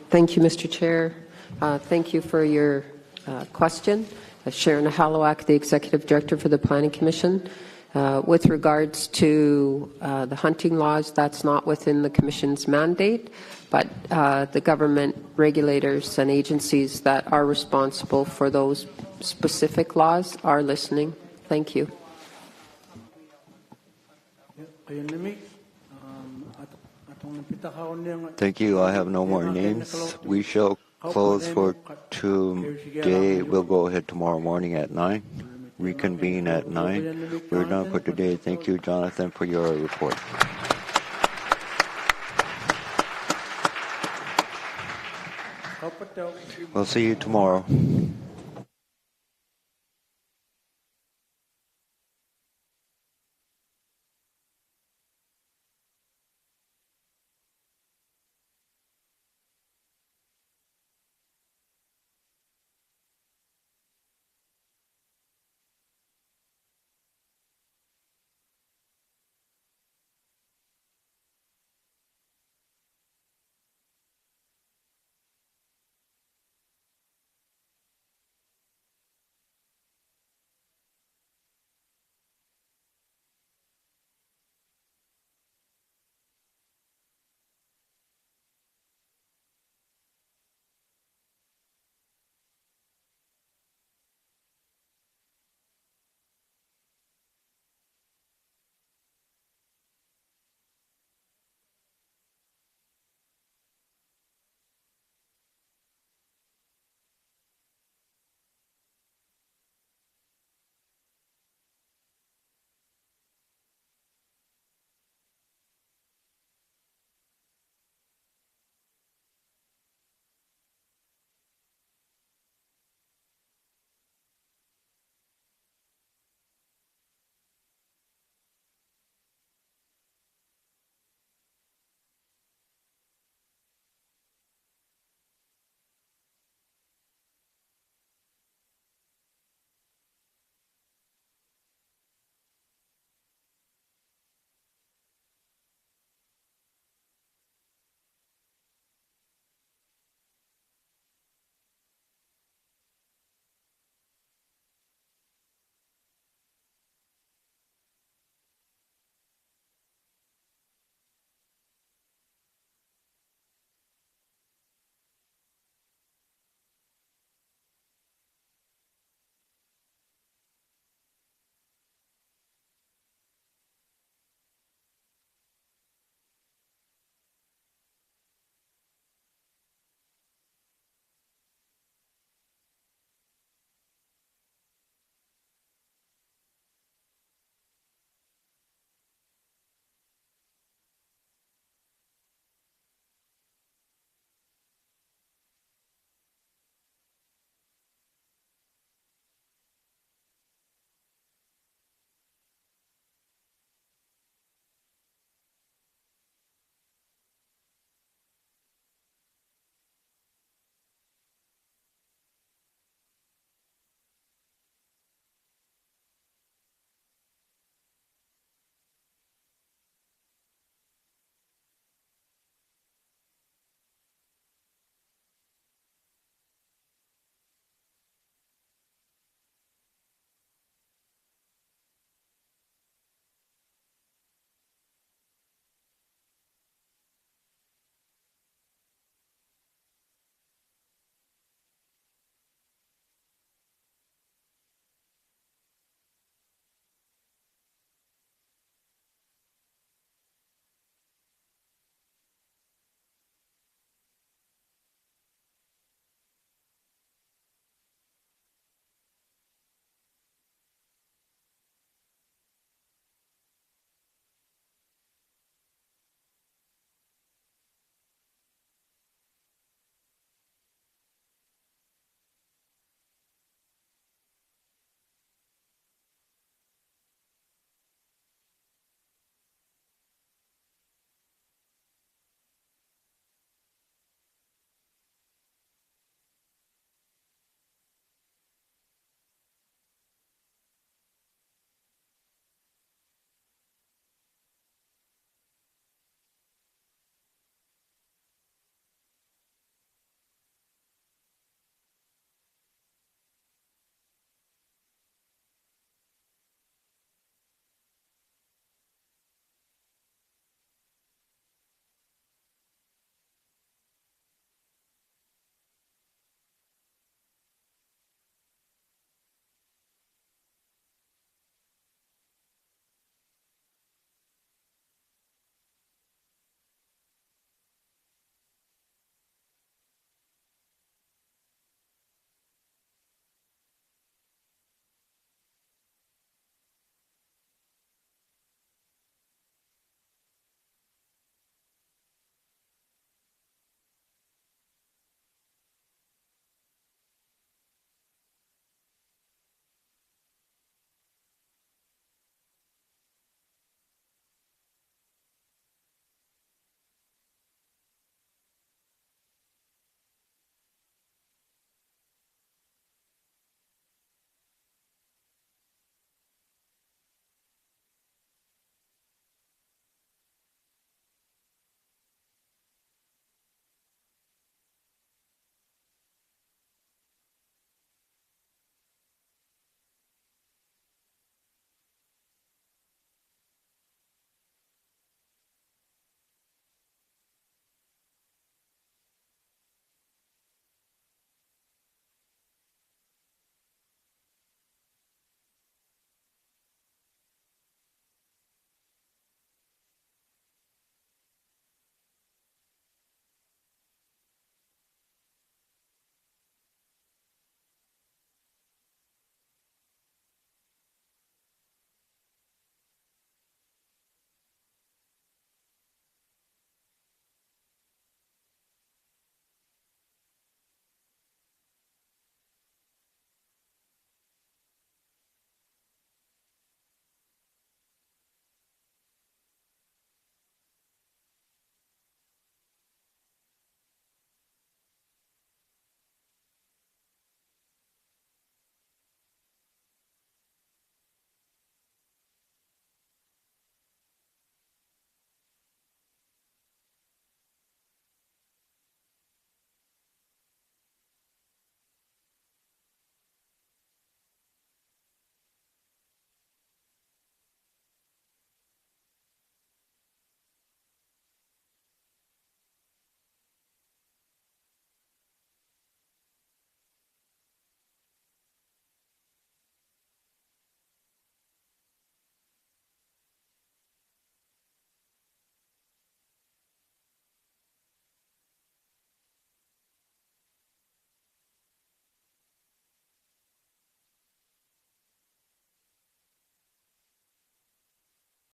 Thank you, Mr. Chair. Thank you for your question. Sharon Halowak, the Executive Director for the Planning Commission. With regards to the hunting laws, that's not within the Commission's mandate, but the government regulators and agencies that are responsible for those specific laws are listening. Thank you. Thank you. I have no more names. We shall close for today. We'll go ahead tomorrow morning at 9. Reconvene at 9. We're done for today. Thank you, Jonathan, for your report. We'll see you tomorrow.